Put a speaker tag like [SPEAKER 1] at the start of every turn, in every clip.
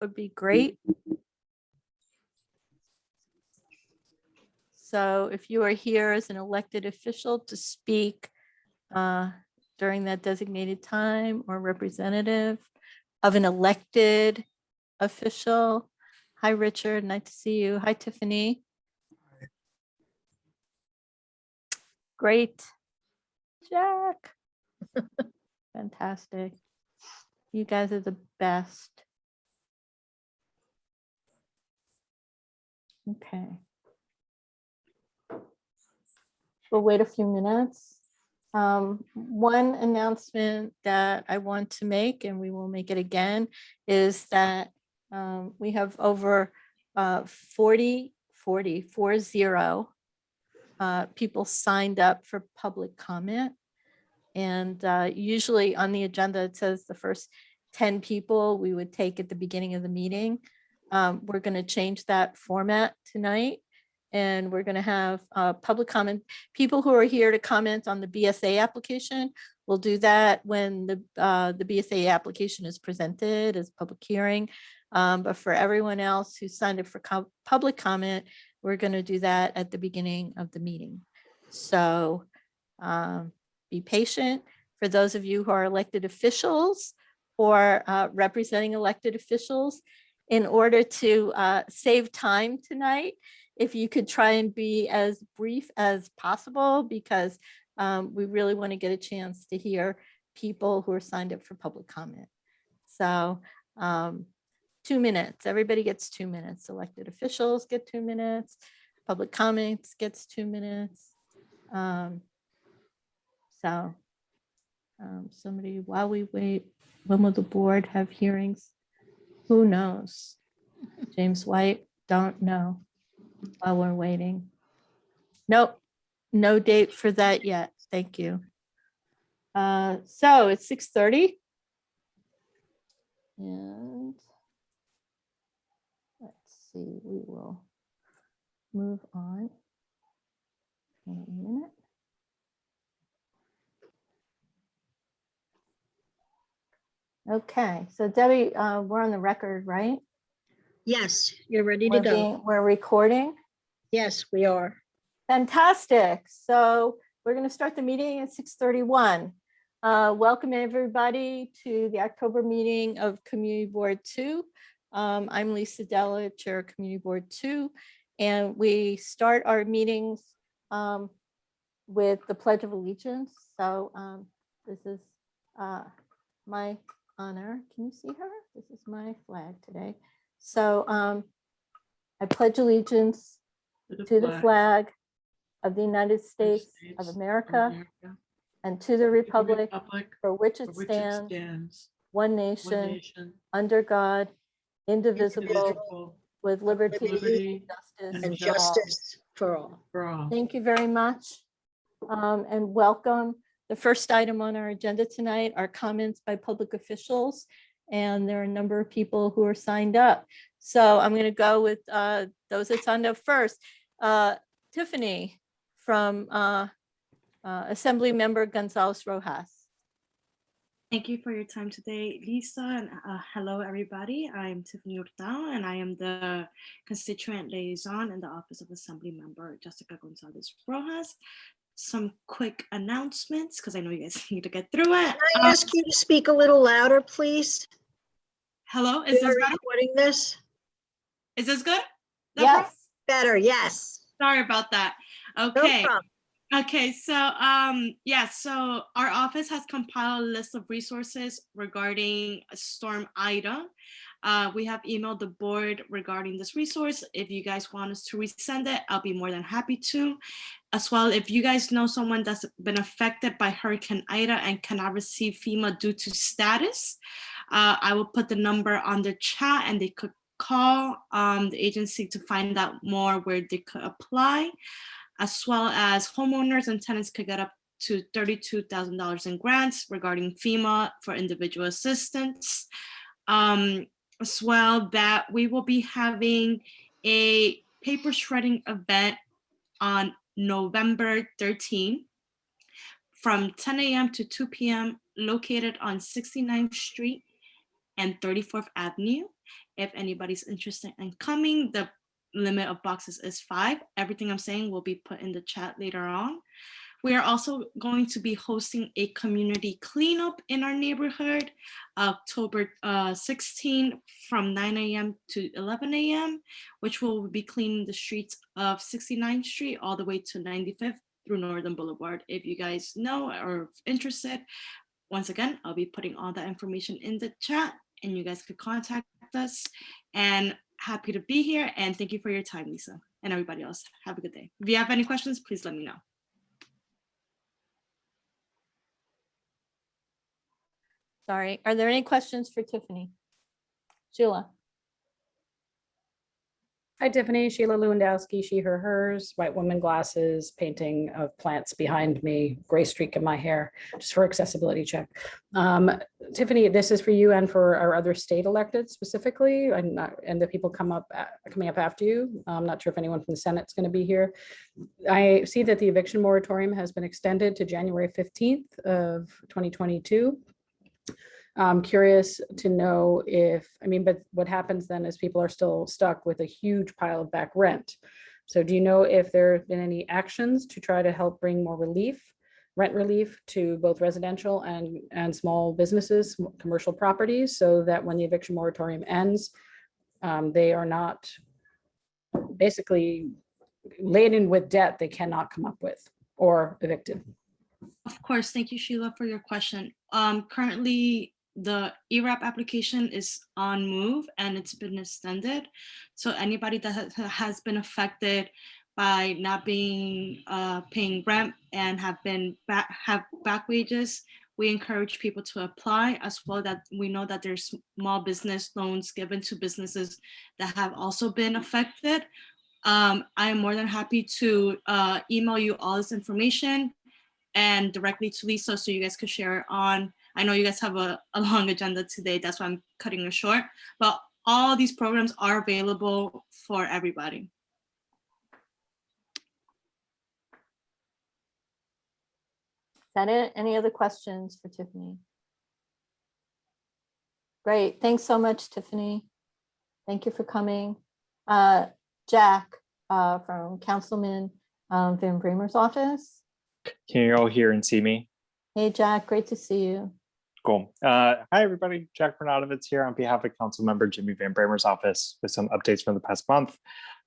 [SPEAKER 1] would be great. So if you are here as an elected official to speak during that designated time, or representative of an elected official. Hi, Richard. Nice to see you. Hi, Tiffany. Great. Jack. Fantastic. You guys are the best. Okay. We'll wait a few minutes. One announcement that I want to make, and we will make it again, is that we have over 40 people signed up for public comment. And usually on the agenda, it says the first 10 people we would take at the beginning of the meeting. We're going to change that format tonight. And we're going to have public comment. People who are here to comment on the BSA application, we'll do that when the BSA application is presented as public hearing. But for everyone else who signed up for public comment, we're going to do that at the beginning of the meeting. So be patient. For those of you who are elected officials or representing elected officials, in order to save time tonight, if you could try and be as brief as possible, because we really want to get a chance to hear people who are signed up for public comment. So 2 minutes, everybody gets 2 minutes. Elected officials get 2 minutes. Public comments gets 2 minutes. Somebody, while we wait, when will the board have hearings? Who knows? James White, don't know. While we're waiting. Nope, no date for that yet. Thank you. So it's 6:30. And let's see, we will move on in a minute. Okay, so Debbie, we're on the record, right?
[SPEAKER 2] Yes, you're ready to go.
[SPEAKER 1] We're recording.
[SPEAKER 2] Yes, we are.
[SPEAKER 1] Fantastic. So we're going to start the meeting at 6:31. Welcome everybody to the October meeting of Community Board 2. I'm Lisa Della, Chair of Community Board 2, and we start our meetings with the Pledge of Allegiance. So this is my honor. Can you see her? This is my flag today. So I pledge allegiance to the flag of the United States of America and to the republic for which it stands, one nation, under God, indivisible, with liberty
[SPEAKER 2] And
[SPEAKER 1] and justice
[SPEAKER 2] for all.
[SPEAKER 1] Thank you very much, and welcome. The first item on our agenda tonight are comments by public officials, and there are a number of people who are signed up. So I'm going to go with those that signed up first. Tiffany from Assembly Member Gonzalez Rojas.
[SPEAKER 3] Thank you for your time today, Lisa, and hello everybody. I'm Tiffany Hurtado, and I am the constituent liaison in the Office of Assembly Member Jessica Gonzalez Rojas. Some quick announcements, because I know you guys need to get through it.
[SPEAKER 2] Can I ask you to speak a little louder, please?
[SPEAKER 3] Hello, is this better?
[SPEAKER 2] Recording this?
[SPEAKER 3] Is this good?
[SPEAKER 1] Yes.
[SPEAKER 2] Better, yes.
[SPEAKER 3] Sorry about that.
[SPEAKER 2] No
[SPEAKER 3] Okay.
[SPEAKER 2] problem.
[SPEAKER 3] Okay, so yeah, so our office has compiled a list of resources regarding Storm Ida. We have emailed the board regarding this resource. If you guys want us to resend it, I'll be more than happy to. As well, if you guys know someone that's been affected by Hurricane Ida and cannot receive FEMA due to status, I will put the number on the chat and they could call the agency to find out more where they could apply, as well as homeowners and tenants could get up to $32,000 in grants regarding FEMA for individual assistance. As well, that we will be having a paper shredding event on November 13 from 10 a.m. to 2 p.m. located on 69th Street and 34th Avenue. If anybody's interested in coming, the limit of boxes is 5. Everything I'm saying will be put in the chat later on. We are also going to be hosting a community cleanup in our neighborhood, October 16 from 9 a.m. to 11 a.m., which will be cleaning the streets of 69th Street all the way to 95th through Northern Boulevard. If you guys know or interested, once again, I'll be putting all that information in the chat and you guys could contact us. And happy to be here. And thank you for your time, Lisa, and everybody else. Have a good day. If you have any questions, please let me know.
[SPEAKER 1] Sorry, are there any questions for Tiffany? Sheila?
[SPEAKER 4] Hi, Tiffany. Sheila Lewandowski, she, her, hers, white woman glasses, painting of plants behind me, gray streak in my hair, just for accessibility check. Tiffany, this is for you and for our other state elected specifically, and the people coming up after you. I'm not sure if anyone from the Senate's going to be here. I see that the eviction moratorium has been extended to January 15th of 2022. I'm curious to know but what happens then is people are still stuck with a huge pile of back rent. So do you know if there have been any actions to try to help bring more rent relief to both residential and small businesses, commercial properties, so that when the eviction moratorium ends, they are not basically laden with debt they cannot come up with or evicted?
[SPEAKER 3] Of course, thank you, Sheila, for your question. Currently, the ERAP application is on move and it's been extended. So anybody that has been affected by not being paying rent and have back wages, we encourage people to apply, as well that we know that there's small business loans given to businesses that have also been affected. I am more than happy to email you all this information and directly to Lisa so you guys could share it on. I know you guys have a long agenda today, that's why I'm cutting it short, but all these programs are available for everybody.
[SPEAKER 1] Is that it? Any other questions for Tiffany? Great, thanks so much, Tiffany. Thank you for coming. Jack from Councilman Van Bramer's office.
[SPEAKER 5] Can you all hear and see me?
[SPEAKER 1] Hey, Jack, great to see you.
[SPEAKER 5] Cool. Hi, everybody. Jack Bernatovitz here on behalf of Council Member Jimmy Van Bramer's office with some updates from the past month.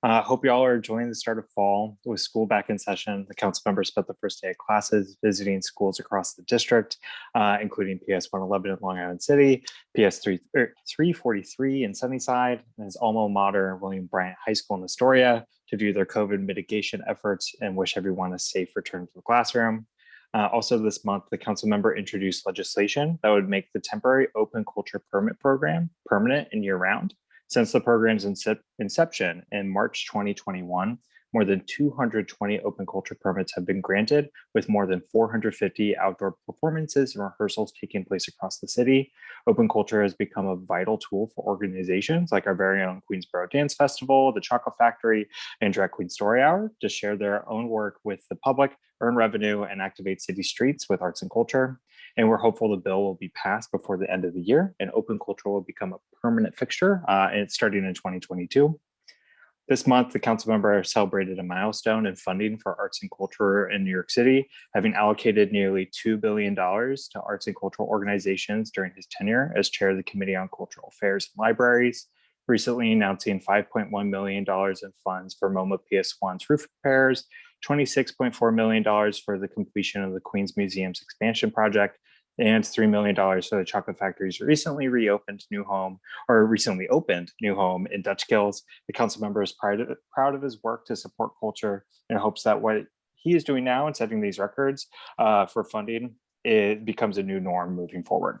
[SPEAKER 5] Hope you all are enjoying the start of fall with school back in session. The council members spent the first day of classes visiting schools across the district, including PS 111 in Long Island City, PS 343 in Sunnyside, and his alma mater, William Bryant High School in Astoria, to view their COVID mitigation efforts and wish everyone a safe return to the classroom. Also this month, the council member introduced legislation that would make the temporary open culture permit program permanent and year-round. Since the program's inception in March 2021, more than 220 open culture permits have been granted, with more than 450 outdoor performances and rehearsals taking place across the city. Open culture has become a vital tool for organizations like our very own Queensboro Dance Festival, the Chocolate Factory, and Drag Queen Story Hour to share their own work with the public, earn revenue, and activate city streets with arts and culture. And we're hopeful the bill will be passed before the end of the year and open culture will become a permanent fixture starting in 2022. This month, the council member celebrated a milestone in funding for arts and culture in New York City, having allocated nearly $2 billion to arts and cultural organizations during his tenure as chair of the Committee on Cultural Affairs and Libraries, recently announcing $5.1 million in funds for MoMA PS1's roof repairs, $26.4 million for the completion of the Queens Museum's expansion project, and $3 million for the Chocolate Factory's recently opened new home in Dutch Kills. The council member is proud of his work to support culture and hopes that what he is doing now and setting these records for funding, it becomes a new norm moving forward.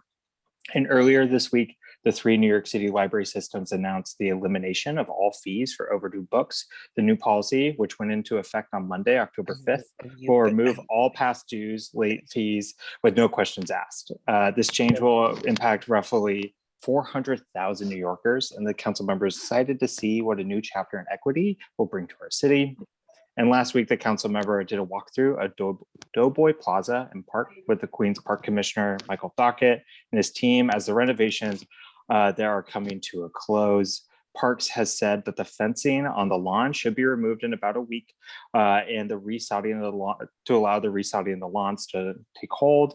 [SPEAKER 5] And earlier this week, the 3 New York City library systems announced the elimination of all fees for overdue books. The new policy, which went into effect on Monday, October 5th, will remove all past dues, late fees with no questions asked. This change will impact roughly 400,000 New Yorkers, and the council members excited to see what a new chapter in equity will bring to our city. And last week, the council member did a walkthrough at Doughboy Plaza and Park with the Queens Park Commissioner, Michael Dockett, and his team as the renovations there are coming to a close. Parks has said that the fencing on the lawn should be removed in about a week, and the resodding of the lawn to allow the resodding of the lawns to take hold.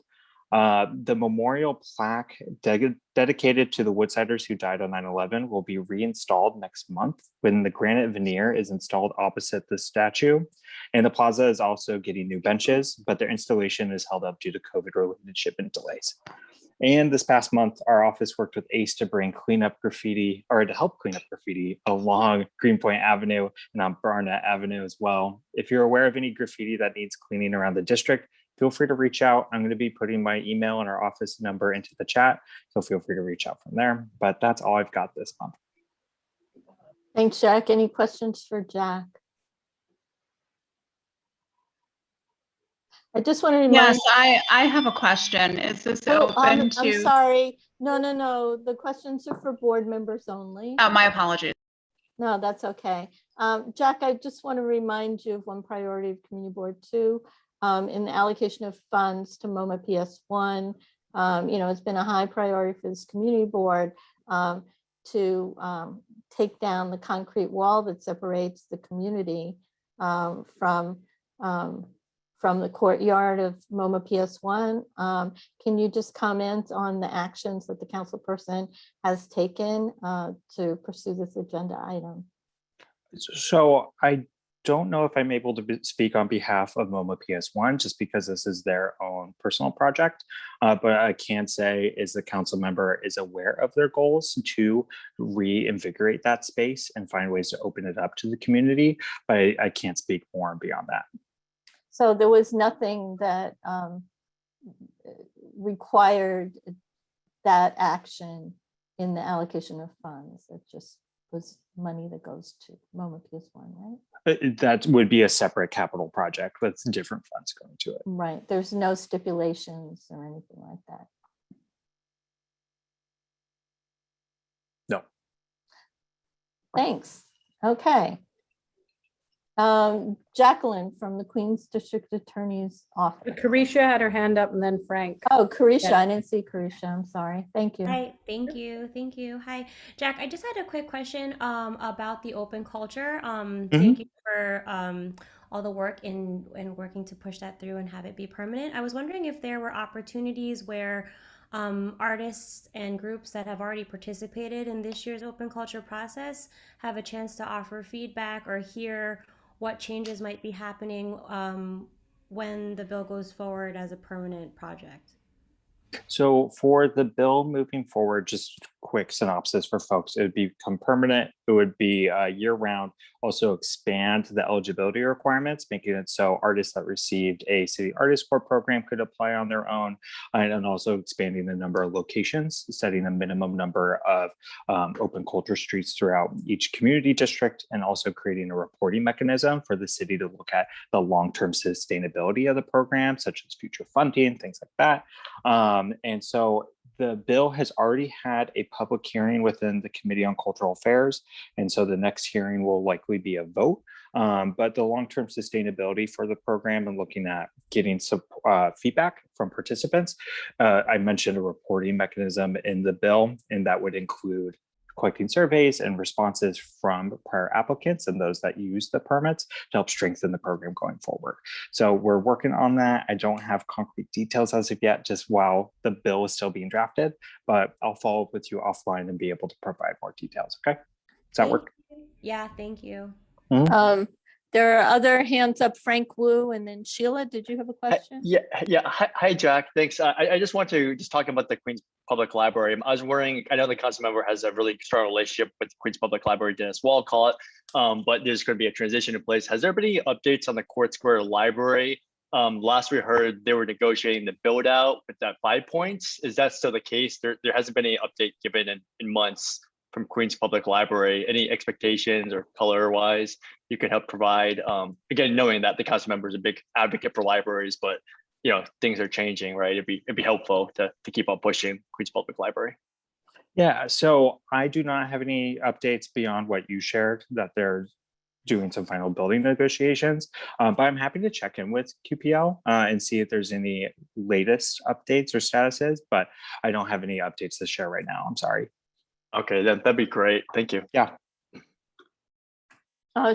[SPEAKER 5] The memorial plaque dedicated to the Woodsiders who died on 9/11 will be reinstalled next month when the granite veneer is installed opposite the statue. And the plaza is also getting new benches, but their installation is held up due to COVID-related shipment delays. And this past month, our office worked with ACE to bring cleanup graffiti, or to help clean up graffiti along Greenpoint Avenue and on Barnett Avenue as well. If you're aware of any graffiti that needs cleaning around the district, feel free to reach out. I'm going to be putting my email and our office number into the chat, so feel free to reach out from there. But that's all I've got this month.
[SPEAKER 1] Thanks, Jack. Any questions for Jack? I just want to remind.
[SPEAKER 6] Yes, I have a question. Is this
[SPEAKER 1] Oh,
[SPEAKER 6] open
[SPEAKER 1] I'm
[SPEAKER 6] to?
[SPEAKER 1] sorry. No. The questions are for board members only.
[SPEAKER 6] Oh, my apologies.
[SPEAKER 1] No, that's okay. Jack, I just want to remind you of one priority of Community Board 2 in the allocation of funds to MoMA PS1. It's been a high priority for this community board to take down the concrete wall that separates the community from the courtyard of MoMA PS1. Can you just comment on the actions that the council person has taken to pursue this agenda item?
[SPEAKER 5] So I don't know if I'm able to speak on behalf of MoMA PS1 just because this is their own personal project. But I can say is the council member is aware of their goals to reinvigorate that space and find ways to open it up to the community. But I can't speak more beyond that.
[SPEAKER 1] So there was nothing that required that action in the allocation of funds. It just was money that goes to MoMA PS1, right?
[SPEAKER 5] That would be a separate capital project with different funds going to it.
[SPEAKER 1] Right. There's no stipulations or anything like that.
[SPEAKER 5] No.
[SPEAKER 1] Thanks. Okay. Jacqueline from the Queens District Attorney's Office.
[SPEAKER 4] Carisha had her hand up and then Frank.
[SPEAKER 1] Oh, Carisha,
[SPEAKER 4] Yeah.
[SPEAKER 1] I didn't see Carisha. I'm sorry. Thank you.
[SPEAKER 7] Hi, thank you. Thank you. Hi, Jack. I just had a quick question about the open culture. Thank you for all the work in working to push that through and have it be permanent. I was wondering if there were opportunities where artists and groups that have already participated in this year's open culture process have a chance to offer feedback or hear what changes might be happening when the bill goes forward as a permanent project.
[SPEAKER 5] So for the bill moving forward, just quick synopsis for folks, it would become permanent. It would be year round, also expand the eligibility requirements, making it so artists that received a City Artist Corps program could apply on their own, and also expanding the number of locations, setting a minimum number of open culture streets throughout each community district, and also creating a reporting mechanism for the city to look at the long-term sustainability of the program, such as future funding, things like that. And so the bill has already had a public hearing within the Committee on Cultural Affairs. And so the next hearing will likely be a vote. But the long-term sustainability for the program and looking at getting some feedback from participants, I mentioned a reporting mechanism in the bill, and that would include collecting surveys and responses from prior applicants and those that use the permits to help strengthen the program going forward. So we're working on that. I don't have concrete details as of yet, just while the bill is still being drafted, but I'll follow up with you offline and be able to provide more details. Okay, does that work?
[SPEAKER 7] Yeah, thank you.
[SPEAKER 1] There are other hands up, Frank Wu, and then Sheila, did you have a question?
[SPEAKER 8] Yeah. Hi, Jack. Thanks. I just want to talk about the Queens Public Library. I was wondering, I know the council member has a really strong relationship with Queens Public Library, Dennis Walcott, but there's going to be a transition in place. Has there been any updates on the Court Square Library? Last we heard, they were negotiating the build out with that 5 points. Is that still the case? There hasn't been any update given in months from Queens Public Library. Any expectations or color wise you could help provide? Again, knowing that the council member is a big advocate for libraries, but things are changing, right? It'd be helpful to keep on pushing Queens Public Library.
[SPEAKER 5] Yeah, so I do not have any updates beyond what you shared, that they're doing some final building negotiations, but I'm happy to check in with QPL and see if there's any latest updates or statuses, but I don't have any updates to share right now. I'm sorry.
[SPEAKER 8] Okay, that'd be great. Thank you.
[SPEAKER 5] Yeah,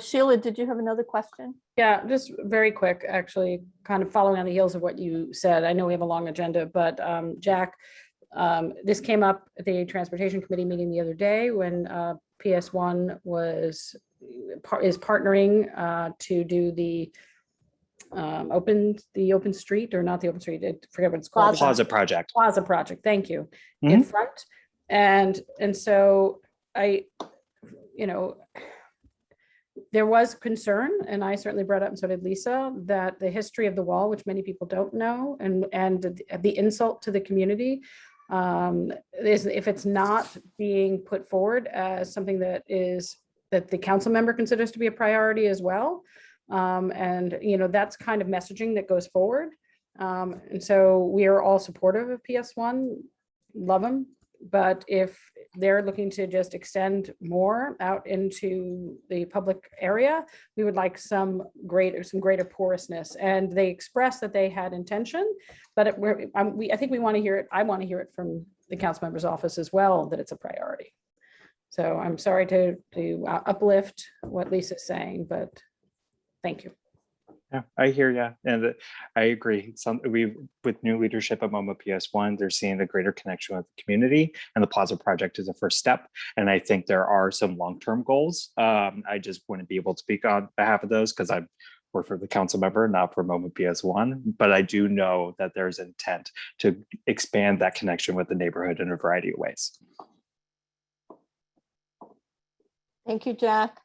[SPEAKER 1] Sheila, did you have another question?
[SPEAKER 4] Yeah, just very quick, actually, kind of following on the heels of what you said. I know we have a long agenda, but Jack, this came up at the Transportation Committee meeting the other day when PS1 is partnering to do the open street, or not the open street, I forget what it's called.
[SPEAKER 5] Plaza project.
[SPEAKER 4] Plaza project, thank you, in front. And so there was concern, and I certainly brought up, and so did Lisa, that the history of the wall, which many people don't know, and the insult to the community, is if it's not being put forward as something that the council member considers to be a priority as well. And that's kind of messaging that goes forward. And so we are all supportive of PS1, love them. But if they're looking to just extend more out into the public area, we would like some greater porousness. And they expressed that they had intention, but I think we want to hear it. I want to hear it from the council member's office as well, that it's a priority. So I'm sorry to uplift what Lisa's saying, but thank you.
[SPEAKER 5] Yeah, I hear you, and I agree. With new leadership at MoMA PS1, they're seeing a greater connection with the community, and the Plaza project is a first step. And I think there are some long-term goals. I just wouldn't be able to speak on behalf of those because I work for the council member, not for MoMA PS1. But I do know that there's intent to expand that connection with the neighborhood in a variety of ways.
[SPEAKER 1] Thank you, Jack.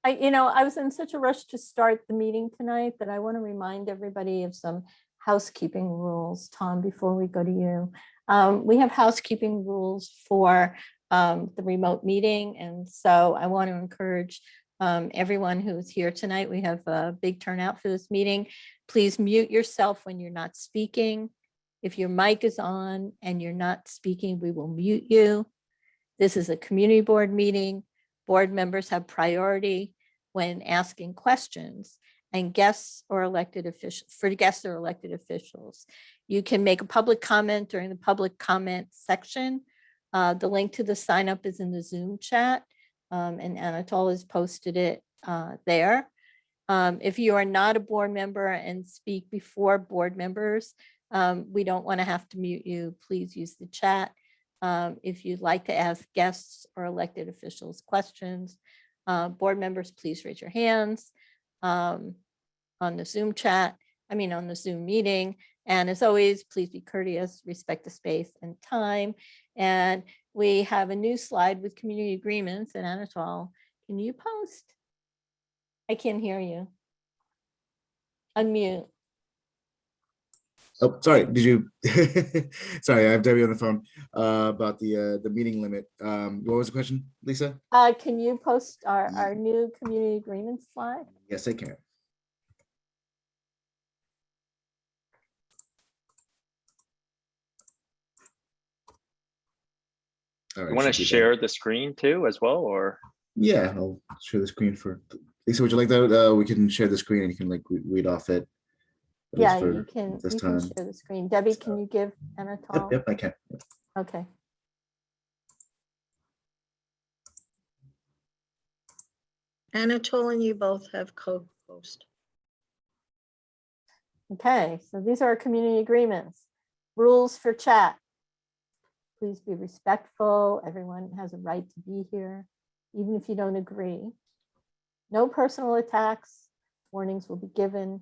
[SPEAKER 1] I was in such a rush to start the meeting tonight that I want to remind everybody of some housekeeping rules. Tom, before we go to you, we have housekeeping rules for the remote meeting. And so I want to encourage everyone who's here tonight. We have a big turnout for this meeting. Please mute yourself when you're not speaking. If your mic is on and you're not speaking, we will mute you. This is a community board meeting. Board members have priority when asking questions, and guests or elected officials, for guests or elected officials. You can make a public comment during the public comment section. The link to the sign up is in the Zoom chat, and Anatole has posted it there. If you are not a board member and speak before board members, we don't want to have to mute you. Please use the chat. If you'd like to ask guests or elected officials questions, board members, please raise your hands on the Zoom chat, on the Zoom meeting. And as always, please be courteous, respect the space and time. And we have a new slide with community agreements. And Anatole, can you post? I can't hear you. Unmute.
[SPEAKER 9] Oh, sorry. Did you? Sorry, I have Debbie on the phone about the meeting limit. What was the question, Lisa?
[SPEAKER 1] Can you post our new community agreement slide?
[SPEAKER 9] Yes, I can. All right,
[SPEAKER 8] You want to
[SPEAKER 9] should be
[SPEAKER 8] share
[SPEAKER 9] done.
[SPEAKER 8] the screen too as well, or?
[SPEAKER 9] Yeah, I'll share the screen for Lisa. Would you like that? We can share the screen and you can read off it. At least
[SPEAKER 1] Yeah,
[SPEAKER 9] for
[SPEAKER 1] you can
[SPEAKER 9] this
[SPEAKER 1] share
[SPEAKER 9] time.
[SPEAKER 1] the screen. Debbie, can you give Anatole?
[SPEAKER 9] Yep, I can.
[SPEAKER 1] Okay.
[SPEAKER 2] Anatole and you both have co-host.
[SPEAKER 1] Okay, so these are our community agreements. Rules for chat. Please be respectful. Everyone has a right to be here, even if you don't agree. No personal attacks. Warnings will be given.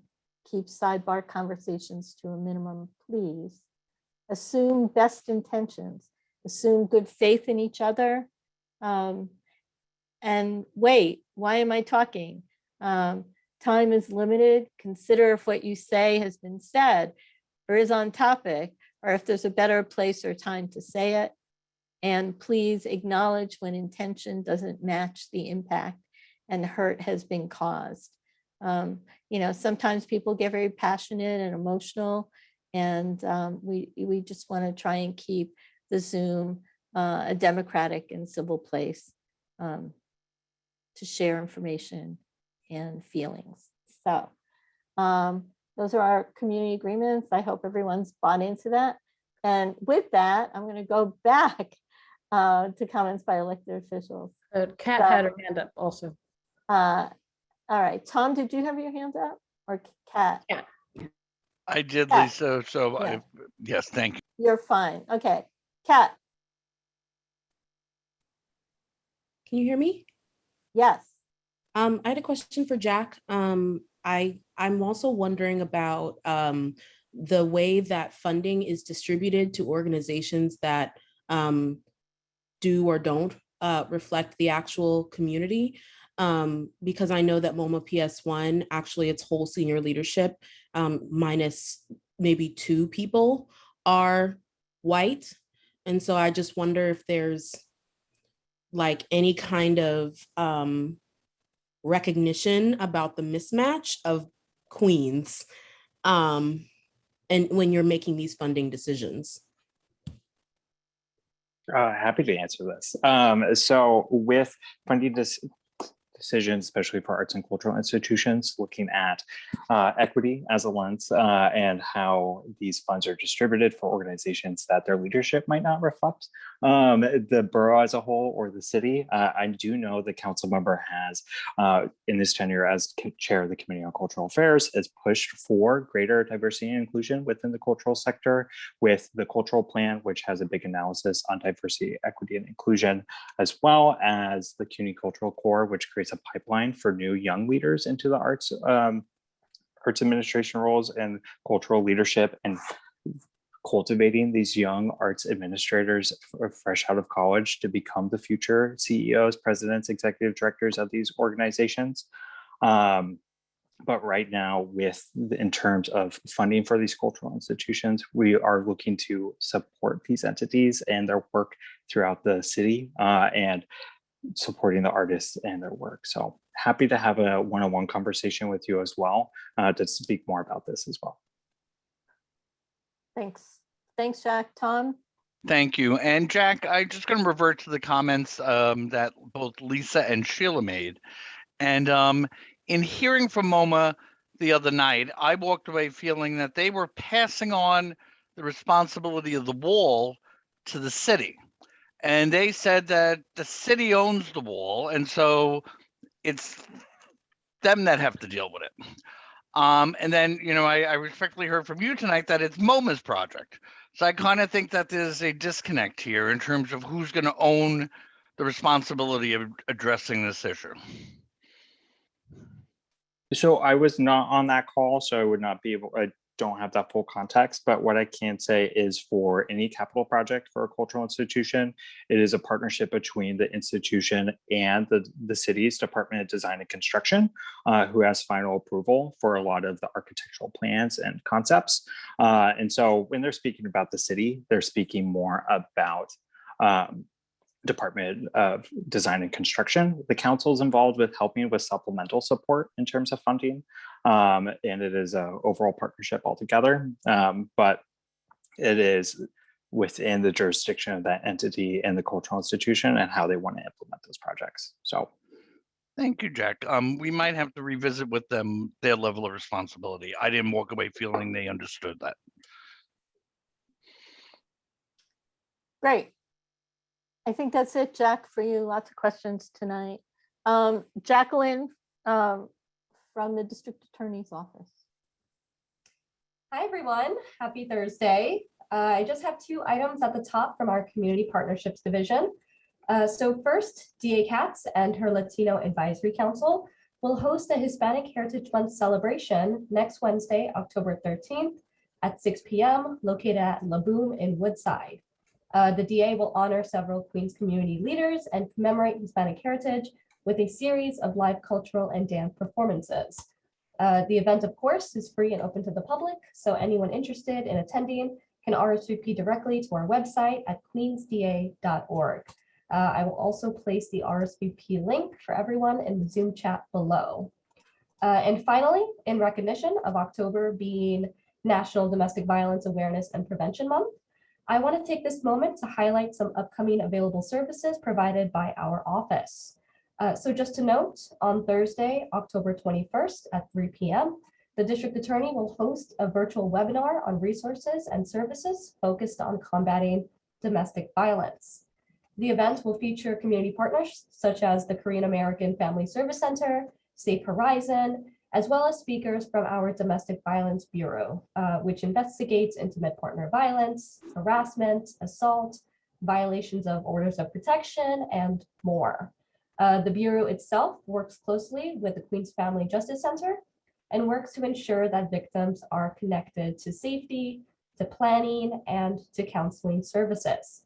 [SPEAKER 1] Keep sidebar conversations to a minimum, please. Assume best intentions. Assume good faith in each other. And wait, why am I talking? Time is limited. Consider if what you say has been said or is on topic, or if there's a better place or time to say it. And please acknowledge when intention doesn't match the impact and hurt has been caused. Sometimes people get very passionate and emotional, and we just want to try and keep the Zoom a democratic and civil place to share information and feelings. So those are our community agreements. I hope everyone's bought into that. And with that, I'm going to go back to comments by elected officials.
[SPEAKER 4] Kat had her hand up also.
[SPEAKER 1] All right, Tom, did you have your hand up or Kat?
[SPEAKER 4] Yeah.
[SPEAKER 10] I did,
[SPEAKER 1] Kat.
[SPEAKER 10] Lisa. So
[SPEAKER 1] Yeah.
[SPEAKER 10] yes, thank you.
[SPEAKER 1] You're fine. Okay, Kat,
[SPEAKER 11] Can you hear me?
[SPEAKER 1] yes.
[SPEAKER 11] I had a question for Jack. I'm also wondering about the way that funding is distributed to organizations that do or don't reflect the actual community. Because I know that MoMA PS1, actually its whole senior leadership, minus maybe 2 people, are white. And so I just wonder if there's like any kind of recognition about the mismatch of queens and when you're making these funding decisions.
[SPEAKER 5] Happy to answer this. So with funding decisions, especially for arts and cultural institutions, looking at equity as a lens and how these funds are distributed for organizations that their leadership might not reflect the borough as a whole or the city. I do know the council member has, in this tenure as chair of the Committee on Cultural Affairs, has pushed for greater diversity and inclusion within the cultural sector with the cultural plan, which has a big analysis on diversity, equity, and inclusion, as well as the CUNY Cultural Core, which creates a pipeline for new young leaders into the arts administration roles and cultural leadership, and cultivating these young arts administrators fresh out of college to become the future CEOs, presidents, executive directors of these organizations. But right now, in terms of funding for these cultural institutions, we are looking to support these entities and their work throughout the city and supporting the artists and their work. So happy to have a one-on-one conversation with you as well to speak more about this as well.
[SPEAKER 1] Thanks. Thanks, Jack. Tom?
[SPEAKER 10] Thank you. And Jack, I'm just going to revert to the comments that both Lisa and Sheila made. And in hearing from MoMA the other night, I walked away feeling that they were passing on the responsibility of the wall to the city. And they said that the city owns the wall, and so it's them that have to deal with it. And then, I respectfully heard from you tonight that it's MoMA's project. So I kind of think that there's a disconnect here in terms of who's going to own the responsibility of addressing this issue.
[SPEAKER 5] So I was not on that call, so I would not be able, I don't have that full context, but what I can say is for any capital project for a cultural institution, it is a partnership between the institution and the city's Department of Design and Construction, who has final approval for a lot of the architectural plans and concepts. And so when they're speaking about the city, they're speaking more about Department of Design and Construction. The council is involved with helping with supplemental support in terms of funding, and it is an overall partnership altogether, but it is within the jurisdiction of that entity and the cultural institution and how they want to implement those projects. So
[SPEAKER 10] thank you, Jack. We might have to revisit with them their level of responsibility. I didn't walk away feeling they understood that.
[SPEAKER 1] Great. I think that's it, Jack, for you. Lots of questions tonight. Jacqueline from the District Attorney's Office.
[SPEAKER 12] Hi, everyone. Happy Thursday. I just have 2 items at the top from our Community Partnerships Division. So first, DA Katz and her Latino Advisory Council will host a Hispanic Heritage Month celebration next Wednesday, October 13th at 6 p.m. located at La Boom in Woodside. The DA will honor several Queens community leaders and commemorate Hispanic heritage with a series of live cultural and dance performances. The event, of course, is free and open to the public, so anyone interested in attending can RSVP directly to our website at queensda.org. I will also place the RSVP link for everyone in the Zoom chat below. And finally, in recognition of October being National Domestic Violence Awareness and Prevention Month, I want to take this moment to highlight some upcoming available services provided by our office. So just to note, on Thursday, October 21st at 3 p.m., the District Attorney will host a virtual webinar on resources and services focused on combating domestic violence. The event will feature community partners such as the Korean American Family Service Center, Safe Horizon, as well as speakers from our Domestic Violence Bureau, which investigates intimate partner violence, harassment, assault, violations of orders of protection, and more. The Bureau itself works closely with the Queens Family Justice Center and works to ensure that victims are connected to safety, to planning, and to counseling services.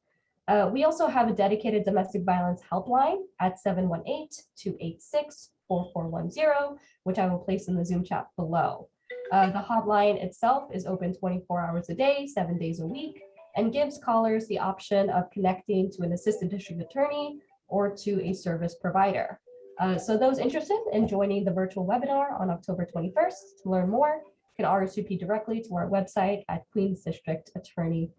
[SPEAKER 12] We also have a dedicated domestic violence helpline at 718-286-4410, which I will place in the Zoom chat below. The hotline itself is open 24 hours a day, 7 days a week, and gives callers the option of connecting to an assistant district attorney or to a service provider. So those interested in joining the virtual webinar on October 21st to learn more can RSVP directly to our website at queensda.org.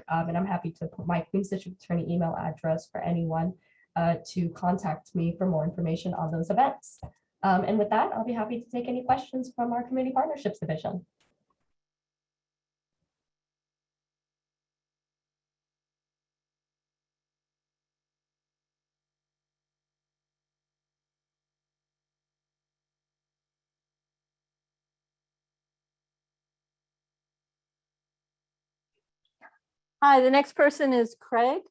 [SPEAKER 12] And I'm happy to put my Queens District Attorney email address for anyone to contact me for more information on those events. And with that, I'll be happy to take any questions from our Community Partnerships Division.
[SPEAKER 1] Hi, the next person is Craig.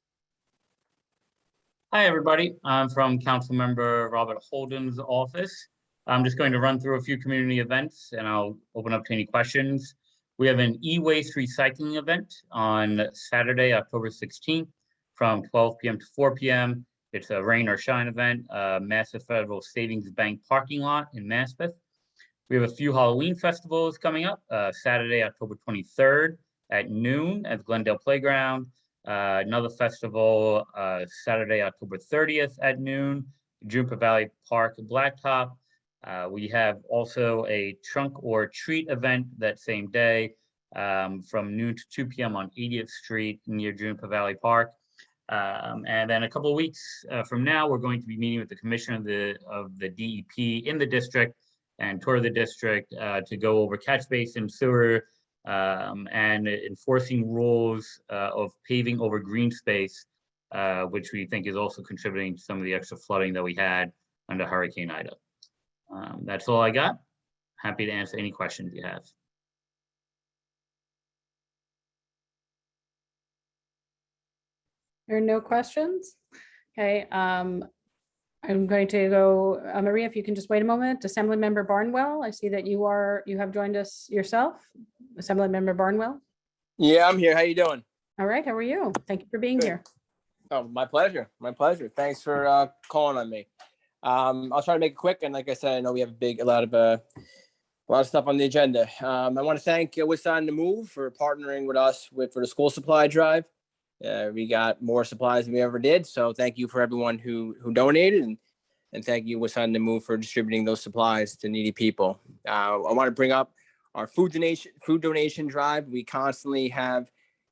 [SPEAKER 13] Hi, everybody. I'm from Councilmember Robert Holden's office. I'm just going to run through a few community events and I'll open up to any questions. We have an e-waste recycling event on Saturday, October 16th from 12 p.m. to 4 p.m. It's a rain or shine event, Maspeth Federal Savings Bank parking lot in Maspeth. We have a few Halloween festivals coming up, Saturday, October 23rd at noon at the Glendale Playground. Another festival, Saturday, October 30th at noon, Juniper Valley Park Blacktop. We have also a trunk or treat event that same day from noon to 2 p.m. on 80th Street near Juniper Valley Park. And then a couple of weeks from now, we're going to be meeting with the commissioner of the DEP in the district and tour the district to go over catch basin, sewer, and enforcing rules of paving over green space, which we think is also contributing to some of the extra flooding that we had under Hurricane Ida. That's all I got. Happy to answer any questions you have.
[SPEAKER 4] There are no questions. Okay, I'm going to go, Maria, if you can just wait a moment. Assemblymember Barnwell, I see that you have joined us yourself. Assemblymember Barnwell.
[SPEAKER 14] Yeah, I'm here. How you doing?
[SPEAKER 4] All right, how are you? Thank you for being
[SPEAKER 14] Good.
[SPEAKER 4] here.
[SPEAKER 14] Oh, my pleasure. My pleasure. Thanks for calling on me. I'll try to make it quick. And like I said, I know we have a lot of stuff on the agenda. I want to thank What's on the Move for partnering with us for the school supply drive. We got more supplies than we ever did. So thank you for everyone who donated, and thank you What's on the Move for distributing those supplies to needy people. I want to bring up our food donation drive. We constantly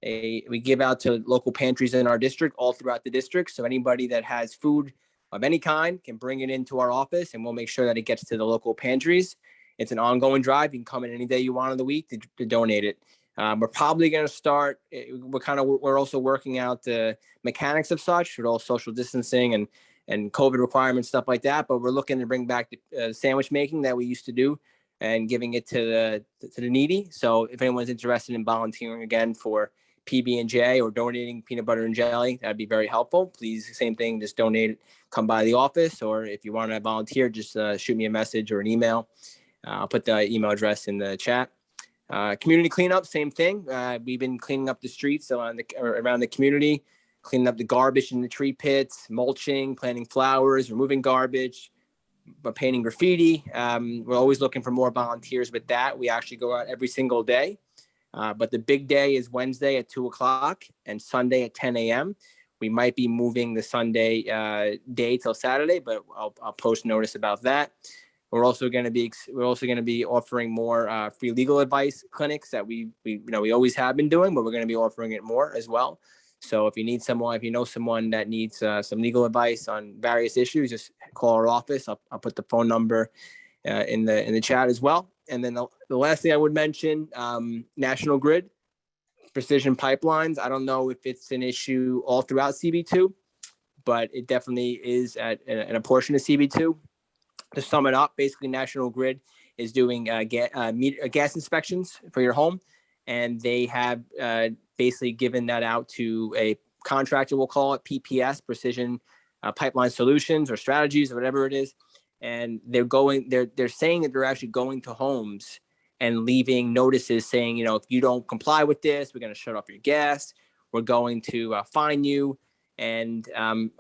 [SPEAKER 14] we give out to local pantries in our district, all throughout the district. So anybody that has food of any kind can bring it into our office and we'll make sure that it gets to the local pantries. It's an ongoing drive. You can come in any day you want of the week to donate it. We're probably going to start. We're also working out the mechanics of such with all social distancing and COVID requirements, stuff like that. But we're looking to bring back the sandwich making that we used to do and giving it to the needy. So if anyone's interested in volunteering again for PB&J or donating peanut butter and jelly, that'd be very helpful. Please, same thing, just donate it, come by the office, or if you want to volunteer, just shoot me a message or an email. I'll put the email address in the chat. Community cleanup, same thing. We've been cleaning up the streets around the community, cleaning up the garbage in the tree pits, mulching, planting flowers, removing garbage, but painting graffiti. We're always looking for more volunteers with that. We actually go out every single day. But the big day is Wednesday at 2:00 and Sunday at 10 a.m. We might be moving the Sunday day till Saturday, but I'll post notice about that. We're also going to be offering more free legal advice clinics that we always have been doing, but we're going to be offering it more as well. So if you know someone that needs some legal advice on various issues, just call our office. I'll put the phone number in the chat as well. And then the last thing I would mention, National Grid precision pipelines. I don't know if it's an issue all throughout CB2, but it definitely is in a portion of CB2. To sum it up, basically National Grid is doing gas inspections for your home, and they have basically given that out to a contractor, we'll call it PPS, Precision Pipeline Solutions or Strategies or whatever it is. And they're saying that they're actually going to homes and leaving notices saying, you know, if you don't comply with this, we're going to shut off your gas. We're going to fine you. And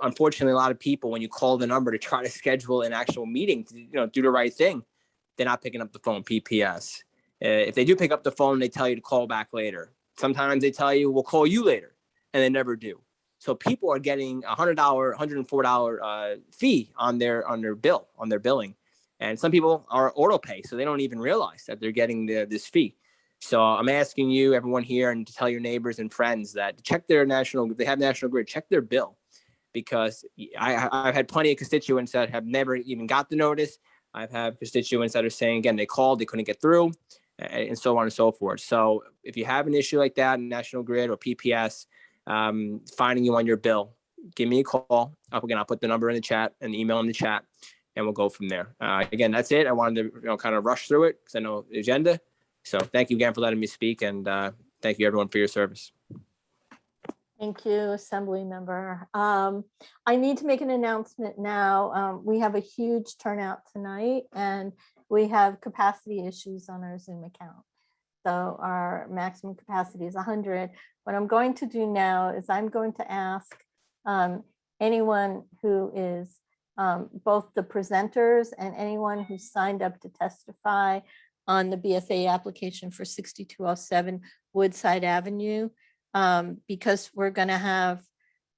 [SPEAKER 14] unfortunately, a lot of people, when you call the number to try to schedule an actual meeting to, you know, do the right thing, they're not picking up the phone, PPS. If they do pick up the phone, they tell you to call back later. Sometimes they tell you, we'll call you later, and they never do. So people are getting $100, $104 fee on their bill, on their billing. And some people are auto pay, so they don't even realize that they're getting this fee. So I'm asking you, everyone here, and to tell your neighbors and friends that check their they have National Grid, check their bill, because I've had plenty of constituents that have never even got the notice. I've had constituents that are saying, again, they called, they couldn't get through, and so on and so forth. So if you have an issue like that, National Grid or PPS finding you on your bill, give me a call. Again, I'll put the number in the chat and the email in the chat, and we'll go from there. Again, that's it. I wanted to kind of rush through it because I know the agenda. So thank you again for letting me speak, and thank you everyone for your service.
[SPEAKER 1] Thank you, Assembly Member. I need to make an announcement now. We have a huge turnout tonight, and we have capacity issues on our Zoom account. So our maximum capacity is 100. What I'm going to do now is I'm going to ask anyone who is both the presenters and anyone who signed up to testify on the BSA application for 6207 Woodside Avenue, because we're going to have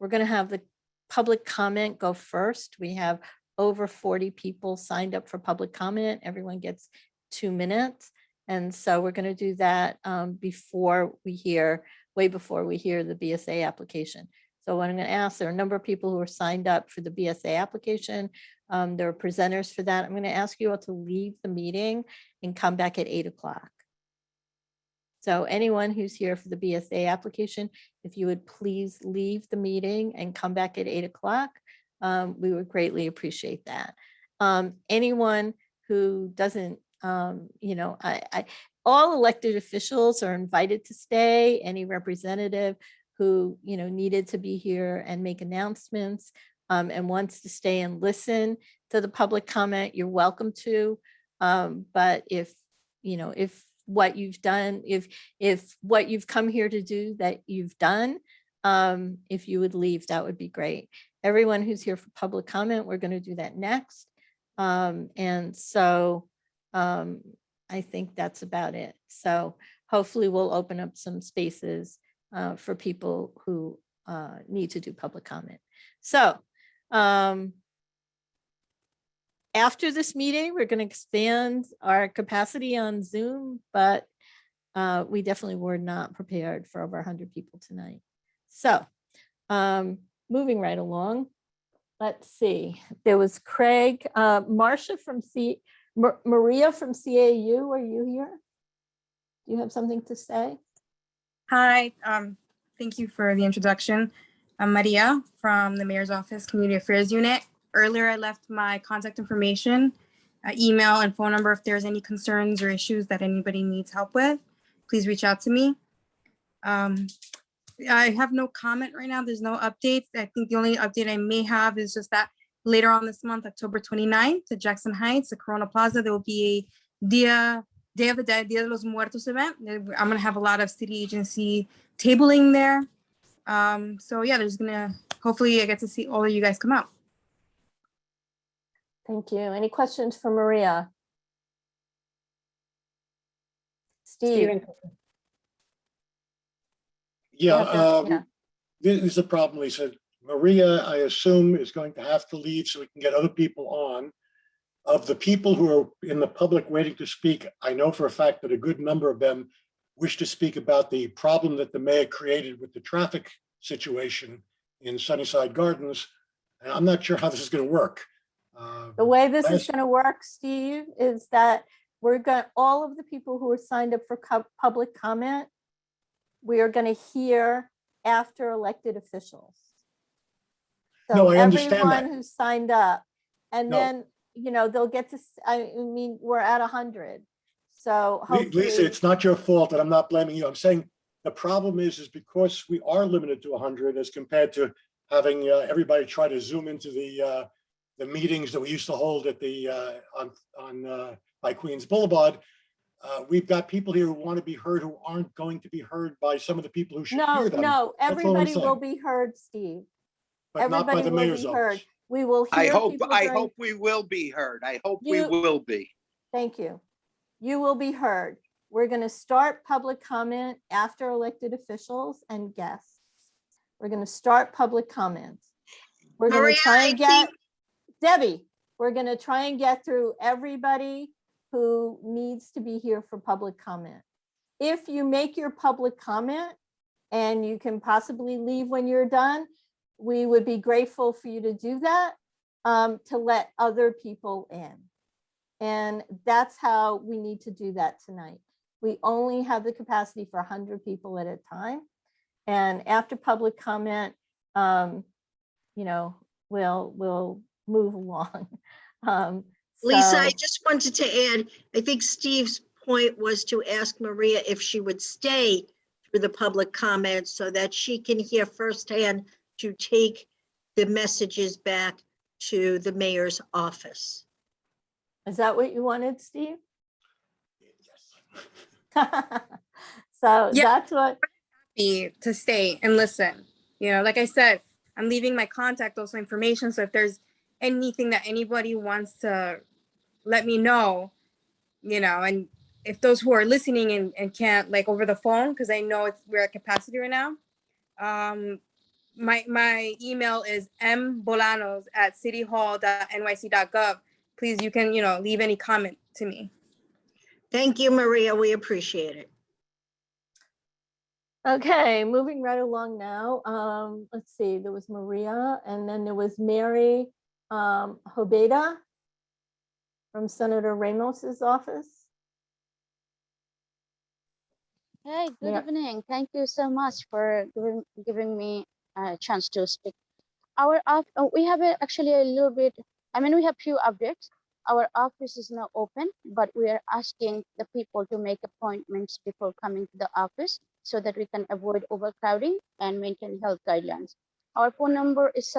[SPEAKER 1] the public comment go first. We have over 40 people signed up for public comment. Everyone gets 2 minutes. And so we're going to do that way before we hear the BSA application. So what I'm going to ask, there are a number of people who are signed up for the BSA application. There are presenters for that. I'm going to ask you all to leave the meeting and come back at 8 o'clock. So anyone who's here for the BSA application, if you would please leave the meeting and come back at 8 o'clock, we would greatly appreciate that. Anyone who doesn't, all elected officials are invited to stay. Any representative who needed to be here and make announcements and wants to stay and listen to the public comment, you're welcome to. But if what you've done, if what you've come here to do that you've done, if you would leave, that would be great. Everyone who's here for public comment, we're going to do that next. And so I think that's about it. So hopefully we'll open up some spaces for people who need to do public comment. So after this meeting, we're going to expand our capacity on Zoom, but we definitely were not prepared for over 100 people tonight. So moving right along, let's see. There was Craig, Maria from CAU. Are you here? Do you have something to say?
[SPEAKER 15] Hi, thank you for the introduction. I'm Maria from the Mayor's Office Community Affairs Unit. Earlier, I left my contact information, email and phone number. If there's any concerns or issues that anybody needs help with, please reach out to me. I have no comment right now. There's no updates. I think the only update I may have is just that later on this month, October 29th, at Jackson Heights, the Corona Plaza, there will be a Day of the Dead, Dia de los Muertos event. I'm going to have a lot of city agency tabling there. So yeah, hopefully I get to see all of you guys come out.
[SPEAKER 1] Thank you. Any questions for Maria? Steve?
[SPEAKER 16] Yeah, this is a problem, Lisa. Maria, I assume, is going to have to leave so we can get other people on. Of the people who are in the public waiting to speak, I know for a fact that a good number of them wish to speak about the problem that the mayor created with the traffic situation in Sunnyside Gardens. And I'm not sure how this is going to work.
[SPEAKER 1] The way this is going to work, Steve, is that all of the people who are signed up for public comment, we are going to hear after elected officials. So
[SPEAKER 16] No, I understand
[SPEAKER 1] everyone
[SPEAKER 16] that.
[SPEAKER 1] who signed up, and
[SPEAKER 16] No.
[SPEAKER 1] then, they'll get to, I mean, we're at 100. So
[SPEAKER 16] Lisa,
[SPEAKER 1] hopefully,
[SPEAKER 16] it's not your fault, and I'm not blaming you. I'm saying the problem is because we are limited to 100 as compared to having everybody try to zoom into the meetings that we used to hold at the by Queens Boulevard. We've got people here who want to be heard who aren't going to be heard by some of the people who should hear them.
[SPEAKER 1] no,
[SPEAKER 16] That's all I'm
[SPEAKER 1] everybody will
[SPEAKER 16] saying.
[SPEAKER 1] be heard, Steve.
[SPEAKER 16] But not by
[SPEAKER 1] Everybody
[SPEAKER 16] the
[SPEAKER 1] will
[SPEAKER 16] mayor's
[SPEAKER 1] be heard.
[SPEAKER 16] office.
[SPEAKER 1] We will
[SPEAKER 17] I
[SPEAKER 1] hear
[SPEAKER 17] hope,
[SPEAKER 1] people
[SPEAKER 17] I
[SPEAKER 1] during-
[SPEAKER 17] hope we will be heard. I hope we
[SPEAKER 1] You-
[SPEAKER 17] will be.
[SPEAKER 1] Thank you. You will be heard. We're going to start public comment after elected officials and guests. We're going to start public comments. We're going
[SPEAKER 2] Maria,
[SPEAKER 1] to try
[SPEAKER 2] I
[SPEAKER 1] and get, Debbie, we're going to try and get through everybody who needs to be here for public comment. If you make your public comment and you can possibly leave when you're done, we would be grateful for you to do that, to let other people in. And that's how we need to do that tonight. We only have the capacity for 100 people at a time. And after public comment, we'll move along.
[SPEAKER 2] Lisa, I
[SPEAKER 1] So-
[SPEAKER 2] just wanted to add, I think Steve's point was to ask Maria if she would stay through the public comments so that she can hear firsthand to take the messages back to the mayor's office.
[SPEAKER 1] Is that what you wanted, Steve? So
[SPEAKER 15] Yeah.
[SPEAKER 1] that's what,
[SPEAKER 15] Be to stay and listen. Like I said, I'm leaving my contact also information. So if there's anything that anybody wants to let me know, and if those who are listening and can't, like, over the phone, because I know we're at capacity right now. My email is mbolanos@cityhall.nyc.gov. Please, you can, leave any comment to me.
[SPEAKER 2] Thank you, Maria. We appreciate it.
[SPEAKER 1] okay, moving right along now. Let's see, there was Maria, and then there was Mary Hobeda from Senator Ramos's office.
[SPEAKER 18] Hey, good
[SPEAKER 1] Yeah.
[SPEAKER 18] evening. Thank you so much for giving me a chance to speak. We have actually a little bit, we have few updates. Our office is now open, but we are asking the people to make appointments before coming to the office so that we can avoid overcrowding and maintain health guidelines. Our phone number is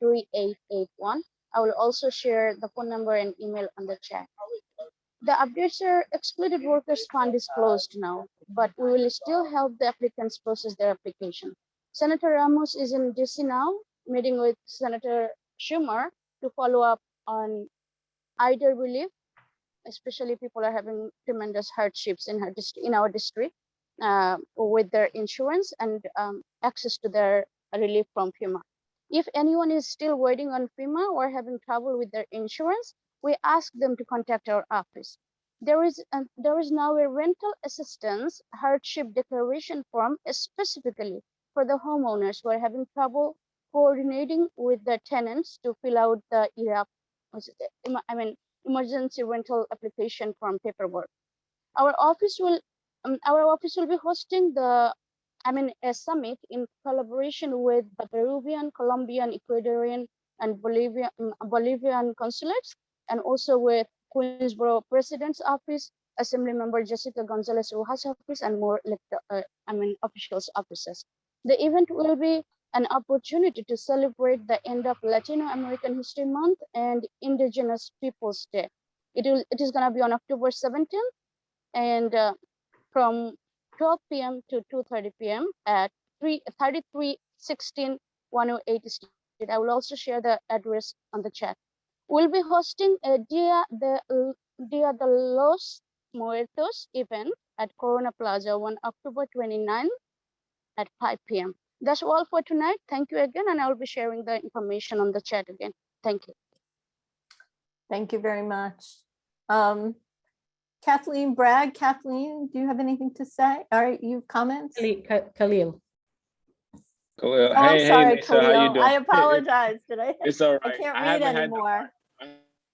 [SPEAKER 18] 718-205-3881. I will also share the phone number and email on the chat. The updates are excluded workers fund is closed now, but we will still help the applicants process their application. Senator Ramos is in DC now, meeting with Senator Schumer to follow up on either relief, especially people are having tremendous hardships in our district with their insurance and access to their relief from FEMA. If anyone is still waiting on FEMA or having trouble with their insurance, we ask them to contact our office. There is now a rental assistance hardship declaration form specifically for the homeowners who are having trouble coordinating with the tenants to fill out the emergency rental application form paperwork. Our office will be hosting a summit in collaboration with the Peruvian, Colombian, Ecuadorian, and Bolivian consulates, and also with Queensborough President's Office, Assembly Member Jessica Gonzalez Rojas' office, and more officials' offices. The event will be an opportunity to celebrate the end of Latino American History Month and Indigenous Peoples Day. It is going to be on October 17th, and from 12 p.m. to 2:30 p.m. at 3316 108 Street. I will also share the address on the chat. We'll be hosting a Dia de los Muertos event at Corona Plaza on October 29th at 5 p.m. That's all for tonight. Thank you again, and I will be sharing the information on the chat again. Thank you.
[SPEAKER 1] Thank you very much. Kathleen Bragg, Kathleen, do you have anything to say? Are you comments?
[SPEAKER 4] Khalil.
[SPEAKER 1] Oh, I'm
[SPEAKER 19] Hey,
[SPEAKER 1] sorry,
[SPEAKER 19] Lisa, how you
[SPEAKER 1] Khalil.
[SPEAKER 19] doing?
[SPEAKER 1] I apologize. Did I?
[SPEAKER 19] It's all
[SPEAKER 1] I
[SPEAKER 19] right.
[SPEAKER 1] can't
[SPEAKER 19] I
[SPEAKER 1] read
[SPEAKER 19] haven't had the
[SPEAKER 1] anymore.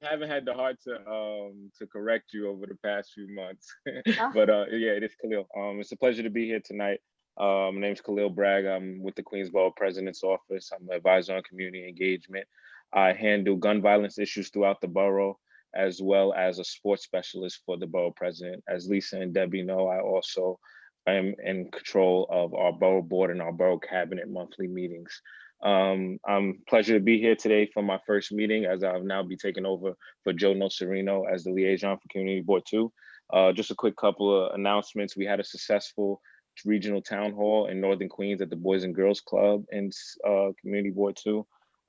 [SPEAKER 19] haven't had the heart to correct you over the past few months. But yeah, it is Khalil. It's a pleasure to be here tonight. My name's Khalil Bragg. I'm with the Queensborough President's Office. I'm an advisor on community engagement. I handle gun violence issues throughout the borough, as well as a sports specialist for the borough president. As Lisa and Debbie know, I also am in control of our borough board and our borough cabinet monthly meetings. I'm pleasure to be here today for my first meeting, as I'll now be taking over for Joe Nocerino as the liaison for Community Board 2. Just a quick couple of announcements. We had a successful regional town hall in Northern Queens at the Boys and Girls Club in Community Board 2.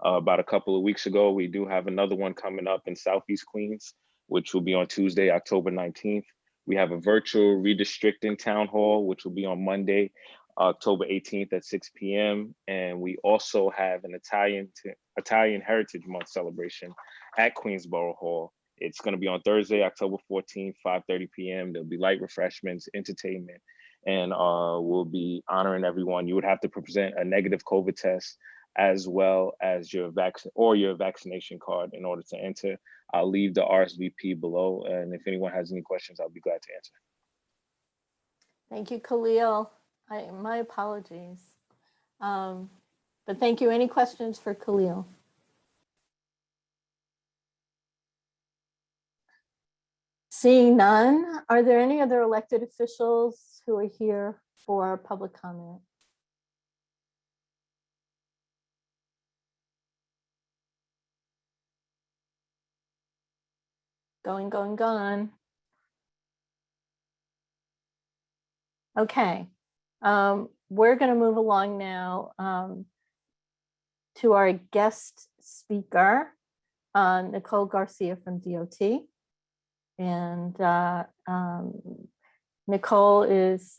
[SPEAKER 19] About a couple of weeks ago, we do have another one coming up in Southeast Queens, which will be on Tuesday, October 19th. We have a virtual redistricting town hall, which will be on Monday, October 18th at 6 p.m. And we also have an Italian Heritage Month celebration at Queensborough Hall. It's going to be on Thursday, October 14th, 5:30 p.m. There'll be light refreshments, entertainment, and we'll be honoring everyone. You would have to present a negative COVID test as well as your vaccination card in order to enter. I'll leave the RSVP below, and if anyone has any questions, I'll be glad to answer.
[SPEAKER 1] Thank you, Khalil. My apologies. But thank you. Any questions for Khalil? Seeing none, are there any other elected officials who are here for public comment? Gone. Okay. We're going to move along now to our guest speaker, Nicole Garcia from DOT. And Nicole is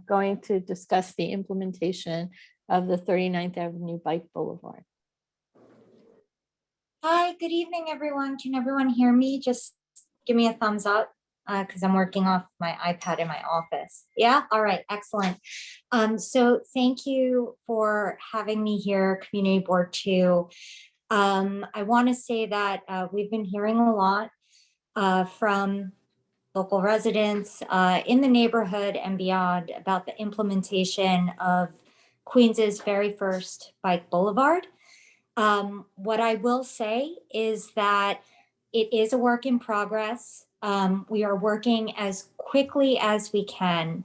[SPEAKER 1] going to discuss the implementation of the 39th Avenue Bike Boulevard.
[SPEAKER 20] Hi, good evening, everyone. Can everyone hear me? Just give me a thumbs up because I'm working off my iPad in my office. Yeah, all right, excellent. So thank you for having me here, Community Board 2. I want to say that we've been hearing a lot from local residents in the neighborhood and beyond about the implementation of Queens's very first bike boulevard. What I will say is that it is a work in progress. We are working as quickly as we can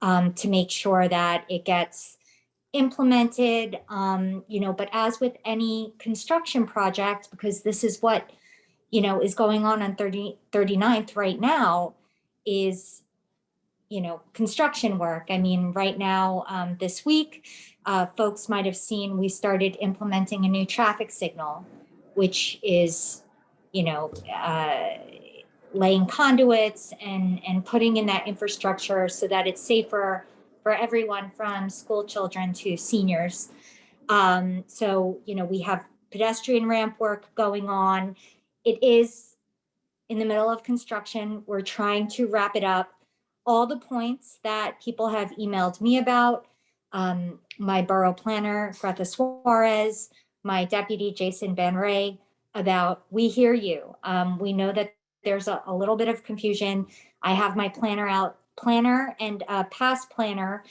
[SPEAKER 20] to make sure that it gets implemented, but as with any construction project, because this is what, is going on 39th right now is, construction work. I mean, right now, this week, folks might have seen we started implementing a new traffic signal, which is, laying conduits and putting in that infrastructure so that it's safer for everyone from school children to seniors. So, we have pedestrian ramp work going on. It is in the middle of construction. We're trying to wrap it up. All the points that people have emailed me about, my borough planner, Greta Suarez, my deputy, Jason Van Ray, about we hear you. We know that there's a little bit of confusion. I have my planner and a past planner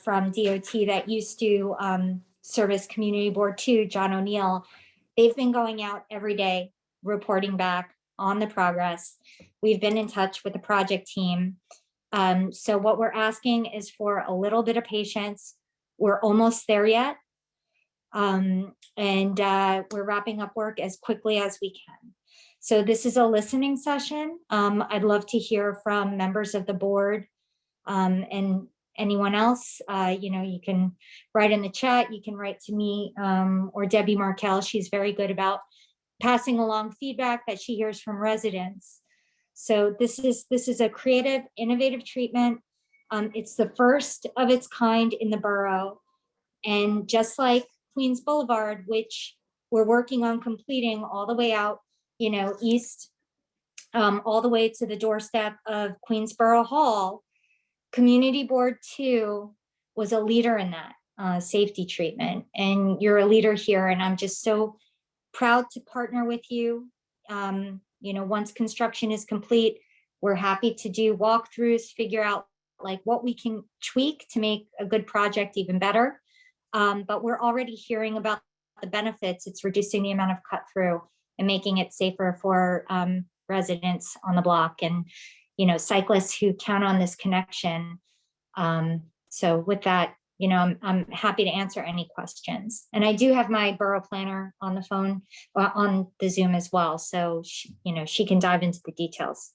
[SPEAKER 20] from DOT that used to service Community Board 2, John O'Neill. They've been going out every day, reporting back on the progress. We've been in touch with the project team. So what we're asking is for a little bit of patience. We're almost there yet. And we're wrapping up work as quickly as we can. So this is a listening session. I'd love to hear from members of the board and anyone else. You can write in the chat, you can write to me or Debbie Markell. She's very good about passing along feedback that she hears from residents. So this is a creative, innovative treatment. It's the first of its kind in the borough. And just like Queens Boulevard, which we're working on completing all the way out, east, all the way to the doorstep of Queensborough Hall, Community Board 2 was a leader in that safety treatment. And you're a leader here, and I'm just so proud to partner with you. once construction is complete, we're happy to do walkthroughs, figure out like what we can tweak to make a good project even better. But we're already hearing about the benefits. It's reducing the amount of cut through and making it safer for residents on the block and, cyclists who count on this connection. So with that, I'm happy to answer any questions. And I do have my borough planner on the phone, on the Zoom as well. So, she can dive into the details.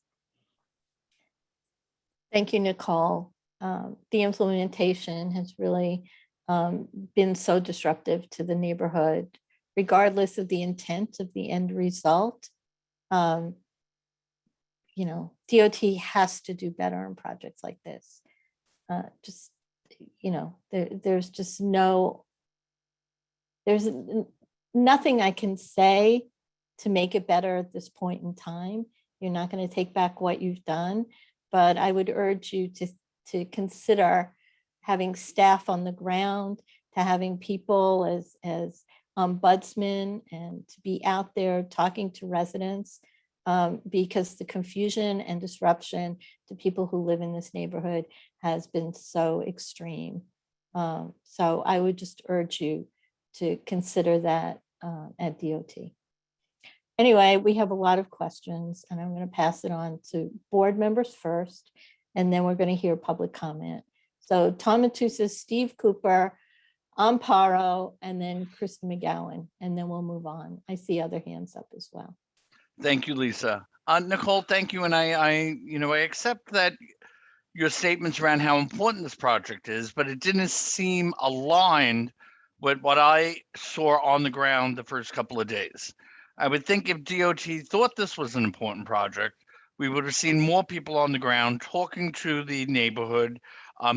[SPEAKER 1] Thank you, Nicole. The implementation has really been so disruptive to the neighborhood, regardless of the intent of the end result. DOT has to do better on projects like this. There's nothing I can say to make it better at this point in time. You're not going to take back what you've done, but I would urge you to consider having staff on the ground, to having people as ombudsmen, and to be out there talking to residents, because the confusion and disruption to people who live in this neighborhood has been so extreme. So I would just urge you to consider that at DOT. Anyway, we have a lot of questions, and I'm going to pass it on to board members first, and then we're going to hear public comment. So Tom Matusa, Steve Cooper, Amparo, and then Kristen McGowan, and then we'll move on. I see other hands up as well.
[SPEAKER 10] Thank you, Lisa. Nicole, thank you. And I accept that your statements around how important this project is, but it didn't seem aligned with what I saw on the ground the first couple of days. I would think if DOT thought this was an important project, we would have seen more people on the ground talking to the neighborhood,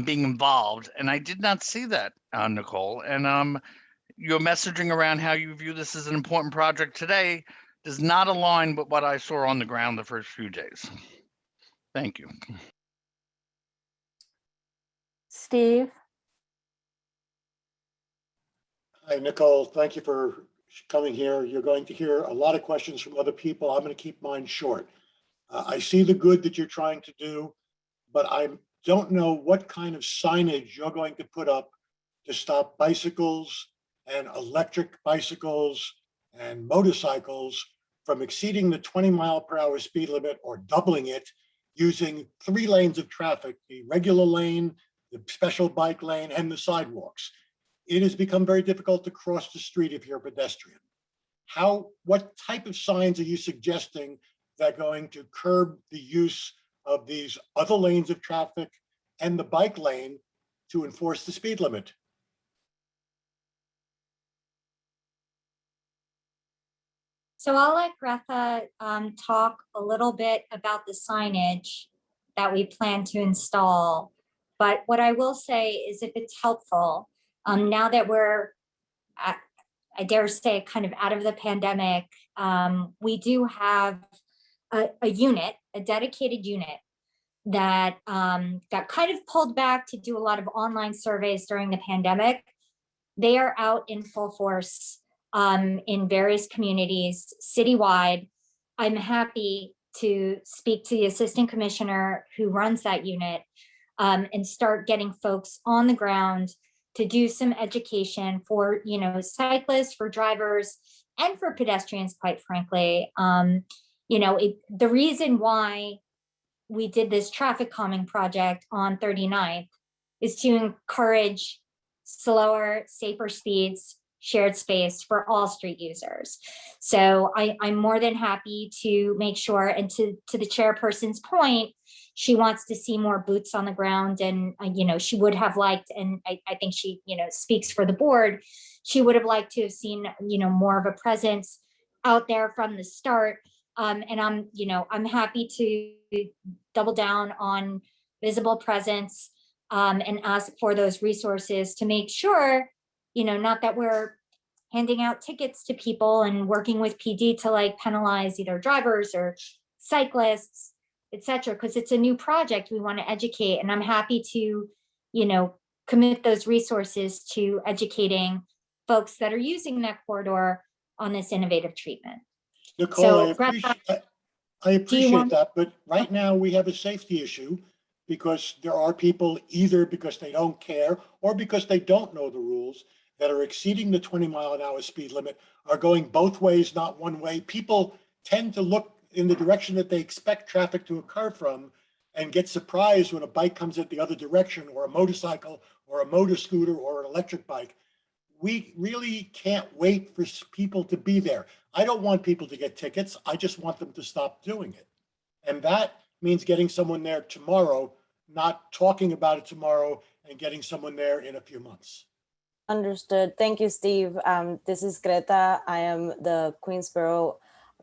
[SPEAKER 10] being involved. And I did not see that, Nicole. And your messaging around how you view this as an important project today does not align with what I saw on the ground the first few days. Thank you.
[SPEAKER 1] Steve?
[SPEAKER 16] Hi, Nicole. Thank you for coming here. You're going to hear a lot of questions from other people. I'm going to keep mine short. I see the good that you're trying to do, but I don't know what kind of signage you're going to put up to stop bicycles and electric bicycles and motorcycles from exceeding the 20-mile-per-hour speed limit or doubling it using 3 lanes of traffic, the regular lane, the special bike lane, and the sidewalks. It has become very difficult to cross the street if you're a pedestrian. What type of signs are you suggesting that are going to curb the use of these other lanes of traffic and the bike lane to enforce the speed limit?
[SPEAKER 20] So I'll let Greta talk a little bit about the signage that we plan to install. But what I will say is, if it's helpful, now that we're, I dare say, kind of out of the pandemic, we do have a unit, a dedicated unit that got kind of pulled back to do a lot of online surveys during the pandemic. They are out in full force in various communities citywide. I'm happy to speak to the assistant commissioner who runs that unit and start getting folks on the ground to do some education for, cyclists, for drivers, and for pedestrians, quite frankly. The reason why we did this traffic calming project on 39th is to encourage slower, safer speeds, shared space for all street users. So I'm more than happy to make sure, and to the chairperson's point, she wants to see more boots on the ground, and she would have liked, and I think she speaks for the board, she would have liked to have seen more of a presence out there from the start. And I'm happy to double down on visible presence and ask for those resources to make sure, not that we're handing out tickets to people and working with PD to penalize either drivers or cyclists, etc., because it's a new project. We want to educate, and I'm happy to, commit those resources to educating folks that are using that corridor on this innovative treatment.
[SPEAKER 16] Nicole,
[SPEAKER 20] So,
[SPEAKER 16] I appreciate, I appreciate that, but right now we have a safety issue because there are people either because they don't care or because they don't know the rules that are exceeding the 20-mile-an-hour speed limit, are going both ways, not one way. People tend to look in the direction that they expect traffic to occur from and get surprised when a bike comes at the other direction, or a motorcycle or a motor scooter or an electric bike. We really can't wait for people to be there. I don't want people to get tickets. I just want them to stop doing it. And that means getting someone there tomorrow, not talking about it tomorrow and getting someone there in a few months.
[SPEAKER 21] Understood. Thank you, Steve. This is Greta. I am the Queensboro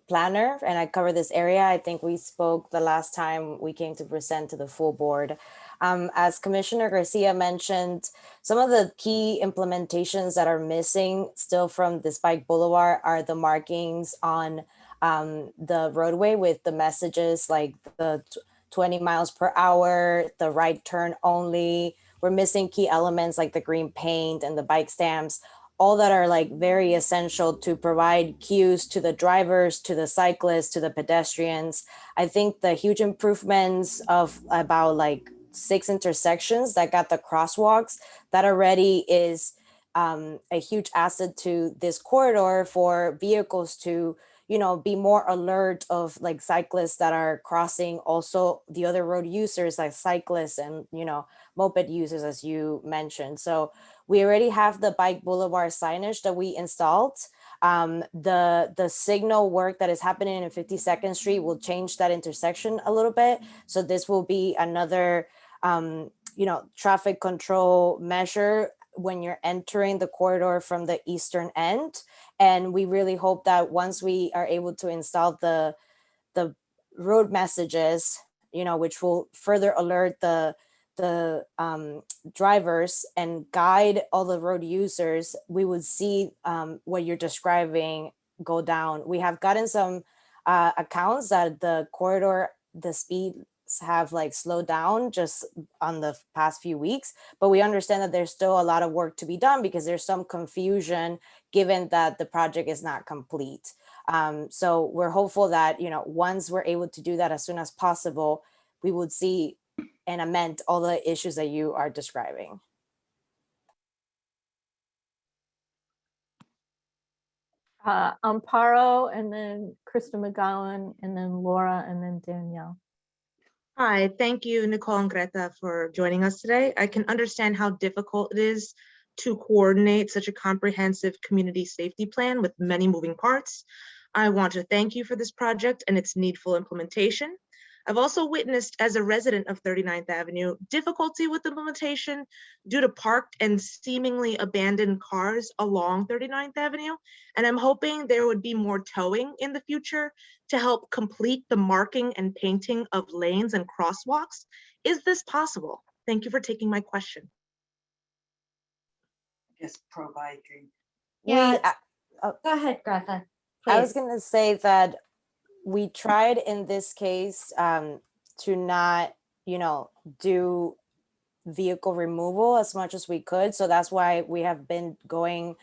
[SPEAKER 21] planner and I cover this area. I think we spoke the last time we came to present to the full board. As Commissioner Garcia mentioned, some of the key implementations that are missing still from this bike boulevard are the markings on the roadway with the messages like the 20 miles per hour, the right turn only. We're missing key elements like the green paint and the bike stamps, all that are like very essential to provide cues to the drivers, to the cyclists, to the pedestrians. I think the huge improvements of about like 6 intersections that got the crosswalks, that already is a huge asset to this corridor for vehicles to, you know, be more alert of like cyclists that are crossing, also the other road users like cyclists and, you know, moped users, as you mentioned. So we already have the bike boulevard signage that we installed. The signal work that is happening in 52nd Street will change that intersection a little bit. So this will be another, you know, traffic control measure when you're entering the corridor from the eastern end. And we really hope that once we are able to install the road messages, you know, which will further alert the drivers and guide all the road users, we would see what you're describing go down. We have gotten some accounts that the corridor, the speeds have like slowed down just on the past few weeks, but we understand that there's still a lot of work to be done because there's some confusion given that the project is not complete. So we're hopeful that, you know, once we're able to do that as soon as possible, we would see and amend all the issues that you are describing.
[SPEAKER 1] Amparo, and then Krista McGowan, and then Laura, and then Danielle.
[SPEAKER 22] Hi, thank you, Nicole and Greta, for joining us today. I can understand how difficult it is to coordinate such a comprehensive community safety plan with many moving parts. I want to thank you for this project and its needful implementation. I've also witnessed, as a resident of 39th Avenue, difficulty with implementation due to parked and seemingly abandoned cars along 39th Avenue. And I'm hoping there would be more towing in the future to help complete the marking and painting of lanes and crosswalks. Is this possible? Thank you for taking my question.
[SPEAKER 23] Just providing.
[SPEAKER 21] Yeah,
[SPEAKER 20] Go ahead, Greta.
[SPEAKER 21] I was
[SPEAKER 20] please.
[SPEAKER 21] going to say that we tried in this case to not, you know, do vehicle removal as much as we could. So that's why we have been going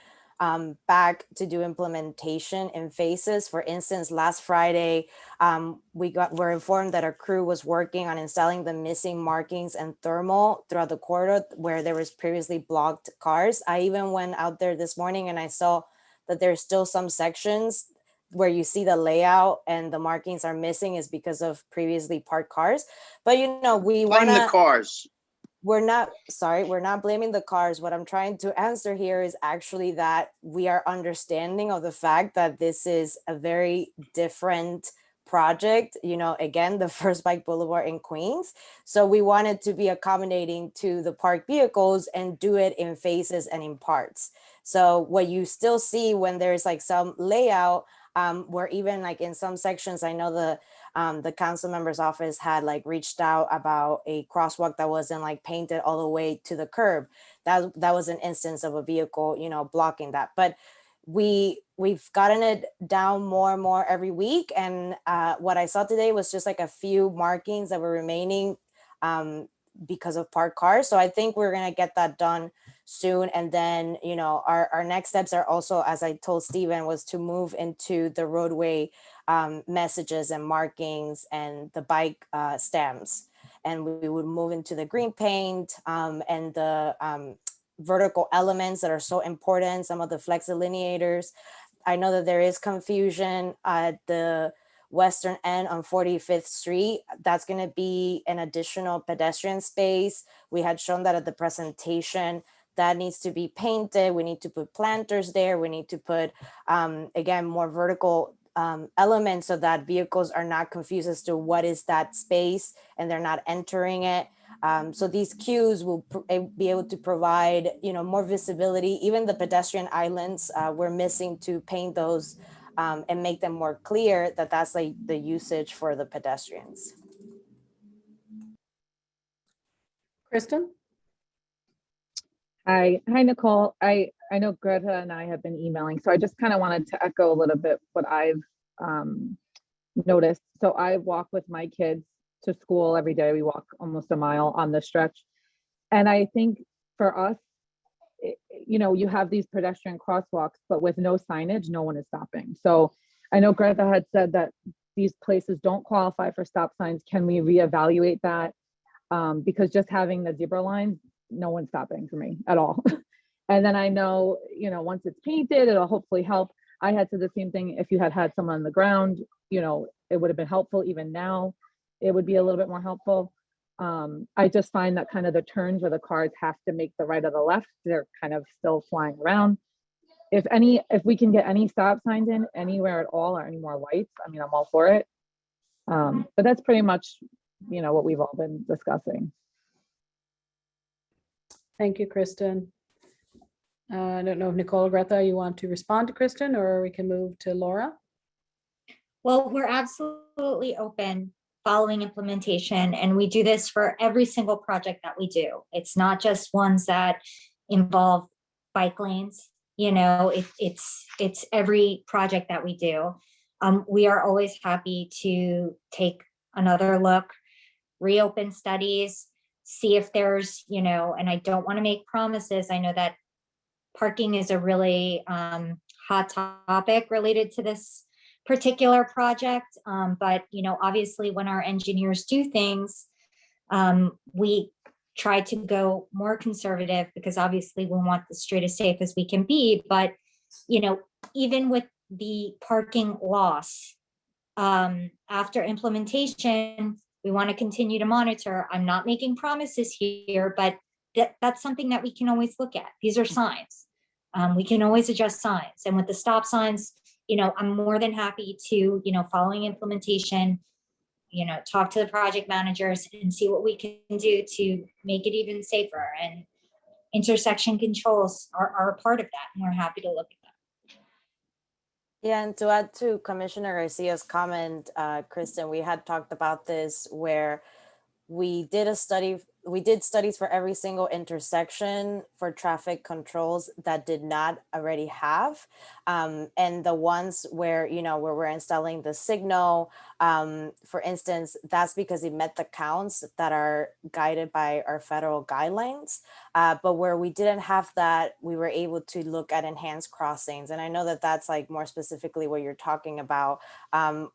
[SPEAKER 21] back to do implementation in phases. For instance, last Friday, we're informed that our crew was working on installing the missing markings and thermal throughout the corridor where there was previously blocked cars. I even went out there this morning and I saw that there's still some sections where you see the layout and the markings are missing is because of previously parked cars. But you know, we
[SPEAKER 17] Blame
[SPEAKER 21] want
[SPEAKER 17] the cars.
[SPEAKER 21] we're not blaming the cars. What I'm trying to answer here is actually that we are understanding of the fact that this is a very different project, you know, again, the first bike boulevard in Queens. So we wanted to be accommodating to the parked vehicles and do it in phases and in parts. So what you still see when there's like some layout, where even like in some sections, I know the council member's office had like reached out about a crosswalk that wasn't like painted all the way to the curb. That was an instance of a vehicle, you know, blocking that. But we've gotten it down more and more every week. And what I saw today was just like a few markings that were remaining because of parked cars. So I think we're gonna get that done soon. And then, our next steps are also, as I told Stephen, was to move into the roadway messages and markings and the bike stamps. And we would move into the green paint and the vertical elements that are so important, some of the flex delineators. I know that there is confusion at the western end on 45th Street. That's going to be an additional pedestrian space. We had shown that at the presentation. That needs to be painted. We need to put planters there. We need to put, again, more vertical elements so that vehicles are not confused as to what is that space and they're not entering it. So these cues will be able to provide, more visibility. Even the pedestrian islands, we're missing to paint those and make them more clear that that's like the usage for the pedestrians.
[SPEAKER 4] Kristen?
[SPEAKER 3] Hi, Nicole. I know Greta and I have been emailing, so I just kind of wanted to echo a little bit what I've noticed. So I walk with my kids to school every day. We walk almost a mile on the stretch. And I think for us, you have these pedestrian crosswalks, but with no signage, no one is stopping. So I know Greta had said that these places don't qualify for stop signs. Can we reevaluate that? Because just having the zebra lines, no one's stopping for me at all. And then I know, once it's painted, it'll hopefully help. I had said the same thing. If you had someone on the ground, it would have been helpful. Even now, it would be a little bit more helpful. I just find that kind of the turns where the cars have to make the right or the left, they're kind of still flying around. If we can get any stop signs in anywhere at all, or any more lights, I'm all for it. But that's pretty much, what we've all been discussing.
[SPEAKER 4] Thank you, Kristen. I don't know if Nicole or Greta, you want to respond to Kristen, or we can move to Laura?
[SPEAKER 20] Well, we're absolutely open following implementation, and we do this for every single project that we do. It's not just ones that involve bike lanes. It's every project that we do. We are always happy to take another look, reopen studies, see if there's, and I don't want to make promises. I know that parking is a really hot topic related to this particular project. But, obviously when our engineers do things, we try to go more conservative because obviously we want the street as safe as we can be. But, even with the parking loss, after implementation, we want to continue to monitor. I'm not making promises here, but that's something that we can always look at. These are signs. We can always adjust signs. And with the stop signs, I'm more than happy to, following implementation, talk to the project managers and see what we can do to make it even safer. And intersection controls are a part of that. And we're happy to look at that.
[SPEAKER 21] Yeah, and to add to Commissioner Garcia's comment, Kristen, we had talked about this where we did studies for every single intersection for traffic controls that did not already have. And the ones where, where we're installing the signal, for instance, that's because it met the counts that are guided by our federal guidelines. But where we didn't have that, we were able to look at enhanced crossings. And I know that that's like more specifically what you're talking about.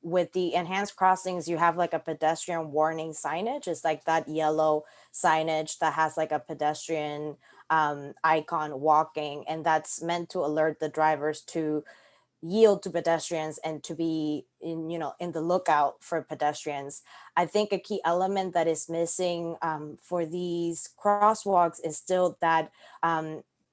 [SPEAKER 21] With the enhanced crossings, you have like a pedestrian warning signage. It's like that yellow signage that has like a pedestrian icon walking, and that's meant to alert the drivers to yield to pedestrians and to be in the lookout for pedestrians. I think a key element that is missing for these crosswalks is still that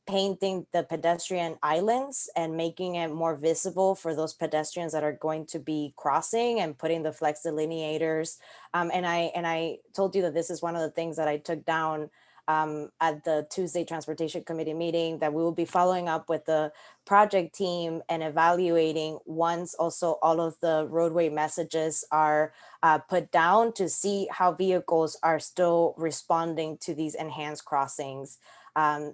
[SPEAKER 21] painting the pedestrian islands and making it more visible for those pedestrians that are going to be crossing, and putting the flex delineators. And I told you that this is one of the things that I took down at the Tuesday Transportation Committee meeting, that we will be following up with the project team and evaluating once also all of the roadway messages are put down, to see how vehicles are still responding to these enhanced crossings.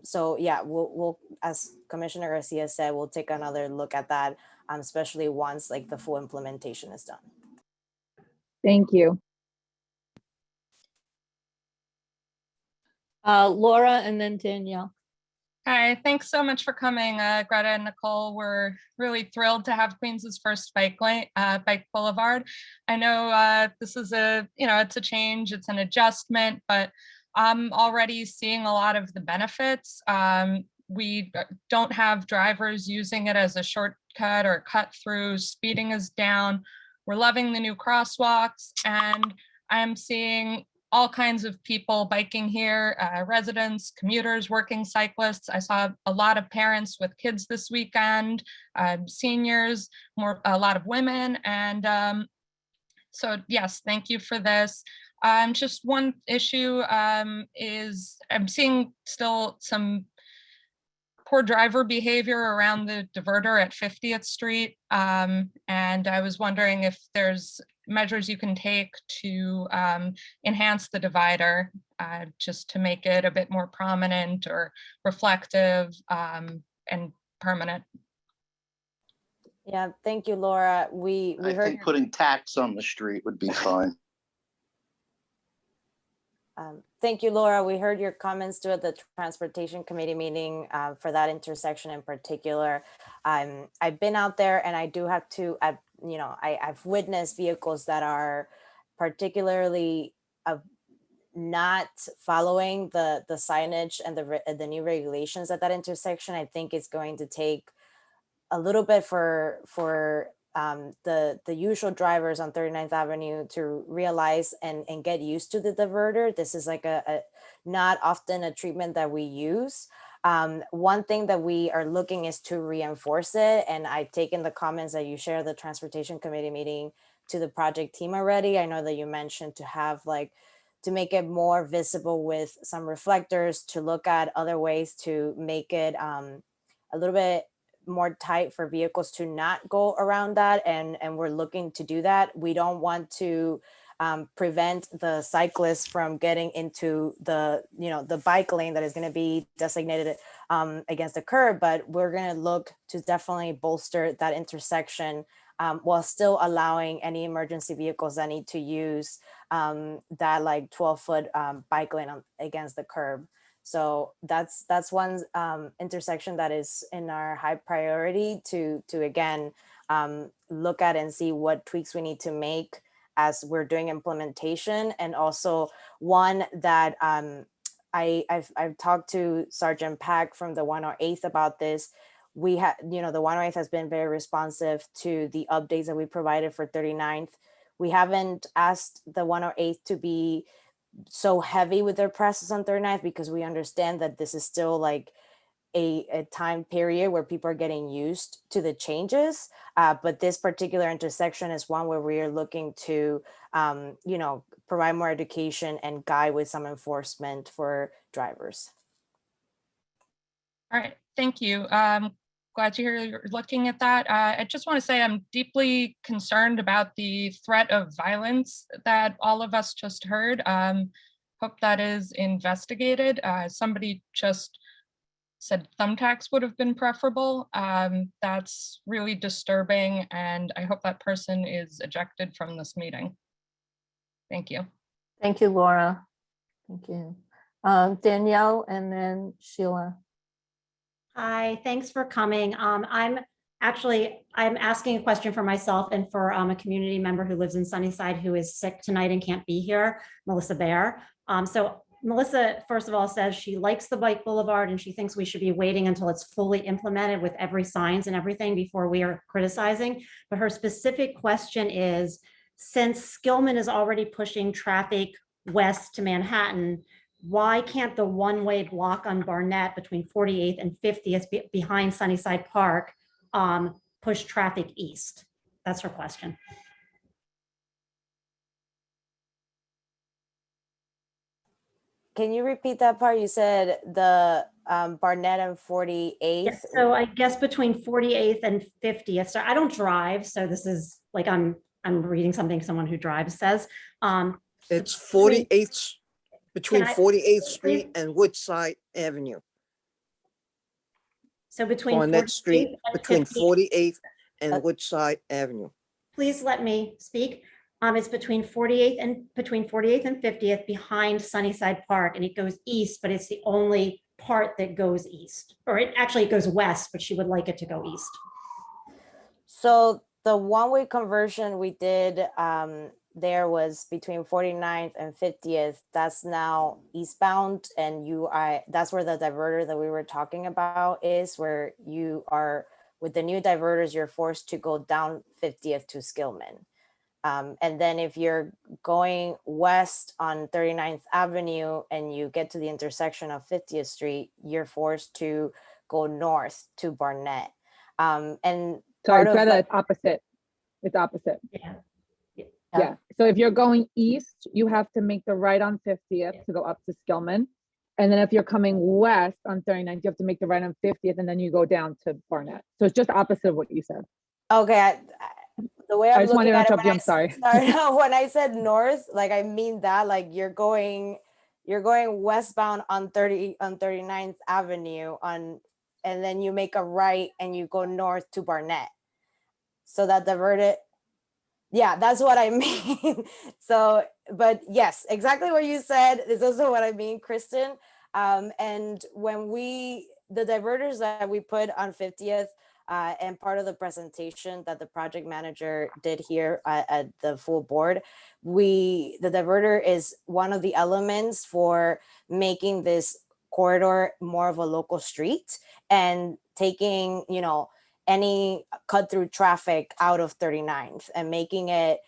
[SPEAKER 21] So yeah, we'll, as Commissioner Garcia said, we'll take another look at that, especially once like the full implementation is done.
[SPEAKER 3] Thank you.
[SPEAKER 1] Laura and then Danielle.
[SPEAKER 6] Hi, thanks so much for coming, Greta and Nicole. We're really thrilled to have Queens's first bike boulevard. I know this is it's a change, it's an adjustment, but I'm already seeing a lot of the benefits. We don't have drivers using it as a shortcut or cut through. Speeding is down. We're loving the new crosswalks, and I'm seeing all kinds of people biking here, residents, commuters, working cyclists. I saw a lot of parents with kids this weekend, seniors, a lot of women. And so yes, thank you for this. Just one issue is I'm seeing still some poor driver behavior around the diverter at 50th Street. And I was wondering if there's measures you can take to enhance the divider, just to make it a bit more prominent or reflective and permanent.
[SPEAKER 21] Yeah, thank you, Laura. We
[SPEAKER 7] I
[SPEAKER 21] heard
[SPEAKER 7] think putting tax on the street would be fine.
[SPEAKER 21] Thank you, Laura. We heard your comments too at the Transportation Committee meeting for that intersection in particular. I've been out there, and I do have to, I've witnessed vehicles that are particularly not following the signage and the new regulations at that intersection. I think it's going to take a little bit for the usual drivers on 39th Avenue to realize and get used to the diverter. This is like a not often a treatment that we use. One thing that we are looking is to reinforce it. And I've taken the comments that you share the Transportation Committee meeting to the project team already. I know that you mentioned to have to make it more visible with some reflectors, to look at other ways to make it a little bit more tight for vehicles to not go around that, and we're looking to do that. We don't want to prevent the cyclists from getting into the the bike lane that is going to be designated against the curb, but we're going to look to definitely bolster that intersection while still allowing any emergency vehicles that need to use that 12-foot bike lane against the curb. So that's one intersection that is in our high priority to again look at and see what tweaks we need to make as we're doing implementation. And also one that I've talked to Sergeant Pack from the 108th about this. We have, the 108th has been very responsive to the updates that we provided for 39th. We haven't asked the 108th to be so heavy with their presence on 39th because we understand that this is still a time period where people are getting used to the changes. But this particular intersection is one where we are looking to, provide more education and guide with some enforcement for drivers.
[SPEAKER 6] All right, thank you. Glad to hear you're looking at that. I just want to say I'm deeply concerned about the threat of violence that all of us just heard. Hope that is investigated. Somebody just said thumbtacks would have been preferable. That's really disturbing, and I hope that person is ejected from this meeting. Thank you.
[SPEAKER 1] Thank you, Laura. Thank you. Danielle and then Sheila.
[SPEAKER 23] Hi, thanks for coming. I'm asking a question for myself and for a community member who lives in Sunnyside who is sick tonight and can't be here, Melissa Bear. So Melissa, first of all, says she likes the bike boulevard and she thinks we should be waiting until it's fully implemented with every signs and everything before we are criticizing. But her specific question is, since Skillman is already pushing traffic west to Manhattan, why can't the one-way block on Barnett between 48th and 50th behind Sunnyside Park push traffic east? That's her question.
[SPEAKER 21] Can you repeat that part? You said the Barnett and 48th.
[SPEAKER 23] Yeah, so I guess between 48th and 50th. So I don't drive, so this is like I'm reading something someone who drives says.
[SPEAKER 24] It's 48th. Between 48th Street
[SPEAKER 23] please?
[SPEAKER 24] and Woodside Avenue.
[SPEAKER 23] So between
[SPEAKER 24] Barnett Street, between
[SPEAKER 23] 50th.
[SPEAKER 24] 48th and Woodside Avenue.
[SPEAKER 23] Please let me speak. It's between 48th and 50th behind Sunnyside Park, and it goes east, but it's the only part that goes east, or it actually goes west, but she would like it to go east.
[SPEAKER 21] So the one-way conversion we did there was between 49th and 50th. That's now eastbound, and that's where the diverter that we were talking about is, where you are with the new diverters, you're forced to go down 50th to Skillman. And then if you're going west on 39th Avenue and you get to the intersection of 50th Street, you're forced to go north to Barnett. And
[SPEAKER 3] Sorry,
[SPEAKER 21] part of
[SPEAKER 3] Greta,
[SPEAKER 21] like,
[SPEAKER 3] it's opposite. It's opposite.
[SPEAKER 23] Yeah.
[SPEAKER 3] Yeah. So if you're going east, you have to make the right on 50th to go up to Skillman. And then if you're coming west on 39th, you have to make the right on 50th, and then you go down to Barnett. So it's just opposite of what you said.
[SPEAKER 21] okay, the way
[SPEAKER 3] I
[SPEAKER 21] I'm
[SPEAKER 3] just wanted
[SPEAKER 21] looking
[SPEAKER 3] to
[SPEAKER 21] at it,
[SPEAKER 3] interrupt you. I'm sorry.
[SPEAKER 21] no, when I said north, like I mean that, like you're going westbound on 39th Avenue and then you make a right and you go north to Barnett. So that diverted. Yeah, that's what I mean. So, but yes, exactly what you said is also what I mean, Kristen. And when the diverters that we put on 50th, and part of the presentation that the project manager did here at the full board, the diverter is one of the elements for making this corridor more of a local street and taking, any cut through traffic out of 39th and making it,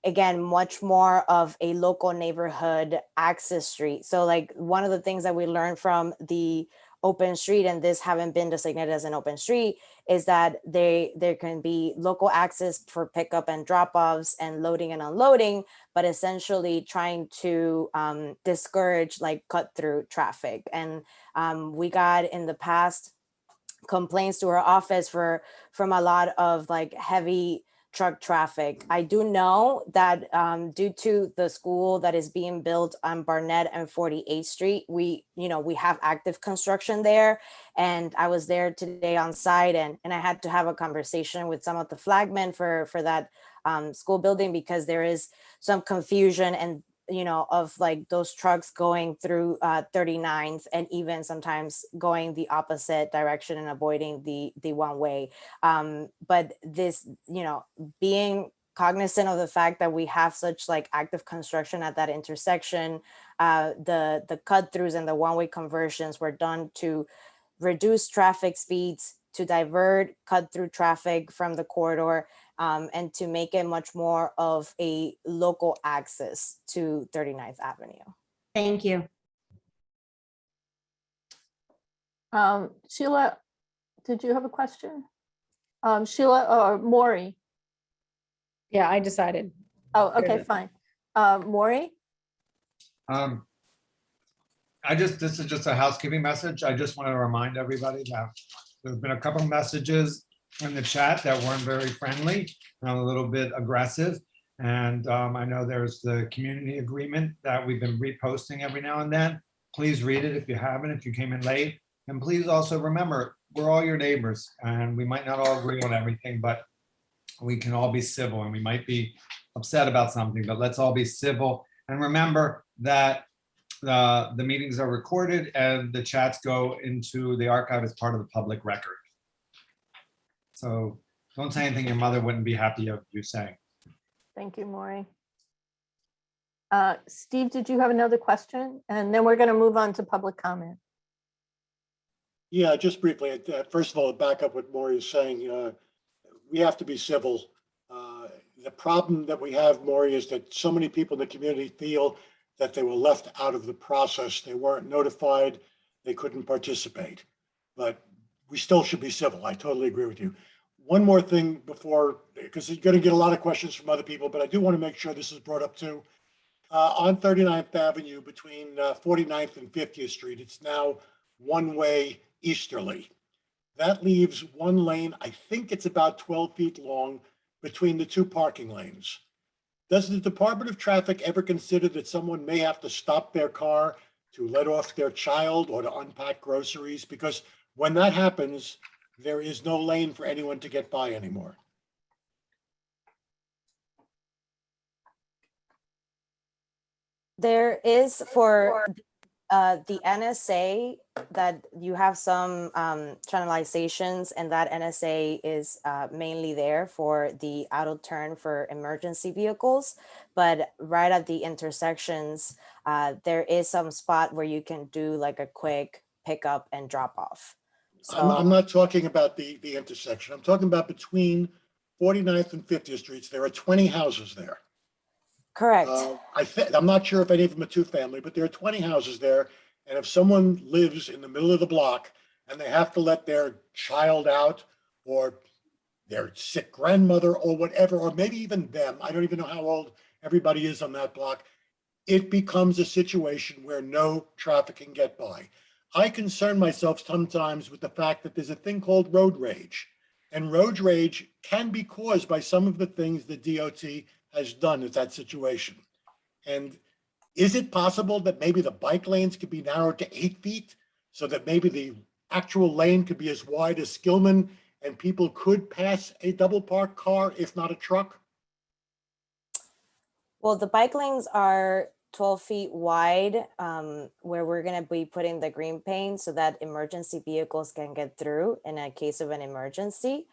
[SPEAKER 21] again, much more of a local neighborhood access street. So like one of the things that we learned from the open street, and this haven't been designated as an open street, is that there can be local access for pickup and drop-offs and loading and unloading, but essentially trying to discourage like cut through traffic. And we got in the past complaints to our office from a lot of like heavy truck traffic. I do know that due to the school that is being built on Barnett and 48th Street, we have active construction there. And I was there today on site, and I had to have a conversation with some of the flagmen for that school building, because there is some confusion and of like those trucks going through 39th and even sometimes going the opposite direction and avoiding the one way. But this, being cognizant of the fact that we have such like active construction at that intersection, the cut throughs and the one-way conversions were done to reduce traffic speeds, to divert cut through traffic from the corridor, and to make it much more of a local access to 39th Avenue.
[SPEAKER 23] Thank you.
[SPEAKER 1] Sheila, did you have a question? Sheila or Maury?
[SPEAKER 4] Yeah, I decided.
[SPEAKER 1] Oh, okay, fine. Maury?
[SPEAKER 5] This is just a housekeeping message. I just want to remind everybody that there's been a couple messages in the chat that weren't very friendly and a little bit aggressive. And I know there's the community agreement that we've been reposting every now and then. Please read it if you haven't, if you came in late. And please also remember, we're all your neighbors, and we might not all agree on everything, but we can all be civil, and we might be upset about something, but let's all be civil. And remember that the meetings are recorded and the chats go into the archive as part of the public record. So don't say anything your mother wouldn't be happy of you saying.
[SPEAKER 1] Thank you, Maury. Steve, did you have another question? And then we're going to move on to public comment.
[SPEAKER 16] Yeah, just briefly. First of all, back up what Maury is saying. We have to be civil. The problem that we have, Maury, is that so many people in the community feel that they were left out of the process. They weren't notified. They couldn't participate. But we still should be civil. I totally agree with you. One more thing before, because you're going to get a lot of questions from other people, but I do want to make sure this is brought up too. On 39th Avenue between 49th and 50th Street, it's now one-way easterly. That leaves one lane, I think it's about 12 feet long, between the two parking lanes. Does the Department of Traffic ever consider that someone may have to stop their car to let off their child or to unpack groceries? Because when that happens, there is no lane for anyone to get by anymore.
[SPEAKER 21] There is for the NSA that you have some channelizations, and that NSA is mainly there for the auto turn for emergency vehicles. But right at the intersections, there is some spot where you can do like a quick pickup and drop off.
[SPEAKER 16] I'm not talking about the intersection. I'm talking about between 49th and 50th Streets. There are 20 houses there.
[SPEAKER 21] Correct.
[SPEAKER 16] I'm not sure if any of them are two-family, but there are 20 houses there. And if someone lives in the middle of the block and they have to let their child out, or their sick grandmother, or whatever, or maybe even them, I don't even know how old everybody is on that block, it becomes a situation where no traffic can get by. I concern myself sometimes with the fact that there's a thing called road rage. And road rage can be caused by some of the things the DOT has done at that situation. And is it possible that maybe the bike lanes could be narrowed to 8 feet so that maybe the actual lane could be as wide as Skillman and people could pass a double parked car, if not a truck?
[SPEAKER 21] Well, the bike lanes are 12 feet wide, where we're going to be putting the green paint so that emergency vehicles can get through in a case of an emergency,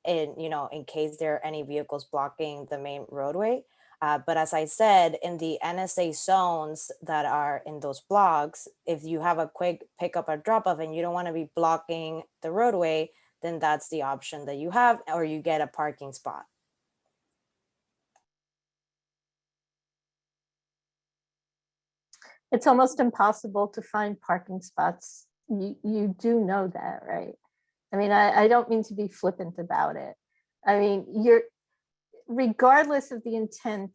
[SPEAKER 21] and in case there are any vehicles blocking the main roadway. But as I said, in the NSA zones that are in those blocks, if you have a quick pickup or drop off and you don't want to be blocking the roadway, then that's the option that you have, or you get a parking spot.
[SPEAKER 1] It's almost impossible to find parking spots. You do know that, right? I mean, I don't mean to be flippant about it. I mean, regardless of the intent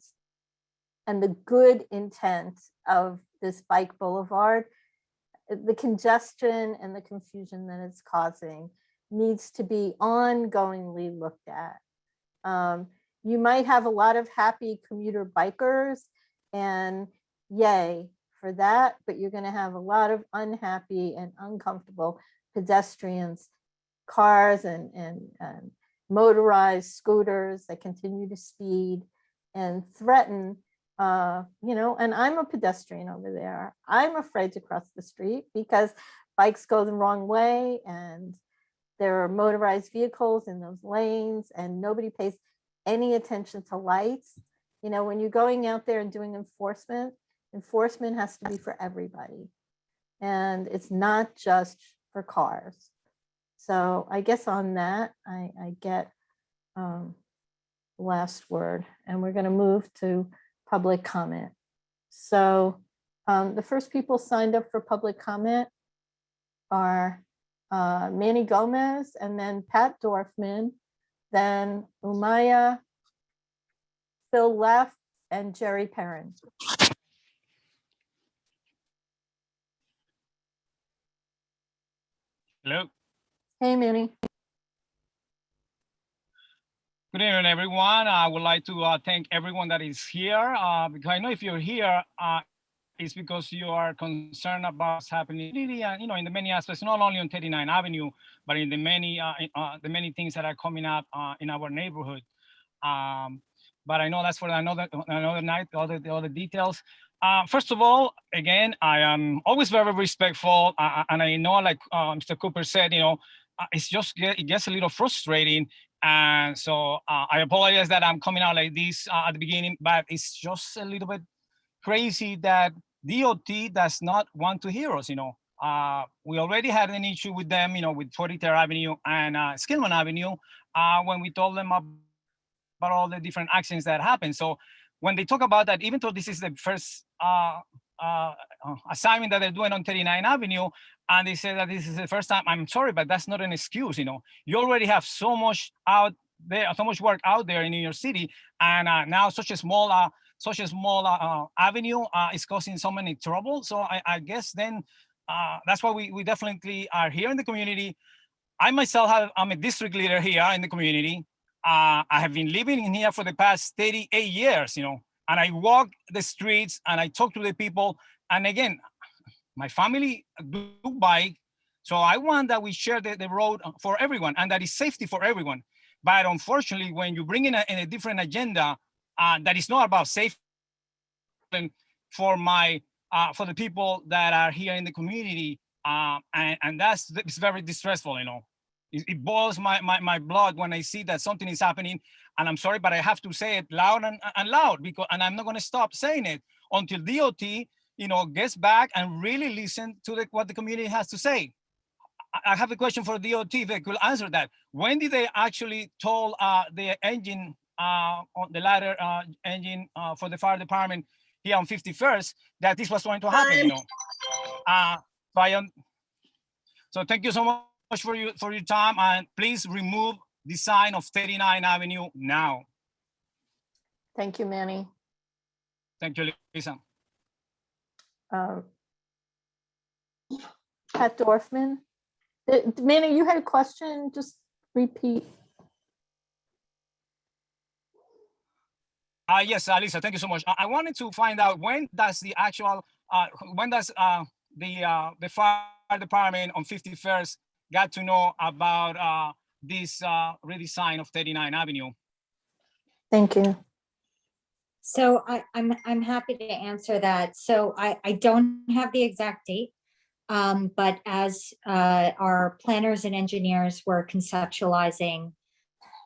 [SPEAKER 1] and the good intent of this bike boulevard, the congestion and the confusion that it's causing needs to be ongoingly looked at. You might have a lot of happy commuter bikers, and yay for that, but you're going to have a lot of unhappy and uncomfortable pedestrians, cars, and motorized scooters that continue to speed and threaten, and I'm a pedestrian over there. I'm afraid to cross the street because bikes go the wrong way and there are motorized vehicles in those lanes and nobody pays any attention to lights. When you're going out there and doing enforcement has to be for everybody. And it's not just for cars. So I guess on that, I get last word, and we're going to move to public comment. So the first people signed up for public comment are Manny Gomez, and then Pat Dorfman, then Umaya, Phil Leff, and Jerry Perrin.
[SPEAKER 8] Hello.
[SPEAKER 1] Hey, Manny.
[SPEAKER 8] Good evening, everyone. I would like to thank everyone that is here, because I know if you're here, it's because you are concerned about what's happening, in the many aspects, not only on 39th Avenue, but in the many things that are coming up in our neighborhood. But I know that's for another night, all the details. First of all, again, I am always very respectful, and I know, like Mr. Cooper said, it gets a little frustrating. And so I apologize that I'm coming out like this at the beginning, but it's just a little bit crazy that DOT does not want to hear us. We already had an issue with them, with 43rd Avenue and Skillman Avenue, when we told them about all the different actions that happened. So when they talk about that, even though this is the first assignment that they're doing on 39th Avenue, and they say that this is the first time, I'm sorry, but that's not an excuse. You already have so much out there, so much work out there in New York City, and now such a small avenue is causing so many trouble. So I guess then that's why we definitely are here in the community. I myself I'm a district leader here in the community. I have been living in here for the past 38 years, and I walk the streets and I talk to the people. And again, my family do bike, so I want that we share the road for everyone and that is safety for everyone. But unfortunately, when you bring in a different agenda that is not about safety, for my for the people that are here in the community, and it's very distressful. You know, it boils my blood when I see that something is happening, and I'm sorry, but I have to say it loud and loud, because, and I'm not going to stop saying it until DOT, you know, gets back and really listen to what the community has to say. I have a question for DOT, if they could answer that. When did they actually told the engine, on the ladder engine for the fire department here on 51st that this was going to happen, you know? So thank you so much for your time, and please remove the sign of 39 Avenue now.
[SPEAKER 1] Thank you, Manny.
[SPEAKER 8] Thank you, Lisa.
[SPEAKER 1] Pat Dorfman. Manny, you had a question, just repeat.
[SPEAKER 8] Yes, Lisa, thank you so much. I wanted to find out, when does the actual, the fire department on 51st got to know about this redesign of 39 Avenue?
[SPEAKER 1] Thank you.
[SPEAKER 20] So I'm happy to answer that. So I don't have the exact date, but as our planners and engineers were conceptualizing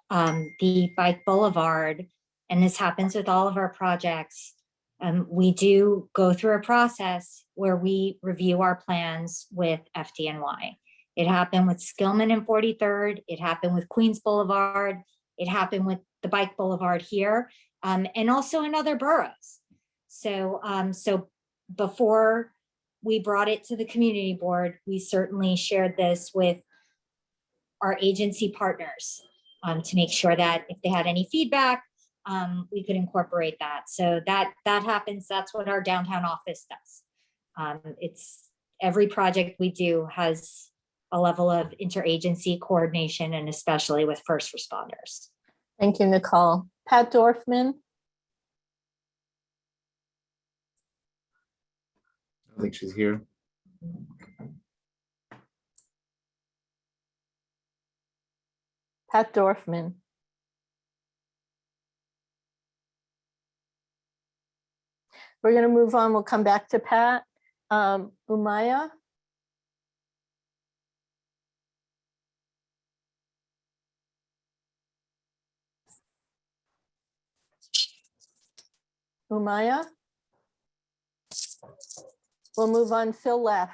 [SPEAKER 20] the Bike Boulevard, and this happens with all of our projects, we do go through a process where we review our plans with FDNY. It happened with Skillman and 43rd. It happened with Queens Boulevard. It happened with the Bike Boulevard here, and also in other boroughs. So, so before we brought it to the community board, we certainly shared this with our agency partners to make sure that if they had any feedback, we could incorporate that. So that happens. That's what our downtown office does. It's every project we do has a level of interagency coordination, and especially with first responders.
[SPEAKER 1] Thank you, Nicole. Pat Dorfman.
[SPEAKER 9] I think she's here.
[SPEAKER 1] Pat Dorfman. We're going to move on. We'll come back to Pat. Umaya. Umaya. We'll move on. Phil Leff.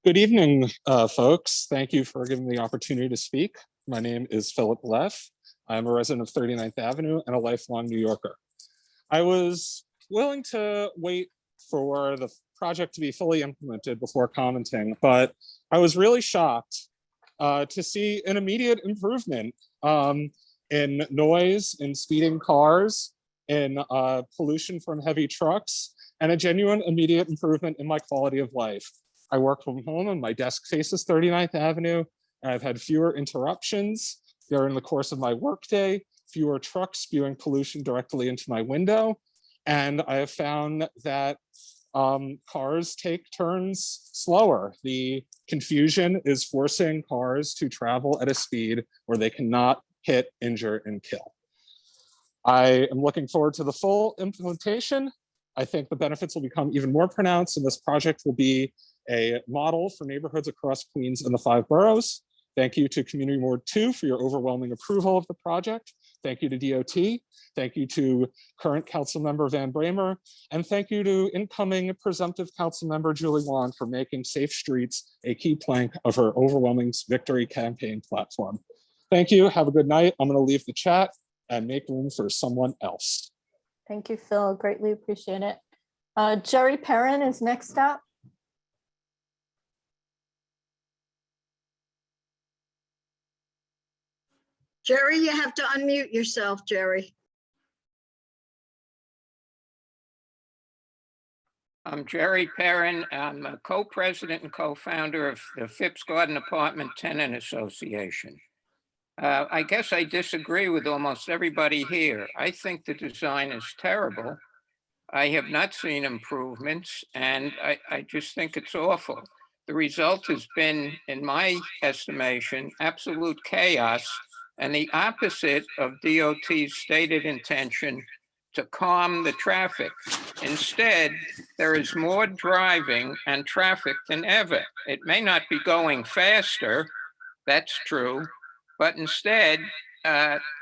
[SPEAKER 11] Good evening, folks. Thank you for giving me the opportunity to speak. My name is Philip Leff. I'm a resident of 39th Avenue and a lifelong New Yorker. I was willing to wait for the project to be fully implemented before commenting, but I was really shocked to see an immediate improvement in noise, in speeding cars, in pollution from heavy trucks, and a genuine immediate improvement in my quality of life. I work from home and my desk faces 39th Avenue. And I've had fewer interruptions during the course of my workday, fewer trucks spewing pollution directly into my window. And I have found that cars take turns slower. The confusion is forcing cars to travel at a speed where they cannot hit, injure, and kill. I am looking forward to the full implementation. I think the benefits will become even more pronounced, and this project will be a model for neighborhoods across Queens and the 5 boroughs. Thank you to Community Board 2 for your overwhelming approval of the project. Thank you to DOT. Thank you to current council member Van Bramer. And thank you to incoming presumptive council member Julie Wan for making safe streets a key plank of her overwhelming victory campaign platform. Thank you. Have a good night. I'm going to leave the chat and make room for someone else.
[SPEAKER 1] Thank you, Phil. Greatly appreciate it. Jerry Perrin is next up.
[SPEAKER 2] Jerry, you have to unmute yourself, Jerry.
[SPEAKER 12] I'm Jerry Perrin. I'm a co-president and co-founder of the Phipps Garden Apartment Tenant Association. I guess I disagree with almost everybody here. I think the design is terrible. I have not seen improvements, and I just think it's awful. The result has been, in my estimation, absolute chaos and the opposite of DOT's stated intention to calm the traffic. Instead, there is more driving and traffic than ever. It may not be going faster, that's true, but instead,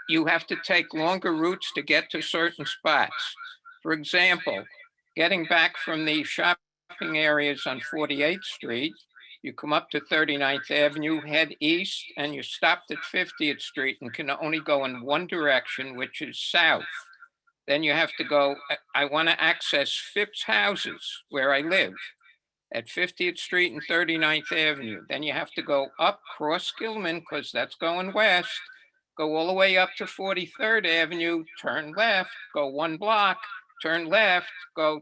[SPEAKER 12] you have to take longer routes to get to certain spots. For example, getting back from the shopping areas on 48th Street, you come up to 39th Avenue, head east, and you're stopped at 50th Street and can only go in one direction, which is south. Then you have to go, I want to access Phipps houses where I live at 50th Street and 39th Avenue. Then you have to go up cross Gilman because that's going west, go all the way up to 43rd Avenue, turn left, go 1 block, turn left, go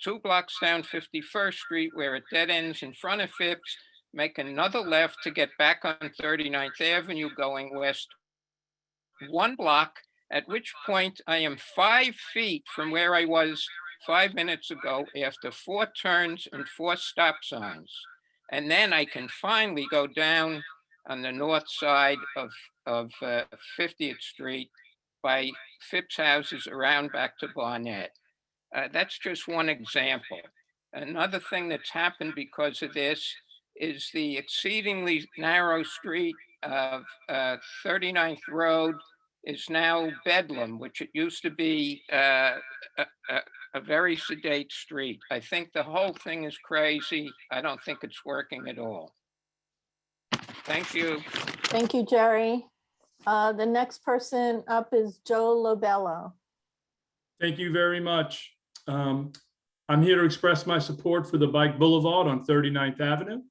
[SPEAKER 12] 2 blocks down 51st Street where it dead ends in front of Phipps, make another left to get back on 39th Avenue going west 1 block, at which point I am 5 feet from where I was 5 minutes ago after 4 turns and 4 stop signs. And then I can finally go down on the north side of 50th Street by Phipps houses around back to Barnett. That's just one example. Another thing that's happened because of this is the exceedingly narrow street of 39th Road is now Bedlam, which it used to be a very sedate street. I think the whole thing is crazy. I don't think it's working at all. Thank you.
[SPEAKER 1] Thank you, Jerry. The next person up is Joe Lobello.
[SPEAKER 13] Thank you very much. I'm here to express my support for the Bike Boulevard on 39th Avenue.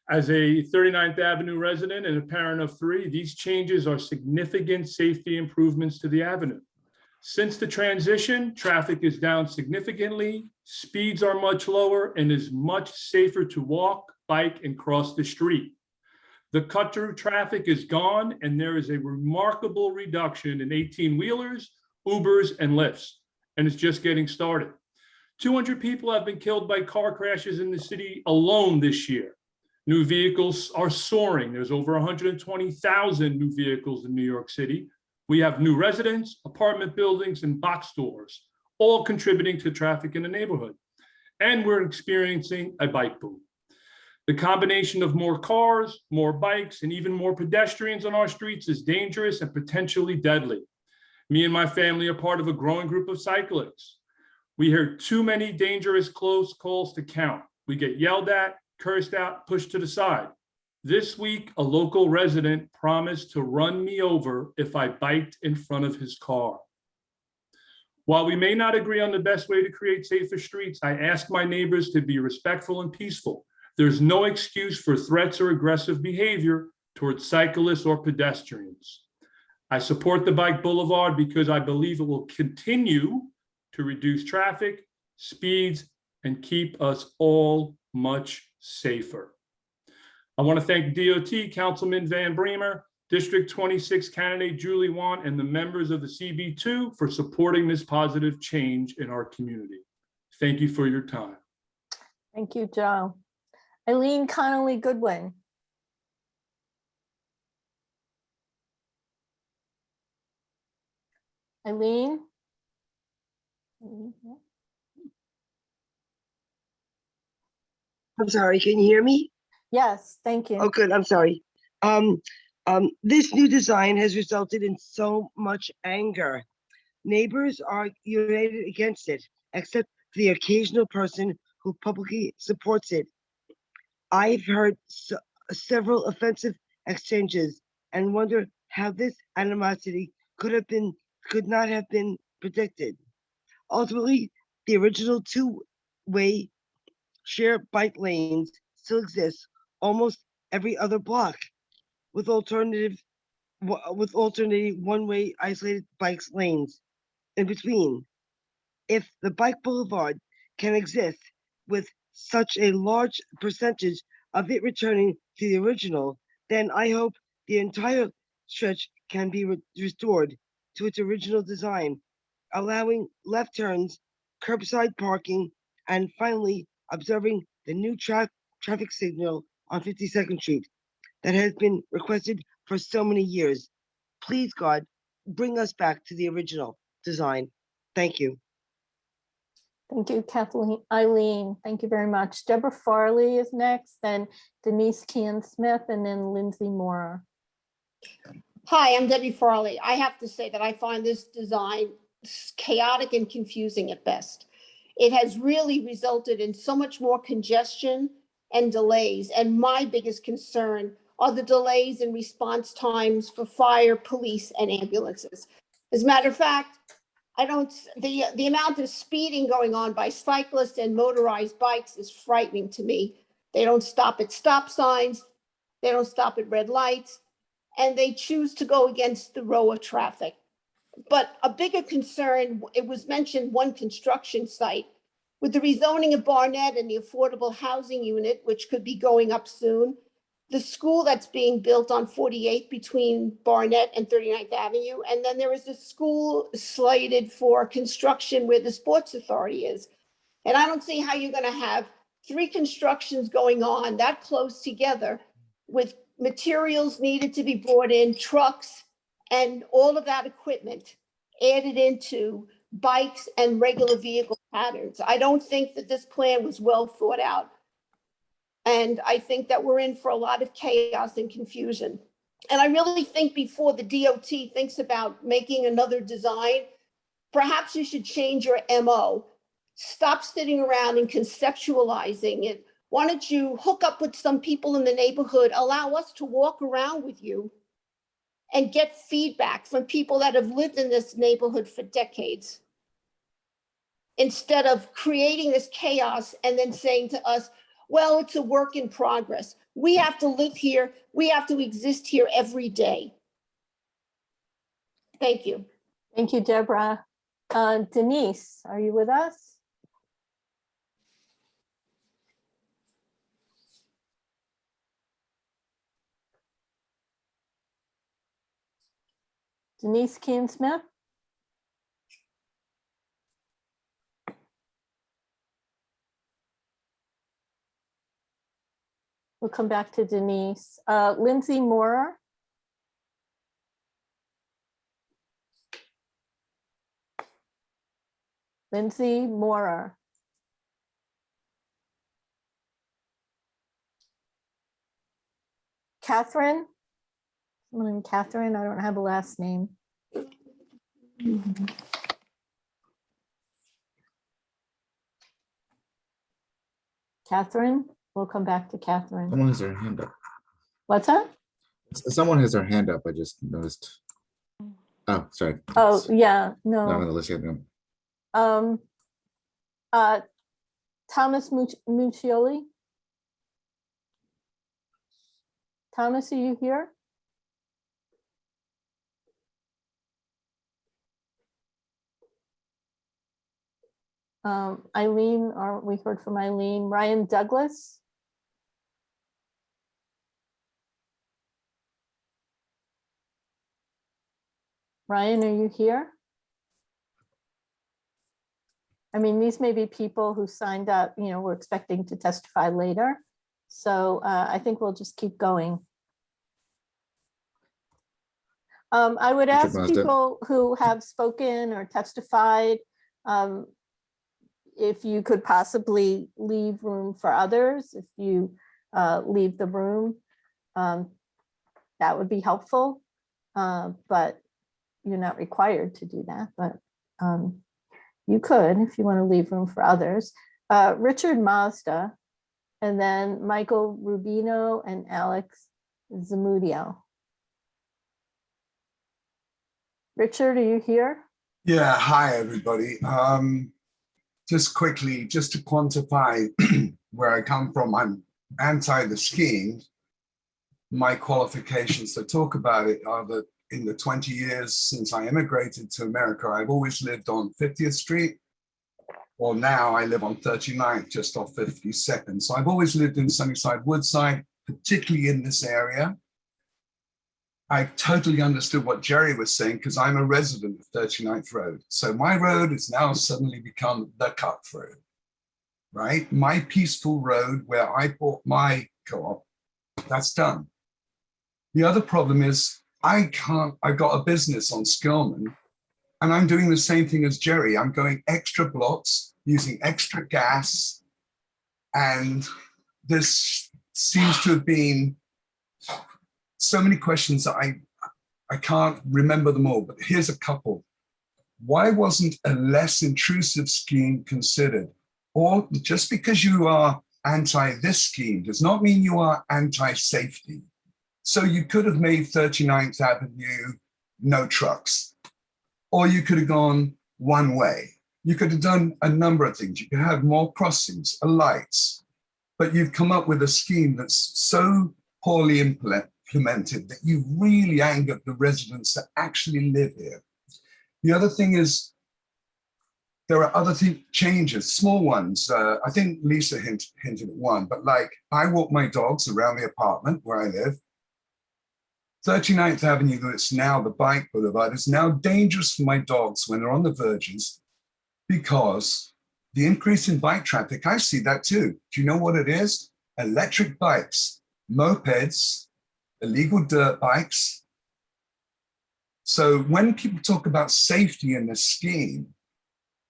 [SPEAKER 13] As a 39th Avenue resident and a parent of 3, these changes are significant safety improvements to the avenue. Since the transition, traffic is down significantly, speeds are much lower, and is much safer to walk, bike, and cross the street. The cut-through traffic is gone, and there is a remarkable reduction in 18-wheelers, Ubers, and Lyfts, and it's just getting started. 200 people have been killed by car crashes in the city alone this year. New vehicles are soaring. There's over 120,000 new vehicles in New York City. We have new residents, apartment buildings, and box stores, all contributing to traffic in the neighborhood. And we're experiencing a bike boom. The combination of more cars, more bikes, and even more pedestrians on our streets is dangerous and potentially deadly. Me and my family are part of a growing group of cyclists. We hear too many dangerous close calls to count. We get yelled at, cursed out, pushed to the side. This week, a local resident promised to run me over if I biked in front of his car. While we may not agree on the best way to create safer streets, I ask my neighbors to be respectful and peaceful. There's no excuse for threats or aggressive behavior towards cyclists or pedestrians. I support the Bike Boulevard because I believe it will continue to reduce traffic, speeds, and keep us all much safer. I want to thank DOT Councilman Van Bremer, District 26 candidate Julie Wan, and the members of the CB2 for supporting this positive change in our community. Thank you for your time.
[SPEAKER 1] Thank you, Joe. Eileen Connolly Goodwin. Eileen?
[SPEAKER 14] I'm sorry, can you hear me?
[SPEAKER 1] Yes, thank you.
[SPEAKER 14] Oh, good, I'm sorry. This new design has resulted in so much anger. Neighbors are united against it, except for the occasional person who publicly supports it. I've heard several offensive exchanges and wonder how this animosity could not have been predicted. Ultimately, the original 2-way shared bike lanes still exist almost every other block, with alternating 1-way isolated bike lanes in between. If the Bike Boulevard can exist with such a large percentage of it returning to the original, then I hope the entire stretch can be restored to its original design, allowing left turns, curbside parking, and finally observing the new traffic signal on 52nd Street that has been requested for so many years. Please, God, bring us back to the original design. Thank you.
[SPEAKER 1] Thank you, Kathleen. Eileen, thank you very much. Deborah Farley is next, then Denise Kean Smith, and then Lindsay Moore.
[SPEAKER 10] Hi, I'm Debbie Farley. I have to say that I find this design chaotic and confusing at best. It has really resulted in so much more congestion and delays. And my biggest concern are the delays in response times for fire, police, and ambulances. As a matter of fact, the amount of speeding going on by cyclists and motorized bikes is frightening to me. They don't stop at stop signs. They don't stop at red lights. And they choose to go against the row of traffic. But a bigger concern, it was mentioned one construction site. With the rezoning of Barnett and the affordable housing unit, which could be going up soon, the school that's being built on 48th between Barnett and 39th Avenue, and then there is a school slated for construction where the Sports Authority is. And I don't see how you're going to have 3 constructions going on that close together with materials needed to be brought in, trucks, and all of that equipment added into bikes and regular vehicle patterns. I don't think that this plan was well thought out. And I think that we're in for a lot of chaos and confusion. And I really think before the DOT thinks about making another design, perhaps you should change your MO. Stop sitting around and conceptualizing it. Why don't you hook up with some people in the neighborhood, allow us to walk around with you and get feedback from people that have lived in this neighborhood for decades, instead of creating this chaos and then saying to us, well, it's a work in progress. We have to live here. We have to exist here every day. Thank you.
[SPEAKER 1] Thank you, Deborah. Denise, are you with us? Denise Kean Smith? We'll come back to Denise. Lindsay Moore? Lindsay Moore. Catherine? Someone named Catherine, I don't have a last name. Catherine, we'll come back to Catherine.
[SPEAKER 9] Someone has their hand up.
[SPEAKER 1] What's that?
[SPEAKER 9] Someone has their hand up. I just noticed. Oh, sorry.
[SPEAKER 1] Oh, yeah,
[SPEAKER 9] Not on
[SPEAKER 1] no.
[SPEAKER 9] the list yet. No.
[SPEAKER 1] Thomas Muccioli? Thomas, are you here? Eileen, or we heard from Eileen. Ryan Douglas? Ryan, are you here? I mean, these may be people who signed up, you know, we're expecting to testify later. So I think we'll just keep going. I would
[SPEAKER 9] Richard
[SPEAKER 1] ask
[SPEAKER 9] Mazda.
[SPEAKER 1] people who have spoken or testified, if you could possibly leave room for others. If you leave the room, that would be helpful. But you're not required to do that, but you could if you want to leave room for others. Richard Mazda, and then Michael Rubino and Alex Zamudio. Richard, are you here?
[SPEAKER 15] Yeah, hi, everybody. Just quickly, just to quantify where I come from, I'm anti the skiing. My qualifications to talk about it are that in the 20 years since I immigrated to America, I've always lived on 50th Street, or now I live on 39th, just off 52nd. So I've always lived in Sunnyside, Woodside, particularly in this area. I totally understood what Jerry was saying because I'm a resident of 39th Road. So my road has now suddenly become the cut through, right? My peaceful road where I bought my co-op, that's done. The other problem is I've got a business on Skillman and I'm doing the same thing as Jerry. I'm going extra blocks using extra gas. And this seems to have been so many questions that I can't remember them all, but here's a couple. Why wasn't a less intrusive scheme considered? Or just because you are anti this scheme does not mean you are anti-safety. So you could have made 39th Avenue no trucks, or you could have gone one way. You could have done a number of things. You could have more crossings, lights, but you've come up with a scheme that's so poorly implemented that you really angered the residents that actually live here. The other thing is, there are other changes, small ones. I think Lisa hinted at one, but like I walk my dogs around the apartment where I live. 39th Avenue, that's now the bike boulevard, is now dangerous for my dogs when they're on the verges because the increase in bike traffic, I see that too. Do you know what it is? Electric bikes, mopeds, illegal dirt bikes. So when people talk about safety in this scheme,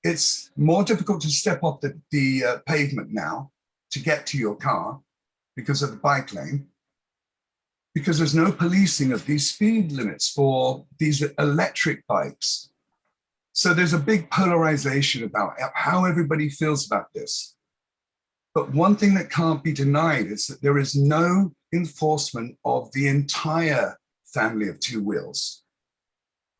[SPEAKER 15] it's more difficult to step off the pavement now to get to your car because of the bike lane, because there's no policing of these speed limits for these electric bikes. So there's a big polarization about how everybody feels about this. But one thing that can't be denied is that there is no enforcement of the entire family of two wheels.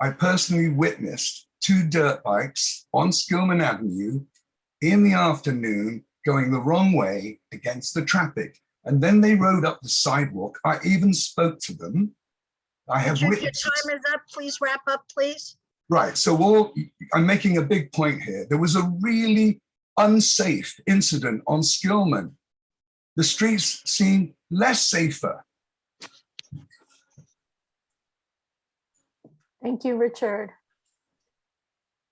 [SPEAKER 15] I personally witnessed 2 dirt bikes on Skillman Avenue in the afternoon going the wrong way against the traffic. And then they rode up the sidewalk. I even spoke to them. I have
[SPEAKER 2] Richard, your
[SPEAKER 15] witnesses.
[SPEAKER 2] time is up. Please wrap up, please.
[SPEAKER 15] Right, so I'm making a big point here. There was a really unsafe incident on Skillman. The streets seem less safer.
[SPEAKER 1] Thank you, Richard.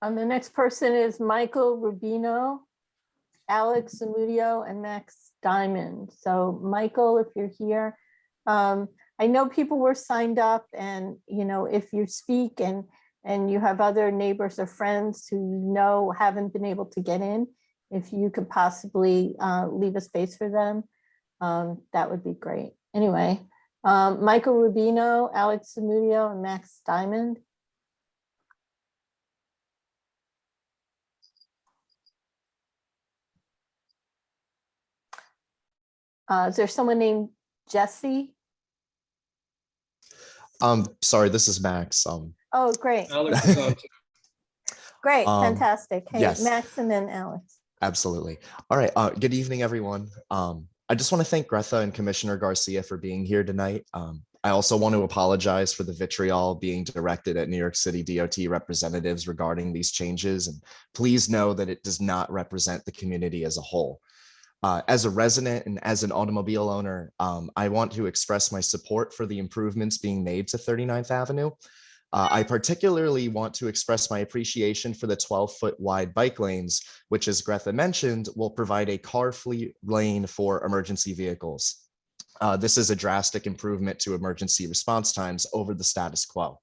[SPEAKER 1] The next person is Michael Rubino, Alex Zamudio, and Max Diamond. So Michael, if you're here, I know people were signed up, and if you speak and you have other neighbors or friends who haven't been able to get in, if you could possibly leave a space for them, that would be great. Anyway, Michael Rubino, Alex Zamudio, and Max Diamond. Is there someone named Jesse?
[SPEAKER 17] Sorry, this is Max.
[SPEAKER 1] Oh, great.
[SPEAKER 13] Alex is on.
[SPEAKER 1] Great, fantastic. Hey,
[SPEAKER 17] yes.
[SPEAKER 1] Max and then Alex.
[SPEAKER 17] Absolutely. All right. Good evening, everyone. I just want to thank Greta and Commissioner Garcia for being here tonight. I also want to apologize for the vitriol being directed at New York City DOT representatives regarding these changes. And please know that it does not represent the community as a whole. As a resident and as an automobile owner, I want to express my support for the improvements being made to 39th Avenue. I particularly want to express my appreciation for the 12-foot wide bike lanes, which, as Greta mentioned, will provide a car-free lane for emergency vehicles. This is a drastic improvement to emergency response times over the status quo.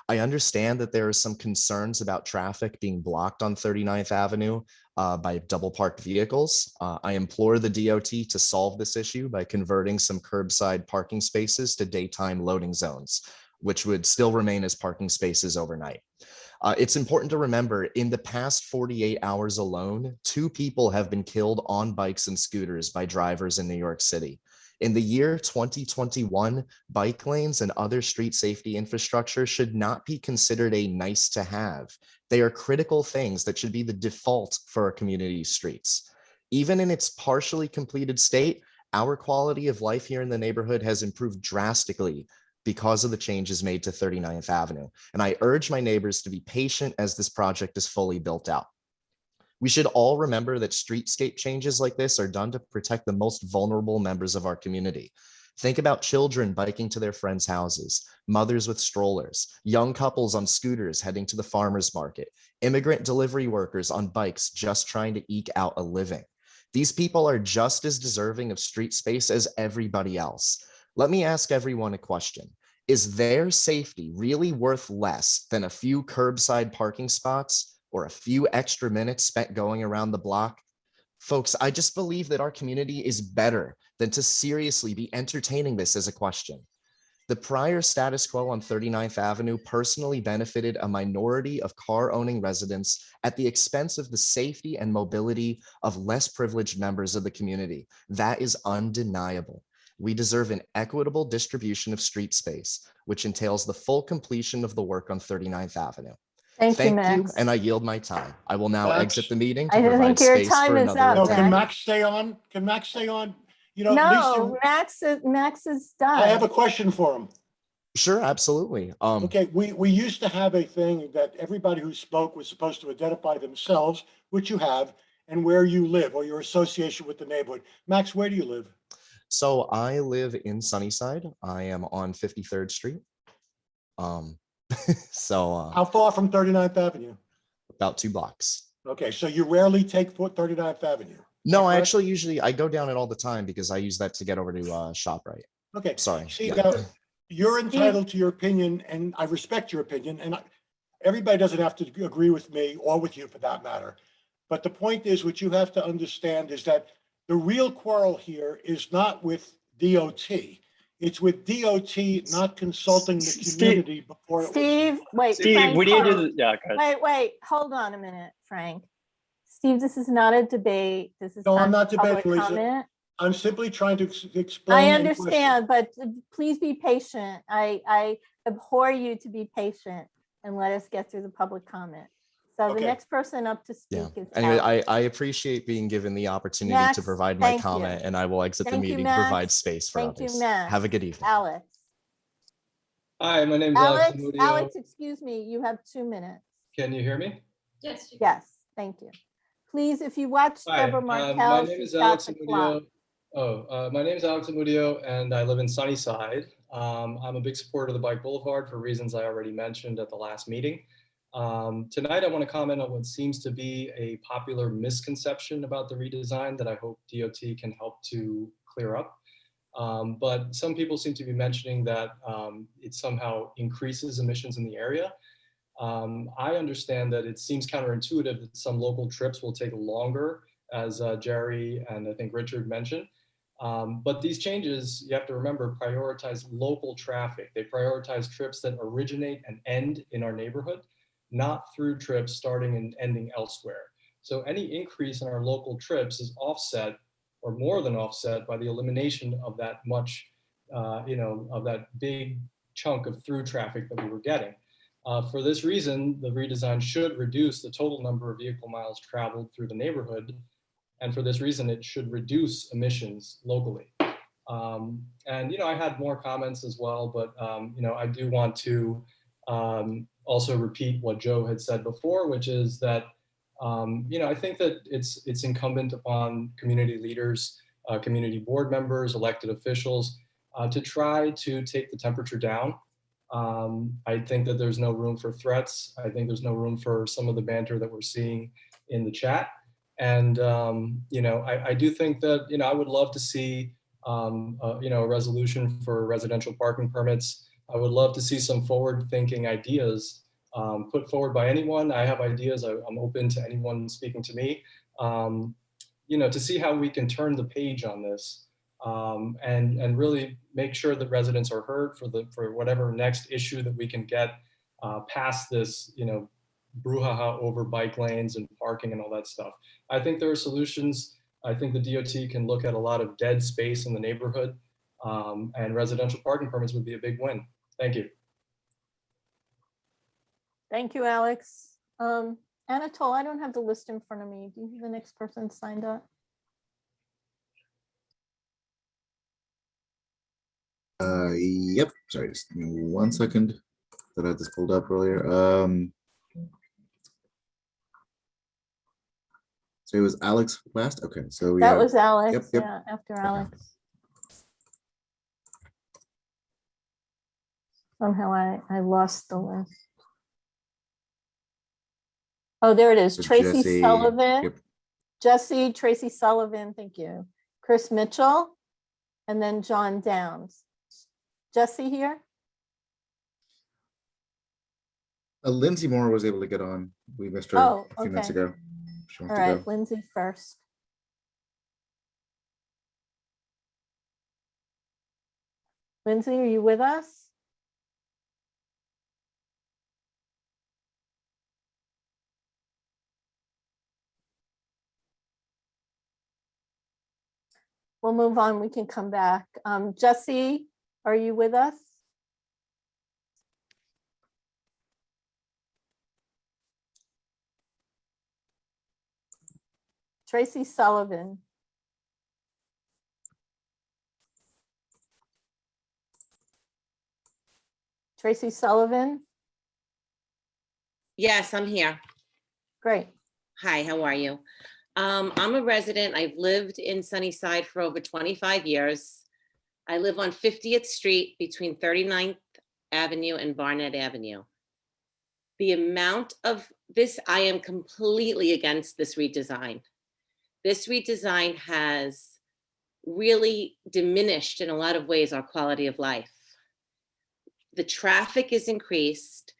[SPEAKER 17] I understand that there are some concerns about traffic being blocked on 39th Avenue by double parked vehicles. I implore the DOT to solve this issue by converting some curbside parking spaces to daytime loading zones, which would still remain as parking spaces overnight. It's important to remember, in the past 48 hours alone, 2 people have been killed on bikes and scooters by drivers in New York City. In the year 2021, bike lanes and other street safety infrastructure should not be considered a nice to have. They are critical things that should be the default for our community streets. Even in its partially completed state, our quality of life here in the neighborhood has improved drastically because of the changes made to 39th Avenue. And I urge my neighbors to be patient as this project is fully built out. We should all remember that streetscape changes like this are done to protect the most vulnerable members of our community. Think about children biking to their friends' houses, mothers with strollers, young couples on scooters heading to the farmer's market, immigrant delivery workers on bikes just trying to eke out a living. These people are just as deserving of street space as everybody else. Let me ask everyone a question. Is their safety really worth less than a few curbside parking spots or a few extra minutes spent going around the block. Folks, I just believe that our community is better than to seriously be entertaining this as a question. The prior status quo on 39th Avenue personally benefited a minority of car-owning residents at the expense of the safety and mobility of less privileged members of the community. That is undeniable. We deserve an equitable distribution of street space, which entails the full completion of the work on 39th Avenue.
[SPEAKER 1] Thank you,
[SPEAKER 17] Thank you,
[SPEAKER 1] Max.
[SPEAKER 17] and I yield my time. I will now
[SPEAKER 16] Max?
[SPEAKER 17] exit the meeting
[SPEAKER 1] I
[SPEAKER 17] to provide
[SPEAKER 1] think your
[SPEAKER 17] space
[SPEAKER 1] time
[SPEAKER 17] for
[SPEAKER 1] is
[SPEAKER 17] another
[SPEAKER 1] up,
[SPEAKER 16] No,
[SPEAKER 1] Max.
[SPEAKER 16] can
[SPEAKER 17] attendee.
[SPEAKER 16] Max stay on? Can Max stay on? You know, at least
[SPEAKER 1] No, Max is done.
[SPEAKER 16] I have a question for him.
[SPEAKER 17] Sure, absolutely.
[SPEAKER 16] Okay, we used to have a thing that everybody who spoke was supposed to identify themselves, which you have, and where you live or your association with the neighborhood. Max, where do you live?
[SPEAKER 17] So I live in Sunnyside. I am on 53rd Street.
[SPEAKER 16] How far from 39th Avenue?
[SPEAKER 17] About 2 blocks.
[SPEAKER 16] Okay, so you rarely take 39th Avenue.
[SPEAKER 17] No, I actually usually I go down it all the time because I use that to get over to ShopRite.
[SPEAKER 16] Okay.
[SPEAKER 17] Sorry.
[SPEAKER 16] See,
[SPEAKER 17] Yeah.
[SPEAKER 16] now, you're entitled to your opinion, and I respect your opinion, and everybody doesn't have to agree with me or with you for that matter. But the point is, what you have to understand is that the real quarrel here is not with DOT. It's with DOT not consulting the community before it was.
[SPEAKER 1] Steve, wait,
[SPEAKER 7] Steve,
[SPEAKER 1] Frank,
[SPEAKER 7] we need
[SPEAKER 1] hold
[SPEAKER 7] to,
[SPEAKER 1] on.
[SPEAKER 7] yeah, go ahead.
[SPEAKER 1] Wait, hold on a minute, Frank. Steve, this is not a debate. This is
[SPEAKER 16] No,
[SPEAKER 1] time
[SPEAKER 16] I'm not
[SPEAKER 1] for public
[SPEAKER 16] debating, Lisa.
[SPEAKER 1] comment.
[SPEAKER 16] I'm simply trying to explain.
[SPEAKER 1] I
[SPEAKER 16] and question.
[SPEAKER 1] understand, but please be patient. I abhor you to be patient and let us get through the public comment. So the
[SPEAKER 16] Okay.
[SPEAKER 1] next person up to
[SPEAKER 17] Yeah.
[SPEAKER 1] speak is
[SPEAKER 17] Anyway,
[SPEAKER 1] Alex.
[SPEAKER 17] I appreciate being given the opportunity
[SPEAKER 1] Max,
[SPEAKER 17] to provide my
[SPEAKER 1] thank you.
[SPEAKER 17] comment, and I will exit the
[SPEAKER 1] Thank you,
[SPEAKER 17] meeting to provide
[SPEAKER 1] Max.
[SPEAKER 17] space for
[SPEAKER 1] Thank you,
[SPEAKER 17] others.
[SPEAKER 1] Max.
[SPEAKER 17] Have a good evening.
[SPEAKER 1] Alex.
[SPEAKER 7] Hi, my name is Alex.
[SPEAKER 1] Alex, excuse me, you have 2 minutes.
[SPEAKER 7] Can you hear me?
[SPEAKER 1] Yes, thank you. Please, if you watch
[SPEAKER 7] Hi,
[SPEAKER 1] Deborah
[SPEAKER 7] my
[SPEAKER 1] Martell,
[SPEAKER 7] name
[SPEAKER 1] she's
[SPEAKER 7] is
[SPEAKER 1] got
[SPEAKER 7] Alex
[SPEAKER 1] the clock.
[SPEAKER 7] Amudio. My name is Alex Amudio, and I live in Sunnyside. I'm a big supporter of the Bike Boulevard for reasons I already mentioned at the last meeting. Tonight, I want to comment on what seems to be a popular misconception about the redesign that I hope DOT can help to clear up. But some people seem to be mentioning that it somehow increases emissions in the area. I understand that it seems counterintuitive that some local trips will take longer, as Jerry and I think Richard mentioned. But these changes, you have to remember, prioritize local traffic. They prioritize trips that originate and end in our neighborhood, not through trips starting and ending elsewhere. So any increase in our local trips is offset, or more than offset, by the elimination of that much, of that big chunk of through traffic that we were getting. For this reason, the redesign should reduce the total number of vehicle miles traveled through the neighborhood. And for this reason, it should reduce emissions locally. And, I had more comments as well, but, I do want to also repeat what Joe had said before, which is that, I think that it's incumbent upon community leaders, community board members, elected officials, to try to take the temperature down. I think that there's no room for threats. I think there's no room for some of the banter that we're seeing in the chat. And, I do think that, I would love to see, a resolution for residential parking permits. I would love to see some forward-thinking ideas put forward by anyone. I have ideas. I'm open to anyone speaking to me, to see how we can turn the page on this. And really make sure that residents are heard for whatever next issue that we can get past this, brouhaha over bike lanes and parking and all that stuff. I think there are solutions. I think the DOT can look at a lot of dead space in the neighborhood, and residential parking permits would be a big win. Thank you.
[SPEAKER 1] Thank you, Alex. Anatole, I don't have the list in front of me. Do you have the next person signed up?
[SPEAKER 9] Yep. Sorry, just give me 1 second. That I had this pulled up earlier. So it was Alex last. Okay, so we
[SPEAKER 1] That
[SPEAKER 9] have,
[SPEAKER 1] was Alex.
[SPEAKER 9] Yep.
[SPEAKER 1] Yeah, after Alex. Somehow I lost the list. Oh, there it is.
[SPEAKER 9] So
[SPEAKER 1] Tracy
[SPEAKER 9] Jesse,
[SPEAKER 1] Sullivan.
[SPEAKER 9] yep.
[SPEAKER 1] Jesse, Tracy Sullivan, thank you. Chris Mitchell, and then John Downs. Jesse here?
[SPEAKER 9] Lindsay Moore was able to get on. We missed her
[SPEAKER 1] Oh,
[SPEAKER 9] a few minutes
[SPEAKER 1] okay.
[SPEAKER 9] ago. She wants
[SPEAKER 1] All
[SPEAKER 9] to
[SPEAKER 1] right,
[SPEAKER 9] go.
[SPEAKER 1] Lindsay first. Lindsay, are you with us? We'll move on. We can come back. Jesse, are you with us? Tracy Sullivan. Tracy Sullivan,
[SPEAKER 6] Yes, I'm here.
[SPEAKER 1] great.
[SPEAKER 6] Hi, how are you? I'm a resident. I've lived in Sunnyside for over 25 years. I live on 50th Street between 39th Avenue and Barnett Avenue. The amount of this, I am completely against this redesign. This redesign has really diminished in a lot of ways our quality of life. The traffic is increased.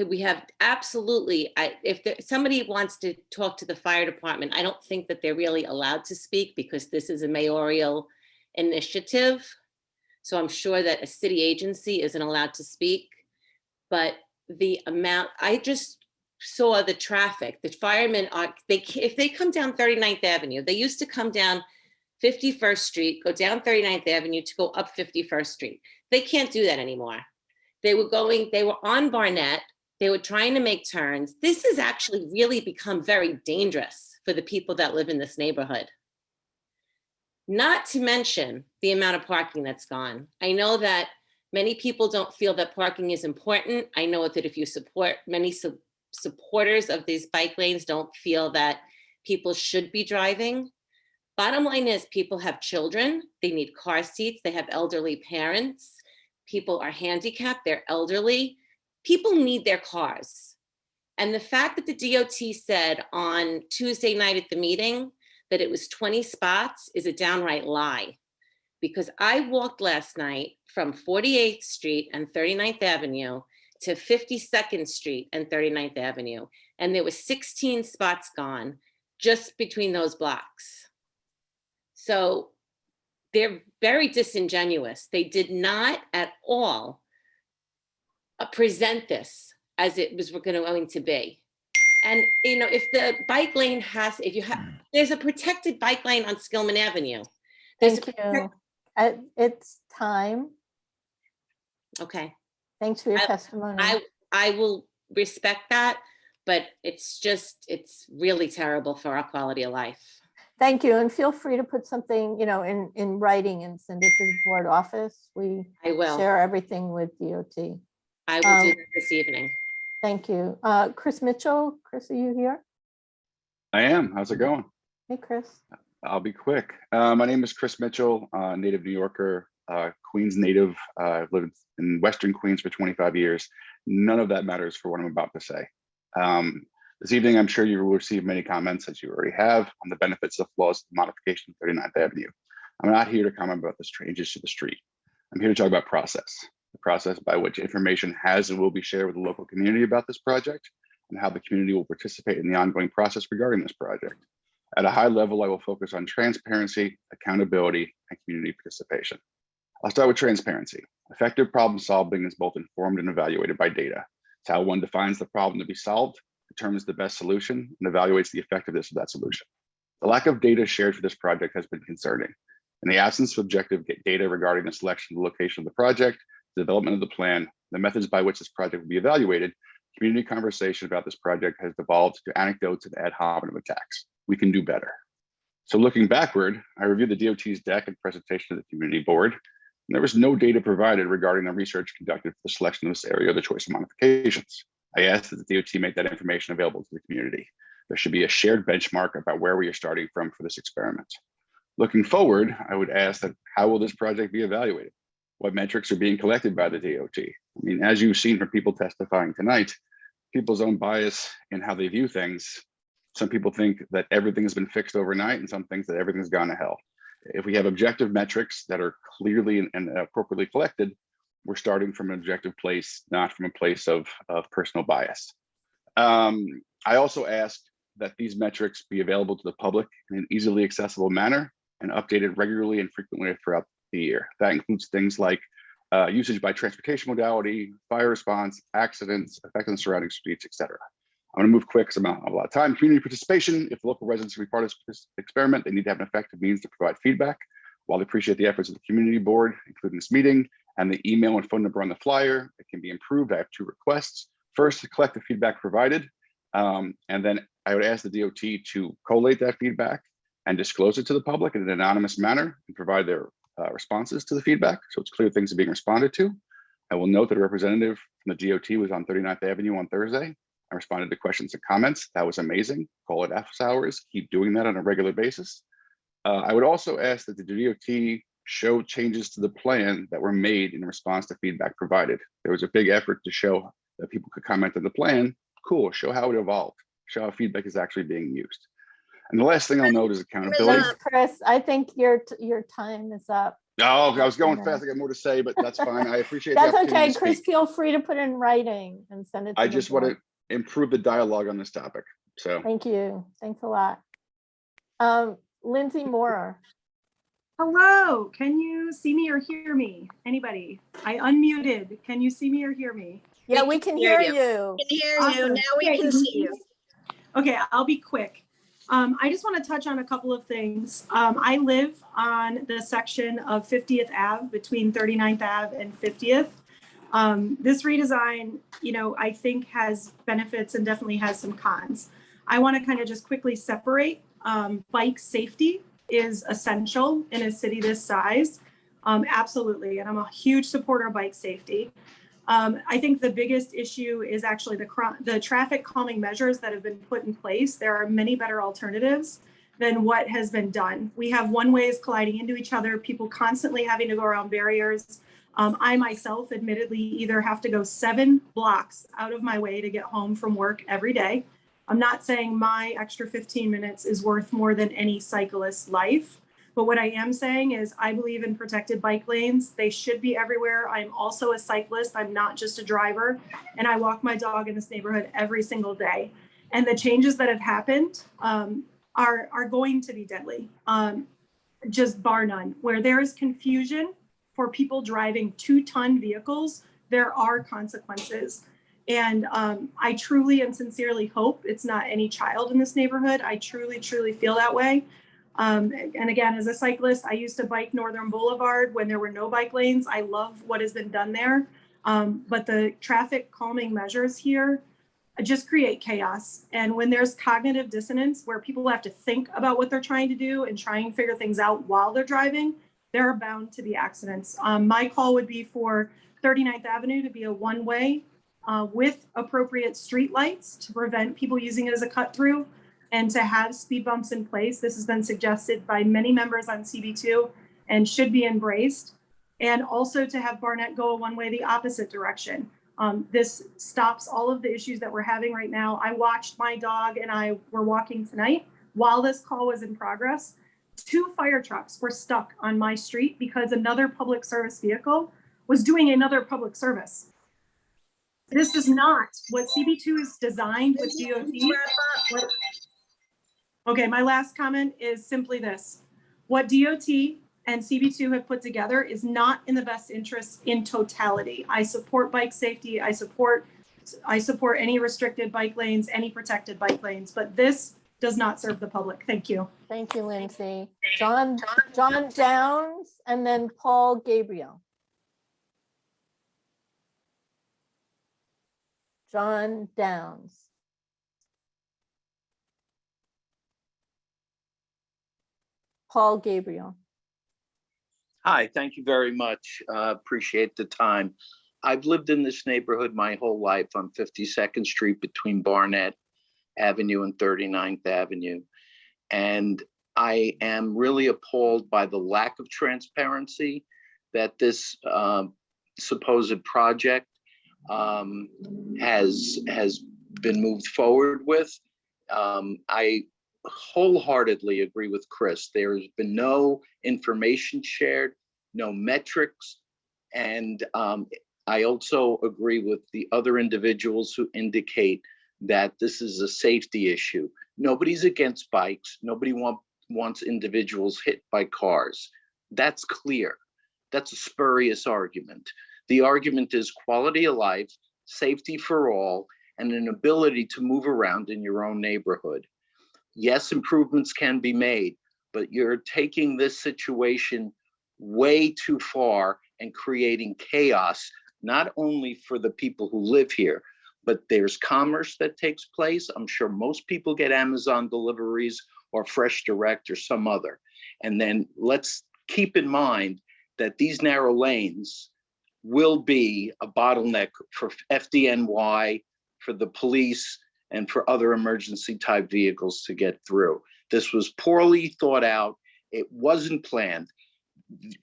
[SPEAKER 6] We have absolutely, if somebody wants to talk to the fire department, I don't think that they're really allowed to speak because this is a mayoral initiative. So I'm sure that a city agency isn't allowed to speak, but the amount, I just saw the traffic. The firemen are, if they come down 39th Avenue, they used to come down 51st Street, go down 39th Avenue to go up 51st Street. They can't do that anymore. They were on Barnett. They were trying to make turns. This has actually really become very dangerous for the people that live in this neighborhood. Not to mention the amount of parking that's gone. I know that many people don't feel that parking is important. I know that if you support, many supporters of these bike lanes don't feel that people should be driving. Bottom line is people have children, they need car seats, they have elderly parents, people are handicapped, they're elderly. People need their cars. And the fact that the DOT said on Tuesday night at the meeting that it was 20 spots is a downright lie. Because I walked last night from 48th Street and 39th Avenue to 52nd Street and 39th Avenue, and there was 16 spots gone just between those blocks. So they're very disingenuous. They did not at all present this as it was going to be. And you know, if the bike lane has, there's a protected bike lane on Skillman Avenue.
[SPEAKER 1] Thank you. It's time.
[SPEAKER 6] Okay.
[SPEAKER 1] Thanks for your testimony.
[SPEAKER 6] I will respect that, but it's really terrible for our quality of life.
[SPEAKER 1] Thank you, and feel free to put something, you know, in writing and send it to the board office.
[SPEAKER 6] I will
[SPEAKER 1] share everything with DOT.
[SPEAKER 6] I will do that this evening.
[SPEAKER 1] Thank you. Chris Mitchell. Chris, are you here?
[SPEAKER 18] I am. How's it going?
[SPEAKER 1] Hey, Chris.
[SPEAKER 18] I'll be quick. My name is Chris Mitchell, native New Yorker, Queens native. I've lived in Western Queens for 25 years. None of that matters for what I'm about to say. This evening, I'm sure you will receive many comments, as you already have, on the benefits of flaws of the modification of 39th Avenue. I'm not here to comment about the changes to the street. I'm here to talk about process, the process by which information has and will be shared with the local community about this project, and how the community will participate in the ongoing process regarding this project. At a high level, I will focus on transparency, accountability, and community participation. I'll start with transparency. Effective problem solving is both informed and evaluated by data. It's how one defines the problem to be solved, determines the best solution, and evaluates the effectiveness of that solution. The lack of data shared for this project has been concerning. In the absence of objective data regarding the selection of the location of the project, the development of the plan, the methods by which this project will be evaluated, community conversation about this project has devolved to anecdotes and ad hominem attacks. We can do better. So looking backward, I reviewed the DOT's deck and presentation to the community board, and there was no data provided regarding the research conducted for the selection of this area or the choice of modifications. I asked that the DOT make that information available to the community. There should be a shared benchmark about where we are starting from for this experiment. Looking forward, I would ask that how will this project be evaluated? What metrics are being collected by the DOT? I mean, as you've seen from people testifying tonight, people's own bias in how they view things. Some people think that everything has been fixed overnight, and some think that everything's gone to hell. If we have objective metrics that are clearly and appropriately collected, we're starting from an objective place, not from a place of personal bias. I also asked that these metrics be available to the public in an easily accessible manner and updated regularly and frequently throughout the year. That includes things like usage by transportation modality, fire response, accidents, effect on the surrounding streets, etc. I'm going to move quick because I'm out of a lot of time. Community participation. If local residents will be part of this experiment, they need to have an effective means to provide feedback. While I appreciate the efforts of the community board, including this meeting, and the email and phone number on the flyer, it can be improved. I have 2 requests. First, to collect the feedback provided, and then I would ask the DOT to collate that feedback and disclose it to the public in an anonymous manner and provide their responses to the feedback, so it's clear things are being responded to. I will note that a representative from the DOT was on 39th Avenue on Thursday. I responded to questions and comments. That was amazing. Call it office hours. Keep doing that on a regular basis. I would also ask that the DOT show changes to the plan that were made in response to feedback provided. There was a big effort to show that people could comment on the plan. Cool, show how it evolved, show how feedback is actually being used. And the last thing I'll note is accountability.
[SPEAKER 1] Chris, I think your time is up.
[SPEAKER 18] Oh, I was going fast. I got more to say, but that's fine. I appreciate
[SPEAKER 1] That's
[SPEAKER 18] the opportunity
[SPEAKER 1] okay.
[SPEAKER 18] to
[SPEAKER 1] Chris,
[SPEAKER 18] speak.
[SPEAKER 1] feel free to put it in writing and send it to
[SPEAKER 18] I
[SPEAKER 1] the
[SPEAKER 18] just want
[SPEAKER 1] board.
[SPEAKER 18] to improve the dialogue on this topic. So
[SPEAKER 1] Thank you. Thanks a lot. Lindsay Moore.
[SPEAKER 3] Hello, can you see me or hear me? Anybody? I unmuted. Can you see me or hear me?
[SPEAKER 1] Yeah, we can hear you.
[SPEAKER 2] We can hear you.
[SPEAKER 3] Awesome.
[SPEAKER 2] Now we
[SPEAKER 3] Okay,
[SPEAKER 2] can see you.
[SPEAKER 3] Okay, I'll be quick. I just want to touch on a couple of things. I live on the section of 50th Ave between 39th Ave and 50th. This redesign, I think has benefits and definitely has some cons. I want to kind of just quickly separate. Bike safety is essential in a city this size. Absolutely. And I'm a huge supporter of bike safety. I think the biggest issue is actually the traffic calming measures that have been put in place. There are many better alternatives than what has been done. We have one-ways colliding into each other, people constantly having to go around barriers. I myself admittedly either have to go 7 blocks out of my way to get home from work every day. I'm not saying my extra 15 minutes is worth more than any cyclist's life. But what I am saying is I believe in protected bike lanes. They should be everywhere. I'm also a cyclist. I'm not just a driver. And I walk my dog in this neighborhood every single day. And the changes that have happened are going to be deadly, just bar none. Where there is confusion for people driving 2-ton vehicles, there are consequences. And I truly and sincerely hope it's not any child in this neighborhood. I truly, truly feel that way. And again, as a cyclist, I used to bike Northern Boulevard when there were no bike lanes. I love what has been done there. But the traffic calming measures here just create chaos. And when there's cognitive dissonance where people have to think about what they're trying to do and try and figure things out while they're driving, there are bound to be accidents. My call would be for 39th Avenue to be a one-way with appropriate street lights to prevent people using it as a cut through, and to have speed bumps in place. This has been suggested by many members on CB2 and should be embraced. And also to have Barnett go a one-way the opposite direction. This stops all of the issues that we're having right now. I watched my dog and I were walking tonight while this call was in progress. 2 fire trucks were stuck on my street because another public service vehicle was doing another public service. This is not what CB2 is designed with DOT. Okay, my last comment is simply this. What DOT and CB2 have put together is not in the best interest in totality. I support bike safety. I support any restricted bike lanes, any protected bike lanes, but this does not serve the public. Thank you.
[SPEAKER 1] Thank you, Lindsay. John Downs, and then Paul Gabriel. John Downs. Paul Gabriel.
[SPEAKER 19] Hi, thank you very much. Appreciate the time. I've lived in this neighborhood my whole life on 52nd Street between Barnett Avenue and 39th Avenue. And I am really appalled by the lack of transparency that this supposed project has been moved forward with. I wholeheartedly agree with Chris. There has been no information shared, no metrics, And I also agree with the other individuals who indicate that this is a safety issue. Nobody's against bikes. Nobody wants individuals hit by cars. That's clear. That's a spurious argument. The argument is quality of life, safety for all, and an ability to move around in your own neighborhood. Yes, improvements can be made, but you're taking this situation way too far and creating chaos, not only for the people who live here, but there's commerce that takes place. I'm sure most people get Amazon deliveries or Fresh Direct or some other. And then let's keep in mind that these narrow lanes will be a bottleneck for FDNY, for the police, and for other emergency type vehicles to get through. This was poorly thought out. It wasn't planned.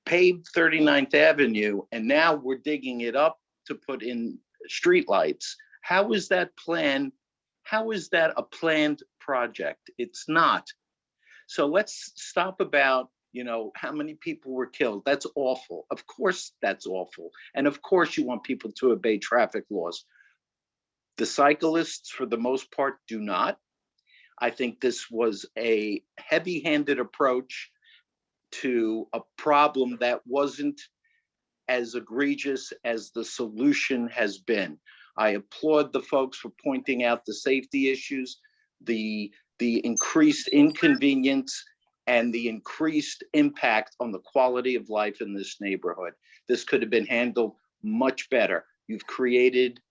[SPEAKER 19] Paved 39th Avenue, and now we're digging it up to put in streetlights. How is that planned? How is that a planned project? It's not. So let's stop about, how many people were killed. That's awful. Of course, that's awful. And of course, you want people to obey traffic laws. The cyclists, for the most part, do not. I think this was a heavy-handed approach to a problem that wasn't as egregious as the solution has been. I applaud the folks for pointing out the safety issues, the increased inconvenience, and the increased impact on the quality of life in this neighborhood. This could have been handled much better. You've created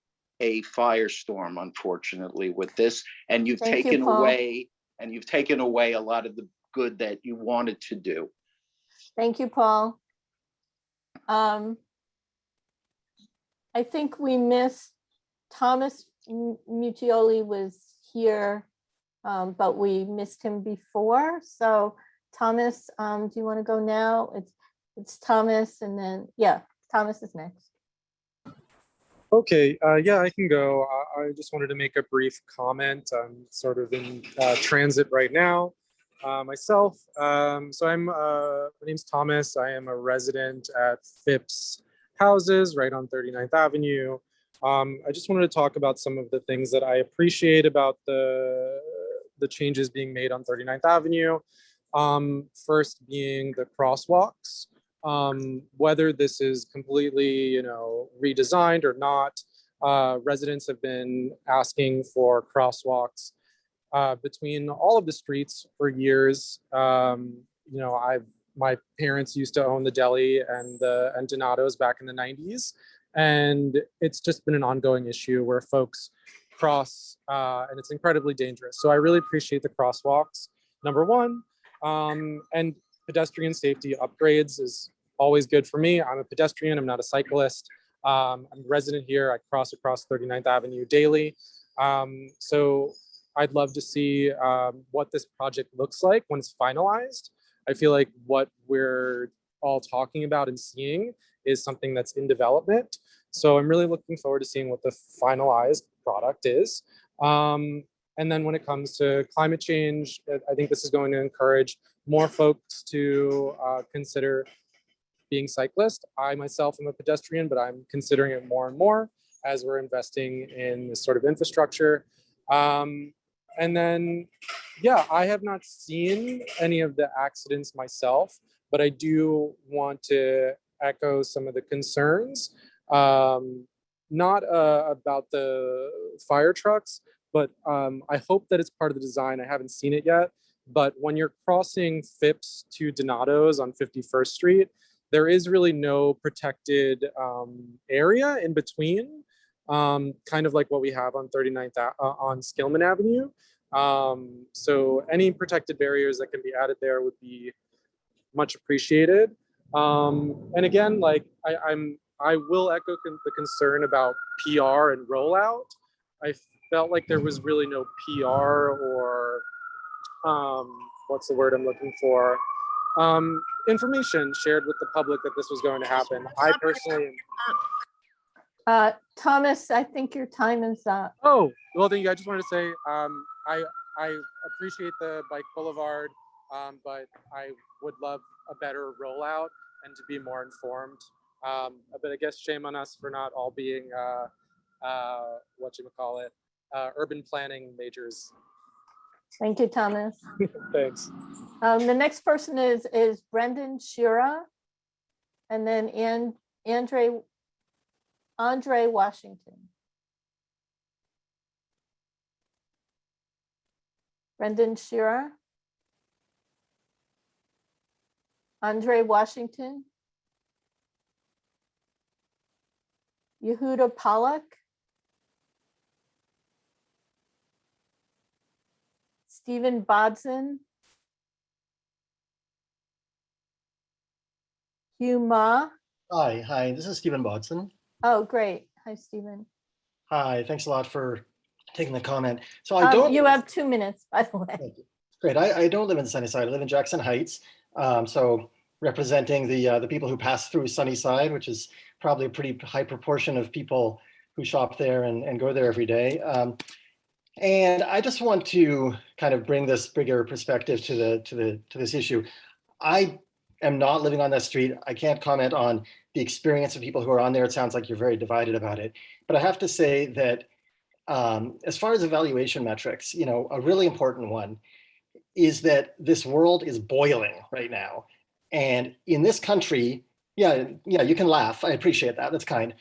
[SPEAKER 19] a firestorm, unfortunately, with this, and you've
[SPEAKER 1] Thank you,
[SPEAKER 19] taken
[SPEAKER 1] Paul.
[SPEAKER 19] away a lot of the good that you wanted to do.
[SPEAKER 1] Thank you, Paul. I think we missed Thomas Mutioli was here, but we missed him before. So Thomas, do you want to go now? It's Thomas, and then, yeah, Thomas is next.
[SPEAKER 4] Okay, yeah, I can go. I just wanted to make a brief comment. I'm sort of in transit right now myself. So my name's Thomas. I am a resident at Phipps Houses right on 39th Avenue. I just wanted to talk about some of the things that I appreciate about the changes being made on 39th Avenue. First being the crosswalks. Whether this is completely, redesigned or not, residents have been asking for crosswalks between all of the streets for years. My parents used to own the deli and the Donatos back in the 90s, and it's just been an ongoing issue where folks cross, and it's incredibly dangerous. So I really appreciate the crosswalks, number one, and pedestrian safety upgrades is always good for me. I'm a pedestrian, I'm not a cyclist. I'm a resident here. I cross across 39th Avenue daily. So I'd love to see what this project looks like when it's finalized. I feel like what we're all talking about and seeing is something that's in development. So I'm really looking forward to seeing what the finalized product is. And then when it comes to climate change, I think this is going to encourage more folks to consider being cyclist. I myself am a pedestrian, but I'm considering it more and more as we're investing in this sort of infrastructure. And then, yeah, I have not seen any of the accidents myself, but I do want to echo some of the concerns, not about the fire trucks, but I hope that it's part of the design. I haven't seen it yet, but when you're crossing Phipps to Donatos on 51st Street, there is really no protected area in between, kind of like what we have on 39th on Skillman Avenue. So any protected barriers that can be added there would be much appreciated. And again, like I will echo the concern about PR and rollout. I felt like there was really no PR or what's the word I'm looking for? Information shared with the public that this was going to happen. I personally
[SPEAKER 1] Thomas, I think your time is up.
[SPEAKER 4] Oh, well, thank you. I just wanted to say I appreciate the Bike Boulevard, but I would love a better rollout and to be more informed But I guess shame on us for not all being whatchamacallit, urban planning majors.
[SPEAKER 1] Thank you, Thomas.
[SPEAKER 4] Thanks.
[SPEAKER 1] The next person is Brendan Shira, and then Andre Washington. Brendan Shira. Andre Washington. Yehuda Pollack. Stephen Bodson. Hugh Ma.
[SPEAKER 5] Hi, this is Stephen Bodson.
[SPEAKER 1] Oh, great. Hi, Stephen.
[SPEAKER 5] Hi, thanks a lot for taking the comment. So I don't.
[SPEAKER 1] You have 2 minutes, by the way.
[SPEAKER 5] Great. I don't live in Sunnyside. I live in Jackson Heights. So representing the people who pass through Sunnyside, which is probably a pretty high proportion of people who shop there and go there every day. And I just want to kind of bring this bigger perspective to this issue. I am not living on that street. I can't comment on the experience of people who are on there. It sounds like you're very divided about it. But I have to say that as far as evaluation metrics, a really important one is that this world is boiling right now. And in this country, yeah, you can laugh. I appreciate that. That's kind.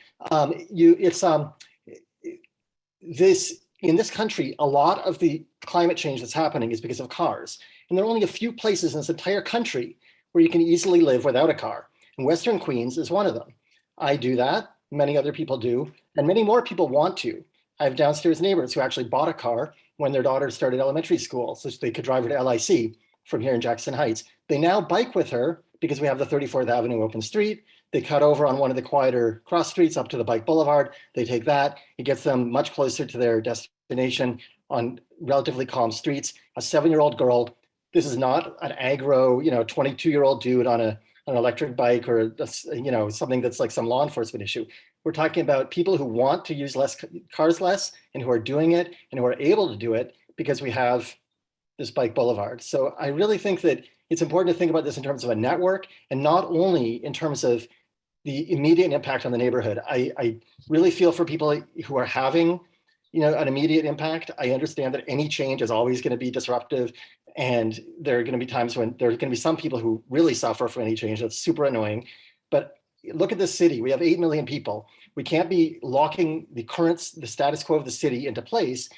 [SPEAKER 5] In this country, a lot of the climate change that's happening is because of cars. And there are only a few places in this entire country where you can easily live without a car. And Western Queens is one of them. I do that. Many other people do. And many more people want to. I have downstairs neighbors who actually bought a car when their daughter started elementary school so they could drive her to LIC from here in Jackson Heights. They now bike with her because we have the 34th Avenue open street. They cut over on one of the quieter cross streets up to the Bike Boulevard. They take that. It gets them much closer to their destination on relatively calm streets. A 7-year-old girl, this is not an aggro, 22-year-old dude on an electric bike or something that's like some law enforcement issue. We're talking about people who want to use cars less and who are doing it and who are able to do it because we have this Bike Boulevard. So I really think that it's important to think about this in terms of a network and not only in terms of the immediate impact on the neighborhood. I really feel for people who are having an immediate impact. I understand that any change is always going to be disruptive, and there are going to be times when there are going to be some people who really suffer from any change. That's super annoying. But look at this city. We have 8 million people. We can't be locking the status quo of the city into place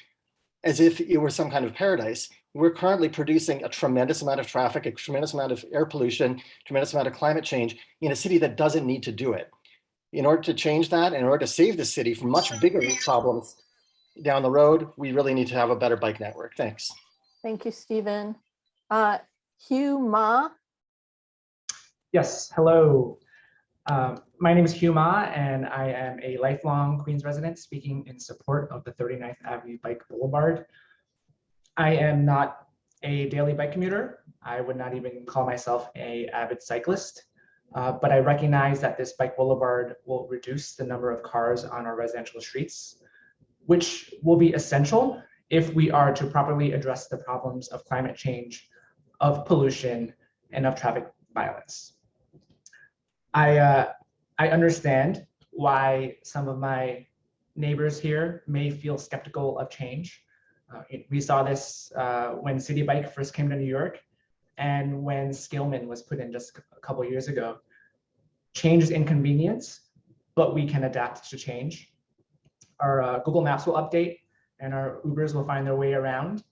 [SPEAKER 5] as if it were some kind of paradise. We're currently producing a tremendous amount of traffic, a tremendous amount of air pollution, tremendous amount of climate change in a city that doesn't need to do it. In order to change that, in order to save the city from much bigger problems down the road, we really need to have a better bike network. Thanks.
[SPEAKER 1] Thank you, Stephen. Hugh Ma.
[SPEAKER 22] Yes, hello. My name is Hugh Ma, and I am a lifelong Queens resident speaking in support of the 39th Avenue Bike Boulevard. I am not a daily bike commuter. I would not even call myself an avid cyclist, but I recognize that this Bike Boulevard will reduce the number of cars on our residential streets, which will be essential if we are to properly address the problems of climate change, of pollution, and of traffic violence. I understand why some of my neighbors here may feel skeptical of change. We saw this when City Bike first came to New York and when Skillman was put in just a couple of years ago. Change is inconvenience, but we can adapt to change. Our Google Maps will update and our Ubers will find their way around,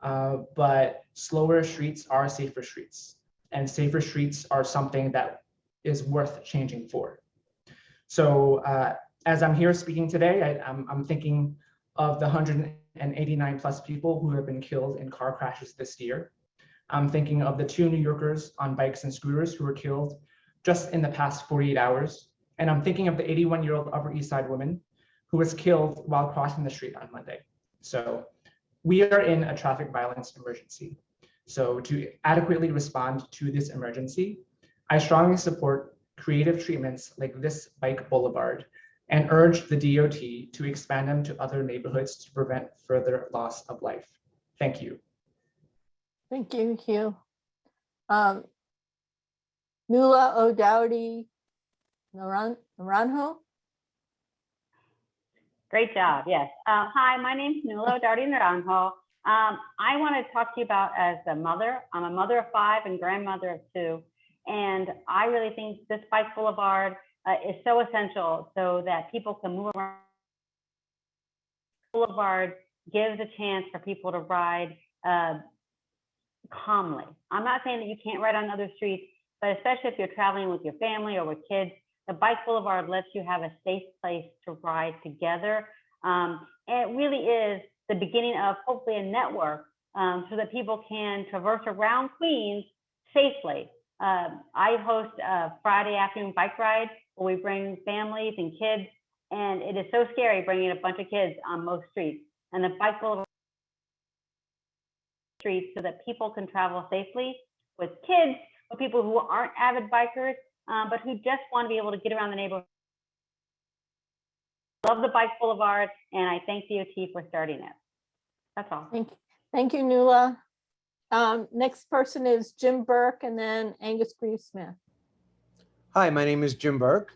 [SPEAKER 22] but slower streets are safer streets, and safer streets are something that is worth changing for. So as I'm here speaking today, I'm thinking of the 189 plus people who have been killed in car crashes this year. I'm thinking of the 2 New Yorkers on bikes and scooters who were killed just in the past 48 hours. And I'm thinking of the 81-year-old Upper East Side woman who was killed while crossing the street on Monday. So we are in a traffic violence emergency. So to adequately respond to this emergency, I strongly support creative treatments like this Bike Boulevard and urge the DOT to expand them to other neighborhoods to prevent further loss of life. Thank you.
[SPEAKER 1] Thank you, Hugh. Nuala O'Dowdy Naranjo?
[SPEAKER 8] Great job, yes. Hi, my name's Nulo Dardi Naranjo. I want to talk to you about as a mother. I'm a mother of 5 and grandmother of 2. And I really think this Bike Boulevard is so essential so that people can move around. Boulevard gives a chance for people to ride calmly. I'm not saying that you can't ride on other streets, but especially if you're traveling with your family or with kids, the Bike Boulevard lets you have a safe place to ride together. And it really is the beginning of hopefully a network so that people can traverse around Queens safely. I host a Friday afternoon bike ride where we bring families and kids, and it is so scary bringing a bunch of kids on most streets. And the Bike Boulevard streets so that people can travel safely with kids, with people who aren't avid bikers, but who just want to be able to get around the neighborhood. Love the Bike Boulevard, and I thank DOT for starting it. That's all.
[SPEAKER 1] Thank you, Nuala. Next person is Jim Burke and then Angus Grieve-Smith.
[SPEAKER 21] Hi, my name is Jim Burke,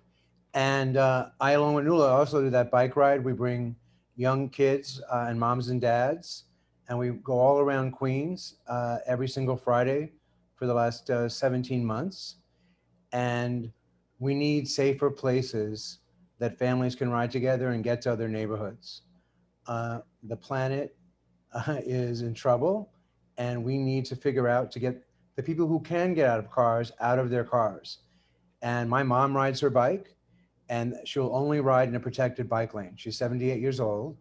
[SPEAKER 21] and I, along with Nuala, also do that bike ride. We bring young kids and moms and dads, and we go all around Queens every single Friday for the last 17 months. And we need safer places that families can ride together and get to other neighborhoods. The planet is in trouble, and we need to figure out to get the people who can get out of cars out of their cars. And my mom rides her bike, and she'll only ride in a protected bike lane. She's 78 years old,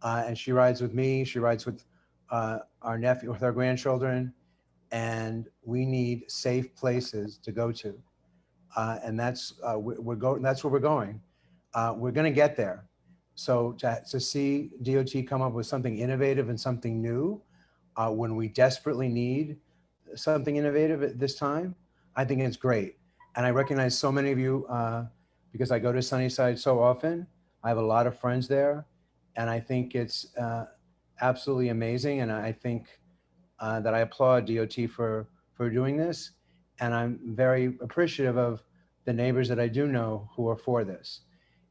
[SPEAKER 21] and she rides with me. She rides with our nephew, with our grandchildren, and we need safe places to go to. And that's that's where we're going. We're going to get there. So to see DOT come up with something innovative and something new when we desperately need something innovative at this time, I think it's great. And I recognize so many of you because I go to Sunnyside so often. I have a lot of friends there, and I think it's absolutely amazing. And I think that I applaud DOT for doing this. And I'm very appreciative of the neighbors that I do know who are for this.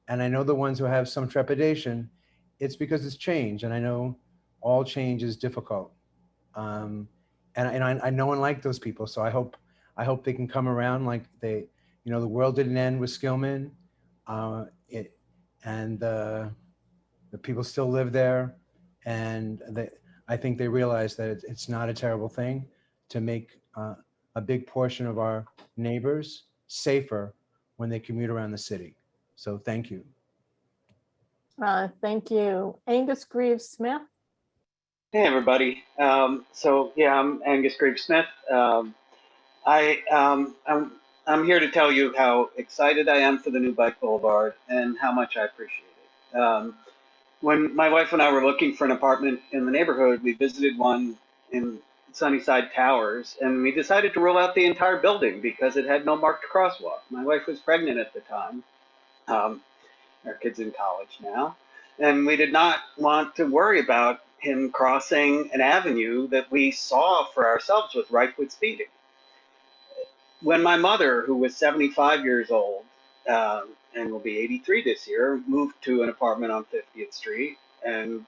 [SPEAKER 21] And I know the ones who have some trepidation, it's because it's change. And I know all change is difficult. And I know and like those people. So I hope they can come around like they, you know, the world didn't end with Skillman. And the people still live there. And I think they realize that it's not a terrible thing to make a big portion of our neighbors safer when they commute around the city. So thank you.
[SPEAKER 1] Thank you. Angus Grieve-Smith.
[SPEAKER 23] Hey, everybody. So yeah, I'm Angus Grieve-Smith. I'm here to tell you how excited I am for the new Bike Boulevard and how much I appreciate it. When my wife and I were looking for an apartment in the neighborhood, we visited one in Sunnyside Towers, and we decided to rule out the entire building because it had no marked crosswalk. My wife was pregnant at the time. Our kid's in college now. And we did not want to worry about him crossing an avenue that we saw for ourselves was rife with speeding. When my mother, who was 75 years old and will be 83 this year, moved to an apartment on 50th Street, and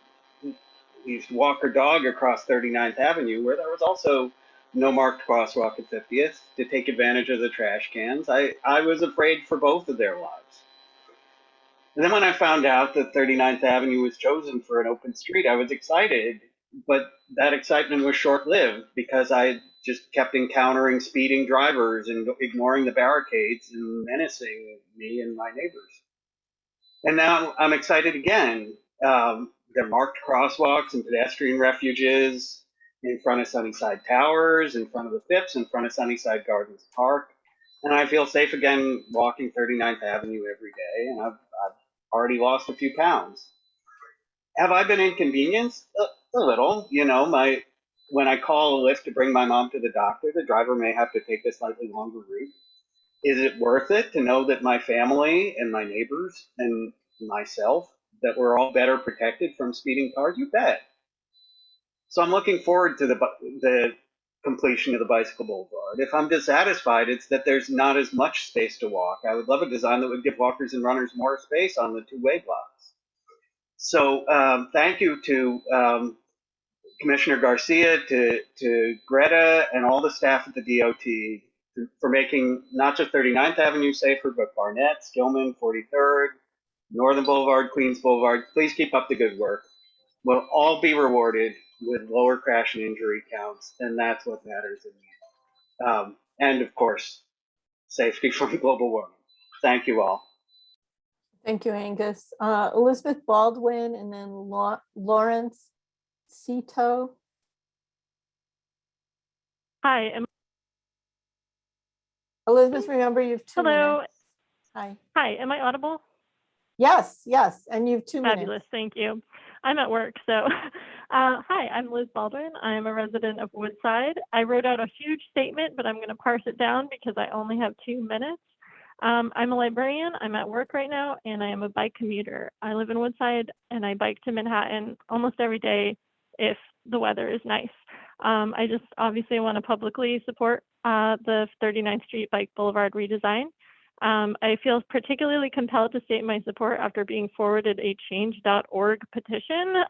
[SPEAKER 23] we used to walk her dog across 39th Avenue, where there was also no marked crosswalk at 50th, to take advantage of the trash cans, I was afraid for both of their lives. And then when I found out that 39th Avenue was chosen for an open street, I was excited, but that excitement was short-lived because I just kept encountering speeding drivers and ignoring the barricades and menacing me and my neighbors. And now I'm excited again. There are marked crosswalks and pedestrian refuges in front of Sunnyside Towers, in front of the Phipps, in front of Sunnyside Gardens Park. And I feel safe again walking 39th Avenue every day, and I've already lost a few pounds. Have I been inconvenienced? A little. You know, when I call a Lyft to bring my mom to the doctor, the driver may have to take a slightly longer route. Is it worth it to know that my family and my neighbors and myself, that we're all better protected from speeding cars? You bet. So I'm looking forward to the completion of the bicycle boulevard. If I'm dissatisfied, it's that there's not as much space to walk. I would love a design that would give walkers and runners more space on the two-way blocks. So thank you to Commissioner Garcia, to Greta, and all the staff at the DOT for making not just 39th Avenue safer, but Barnett, Skillman, 43rd, Northern Boulevard, Queens Boulevard. Please keep up the good work. We'll all be rewarded with lower crash and injury counts, and that's what matters in the end. And of course, safety from global warming. Thank you all.
[SPEAKER 1] Thank you, Angus. Elizabeth Baldwin, and then Lawrence Cito.
[SPEAKER 11] Hi.
[SPEAKER 1] Elizabeth, remember you have 2
[SPEAKER 11] Hello.
[SPEAKER 1] minutes. Hi.
[SPEAKER 11] Hi, am I audible?
[SPEAKER 1] Yes, yes, and you have 2 minutes.
[SPEAKER 11] Fabulous, thank you. I'm at work, so hi, I'm Liz Baldwin. I am a resident of Woodside. I wrote out a huge statement, but I'm going to parse it down because I only have 2 minutes. I'm a librarian. I'm at work right now, and I am a bike commuter. I live in Woodside, and I bike to Manhattan almost every day if the weather is nice. I just obviously want to publicly support the 39th Street Bike Boulevard redesign. I feel particularly compelled to state my support after being forwarded a change.org petition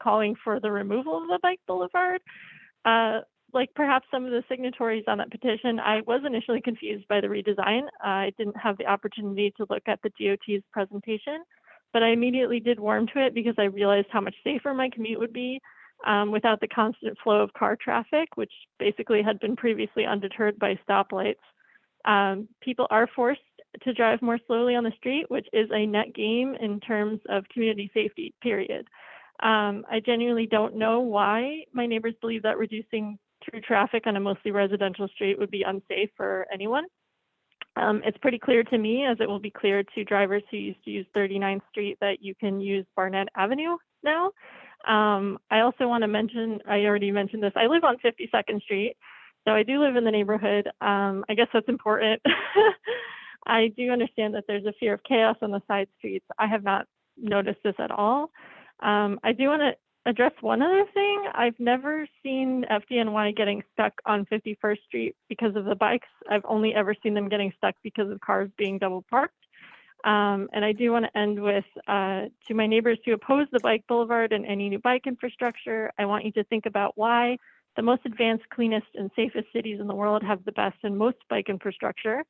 [SPEAKER 11] calling for the removal of the Bike Boulevard. Like perhaps some of the signatories on that petition, I was initially confused by the redesign. I didn't have the opportunity to look at the DOT's presentation, but I immediately did warm to it because I realized how much safer my commute would be without the constant flow of car traffic, which basically had been previously undeterred by stoplights. People are forced to drive more slowly on the street, which is a net gain in terms of community safety, period. I genuinely don't know why my neighbors believe that reducing through traffic on a mostly residential street would be unsafe for anyone. It's pretty clear to me, as it will be clear to drivers who used to use 39th Street, that you can use Barnett Avenue now. I also want to mention, I already mentioned this, I live on 52nd Street. So I do live in the neighborhood. I guess that's important. I do understand that there's a fear of chaos on the side streets. I have not noticed this at all. I do want to address one other thing. I've never seen FDNY getting stuck on 51st Street because of the bikes. I've only ever seen them getting stuck because of cars being double parked. And I do want to end with, to my neighbors who oppose the Bike Boulevard and any new bike infrastructure, I want you to think about why the most advanced, cleanest, and safest cities in the world have the best and most bike infrastructure.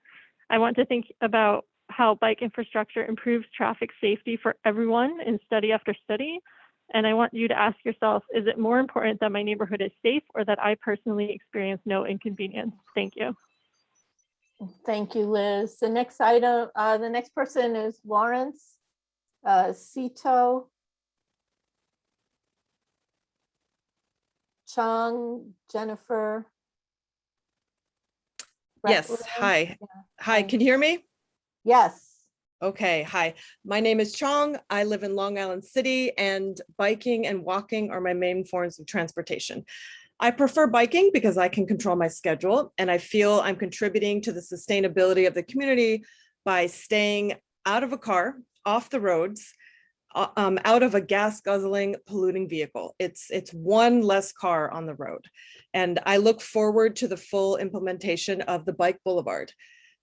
[SPEAKER 11] I want to think about how bike infrastructure improves traffic safety for everyone in study after study. And I want you to ask yourself, is it more important that my neighborhood is safe or that I personally experience no inconvenience? Thank you.
[SPEAKER 1] Thank you, Liz. The next item, the next person is Lawrence Cito. Chung, Jennifer.
[SPEAKER 12] Yes,
[SPEAKER 1] Breckland?
[SPEAKER 12] hi.
[SPEAKER 1] Yeah.
[SPEAKER 12] Hi, can you hear me?
[SPEAKER 1] Yes.
[SPEAKER 12] Okay, hi. My name is Chong. I live in Long Island City, and biking and walking are my main forms of transportation. I prefer biking because I can control my schedule, and I feel I'm contributing to the sustainability of the community by staying out of a car, off the roads, out of a gas guzzling, polluting vehicle. It's one less car on the road. And I look forward to the full implementation of the Bike Boulevard.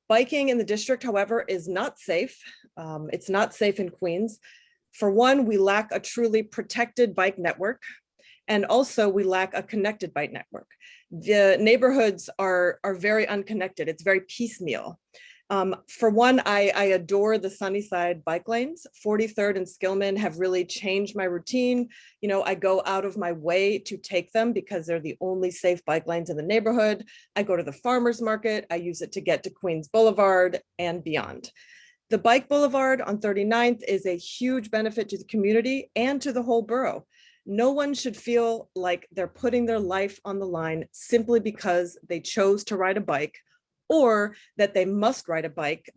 [SPEAKER 12] Biking in the district, however, is not safe. It's not safe in Queens. For one, we lack a truly protected bike network. And also we lack a connected bike network. The neighborhoods are very unconnected. It's very piecemeal. For one, I adore the Sunnyside bike lanes. 43rd and Skillman have really changed my routine. You know, I go out of my way to take them because they're the only safe bike lanes in the neighborhood. I go to the farmer's market. I use it to get to Queens Boulevard and beyond. The Bike Boulevard on 39th is a huge benefit to the community and to the whole borough. No one should feel like they're putting their life on the line simply because they chose to ride a bike, or that they must ride a bike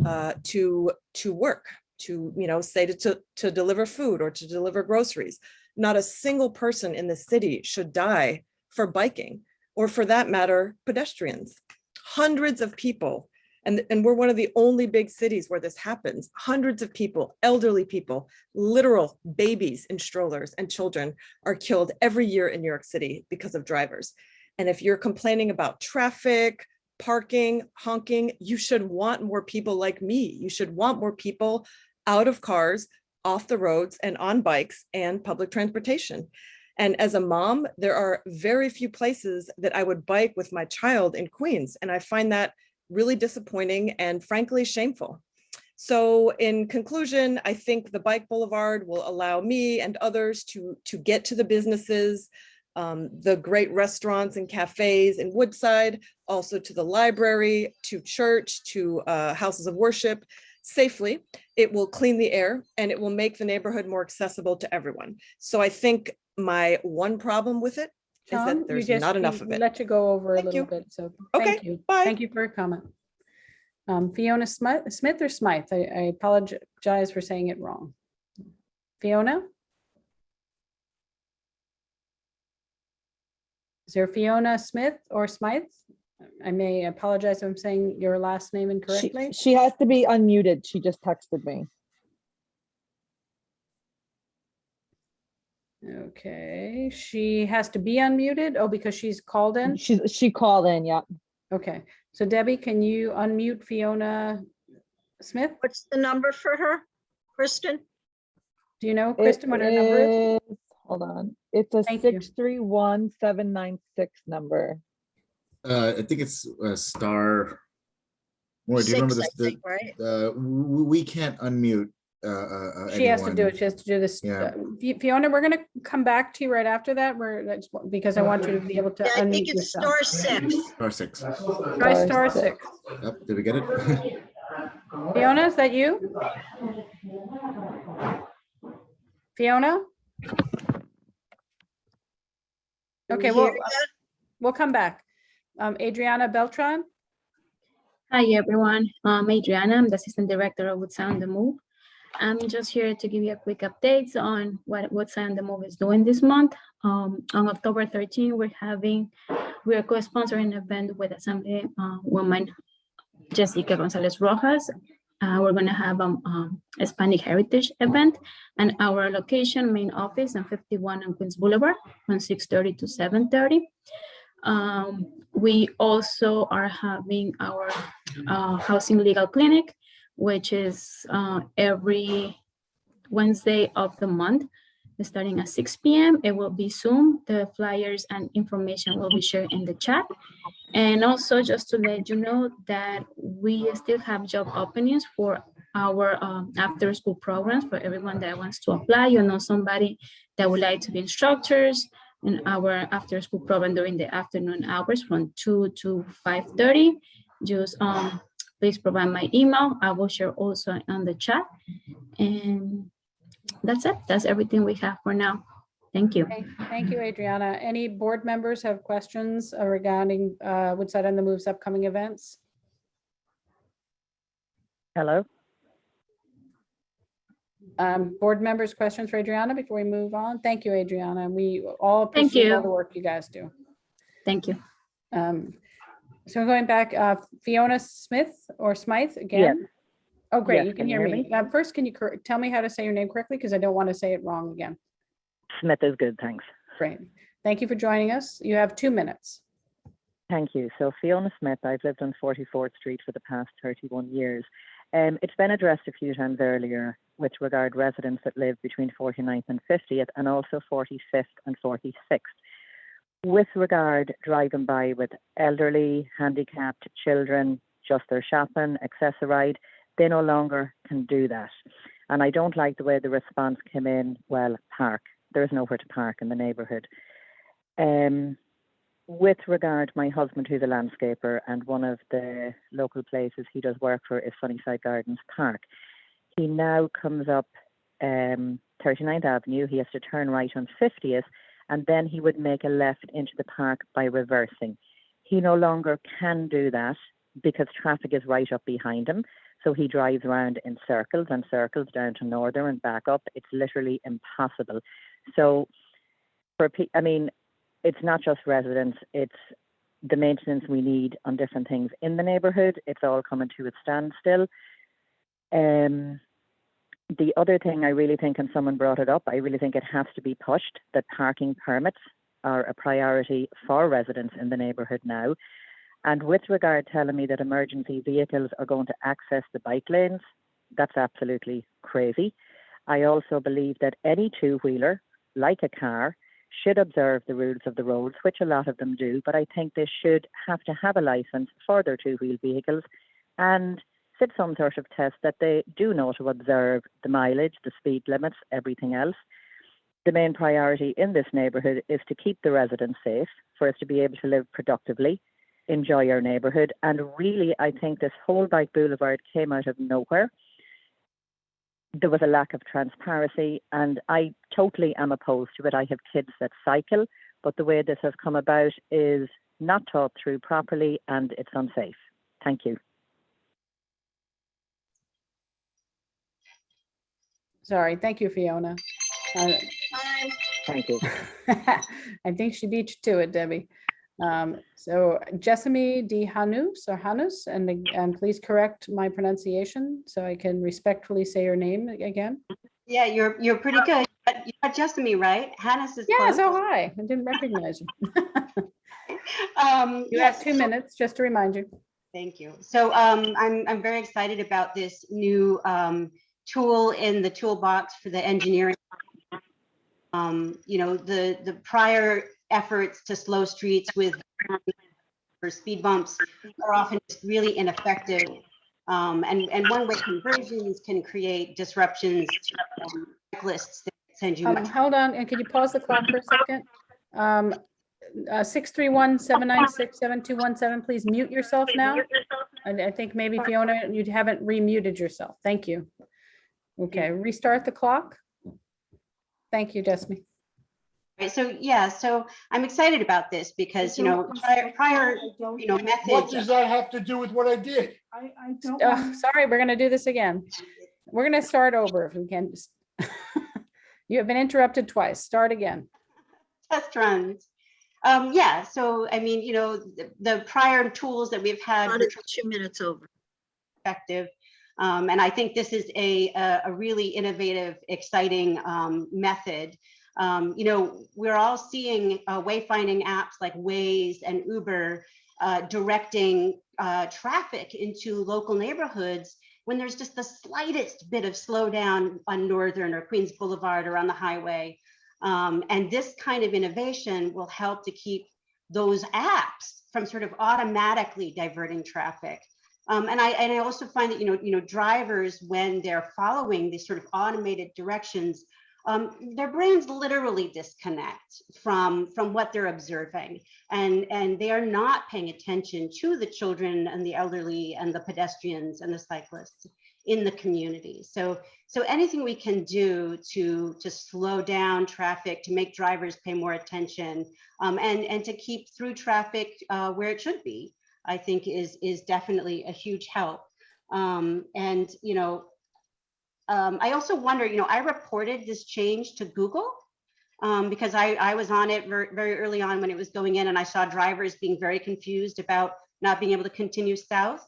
[SPEAKER 12] to work, to, you know, say to deliver food or to deliver groceries. Not a single person in the city should die for biking, or for that matter, pedestrians. Hundreds of people, and we're one of the only big cities where this happens. Hundreds of people, elderly people, literal babies in strollers and children are killed every year in New York City because of drivers. And if you're complaining about traffic, parking, honking, you should want more people like me. You should want more people out of cars, off the roads, and on bikes and public transportation. And as a mom, there are very few places that I would bike with my child in Queens. And I find that really disappointing and frankly shameful. So in conclusion, I think the Bike Boulevard will allow me and others to get to the businesses, the great restaurants and cafes in Woodside, also to the library, to church, to houses of worship safely. It will clean the air and it will make the neighborhood more accessible to everyone. So I think my one problem with it is
[SPEAKER 10] Tom,
[SPEAKER 12] that there's not enough of it.
[SPEAKER 10] Let you go over a
[SPEAKER 12] Thank
[SPEAKER 10] little
[SPEAKER 12] you.
[SPEAKER 10] bit, so
[SPEAKER 12] Okay,
[SPEAKER 10] thank you.
[SPEAKER 12] bye.
[SPEAKER 10] Thank you for your comment. Fiona Smith or Smythe? I apologize for saying it wrong. Fiona? Is there Fiona Smith or Smythe? I may apologize if I'm saying your last name incorrectly.
[SPEAKER 14] She has to be unmuted. She just texted me.
[SPEAKER 10] Okay, she has to be unmuted. Oh, because she's called in?
[SPEAKER 14] She called in, yeah.
[SPEAKER 10] Okay, so Debbie, can you unmute Fiona Smith?
[SPEAKER 2] What's the number for her, Kristen?
[SPEAKER 10] Do you know, Kristen, what her number is?
[SPEAKER 14] Hold on. It's a 631796 number.
[SPEAKER 9] I think it's a star. More, do you remember this?
[SPEAKER 2] Right?
[SPEAKER 9] We can't unmute.
[SPEAKER 10] She has to do it. She has to do this.
[SPEAKER 9] Yeah.
[SPEAKER 10] Fiona, we're going to come back to you right after that. Because I want you to be able to
[SPEAKER 2] Yeah, I
[SPEAKER 10] unmute
[SPEAKER 2] think it's
[SPEAKER 10] yourself.
[SPEAKER 2] star 6.
[SPEAKER 9] Star 6.
[SPEAKER 10] Try star 6.
[SPEAKER 9] Yep, did we get it?
[SPEAKER 10] Fiona, is that you? Fiona? Okay, we'll come back. Adriana Beltran?
[SPEAKER 20] Hi, everyone. I'm Adriana. I'm the Assistant Director of Woodside on the Move. I'm just here to give you a quick update on what Woodside on the Move is doing this month. On October 13, we are co-sponsoring an event with Assembly woman Jessica Gonzalez Rojas. We're going to have a Hispanic Heritage event, and our location, main office, on 51 on Queens Boulevard, from 6:30 to 7:30. We also are having our housing legal clinic, which is every Wednesday of the month, starting at 6 p.m. It will be Zoom. The flyers and information will be shared in the chat. And also just to let you know that we still have job openings for our after school programs for everyone that wants to apply. You know, somebody that would like to be instructors in our after school program during the afternoon hours from 2 to 5:30. Just please provide my email. I will share also on the chat. And that's it. That's everything we have for now. Thank you.
[SPEAKER 10] Okay, thank you, Adriana. Any board members have questions regarding Woodside on the Move's upcoming events?
[SPEAKER 14] Hello.
[SPEAKER 10] Board members, questions for Adriana before we move on? Thank you, Adriana. We all
[SPEAKER 20] Thank
[SPEAKER 10] appreciate all
[SPEAKER 20] you.
[SPEAKER 10] the work you guys do.
[SPEAKER 20] Thank you.
[SPEAKER 10] So going back, Fiona Smith or Smythe again?
[SPEAKER 14] Yes.
[SPEAKER 10] Oh, great.
[SPEAKER 14] Yes,
[SPEAKER 10] You can hear me. First, can you tell me how to say your name correctly? Because I don't want to say it wrong again.
[SPEAKER 14] Smith is good, thanks.
[SPEAKER 10] Great. Thank you for joining us. You have 2 minutes.
[SPEAKER 14] Thank you. So Fiona Smith, I've lived on 44th Street for the past 31 years. It's been addressed a few times earlier with regard residents that live between 49th and 50th and also 45th and 46th. With regard driving by with elderly, handicapped children, just their shopping, accessoride, they no longer can do that. And I don't like the way the response came in, well, park. There's nowhere to park in the neighbourhood. With regard, my husband, who's a landscaper, and one of the local places he does work for is Sunnyside Gardens Park. He now comes up 39th Avenue. He has to turn right on 50th, and then he would make a left into the park by reversing. He no longer can do that because traffic is right up behind him. So he drives around in circles and circles down to Northern and back up. It's literally impossible. So, it's not just residents, it's the maintenance we need on different things in the neighbourhood. It's all coming to a standstill. The other thing I really think, and someone brought it up, I really think it has to be pushed, that parking permits are a priority for residents in the neighbourhood now. And with regard telling me that emergency vehicles are going to access the bike lanes, that's absolutely crazy. I also believe that any two-wheeler, like a car, should observe the rules of the roads, which a lot of them do, but I think they should have to have a licence for their two-wheel vehicles and sit some sort of test that they do know to observe the mileage, the speed limits, everything else. The main priority in this neighbourhood is to keep the residents safe, for us to be able to live productively, enjoy our neighbourhood. And really, I think this whole bike boulevard came out of nowhere. There was a lack of transparency, and I totally am opposed to it. I have kids that cycle, but the way this has come about is not thought through properly, and it's unsafe. Thank you.
[SPEAKER 10] Sorry, thank you, Fiona.
[SPEAKER 14] Thank you.
[SPEAKER 10] I think she beat you to it, Debbie. So Jessamy D. Hanus or Hanus, and please correct my pronunciation so I can respectfully say your name again.
[SPEAKER 13] Yeah, you're pretty good. You got Jessamy right. Hannes is
[SPEAKER 10] Yeah,
[SPEAKER 13] close.
[SPEAKER 10] so hi. I didn't recognize you. You
[SPEAKER 13] yes,
[SPEAKER 10] have 2 minutes, just to remind you.
[SPEAKER 13] Thank you. So I'm very excited about this new tool in the toolbox for the engineering. You know, the prior efforts to slow streets with for speed bumps are often just really ineffective. And one-way conversions can create disruptions to checklists that send you.
[SPEAKER 10] Hold on, and could you pause the clock for a second? 631-796-7217, please mute yourself now. And I think maybe Fiona, you haven't remuted yourself. Thank you. Okay, restart the clock. Thank you, Jessamy.
[SPEAKER 13] Right, so yeah, so I'm excited about this because, you know, prior you know, methods.
[SPEAKER 15] What does that have to do with what I did?
[SPEAKER 11] I don't.
[SPEAKER 10] Sorry, we're gonna do this again. We're gonna start over if we can. You have been interrupted twice. Start again.
[SPEAKER 13] Test runs. Yeah, so I mean, you know, the prior tools that we've had.
[SPEAKER 2] 2 minutes over.
[SPEAKER 13] Effective. And I think this is a really innovative, exciting method. You know, we're all seeing wayfinding apps like Waze and Uber directing traffic into local neighborhoods when there's just the slightest bit of slowdown on Northern or Queens Boulevard or on the highway. And this kind of innovation will help to keep those apps from sort of automatically diverting traffic. And I also find that, you know, drivers, when they're following these sort of automated directions, their brains literally disconnect from what they're observing, and they are not paying attention to the children and the elderly and the pedestrians and the cyclists in the community. So anything we can do to slow down traffic, to make drivers pay more attention, and to keep through traffic where it should be, I think is definitely a huge help. And you know, I also wonder, you know, I reported this change to Google because I was on it very early on when it was going in, and I saw drivers being very confused about not being able to continue south.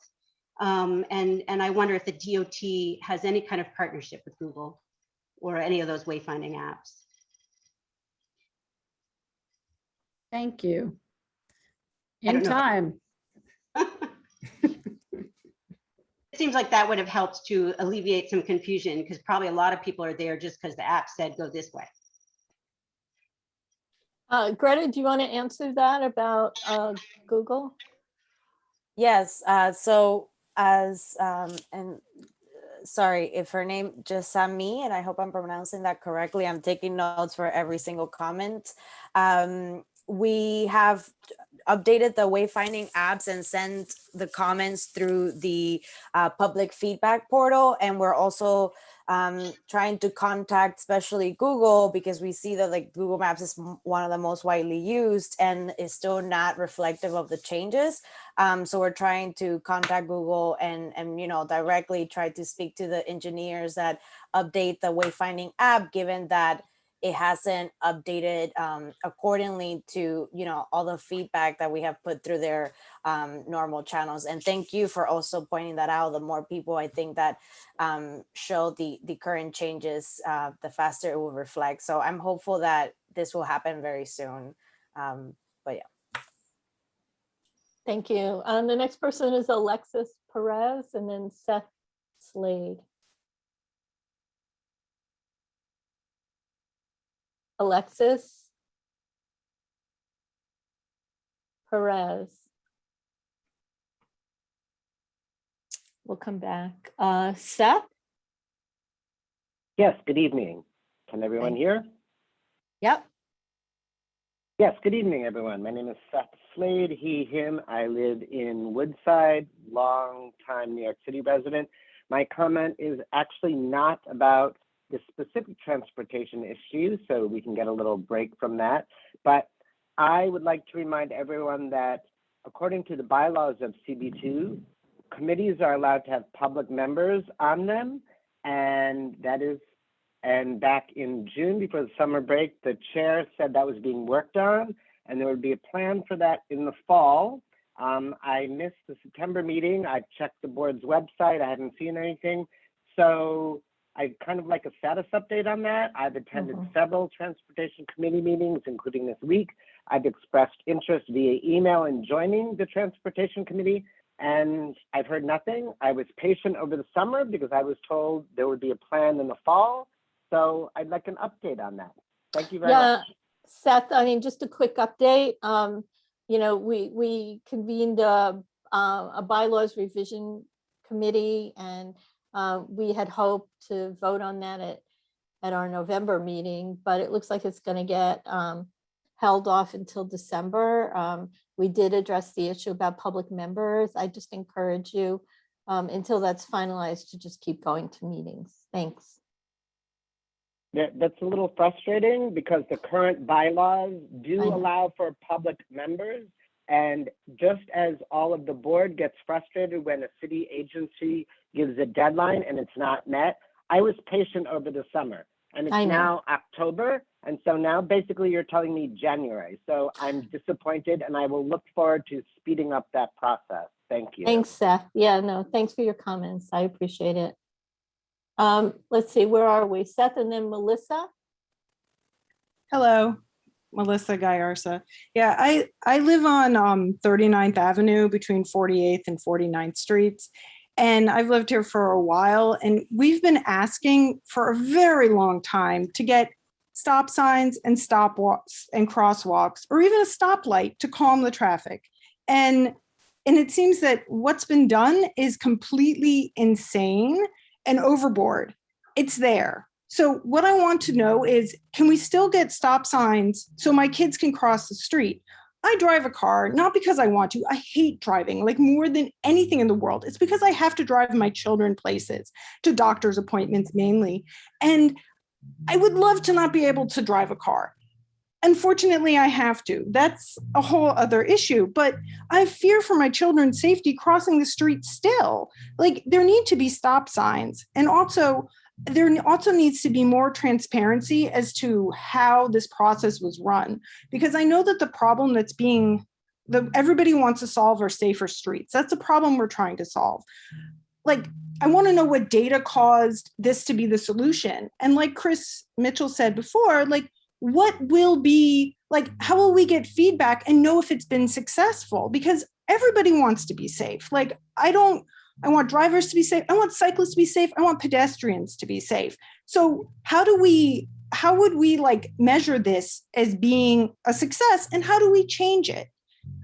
[SPEAKER 13] And I wonder if the DOT has any kind of partnership with Google or any of those wayfinding apps.
[SPEAKER 10] Thank you. In time.
[SPEAKER 13] It seems like that would have helped to alleviate some confusion because probably a lot of people are there just because the app said go this way.
[SPEAKER 1] Greta, do you want to answer that about Google?
[SPEAKER 16] Yes. So as and sorry if her name just me, and I hope I'm pronouncing that correctly. I'm taking notes for every single comment. We have updated the wayfinding apps and sent the comments through the public feedback portal, and we're also trying to contact especially Google because we see that like Google Maps is one of the most widely used and is still not reflective of the changes. So we're trying to contact Google and you know, directly try to speak to the engineers that update the wayfinding app, given that it hasn't updated accordingly to, you know, all the feedback that we have put through their normal channels. And thank you for also pointing that out. The more people I think that show the current changes, the faster it will reflect. So I'm hopeful that this will happen very soon. But yeah.
[SPEAKER 1] Thank you. The next person is Alexis Perez and then Seth Slade. Alexis Perez. We'll come back. Seth?
[SPEAKER 6] Yes, good evening. Can everyone hear?
[SPEAKER 1] Yep.
[SPEAKER 6] Yes, good evening, everyone. My name is Seth Slade, he, him. I live in Woodside, long-time New York City resident. My comment is actually not about the specific transportation issue, so we can get a little break from that. But I would like to remind everyone that according to the bylaws of CB2, committees are allowed to have public members on them, and back in June before the summer break, the chair said that was being worked on and there would be a plan for that in the fall. I missed the September meeting. I checked the board's website. I haven't seen anything. So I'd kind of like a status update on that. I've attended several transportation committee meetings, including this week. I've expressed interest via email in joining the transportation committee, and I've heard nothing. I was patient over the summer because I was told there would be a plan in the fall. So I'd like an update on that. Thank you very much.
[SPEAKER 1] Seth, I mean, just a quick update. You know, we convened a bylaws revision committee, and we had hoped to vote on that at our November meeting, but it looks like it's going to get held off until December. We did address the issue about public members. I just encourage you until that's finalized to just keep going to meetings. Thanks.
[SPEAKER 6] That's a little frustrating because the current bylaws do allow for public members. And just as all of the board gets frustrated when a city agency gives a deadline and it's not met, I was patient over the summer, and it's now October. And so now basically you're telling me January. So I'm disappointed, and I will look forward to speeding up that process. Thank you.
[SPEAKER 1] Thanks, Seth. Yeah, no, thanks for your comments. I appreciate it. Let's see, where are we? Seth and then Melissa.
[SPEAKER 7] Hello, Melissa Guyarsa. Yeah, I live on 39th Avenue between 48th and 49th Streets. And I've lived here for a while, and we've been asking for a very long time to get stop signs and stopwalks and crosswalks, or even a stoplight to calm the traffic. And it seems that what's been done is completely insane and overboard. It's there. So what I want to know is, can we still get stop signs so my kids can cross the street? I drive a car, not because I want to. I hate driving, like more than anything in the world. It's because I have to drive my children places, to doctor's appointments mainly. And I would love to not be able to drive a car. Unfortunately, I have to. That's a whole other issue, but I fear for my children's safety crossing the street still. Like, there need to be stop signs. And also, there also needs to be more transparency as to how this process was run, because I know that the problem that's everybody wants to solve are safer streets. That's a problem we're trying to solve. Like, I want to know what data caused this to be the solution. And like Chris Mitchell said before, like, what will be, like, how will we get feedback and know if it's been successful? Because everybody wants to be safe. Like, I want drivers to be safe. I want cyclists to be safe. I want pedestrians to be safe. So how would we like measure this as being a success, and how do we change it?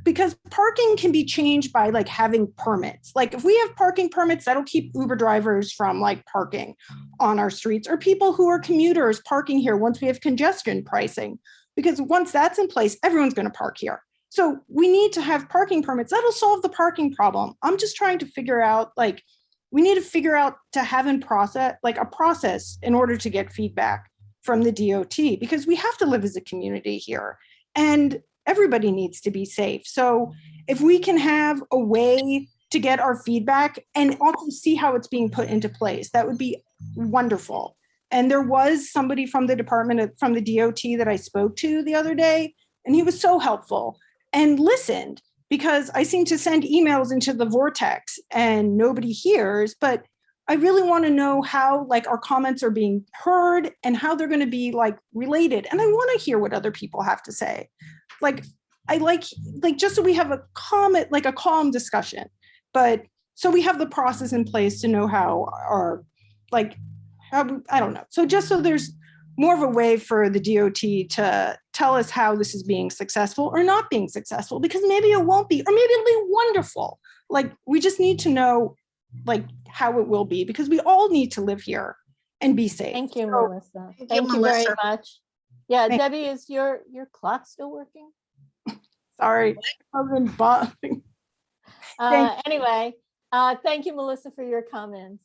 [SPEAKER 7] Because parking can be changed by like having permits. Like, if we have parking permits, that'll keep Uber drivers from like parking on our streets, or people who are commuters parking here once we have congestion pricing. Because once that's in place, everyone's going to park here. So we need to have parking permits. That'll solve the parking problem. I'm just trying to figure out, like, we need to figure out to have a process in order to get feedback from the DOT, because we have to live as a community here. And everybody needs to be safe. So if we can have a way to get our feedback and also see how it's being put into place, that would be wonderful. And there was somebody from the from the DOT that I spoke to the other day, and he was so helpful and listened, because I seem to send emails into the vortex and nobody hears, but I really want to know how like our comments are being heard and how they're going to be like related. And I want to hear what other people have to say. like, I like just so we have a calm discussion, but so we have the process in place to know how I don't know. So just so there's more of a way for the DOT to tell us how this is being successful or not being successful, because maybe it won't be, or maybe it'll be wonderful. Like, we just need to know like how it will be, because we all need to live here and be safe.
[SPEAKER 1] Thank you,
[SPEAKER 7] So,
[SPEAKER 1] Melissa. Thank you very
[SPEAKER 2] Melissa.
[SPEAKER 1] much. Yeah,
[SPEAKER 7] Thank-
[SPEAKER 1] Debbie, is your clock still working?
[SPEAKER 7] Sorry, I've been bothering.
[SPEAKER 1] Anyway, thank you, Melissa, for your comments.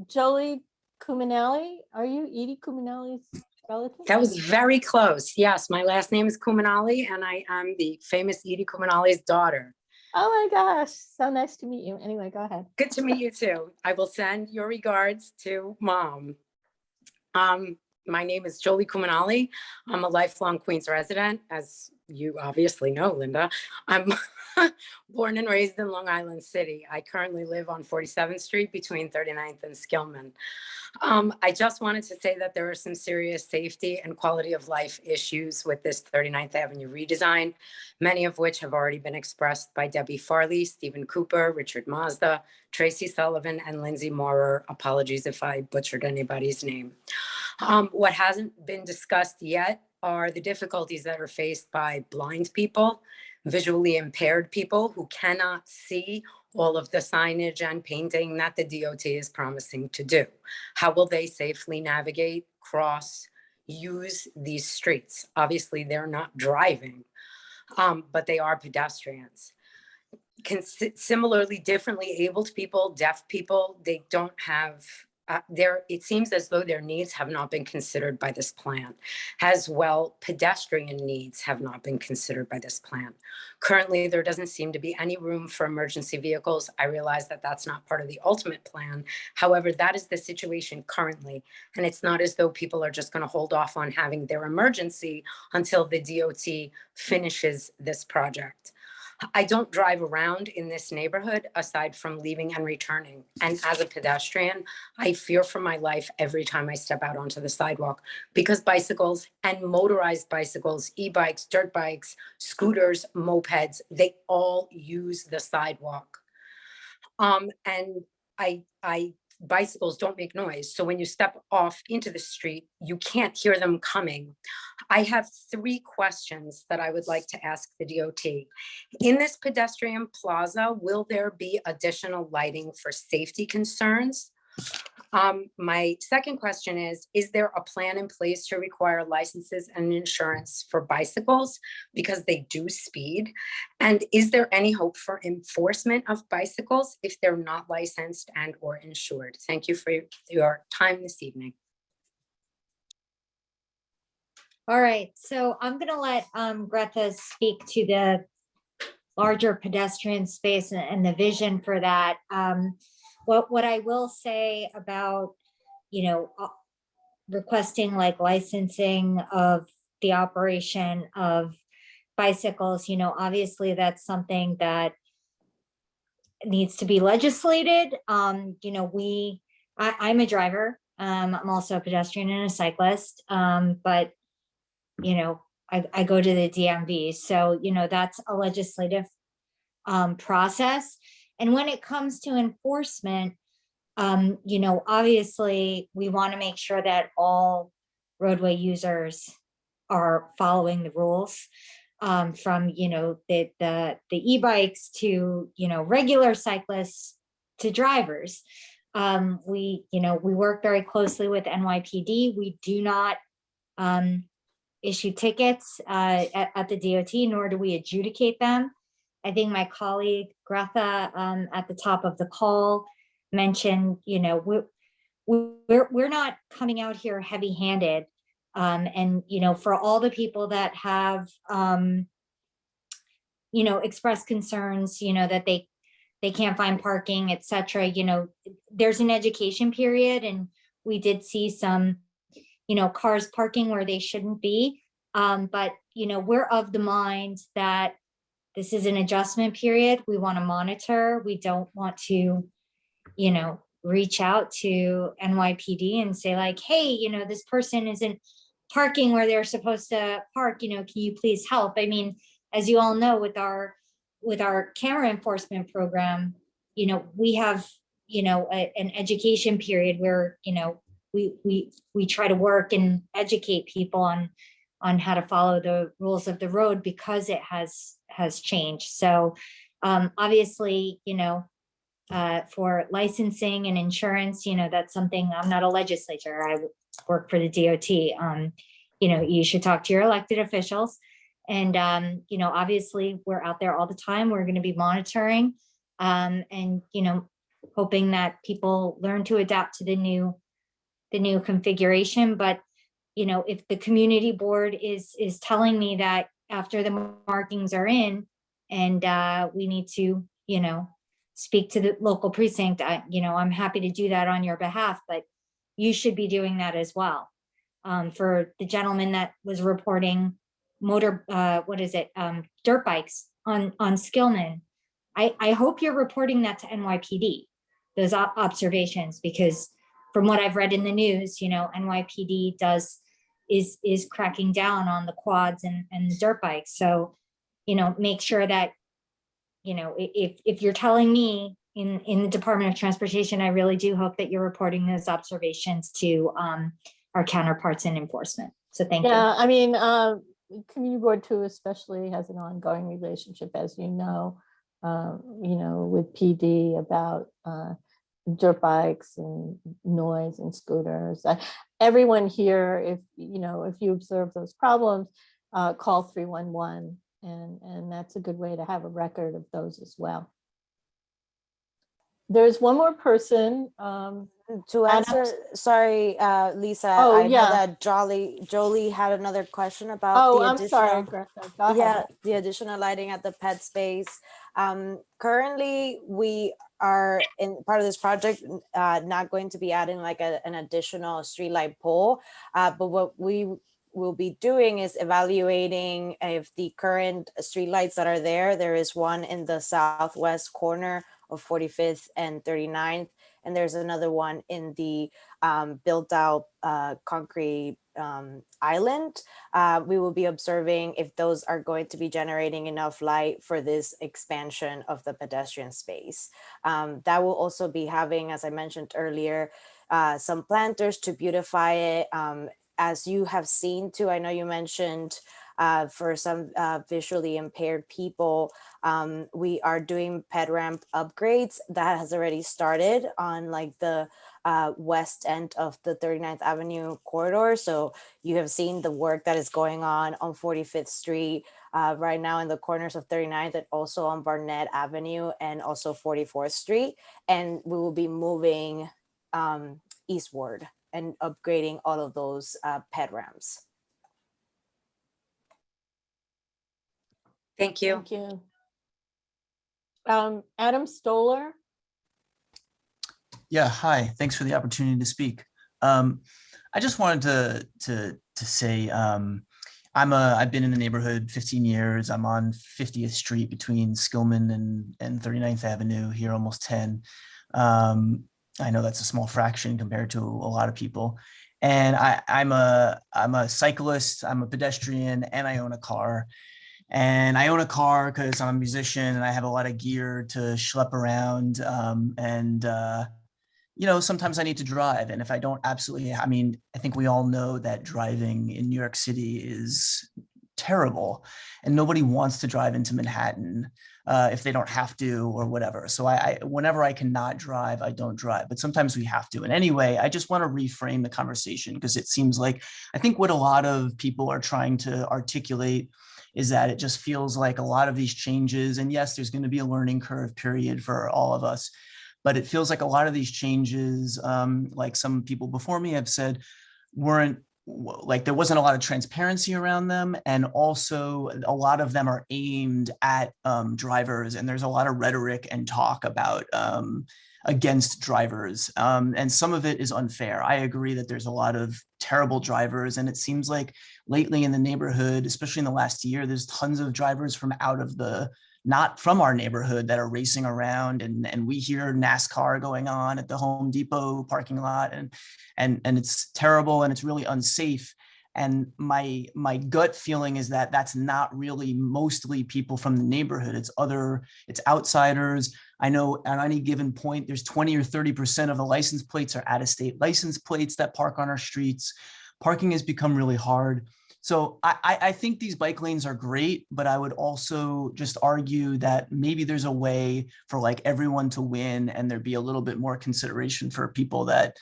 [SPEAKER 1] Jolie Cuminelli, are you Edie Cuminelli's relative?
[SPEAKER 3] That was very close. Yes, my last name is Cuminali, and I am the famous Edie Cuminali's daughter.
[SPEAKER 1] Oh my gosh, so nice to meet you. Anyway, go ahead.
[SPEAKER 3] Good to meet you too. I will send your regards to Mom. My name is Jolie Cuminali. I'm a lifelong Queens resident, as you obviously know, Linda. I'm born and raised in Long Island City. I currently live on 47th Street between 39th and Skillman. I just wanted to say that there are some serious safety and quality of life issues with this 39th Avenue redesign, many of which have already been expressed by Debbie Farley, Stephen Cooper, Richard Mazda, Tracy Sullivan, and Lindsay Moorer. Apologies if I butchered anybody's name. What hasn't been discussed yet are the difficulties that are faced by blind people, visually impaired people who cannot see all of the signage and painting that the DOT is promising to do. How will they safely navigate, cross, use these streets? Obviously, they're not driving, but they are pedestrians. Similarly, differently abled people, deaf people, they don't have, it seems as though their needs have not been considered by this plan. As well, pedestrian needs have not been considered by this plan. Currently, there doesn't seem to be any room for emergency vehicles. I realize that that's not part of the ultimate plan. However, that is the situation currently. And it's not as though people are just going to hold off on having their emergency until the DOT finishes this project. I don't drive around in this neighborhood aside from leaving and returning. And as a pedestrian, I fear for my life every time I step out onto the sidewalk, because bicycles and motorized bicycles, e-bikes, dirt bikes, scooters, mopeds, they all use the sidewalk. And bicycles don't make noise. So when you step off into the street, you can't hear them coming. I have 3 questions that I would like to ask the DOT. In this pedestrian plaza, will there be additional lighting for safety concerns? My second question is there a plan in place to require licenses and insurance for bicycles because they do speed? And is there any hope for enforcement of bicycles if they're not licensed and or insured? Thank you for your time this evening.
[SPEAKER 17] All right, so I'm gonna let Greta speak to the larger pedestrian space and the vision for that. What I will say about, requesting like licensing of the operation of bicycles, obviously that's something that needs to be legislated. I'm a driver. I'm also a pedestrian and a cyclist, but I go to the DMV. So, that's a legislative process. And when it comes to enforcement, obviously we want to make sure that all roadway users are following the rules, from, the e-bikes to, regular cyclists to drivers. We work very closely with NYPD. We do not issue tickets at the DOT, nor do we adjudicate them. I think my colleague Greta at the top of the call mentioned, we're not coming out here heavy-handed, and for all the people that have expressed concerns, that they can't find parking, etc. There's an education period, and we did see some cars parking where they shouldn't be, but we're of the mind that this is an adjustment period. We want to monitor. We don't want to, reach out to NYPD and say like, hey, this person isn't parking where they're supposed to park, can you please help? I mean, as you all know, with our camera enforcement program, we have, an education period where, we try to work and educate people on how to follow the rules of the road because it has changed. So obviously, for licensing and insurance, that's something, I'm not a legislator, I work for the DOT. You should talk to your elected officials. And, obviously we're out there all the time. We're going to be monitoring and, hoping that people learn to adapt to the new configuration. But, if the community board is telling me that after the markings are in and we need to, speak to the local precinct, I'm happy to do that on your behalf, but you should be doing that as well. For the gentleman that was reporting dirt bikes on Skillman, I hope you're reporting that to NYPD, those observations, because from what I've read in the news, NYPD is cracking down on the quads and the dirt bikes. So, make sure that, if you're telling me in the Department of Transportation, I really do hope that you're reporting those observations to our counterparts in enforcement. So thank you.
[SPEAKER 1] Yeah, I mean, Community Board 2 especially has an ongoing relationship, as you know, with PD about dirt bikes and noise and scooters. Everyone here, if you observe those problems, call 311, and that's a good way to have a record of those as well. There's one more person.
[SPEAKER 16] To answer, sorry, Lisa,
[SPEAKER 1] Oh,
[SPEAKER 16] I know that Jolie had another question about the
[SPEAKER 1] I'm
[SPEAKER 16] additional.
[SPEAKER 1] sorry, Greta. Go ahead.
[SPEAKER 16] Yeah, the additional lighting at the pet space. Currently, we are in part of this project not going to be adding like an additional streetlight pole, but what we will be doing is evaluating if the current streetlights that are there. There is one in the southwest corner of 45th and 39th, and there's another one in the built out concrete island. We will be observing if those are going to be generating enough light for this expansion of the pedestrian space. That will also be having, as I mentioned earlier, some planters to beautify it. As you have seen too, I know you mentioned for some visually impaired people, we are doing ped ramp upgrades. That has already started on like the west end of the 39th Avenue corridor. So you have seen the work that is going on 45th Street right now in the corners of 39th and also on Barnett Avenue and also 44th Street. And we will be moving eastward and upgrading all of those ped ramps.
[SPEAKER 3] Thank you.
[SPEAKER 1] Thank you. Adam Stoller.
[SPEAKER 4] Yeah, hi. Thanks for the opportunity to speak. I just wanted to say I've been in the neighborhood 15 years. I'm on 50th Street between Skillman and 39th Avenue here, almost 10. I know that's a small fraction compared to a lot of people. And I'm a cyclist, I'm a pedestrian, and I own a car. And I own a car because I'm a musician and I have a lot of gear to schlep around. Sometimes I need to drive. And if I don't I think we all know that driving in New York City is terrible and nobody wants to drive into Manhattan if they don't have to or whatever. So whenever I cannot drive, I don't drive, but sometimes we have to. And anyway, I just want to reframe the conversation because it seems like, I think what a lot of people are trying to articulate is that it just feels like a lot of these changes, and yes, there's going to be a learning curve period for all of us, but it feels like a lot of these changes, like some people before me have said, there wasn't a lot of transparency around them. And also a lot of them are aimed at drivers, and there's a lot of rhetoric and talk about against drivers. And some of it is unfair. I agree that there's a lot of terrible drivers. And it seems like lately in the neighborhood, especially in the last year, there's tons of drivers from not from our neighborhood that are racing around. And we hear NASCAR going on at the Home Depot parking lot. And it's terrible and it's really unsafe. And my gut feeling is that that's not really mostly people from the neighborhood. It's outsiders. I know at any given point, there's 20 or 30% of the license plates are out-of-state license plates that park on our streets. Parking has become really hard. So I think these bike lanes are great, but I would also just argue that maybe there's a way for like everyone to win and there'd be a little bit more consideration for people that,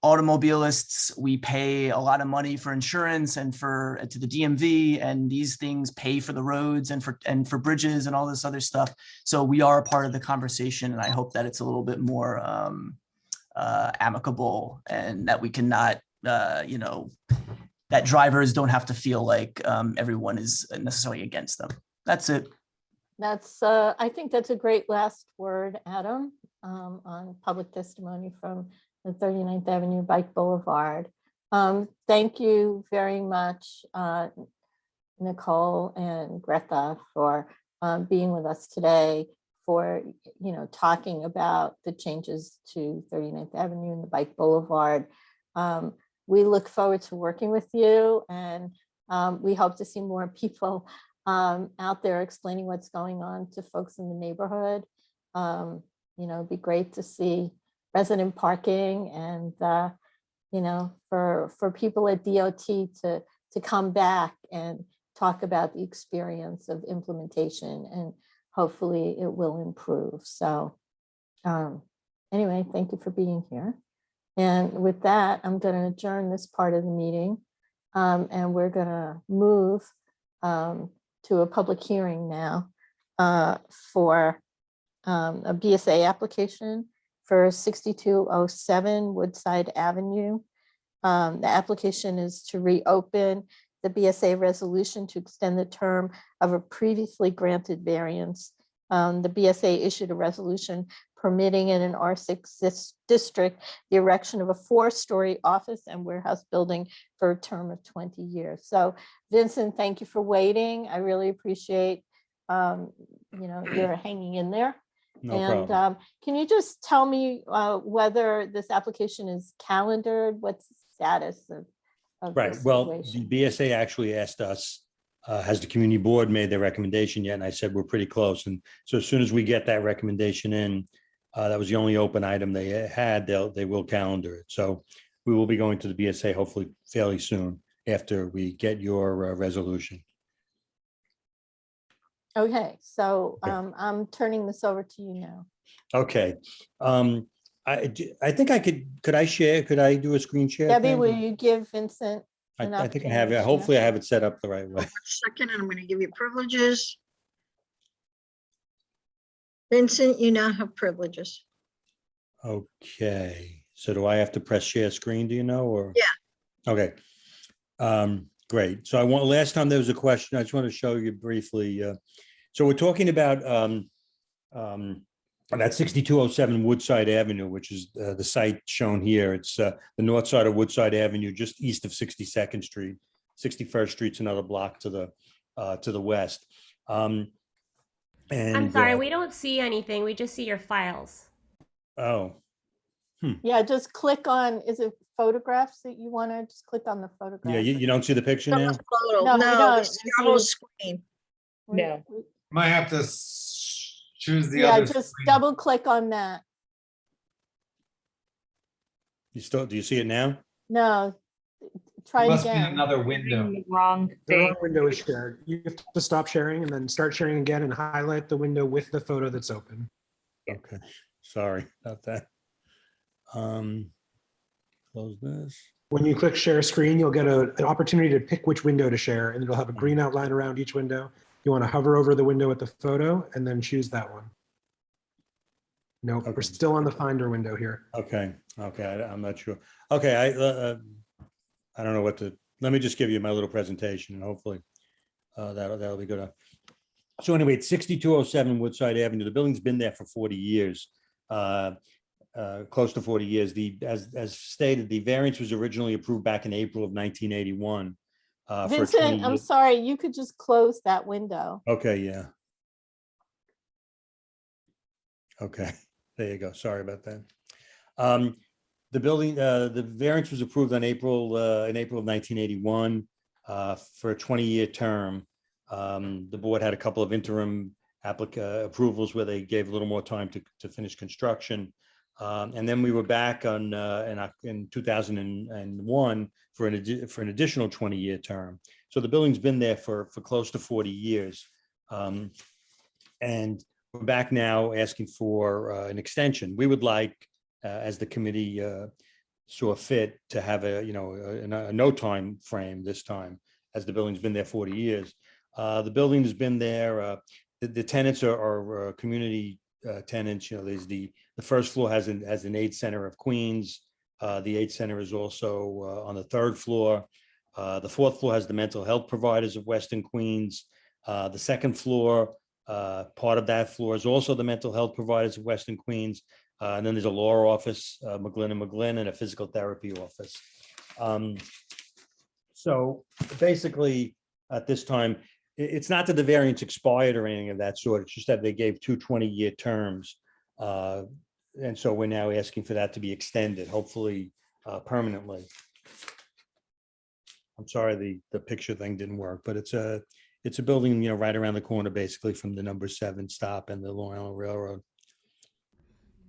[SPEAKER 4] automobilists, we pay a lot of money for insurance and to the DMV, and these things pay for the roads and for bridges and all this other stuff. So we are a part of the conversation, and I hope that it's a little bit more amicable, and that we cannot, that drivers don't have to feel like everyone is necessarily against them. That's it.
[SPEAKER 1] I think that's a great last word, Adam, on public testimony from the 39th Avenue Bike Boulevard. Thank you very much, Nicole and Greta, for being with us today, for talking about the changes to 39th Avenue and the Bike Boulevard. We look forward to working with you, and we hope to see more people out there explaining what's going on to folks in the neighborhood. It'd be great to see resident parking, and for people at DOT to come back and talk about the experience of implementation, and hopefully it will improve. So anyway, thank you for being here. And with that, I'm going to adjourn this part of the meeting, and we're going to move to a public hearing now for a BSA application for 6207 Woodside Avenue. The application is to reopen the BSA resolution to extend the term of a previously granted variance. The BSA issued a resolution permitting in an R6 district the erection of a 4-story office and warehouse building for a term of 20 years. So Vincent, thank you for waiting. I really appreciate you're hanging in there.
[SPEAKER 5] No problem.
[SPEAKER 1] Can you just tell me whether this application is calendared? What's the status of
[SPEAKER 5] Right.
[SPEAKER 1] this
[SPEAKER 5] Well,
[SPEAKER 1] situation?
[SPEAKER 5] the BSA actually asked us, has the community board made their recommendation yet? And I said, we're pretty close. And so as soon as we get that recommendation in, that was the only open item they had, they will calendar it. So we will be going to the BSA hopefully fairly soon after we get your resolution.
[SPEAKER 1] Okay, so I'm turning this over to you now.
[SPEAKER 5] Okay. I think could I do a screen share?
[SPEAKER 1] Debbie,
[SPEAKER 5] thing?
[SPEAKER 1] will you give Vincent an
[SPEAKER 5] I think I
[SPEAKER 1] opportunity
[SPEAKER 5] have
[SPEAKER 1] to
[SPEAKER 5] it.
[SPEAKER 1] share?
[SPEAKER 5] Hopefully I have it set up the right way.
[SPEAKER 2] 1 second, and I'm going to give you privileges. Vincent, you now have privileges.
[SPEAKER 5] Okay. So do I have to press share screen? Do you know, or?
[SPEAKER 2] Yeah.
[SPEAKER 5] Okay. Great. So last time there was a question, I just want to show you briefly. So we're talking about that 6207 Woodside Avenue, which is the site shown here. It's the north side of Woodside Avenue, just east of 62nd Street. 61st Street's another block to the west. And
[SPEAKER 18] I'm sorry, we don't see anything. We just see your files.
[SPEAKER 5] Oh.
[SPEAKER 1] Yeah, just click on, is it photographs that you want to just click on the photograph?
[SPEAKER 5] Yeah, you don't see the picture now?
[SPEAKER 2] Photo.
[SPEAKER 1] No, we don't.
[SPEAKER 2] It's the whole screen.
[SPEAKER 17] No.
[SPEAKER 15] Might have to choose the
[SPEAKER 1] Yeah,
[SPEAKER 15] other.
[SPEAKER 1] just
[SPEAKER 15] screen.
[SPEAKER 1] double click on that.
[SPEAKER 5] Do you see it now?
[SPEAKER 1] No, try it
[SPEAKER 15] Must be
[SPEAKER 1] again.
[SPEAKER 15] another window.
[SPEAKER 17] The wrong
[SPEAKER 19] The wrong
[SPEAKER 17] thing.
[SPEAKER 19] window is shared. You have to stop sharing and then start sharing again and highlight the window with the photo that's open.
[SPEAKER 5] Okay, sorry about that. Close this.
[SPEAKER 19] When you click share screen, you'll get an opportunity to pick which window to share, and it'll have a green outline around each window. You want to hover over the window with the photo and then choose that one. Nope, we're still on the Finder window here.
[SPEAKER 5] Okay, I'm not sure. Okay, I don't know what to, let me just give you my little presentation and hopefully that'll be good. So anyway, it's 6207 Woodside Avenue. The building's been there for 40 years, close to 40 years. As stated, the variance was originally approved back in April of 1981.
[SPEAKER 1] Vincent, I'm sorry, you could just close that window.
[SPEAKER 5] Okay, yeah. Okay, there you go. Sorry about that. The building, the variance was approved on in April of 1981 for a 20-year term. The board had a couple of interim approvals where they gave a little more time to finish construction. And then we were back in 2001 for an additional 20-year term. So the building's been there for close to 40 years. And we're back now asking for an extension. We would like, as the committee saw fit, to have a no time frame this time, as the building's been there 40 years. The building has been there. The tenants are community tenants. There's the first floor has an AIDS Center of Queens. The AIDS Center is also on the third floor. The fourth floor has the mental health providers of Western Queens. The second floor, part of that floor is also the mental health providers of Western Queens. And then there's a law office, McGlynn, and a physical therapy office. So basically, at this time, it's not that the variance expired or anything of that sort. It's just that they gave two 20-year terms. And so we're now asking for that to be extended, hopefully permanently. I'm sorry, the picture thing didn't work, but it's a building, right around the corner, basically, from the number 7 stop and the Long Island Railroad.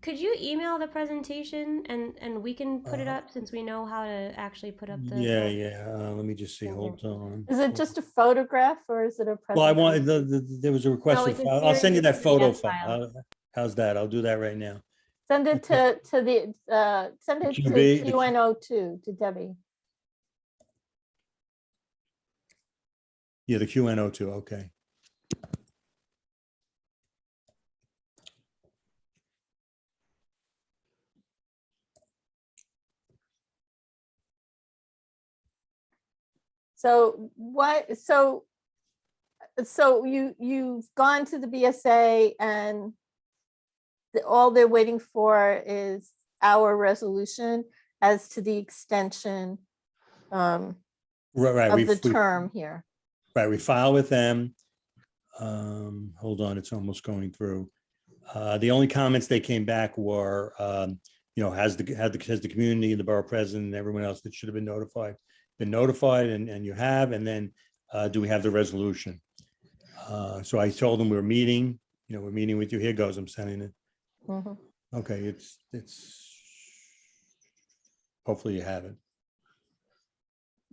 [SPEAKER 18] Could you email the presentation and we can put it up, since we know how to actually put up the
[SPEAKER 5] Yeah. Let me just see. Hold on.
[SPEAKER 1] Is it just a photograph or is it a presentation?
[SPEAKER 5] Well, I wanted there was a request.
[SPEAKER 18] No, it's a
[SPEAKER 5] I'll send you
[SPEAKER 18] series
[SPEAKER 5] that
[SPEAKER 18] of
[SPEAKER 5] photo
[SPEAKER 18] PDF
[SPEAKER 5] file. How's that? I'll do that right now.
[SPEAKER 1] Send it to
[SPEAKER 5] QB,
[SPEAKER 1] QN02 to Debbie.
[SPEAKER 5] Yeah, the QN02. Okay.
[SPEAKER 1] So what? So you've gone to the BSA and all they're waiting for is our resolution as to the extension of the term here.
[SPEAKER 5] Right, we file with them. Hold on, it's almost going through. The only comments they came back were, has the community and the borough president and everyone else that should have been notified and you have, and then do we have the resolution? So I told them we're meeting with you. Here goes, I'm sending it.
[SPEAKER 1] Mhm.
[SPEAKER 5] Okay, it's hopefully you have it.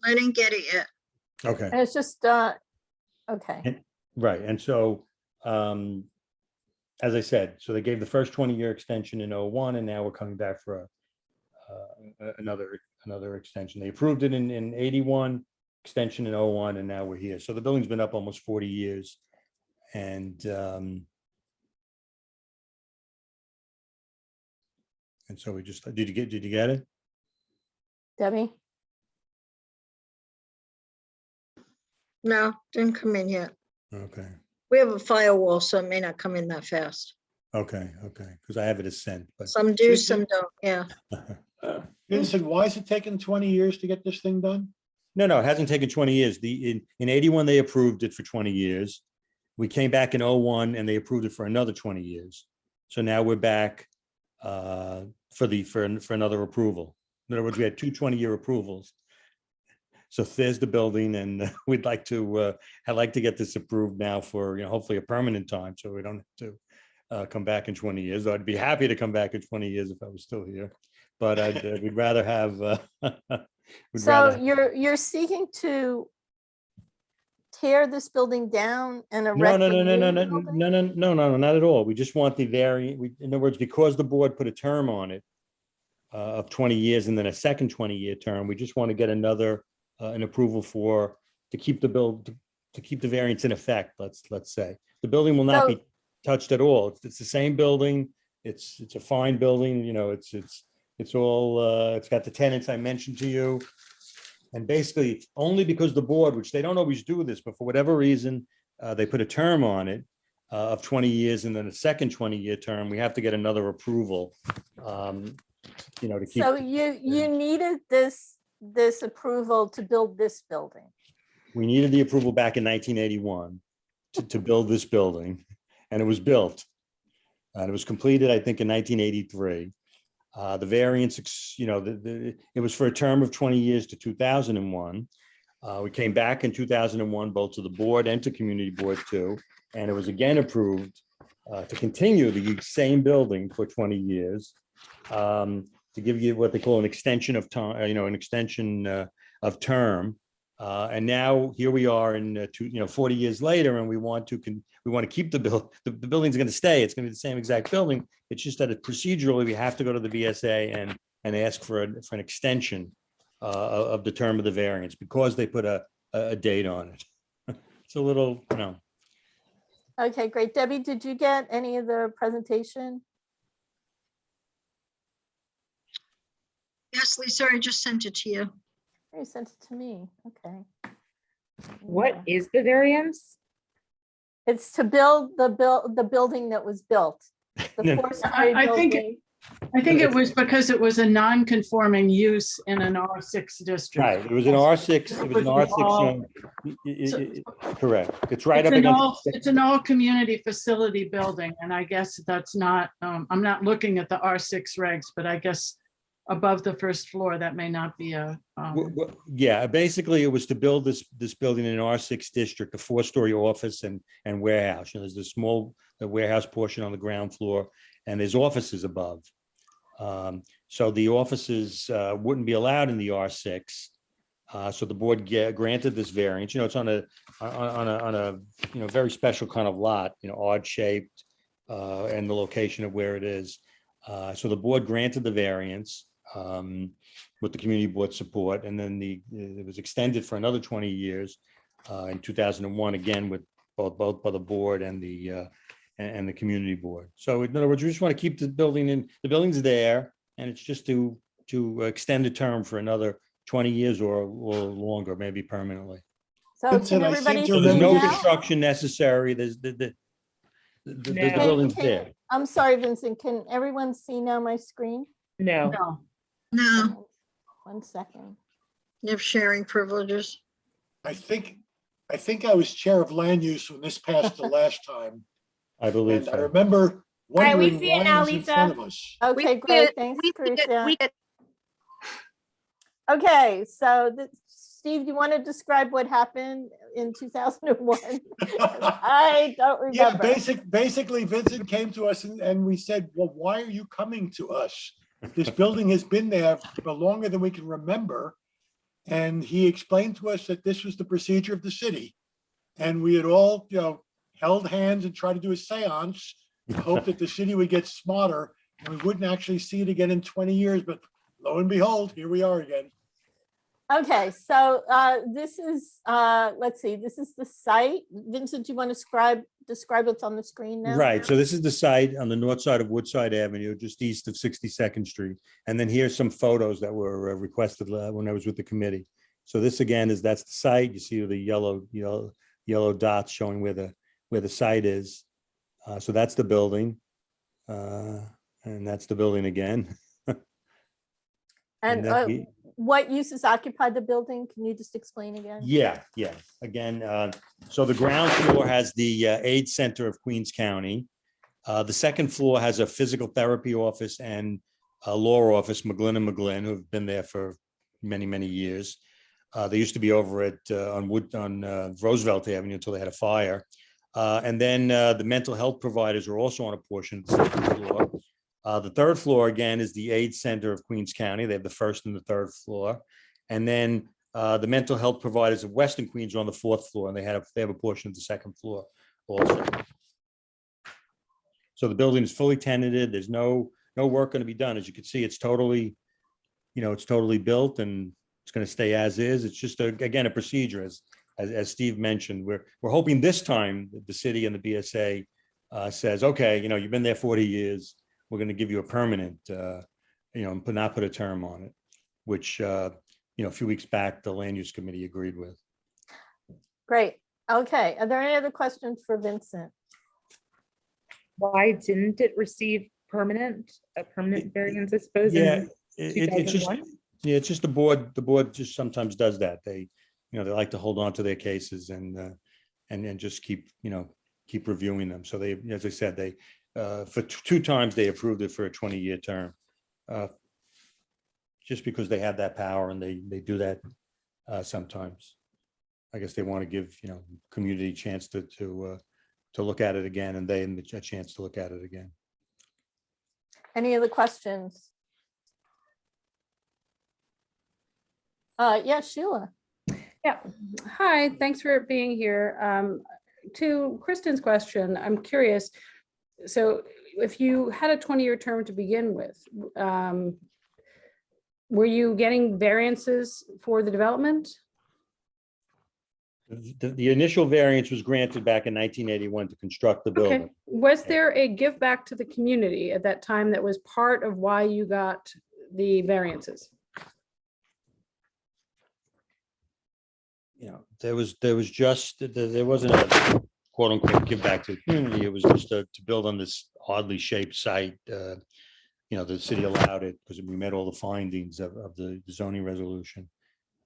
[SPEAKER 2] I didn't get it yet.
[SPEAKER 5] Okay.
[SPEAKER 1] And it's just okay.
[SPEAKER 5] Right, and so as I said, so they gave the first 20-year extension in 01, and now we're coming back for another extension. They approved it in 81, extension in 01, and now we're here. So the building's been up almost 40 years, and so we just did you get it,
[SPEAKER 1] Debbie?
[SPEAKER 2] No, didn't come in yet.
[SPEAKER 5] Okay.
[SPEAKER 2] We have a firewall, so it may not come in that fast.
[SPEAKER 5] Okay, because I have it as sent, but
[SPEAKER 2] Some do, some don't, yeah.
[SPEAKER 8] Vincent, why is it taking 20 years to get this thing done?
[SPEAKER 5] no, it hasn't taken 20 years. In 81 they approved it for 20 years. We came back in 01 and they approved it for another 20 years. So now we're back for another approval. In other words, we had two 20-year approvals. So there's the building, and I'd like to get this approved now for hopefully a permanent time, so we don't have to come back in 20 years. Though I'd be happy to come back in 20 years if I was still here, but we'd rather have.
[SPEAKER 1] So you're seeking to tear this building down and erect
[SPEAKER 5] No,
[SPEAKER 1] a new building?
[SPEAKER 5] no, not at all. We just want the variant. In other words, because the board put a term on it of 20 years and then a second 20-year term, we just want to get another an approval to keep the variance in effect. Let's say the building will not be touched at all. It's the same building. It's a fine building. It's all it's got the tenants I mentioned to you. And basically, only because the board, which they don't always do this, but for whatever reason, they put a term on it of 20 years and then a second 20-year term, we have to get another approval, to keep.
[SPEAKER 1] So you needed this approval to build this building?
[SPEAKER 5] We needed the approval back in 1981 to build this building, and it was built. And it was completed, I think, in 1983. The variance, it was for a term of 20 years to 2001. We came back in 2001, both to the board and to community board too. And it was again approved to continue the same building for 20 years. To give you what they call an extension of time, an extension of term. And now here we are in 40 years later, and we want to keep the building's going to stay. It's going to be the same exact building. It's just that procedurally we have to go to the VSA and ask for an extension of the term of the variance because they put a date on it. It's a little,
[SPEAKER 1] Okay, great. Debbie, did you get any of the presentation?
[SPEAKER 2] Yes, Lisa, I just sent it to you.
[SPEAKER 1] You sent it to me. Okay.
[SPEAKER 21] What is the variance?
[SPEAKER 1] It's to build the building that was built. The four-story building.
[SPEAKER 7] I think it was because it was a non-conforming use in an R6 district.
[SPEAKER 5] Right, it was an R6, it was an R6 zone. Correct, it's right up against.
[SPEAKER 7] It's an all community facility building, and I guess that's not, I'm not looking at the R6 regs, but I guess above the first floor, that may not be a.
[SPEAKER 5] Yeah, basically it was to build this building in an R6 district, a 4-story office and warehouse. There's the small warehouse portion on the ground floor, and there's offices above. So the offices wouldn't be allowed in the R6. So the board granted this variance. It's on a very special kind of lot, odd shaped, and the location of where it is. So the board granted the variance with the community board support, and then it was extended for another 20 years in 2001, again with both by the board and the community board. So in other words, we just want to keep the building in. The building's there, and it's just to extend the term for another 20 years or longer, maybe permanently.
[SPEAKER 1] So can everybody see
[SPEAKER 5] there's no
[SPEAKER 1] now?
[SPEAKER 5] construction necessary. There's the building's there.
[SPEAKER 1] I'm sorry, Vincent. Can everyone see now my screen?
[SPEAKER 21] No.
[SPEAKER 2] No,
[SPEAKER 1] 1 second.
[SPEAKER 2] you have sharing privileges.
[SPEAKER 8] I think I was chair of land use when this passed the last time.
[SPEAKER 5] I believe
[SPEAKER 8] And I
[SPEAKER 5] so.
[SPEAKER 8] remember
[SPEAKER 18] right, we
[SPEAKER 8] wondering
[SPEAKER 18] see it
[SPEAKER 8] why
[SPEAKER 18] now,
[SPEAKER 8] it's in
[SPEAKER 18] Lisa.
[SPEAKER 8] front of us.
[SPEAKER 1] Okay, great. Thanks, Teresa. Okay, so Steve, you want to describe what happened in 2001? I don't remember.
[SPEAKER 8] Yeah, basically Vincent came to us and we said, well, why are you coming to us? This building has been there for longer than we can remember. And he explained to us that this was the procedure of the city. And we had all, held hands and tried to do a seance, hope that the city would get smarter and we wouldn't actually see it again in 20 years. But lo and behold, here we are again.
[SPEAKER 1] Okay, so this is, let's see, this is the site. Vincent, do you want to describe what's on the screen now?
[SPEAKER 5] Right, so this is the site on the north side of Woodside Avenue, just east of 62nd Street. And then here's some photos that were requested when I was with the committee. So this again that's the site. You see the yellow dots showing where the site is. So that's the building. And that's the building again.
[SPEAKER 1] And what uses occupied the building? Can you just explain again?
[SPEAKER 5] Yeah. Again, so the ground floor has the AIDS Center of Queens County. The second floor has a physical therapy office and a law office, McGlynn and McGlynn, who have been there for many, many years. They used to be over at on Roosevelt Avenue until they had a fire. And then the mental health providers are also on a portion of the second floor. The third floor, again, is the AIDS Center of Queens County. They have the first and the third floor. And then the mental health providers of Western Queens are on the fourth floor, and they have a portion of the second floor also. So the building is fully tenanted. There's no work going to be done. As you can see, it's totally built and it's going to stay as is. It's just, again, a procedure, as Steve mentioned. We're hoping this time that the city and the BSA says, okay, you've been there 40 years. We're going to give you a permanent, not put a term on it, which, a few weeks back, the land use committee agreed with.
[SPEAKER 1] Great. Okay. Are there any other questions for Vincent?
[SPEAKER 21] Why didn't it receive a permanent variance, I suppose?
[SPEAKER 5] Yeah,
[SPEAKER 21] in
[SPEAKER 5] it's just
[SPEAKER 21] 2001?
[SPEAKER 5] it's just the board just sometimes does that. They they like to hold on to their cases and just keep reviewing them. So they, as I said, they for two times they approved it for a 20-year term. just because they have that power and they do that sometimes. I guess they want to give, community chance to look at it again, and they a chance to look at it again.
[SPEAKER 1] Any other questions? Yeah, Sheila.
[SPEAKER 10] Yeah, hi, thanks for being here. To Kristen's question, I'm curious, so if you had a 20-year term to begin with, were you getting variances for the development?
[SPEAKER 5] The initial variance was granted back in 1981 to construct the building.
[SPEAKER 10] Okay, was there a give back to the community at that time that was part of why you got the variances?
[SPEAKER 5] There wasn't a quote unquote give back to the community. It was just to build on this oddly shaped site. The city allowed it because we met all the findings of the zoning resolution.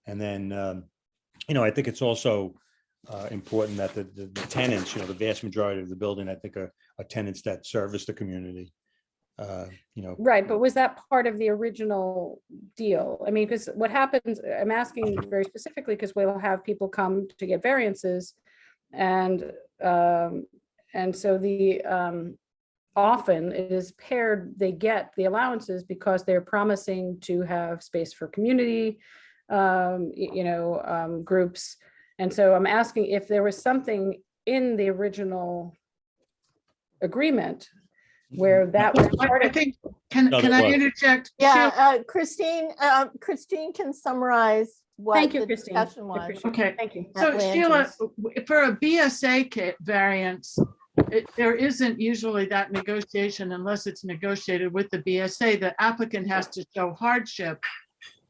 [SPEAKER 5] And then, I think it's also important that the tenants, the vast majority of the building, I think are tenants that service the community.
[SPEAKER 10] Right, but was that part of the original deal? I mean, because what happens, I'm asking very specifically because we'll have people come to get variances, and so often it is paired, they get the allowances because they're promising to have space for community, groups. And so I'm asking if there was something in the original agreement where that was part of.
[SPEAKER 12] Can I interject?
[SPEAKER 1] Yeah, Christine can summarize what
[SPEAKER 10] Thank you,
[SPEAKER 1] the
[SPEAKER 10] Christine.
[SPEAKER 1] discussion was.
[SPEAKER 12] Okay.
[SPEAKER 10] Thank you.
[SPEAKER 12] So Sheila, for a BSA variance, there isn't usually that negotiation unless it's negotiated with the BSA. The applicant has to show hardship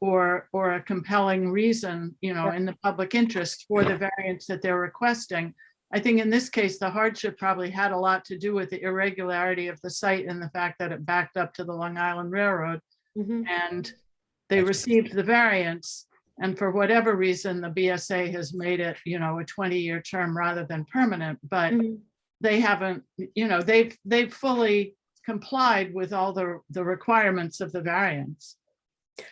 [SPEAKER 12] or a compelling reason, in the public interest for the variance that they're requesting. I think in this case, the hardship probably had a lot to do with the irregularity of the site and the fact that it backed up to the Long Island Railroad. And they received the variance. And for whatever reason, the BSA has made it, a 20-year term rather than permanent, but they haven't, they've fully complied with all the requirements of the variance.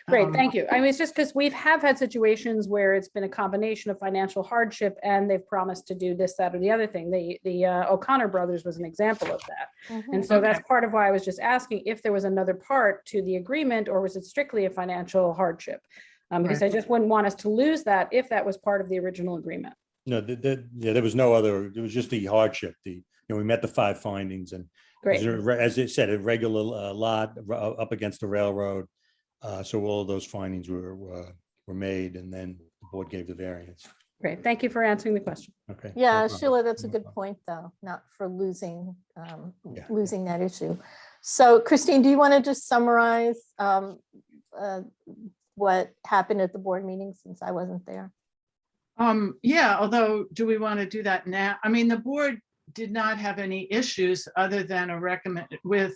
[SPEAKER 10] Great, thank you. I mean, it's just because we've had situations where it's been a combination of financial hardship and they've promised to do this, that, or the other thing. The O'Connor brothers was an example of that. And so that's part of why I was just asking if there was another part to the agreement, or was it strictly a financial hardship? Because I just wouldn't want us to lose that if that was part of the original agreement.
[SPEAKER 5] No, there was no other, it was just the hardship. We met the 5 findings, and
[SPEAKER 10] Great.
[SPEAKER 5] as it said, a regular lot up against the railroad. So all of those findings were made, and then the board gave the variance.
[SPEAKER 10] Great, thank you for answering the question.
[SPEAKER 5] Okay.
[SPEAKER 1] Yeah, Sheila, that's a good point, though, not for losing that issue. So Christine, do you want to just summarize what happened at the board meeting, since I wasn't there?
[SPEAKER 12] Yeah, although do we want to do that now? I mean, the board did not have any issues other than a recommend with,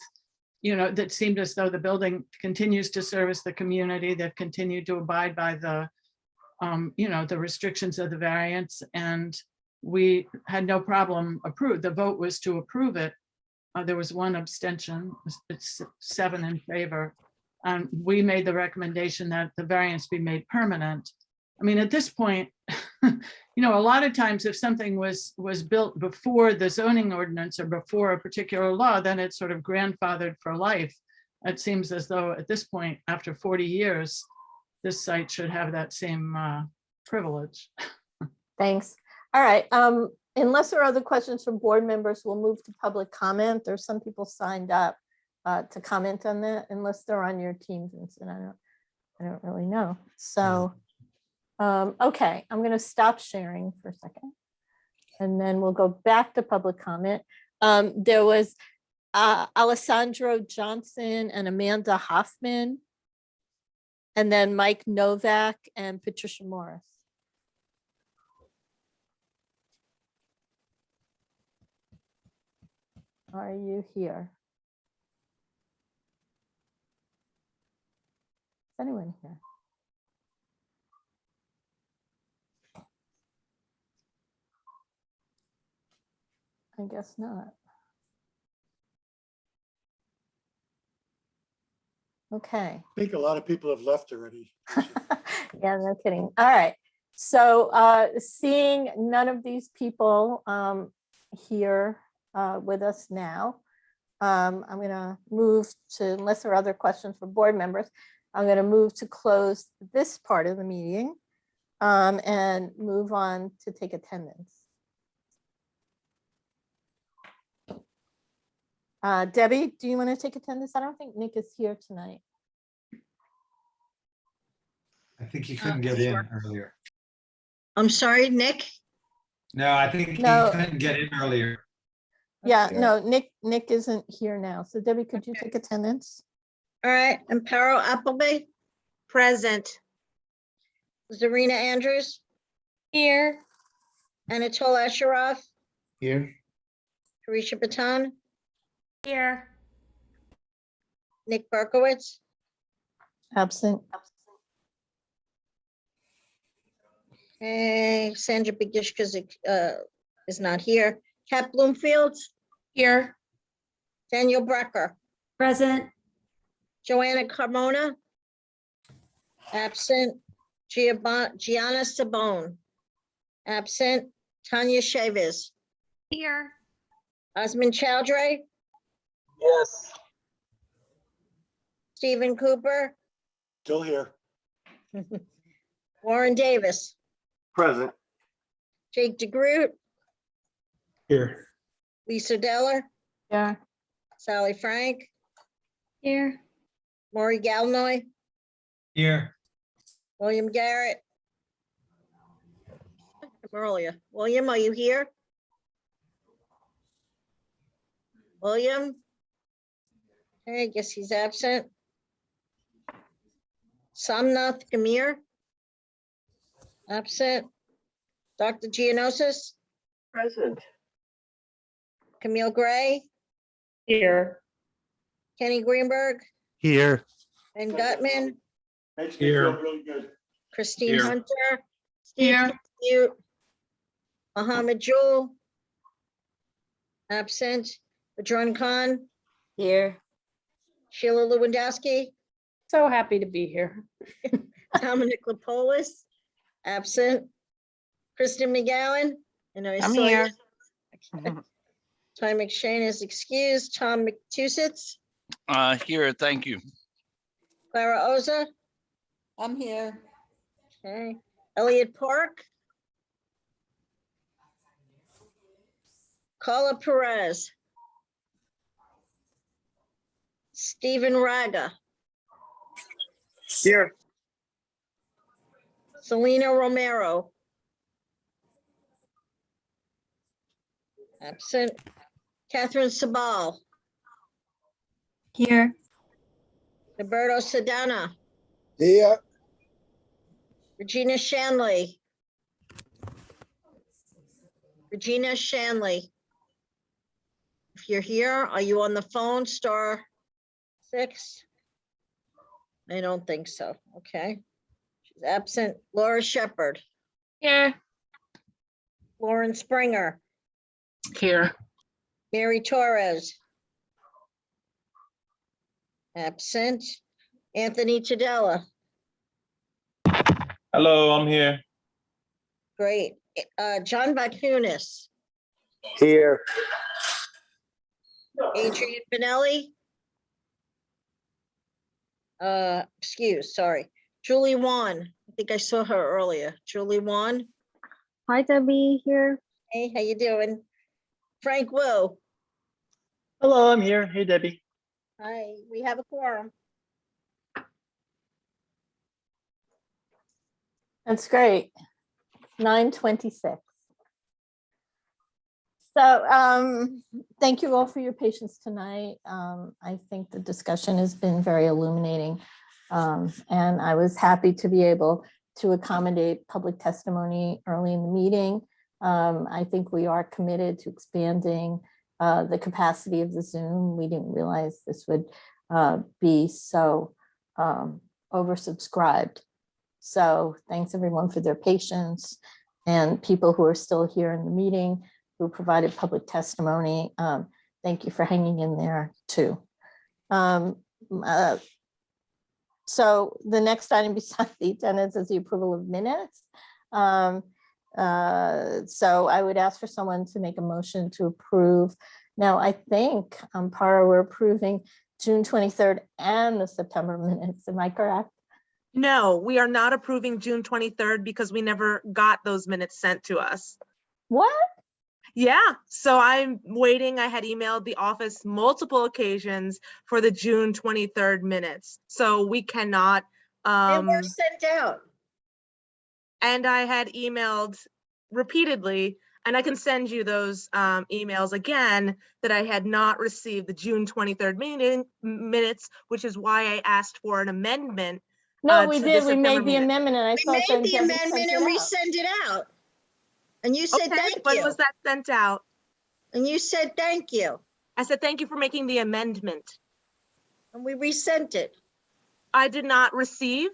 [SPEAKER 12] that seemed as though the building continues to service the community. They've continued to abide by the, the restrictions of the variance, and we had no problem approved. The vote was to approve it. There was 1 abstention. It's 7 in favor. And we made the recommendation that the variance be made permanent. I mean, at this point, a lot of times if something was built before the zoning ordinance or before a particular law, then it's sort of grandfathered for life. It seems as though at this point, after 40 years, this site should have that same privilege.
[SPEAKER 1] Thanks. All right. Unless there are other questions from board members, we'll move to public comment. There's some people signed up to comment on that, unless they're on your team, Vincent. I don't really know. So, okay, I'm going to stop sharing for a second, and then we'll go back to public comment. There was Alessandro Johnson and Amanda Hoffman, and then Mike Novak and Patricia Morris. Are you here? Is anyone here? I guess not. Okay.
[SPEAKER 8] I think a lot of people have left already.
[SPEAKER 1] Yeah, no kidding. All right. So seeing none of these people here with us now, I'm going to move to, unless there are other questions for board members, I'm going to move to close this part of the meeting and move on to take attendance. Debbie, do you want to take attendance? I don't think Nick is here tonight.
[SPEAKER 15] I think he couldn't get in earlier.
[SPEAKER 2] I'm sorry, Nick?
[SPEAKER 15] No, I think he
[SPEAKER 1] No.
[SPEAKER 15] couldn't get in earlier.
[SPEAKER 1] Yeah, no, Nick isn't here now. So Debbie, could you take attendance?
[SPEAKER 2] All right, Amparo Appleby? Present. Zarina Andrews?
[SPEAKER 18] Here.
[SPEAKER 2] Anatole Asheroff?
[SPEAKER 15] Here.
[SPEAKER 2] Carisha Baton?
[SPEAKER 18] Here.
[SPEAKER 2] Nick Berkowitz?
[SPEAKER 1] Absent.
[SPEAKER 2] Okay, Sandra Begishka is not here. Kat Bloomfield?
[SPEAKER 18] Here.
[SPEAKER 2] Daniel Brecker?
[SPEAKER 18] Present.
[SPEAKER 2] Joanna Carmona? Absent. Gianna Sabone? Absent. Tanya Chavez?
[SPEAKER 18] Here.
[SPEAKER 2] Osmond Chowdhury?
[SPEAKER 6] Yes.
[SPEAKER 2] Stephen Cooper?
[SPEAKER 8] Still here.
[SPEAKER 2] Warren Davis?
[SPEAKER 6] Present.
[SPEAKER 2] Jake DeGroot?
[SPEAKER 19] Here.
[SPEAKER 2] Lisa Deller?
[SPEAKER 7] Yeah.
[SPEAKER 2] Sally Frank?
[SPEAKER 18] Here.
[SPEAKER 2] Maury Galnoy?
[SPEAKER 15] Here.
[SPEAKER 2] William Garrett? Earlier. William, are you here? William? Okay, I guess he's absent. Somnath Gamir? Absent. Dr. Giannosis?
[SPEAKER 6] Present.
[SPEAKER 2] Camille Gray?
[SPEAKER 21] Here.
[SPEAKER 2] Kenny Greenberg?
[SPEAKER 5] Here.
[SPEAKER 2] Ben Gutman?
[SPEAKER 8] Makes me
[SPEAKER 19] Here.
[SPEAKER 8] feel really good.
[SPEAKER 2] Christine
[SPEAKER 15] Here.
[SPEAKER 2] Hunter? Steve
[SPEAKER 12] Here.
[SPEAKER 2] Mute? Mohammed Jewel? Absent. Adron Khan?
[SPEAKER 16] Here.
[SPEAKER 2] Sheila Lewandowski?
[SPEAKER 10] So happy to be here.
[SPEAKER 2] Dominic Lapolis? Absent. Kristen McGowan? And I
[SPEAKER 16] I'm
[SPEAKER 2] saw you.
[SPEAKER 16] here.
[SPEAKER 2] Ty McShane is excused. Tom McTusitz?
[SPEAKER 9] Here, thank you.
[SPEAKER 2] Clara Oza?
[SPEAKER 16] I'm here.
[SPEAKER 2] Okay. Elliot Park? Carla Perez? Stephen Raga?
[SPEAKER 6] Here.
[SPEAKER 2] Selena Romero? Absent. Catherine Sabal?
[SPEAKER 20] Here.
[SPEAKER 2] Roberto Sedana?
[SPEAKER 6] Here.
[SPEAKER 2] Regina Shanley? Regina Shanley? If you're here, are you on the phone? *6? I don't think so. Okay. She's absent. Laura Shepherd?
[SPEAKER 18] Here.
[SPEAKER 2] Lauren Springer?
[SPEAKER 12] Here.
[SPEAKER 2] Mary Torres? Absent. Anthony Tadella?
[SPEAKER 22] Hello, I'm here.
[SPEAKER 2] Great. John Bakunis?
[SPEAKER 6] Here.
[SPEAKER 2] Adrian Benelli? Sorry. Julie Wan. I think I saw her earlier. Julie Wan?
[SPEAKER 20] Hi, Debbie here.
[SPEAKER 2] Hey, how you doing? Frank Wu?
[SPEAKER 23] Hello, I'm here. Hey, Debbie.
[SPEAKER 2] Hi, we have a quorum.
[SPEAKER 1] That's great. 9:26. So thank you all for your patience tonight. I think the discussion has been very illuminating. And I was happy to be able to accommodate public testimony early in the meeting. I think we are committed to expanding the capacity of the Zoom. We didn't realize this would be so oversubscribed. So thanks everyone for their patience, and people who are still here in the meeting who provided public testimony. Thank you for hanging in there too. So the next item besides the agenda is the approval of minutes. So I would ask for someone to make a motion to approve. Now, I think, Para, we're approving June 23rd and the September minutes. Am I correct?
[SPEAKER 11] No, we are not approving June 23rd because we never got those minutes sent to us.
[SPEAKER 1] What?
[SPEAKER 11] Yeah, so I'm waiting. I had emailed the office multiple occasions for the June 23rd minutes. So we cannot.
[SPEAKER 2] They were sent out.
[SPEAKER 11] And I had emailed repeatedly, and I can send you those emails again, that I had not received the June 23rd minutes, which is why I asked for an amendment.
[SPEAKER 1] No, we
[SPEAKER 11] to the
[SPEAKER 1] did. We
[SPEAKER 11] September
[SPEAKER 1] made the
[SPEAKER 11] minutes.
[SPEAKER 1] amendment and I
[SPEAKER 2] We
[SPEAKER 1] thought
[SPEAKER 2] made
[SPEAKER 1] then
[SPEAKER 2] the
[SPEAKER 1] Debbie sent
[SPEAKER 2] amendment
[SPEAKER 1] it
[SPEAKER 2] and we
[SPEAKER 1] out.
[SPEAKER 2] sent it out. And you said
[SPEAKER 11] Okay,
[SPEAKER 2] thank
[SPEAKER 11] when
[SPEAKER 2] you.
[SPEAKER 11] was that sent out?
[SPEAKER 2] And you said thank you.
[SPEAKER 11] I said, thank you for making the amendment.
[SPEAKER 2] And we resent it.
[SPEAKER 11] I did not receive,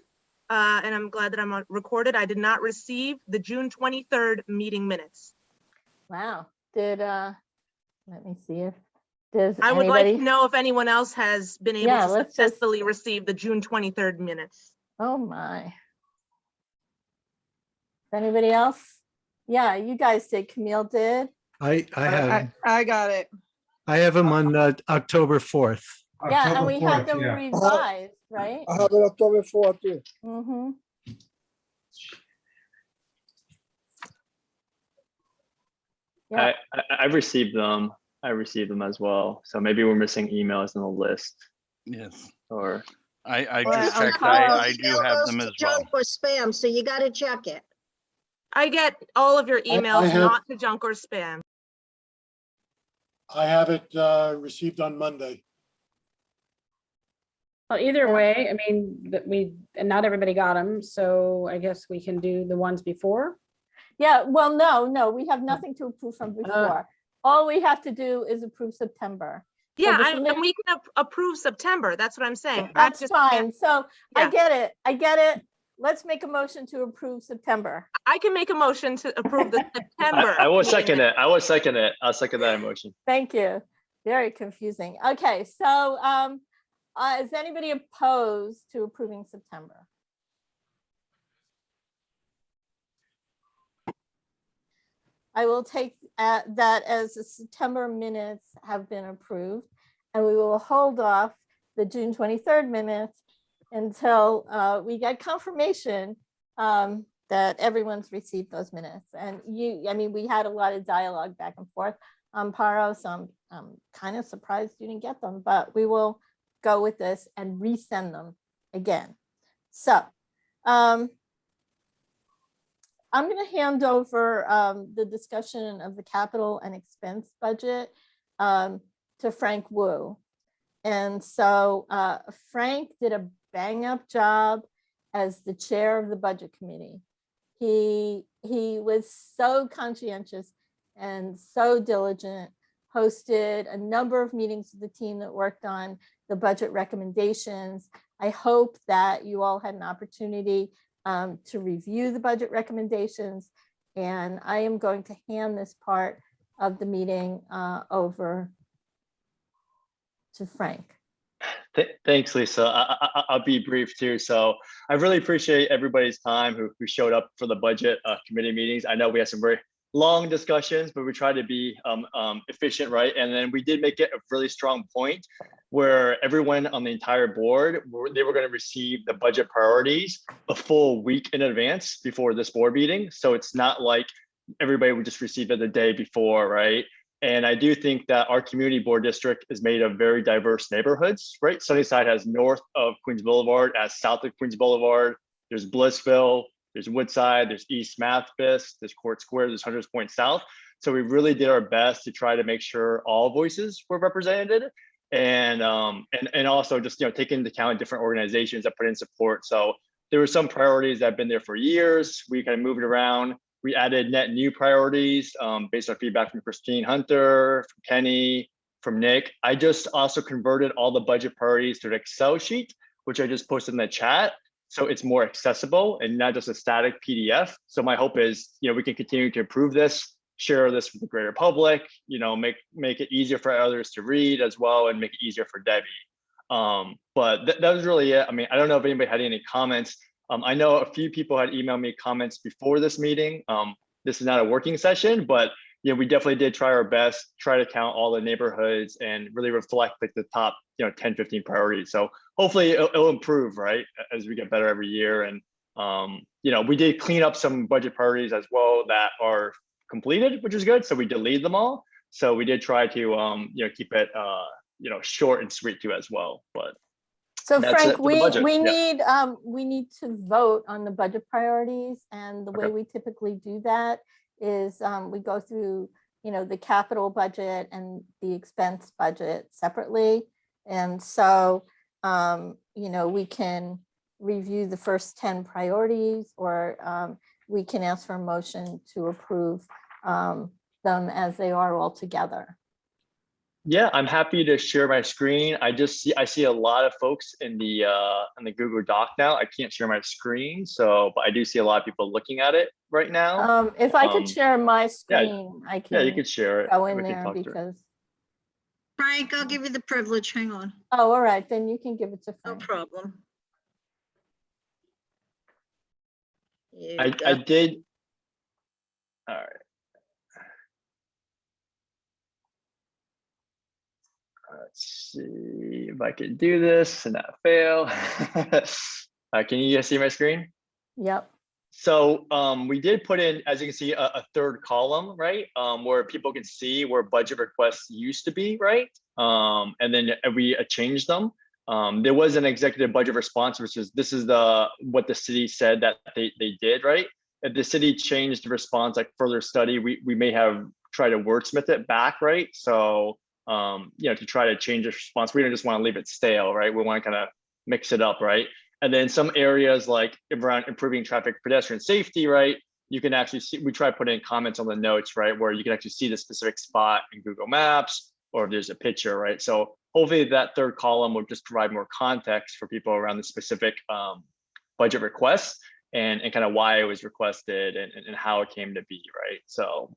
[SPEAKER 11] and I'm glad that I'm recorded, I did not receive the June 23rd meeting minutes.
[SPEAKER 1] Wow. Did, let me see if, does
[SPEAKER 11] I would like
[SPEAKER 1] anybody?
[SPEAKER 11] to know if anyone else has been able
[SPEAKER 1] Yeah,
[SPEAKER 11] to
[SPEAKER 1] let's just-
[SPEAKER 11] successfully receive the June 23rd minutes.
[SPEAKER 1] Oh my. Anybody else? Yeah, you guys did. Camille did.
[SPEAKER 14] I have,
[SPEAKER 22] I got it.
[SPEAKER 14] I have them on October 4th.
[SPEAKER 1] Yeah, and we had
[SPEAKER 14] October
[SPEAKER 1] them
[SPEAKER 14] 4th, yeah.
[SPEAKER 1] revised, right?
[SPEAKER 22] I have it October 4th too.
[SPEAKER 1] Mm-hmm. Yeah.
[SPEAKER 24] I've received them. I received them as well. So maybe we're missing emails in the list.
[SPEAKER 9] Yes.
[SPEAKER 24] Or
[SPEAKER 9] I
[SPEAKER 2] Well,
[SPEAKER 9] just
[SPEAKER 2] I'm
[SPEAKER 9] checked.
[SPEAKER 2] calling
[SPEAKER 9] I do
[SPEAKER 2] email
[SPEAKER 9] have
[SPEAKER 2] goes
[SPEAKER 9] them
[SPEAKER 2] to
[SPEAKER 9] as well.
[SPEAKER 2] junk or spam, so you got to check it.
[SPEAKER 11] I get all of your emails,
[SPEAKER 8] have-
[SPEAKER 11] not to junk or spam.
[SPEAKER 8] I have it received on Monday.
[SPEAKER 10] Well, either way, I mean, and not everybody got them, so I guess we can do the ones before.
[SPEAKER 1] Yeah, well, no, we have nothing to approve from before. All we have to do is approve September. So
[SPEAKER 11] Yeah,
[SPEAKER 1] this
[SPEAKER 11] and we can approve September. That's what I'm saying.
[SPEAKER 1] That's fine. So I
[SPEAKER 11] Yeah.
[SPEAKER 1] get it. Let's make a motion to approve September.
[SPEAKER 11] I can make a motion to approve the September.
[SPEAKER 24] I will
[SPEAKER 11] meeting
[SPEAKER 24] second
[SPEAKER 11] minutes.
[SPEAKER 24] it. I will second it. I'll second that motion.
[SPEAKER 1] Thank you. Very confusing. Okay, so is anybody opposed to approving September? I will take that as the September minutes have been approved, and we will hold off the June 23rd minutes until we get confirmation that everyone's received those minutes. And I mean, we had a lot of dialogue back and forth on Paro, so I'm kind of surprised you didn't get them, but we will go with this and resend them again. So I'm going to hand over the discussion of the capital and expense budget to Frank Wu. And so Frank did a bang up job as the chair of the budget committee. He was so conscientious and so diligent, hosted a number of meetings with the team that worked on the budget recommendations. I hope that you all had an opportunity to review the budget recommendations, and I am going to hand this part of the meeting over to Frank.
[SPEAKER 24] Thanks, Lisa. I'll be brief too. So I really appreciate everybody's time who showed up for the budget committee meetings. I know we had some very long discussions, but we tried to be efficient, right? And then we did make it a really strong point where everyone on the entire board, they were going to receive the budget priorities a full week in advance before this board meeting. So it's not like everybody would just receive it the day before, right? And I do think that our community board district is made of very diverse neighborhoods, right? Sunnyside has north of Queens Boulevard, as south of Queens Boulevard. There's Blissville, there's Woodside, there's East Mathis, there's Court Square, there's Hunters Point South. So we really did our best to try to make sure all voices were represented, and also just taking into account different organizations that put in support. So there were some priorities that have been there for years. We kind of moved around. We added net new priorities based on feedback from Christine Hunter, from Kenny, from Nick. I just also converted all the budget priorities to an Excel sheet, which I just posted in the chat. So it's more accessible and not just a static PDF. So my hope is, we can continue to improve this, share this with the greater public, make it easier for others to read as well, and make it easier for Debbie. But that was really it. I mean, I don't know if anybody had any comments. I know a few people had emailed me comments before this meeting. This is not a working session, but yeah, we definitely did try our best, try to count all the neighborhoods and really reflect like the top, 10, 15 priorities. So hopefully it'll improve, right, as we get better every year. And, we did clean up some budget priorities as well that are completed, which is good. So we deleted them all. So we did try to, keep it, short and sweet too as well. But
[SPEAKER 1] So
[SPEAKER 24] that's
[SPEAKER 1] Frank,
[SPEAKER 24] it for the budget.
[SPEAKER 1] we need to vote on the budget priorities, and the way we typically do that is we go through, the capital budget and the expense budget separately. And so, we can review the first 10 priorities, or we can ask for a motion to approve them as they are all together.
[SPEAKER 24] Yeah, I'm happy to share my screen. I see a lot of folks in the Google Doc now. I can't share my screen, but I do see a lot of people looking at it right now.
[SPEAKER 1] If I could share my screen, I can.
[SPEAKER 24] Yeah, you could share it.
[SPEAKER 1] Go in
[SPEAKER 24] We can
[SPEAKER 1] there
[SPEAKER 24] talk through it.
[SPEAKER 1] because.
[SPEAKER 2] Frank, I'll give you the privilege. Hang on.
[SPEAKER 1] Oh, all right, then you can give it to Frank.
[SPEAKER 2] No problem.
[SPEAKER 24] I did. All right. Let's see if I can do this and not fail. Can you guys see my screen?
[SPEAKER 1] Yep.
[SPEAKER 24] So we did put in, as you can see, a third column, right? Where people can see where budget requests used to be, right? And then we changed them. There was an executive budget response, which is what the city said that they did, right? If the city changed the response, like further study, we may have tried to wordsmith it back, right? So to try to change the response, we don't just want to leave it stale, right? We want to kind of mix it up, right? And then some areas like around improving traffic pedestrian safety, right? You can actually see, we try to put in comments on the notes, right? Where you can actually see the specific spot in Google Maps, or if there's a picture, right? So hopefully that third column will just provide more context for people around the specific budget requests and kind of why it was requested and how it came to be, right? So,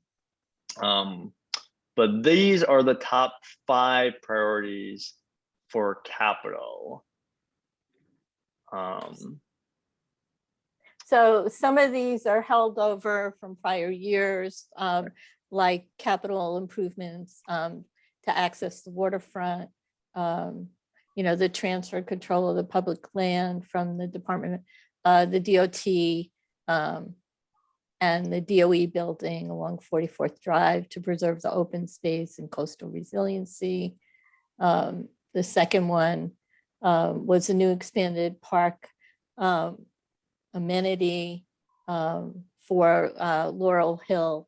[SPEAKER 24] but these are the top 5 priorities for capital.
[SPEAKER 1] So some of these are held over from prior years, like capital improvements to access the waterfront, the transfer control of the public land from the department, the DOT, and the DOE building along 44th Drive to preserve the open space and coastal resiliency. The second one was a new expanded park amenity for Laurel Hill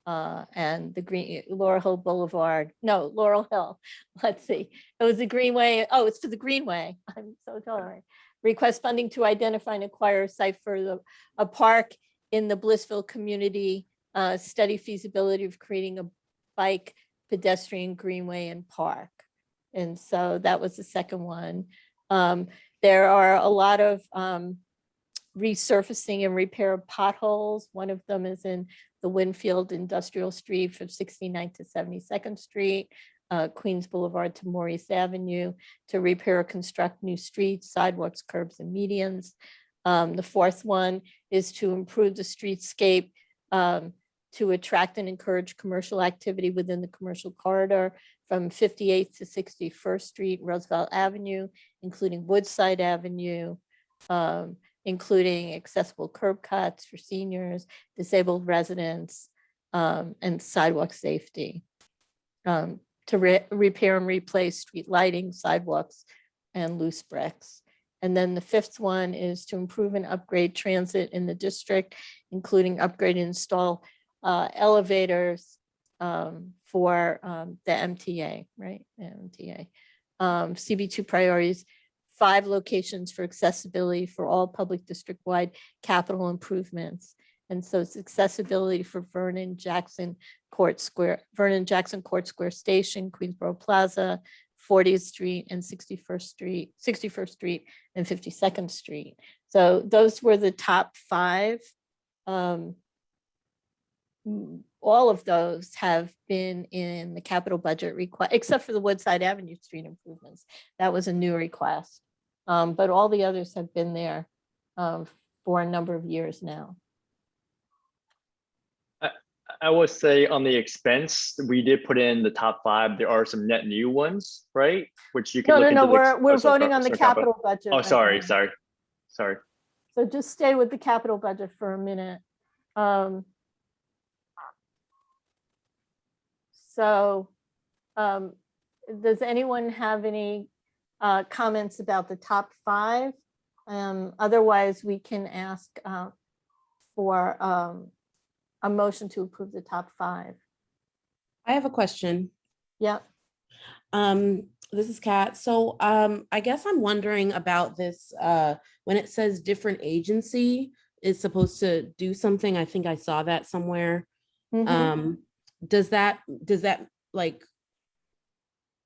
[SPEAKER 1] and the Laurel Hill Boulevard. No, Laurel Hill. Let's see. It was the Greenway. Oh, it's for the Greenway. I'm so sorry. Request funding to identify and acquire a site for a park in the Blissville community. Study feasibility of creating a bike, pedestrian, greenway, and park. And so that was the second one. There are a lot of resurfacing and repair of potholes. One of them is in the Winfield Industrial Street from 69th to 72nd Street, Queens Boulevard to Maurice Avenue, to repair or construct new streets, sidewalks, curbs, and medians. The fourth one is to improve the streetscape to attract and encourage commercial activity within the commercial corridor from 58th to 61st Street, Roosevelt Avenue, including Woodside Avenue, including accessible curb cuts for seniors, disabled residents, and sidewalk safety, to repair and replace street lighting, sidewalks, and loose bricks. And then the fifth one is to improve and upgrade transit in the district, including upgrade and install elevators for the MTA, right? The MTA. CB2 priorities, 5 locations for accessibility for all public district-wide capital improvements. And so it's accessibility for Vernon Jackson Court Square Station, Queensboro Plaza, 40th Street and 61st Street and 52nd Street. So those were the top 5 all of those have been in the capital budget request, except for the Woodside Avenue Street improvements. That was a new request. But all the others have been there for a number of years now.
[SPEAKER 24] I would say on the expense, we did put in the top 5. There are some net new ones, right? Which you can
[SPEAKER 1] No,
[SPEAKER 24] look
[SPEAKER 1] no,
[SPEAKER 24] into.
[SPEAKER 1] no, we're
[SPEAKER 24] sorry,
[SPEAKER 1] voting on the
[SPEAKER 24] sorry,
[SPEAKER 1] capital budget.
[SPEAKER 24] Oh,
[SPEAKER 1] right
[SPEAKER 24] sorry,
[SPEAKER 1] now.
[SPEAKER 24] sorry.
[SPEAKER 1] So just stay with the capital budget for a minute. Does anyone have any comments about the top 5? Otherwise, we can ask for a motion to approve the top 5.
[SPEAKER 3] I have a question.
[SPEAKER 1] Yeah.
[SPEAKER 3] This is Kat. So I guess I'm wondering about this when it says different agency is supposed to do something. I think I saw that somewhere. Does that like,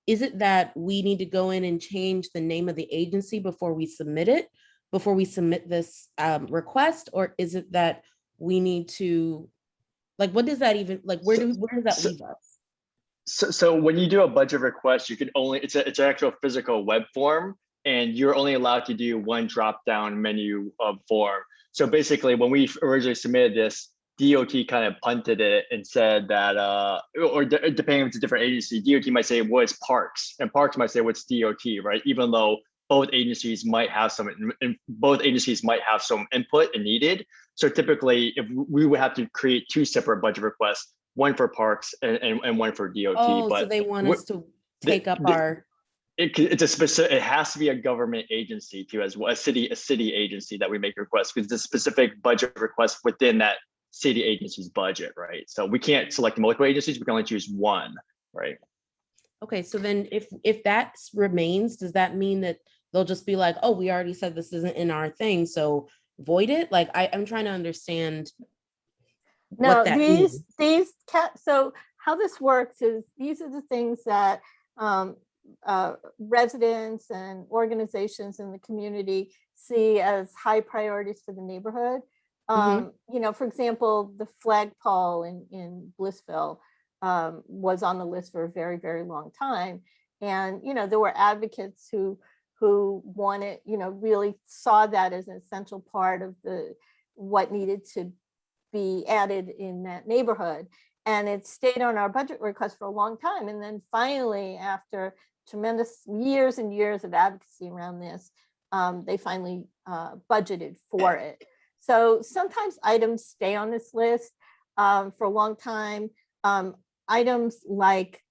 [SPEAKER 3] is it that we need to go in and change the name of the agency before we submit it, before we submit this request? Or is it that we need to, like, what does that even, like, where does that leave us?
[SPEAKER 24] So when you do a budget request, you can only, it's an actual physical web form, and you're only allowed to do one drop-down menu of form. So basically, when we originally submitted this, DOT kind of punted it and said that, or depending if it's a different agency, DOT might say, well, it's parks, and parks might say, what's DOT, right? Even though both agencies might have some input and needed. So typically, if we would have to create 2 separate budget requests, one for parks and one for DOT.
[SPEAKER 3] Oh,
[SPEAKER 24] but
[SPEAKER 3] so they want us to take up our.
[SPEAKER 24] It's a specific. It has to be a government agency too, as well, a city agency that we make requests, because it's a specific budget request within that city agency's budget, right? So we can't select multiple agencies. We can only choose one, right?
[SPEAKER 3] Okay, so then if that remains, does that mean that they'll just be like, oh, we already said this isn't in our thing, so void it? Like, I'm trying to understand.
[SPEAKER 1] No, so how this works is these are the things that residents and organizations in the community see as high priorities for the neighborhood. You know, for example, the flagpole in Blissville was on the list for a very, very long time. And, you know, there were advocates who wanted, you know, really saw that as an essential part of what needed to be added in that neighborhood. And it stayed on our budget request for a long time. And then finally, after tremendous years and years of advocacy around this, they finally budgeted for it. So sometimes items stay on this list for a long time. Items like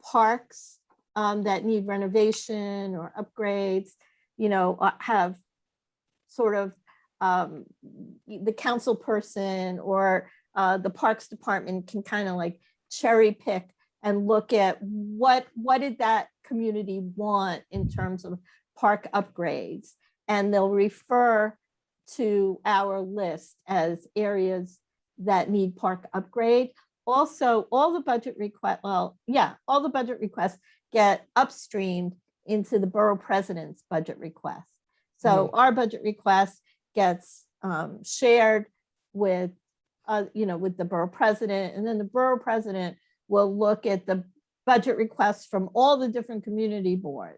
[SPEAKER 1] parks that need renovation or upgrades, you know, have sort of the council person or the parks department can kind of like cherry pick and look at what did that community want in terms of park upgrades, and they'll refer to our list as areas that need park upgrade. Also, all the budget requests, all the budget requests get upstreamed into the borough president's budget request. So our budget request gets shared with, with the borough president, and then the borough president will look at the budget requests from all the different community boards.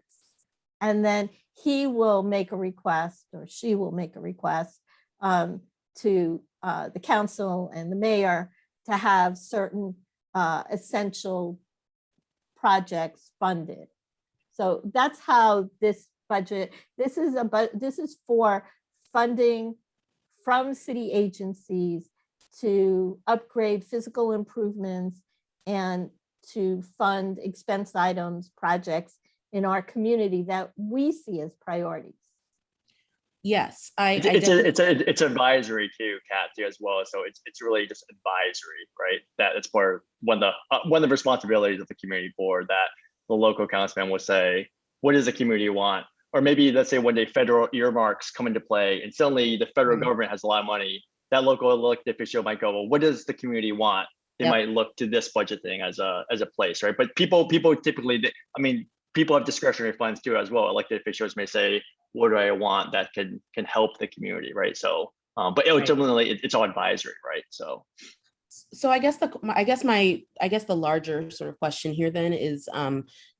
[SPEAKER 1] And then he will make a request, or she will make a request to the council and the mayor to have certain essential projects funded. So that's how this budget, this is for funding from city agencies to upgrade physical improvements and to fund expense items, projects in our community that we see as priorities.
[SPEAKER 3] Yes,
[SPEAKER 24] it's advisory too, Kat, too, as well. So it's really just advisory, right? That it's more one of the responsibilities of the community board, that the local councilman will say, what does the community want? Or maybe let's say one day federal earmarks come into play, and suddenly the federal government has a lot of money. That local elected official might go, well, what does the community want? They might look to this budget thing as a place, right? But people typically, people have discretionary funds too as well. Elected officials may say, what do I want that can help the community, right? So, but ultimately it's all advisory, right? So.
[SPEAKER 3] So I guess the larger sort of question here then is,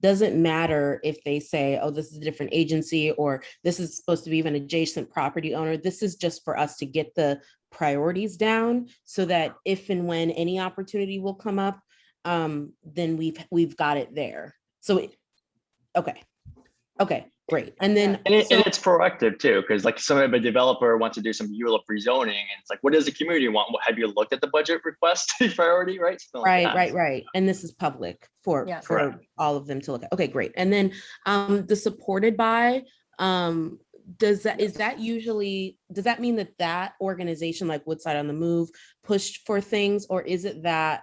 [SPEAKER 3] does it matter if they say, oh, this is a different agency, or this is supposed to be even adjacent property owner? This is just for us to get the priorities down so that if and when any opportunity will come up, then we've got it there. So, okay, great. And then
[SPEAKER 24] And it's proactive too, because like a developer wants to do some ULUP rezoning, and it's like, what does the community want? Have you looked at the budget request priority, right? Something like that.
[SPEAKER 3] Right. And this is public for all of them to look at. Okay, great. And then the supported by, does that mean that organization like Woodside on the Move pushed for things, or is it that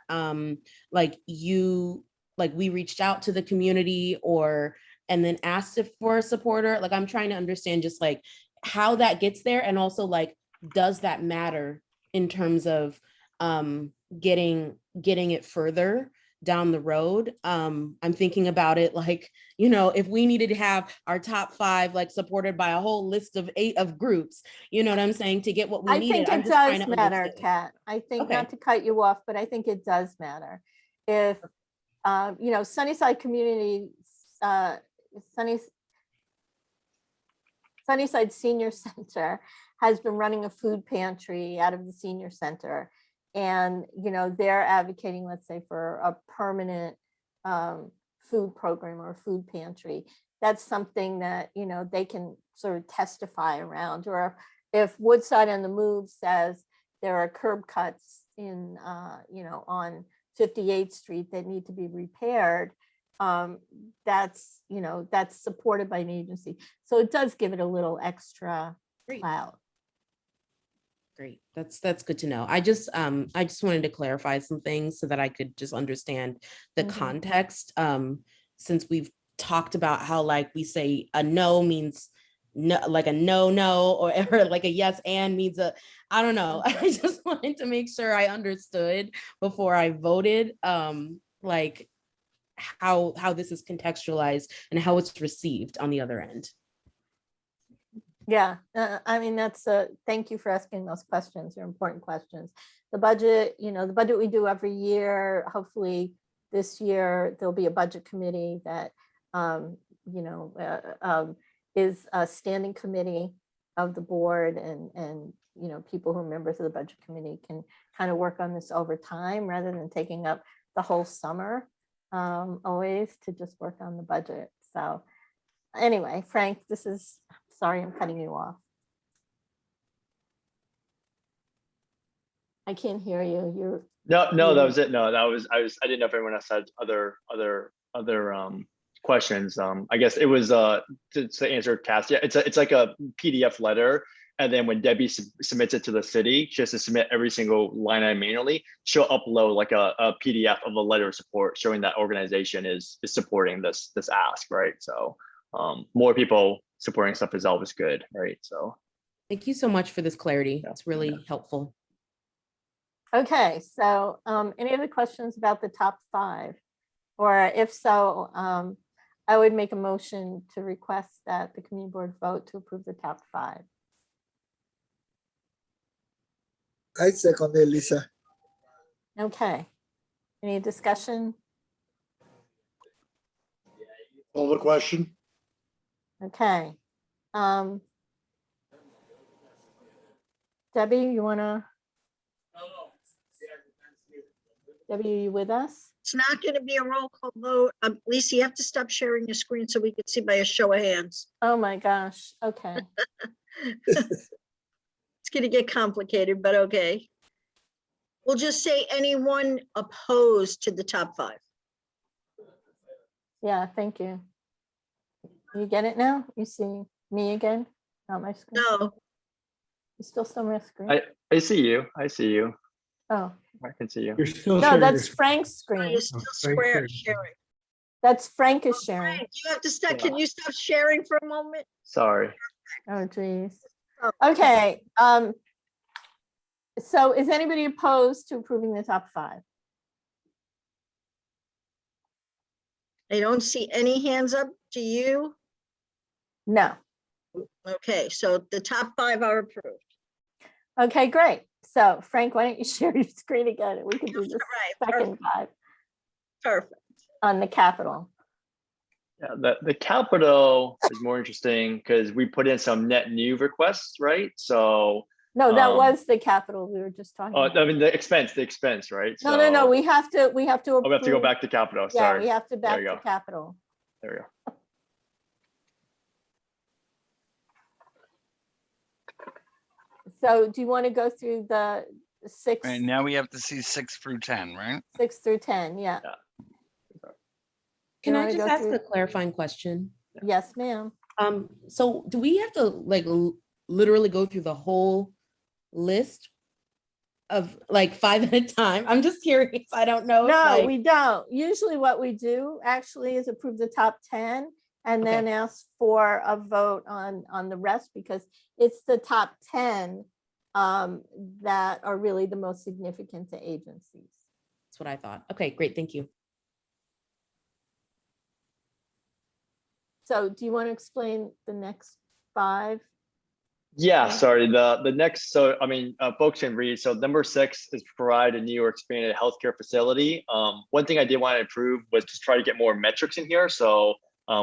[SPEAKER 3] we reached out to the community and then asked if for a supporter? Like, I'm trying to understand just like how that gets there, and also like, does that matter in terms of getting it further down the road? I'm thinking about it like, if we needed to have our top 5 like supported by a whole list of 8 of groups, you know what I'm saying, to get what we needed.
[SPEAKER 1] I think it does matter, Kat. I think, not to cut you off, but I think it does matter. If Sunnyside Community, Sunnyside Senior Center has been running a food pantry out of the senior center. And, they're advocating, let's say, for a permanent food program or food pantry. That's something that, they can sort of testify around. Or if Woodside on the Move says there are curb cuts in, on 58th Street that need to be repaired, that's supported by an agency. So it does give it a little extra clout.
[SPEAKER 3] Great. That's good to know. I just wanted to clarify some things so that I could just understand the context. Since we've talked about how like we say a no means no, like a no, or like a yes and means I don't know. I just wanted to make sure I understood before I voted, like how this is contextualized and how it's received on the other end.
[SPEAKER 1] Yeah, I mean, thank you for asking those questions. They're important questions. The budget, the budget we do every year, hopefully this year, there'll be a budget committee that, is a standing committee of the board, and people who are members of the budget committee can kind of work on this over time rather than taking up the whole summer, always to just work on the budget. So anyway, Frank, sorry, I'm cutting you off. I can't hear you.
[SPEAKER 24] No, that was it. No, I didn't know if anyone else had other questions. I guess it was to answer Cass. Yeah, it's like a PDF letter, and then when Debbie submits it to the city, she has to submit every single line item manually. She'll upload like a PDF of a letter of support showing that organization is supporting this ask, right? So more people supporting stuff is always good, right? So
[SPEAKER 3] thank you so much for this clarity. It's really helpful.
[SPEAKER 1] Okay, so any other questions about the top 5? Or if so, I would make a motion to request that the community board vote to approve the top 5.
[SPEAKER 22] I second it, Lisa.
[SPEAKER 1] Okay, any discussion?
[SPEAKER 8] Call the question.
[SPEAKER 1] Okay. Debbie, you wanna? Debbie, are you with us?
[SPEAKER 2] It's not going to be a roll call vote. Lisa, you have to stop sharing your screen so we can see by a show of hands.
[SPEAKER 1] Oh my gosh, okay.
[SPEAKER 2] It's going to get complicated, but okay. We'll just say anyone opposed to the top 5.
[SPEAKER 1] Yeah, thank you. You get it now? You see me again? Not my screen?
[SPEAKER 2] No.
[SPEAKER 1] You still my screen?
[SPEAKER 24] I see you.
[SPEAKER 1] Oh.
[SPEAKER 24] I can see you.
[SPEAKER 19] You're still
[SPEAKER 1] No,
[SPEAKER 19] sharing
[SPEAKER 1] that's
[SPEAKER 19] your-
[SPEAKER 1] Frank's screen.
[SPEAKER 2] You're still sharing.
[SPEAKER 1] That's Frank is sharing.
[SPEAKER 2] Frank, you have to stop. Can you stop sharing for a moment?
[SPEAKER 24] Sorry.
[SPEAKER 1] Oh, geez. Okay. So is anybody opposed to approving the top 5?
[SPEAKER 2] I don't see any hands up. Do you?
[SPEAKER 1] No.
[SPEAKER 2] Okay, so the top 5 are approved.
[SPEAKER 1] Okay, great. So Frank, why don't you share your screen again and we can do this second dive
[SPEAKER 2] Perfect.
[SPEAKER 1] on the Capitol.
[SPEAKER 24] Yeah, the Capitol is more interesting because we put in some net new requests, right? So
[SPEAKER 1] No, that was the Capitol we were just talking about.
[SPEAKER 24] I mean the expense, right?
[SPEAKER 1] No, no, no,
[SPEAKER 24] So-
[SPEAKER 1] we have to
[SPEAKER 24] Oh, we have to go
[SPEAKER 1] approve-
[SPEAKER 24] back to Capitol.
[SPEAKER 1] Yeah,
[SPEAKER 24] Sorry.
[SPEAKER 1] we have to back
[SPEAKER 24] There you
[SPEAKER 1] to
[SPEAKER 24] go.
[SPEAKER 1] Capitol.
[SPEAKER 24] There we go.
[SPEAKER 1] So do you want to go through the 6,
[SPEAKER 9] Right, now we have to see 6 through 10, right?
[SPEAKER 1] 6 through 10? Yeah.
[SPEAKER 3] Can
[SPEAKER 1] You
[SPEAKER 3] I
[SPEAKER 1] wanna
[SPEAKER 3] just
[SPEAKER 1] go
[SPEAKER 3] ask
[SPEAKER 1] through-
[SPEAKER 3] a clarifying question?
[SPEAKER 1] Yes, ma'am.
[SPEAKER 3] So do we have to like literally go through the whole list of like 5 at a time? I'm just curious. I don't know. if,
[SPEAKER 1] No,
[SPEAKER 3] like-
[SPEAKER 1] we don't. Usually what we do actually is approve the top 10 and then ask for a vote on the rest because it's the top 10 that are really the most significant to agencies.
[SPEAKER 3] That's what I thought. Okay, great. Thank you.
[SPEAKER 1] So do you want to explain the next 5?
[SPEAKER 24] Yeah,
[SPEAKER 1] Okay.
[SPEAKER 24] sorry. The next, so I mean, folks can read. So number 6 is provide a new or expanded healthcare facility. One thing I did want to improve was just try to get more metrics in here. So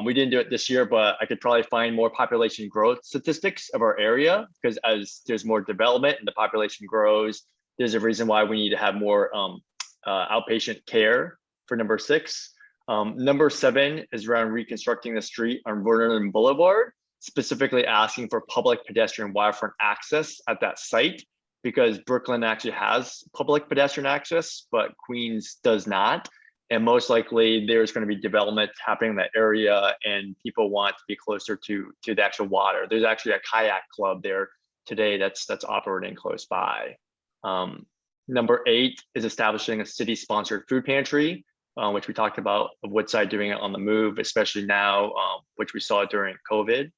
[SPEAKER 24] we didn't do it this year, but I could probably find more population growth statistics of our area because as there's more development and the population grows, there's a reason why we need to have more outpatient care for number 6. Number 7 is around reconstructing the street on Vernon Boulevard, specifically asking for public pedestrian waterfront access at that site because Brooklyn actually has public pedestrian access, but Queens does not. And most likely there's going to be development happening in that area and people want to be closer to the actual water. There's actually a kayak club there today that's operating close by. Number 8 is establishing a city-sponsored food pantry, which we talked about of Woodside doing it on the move, especially now, which we saw during COVID.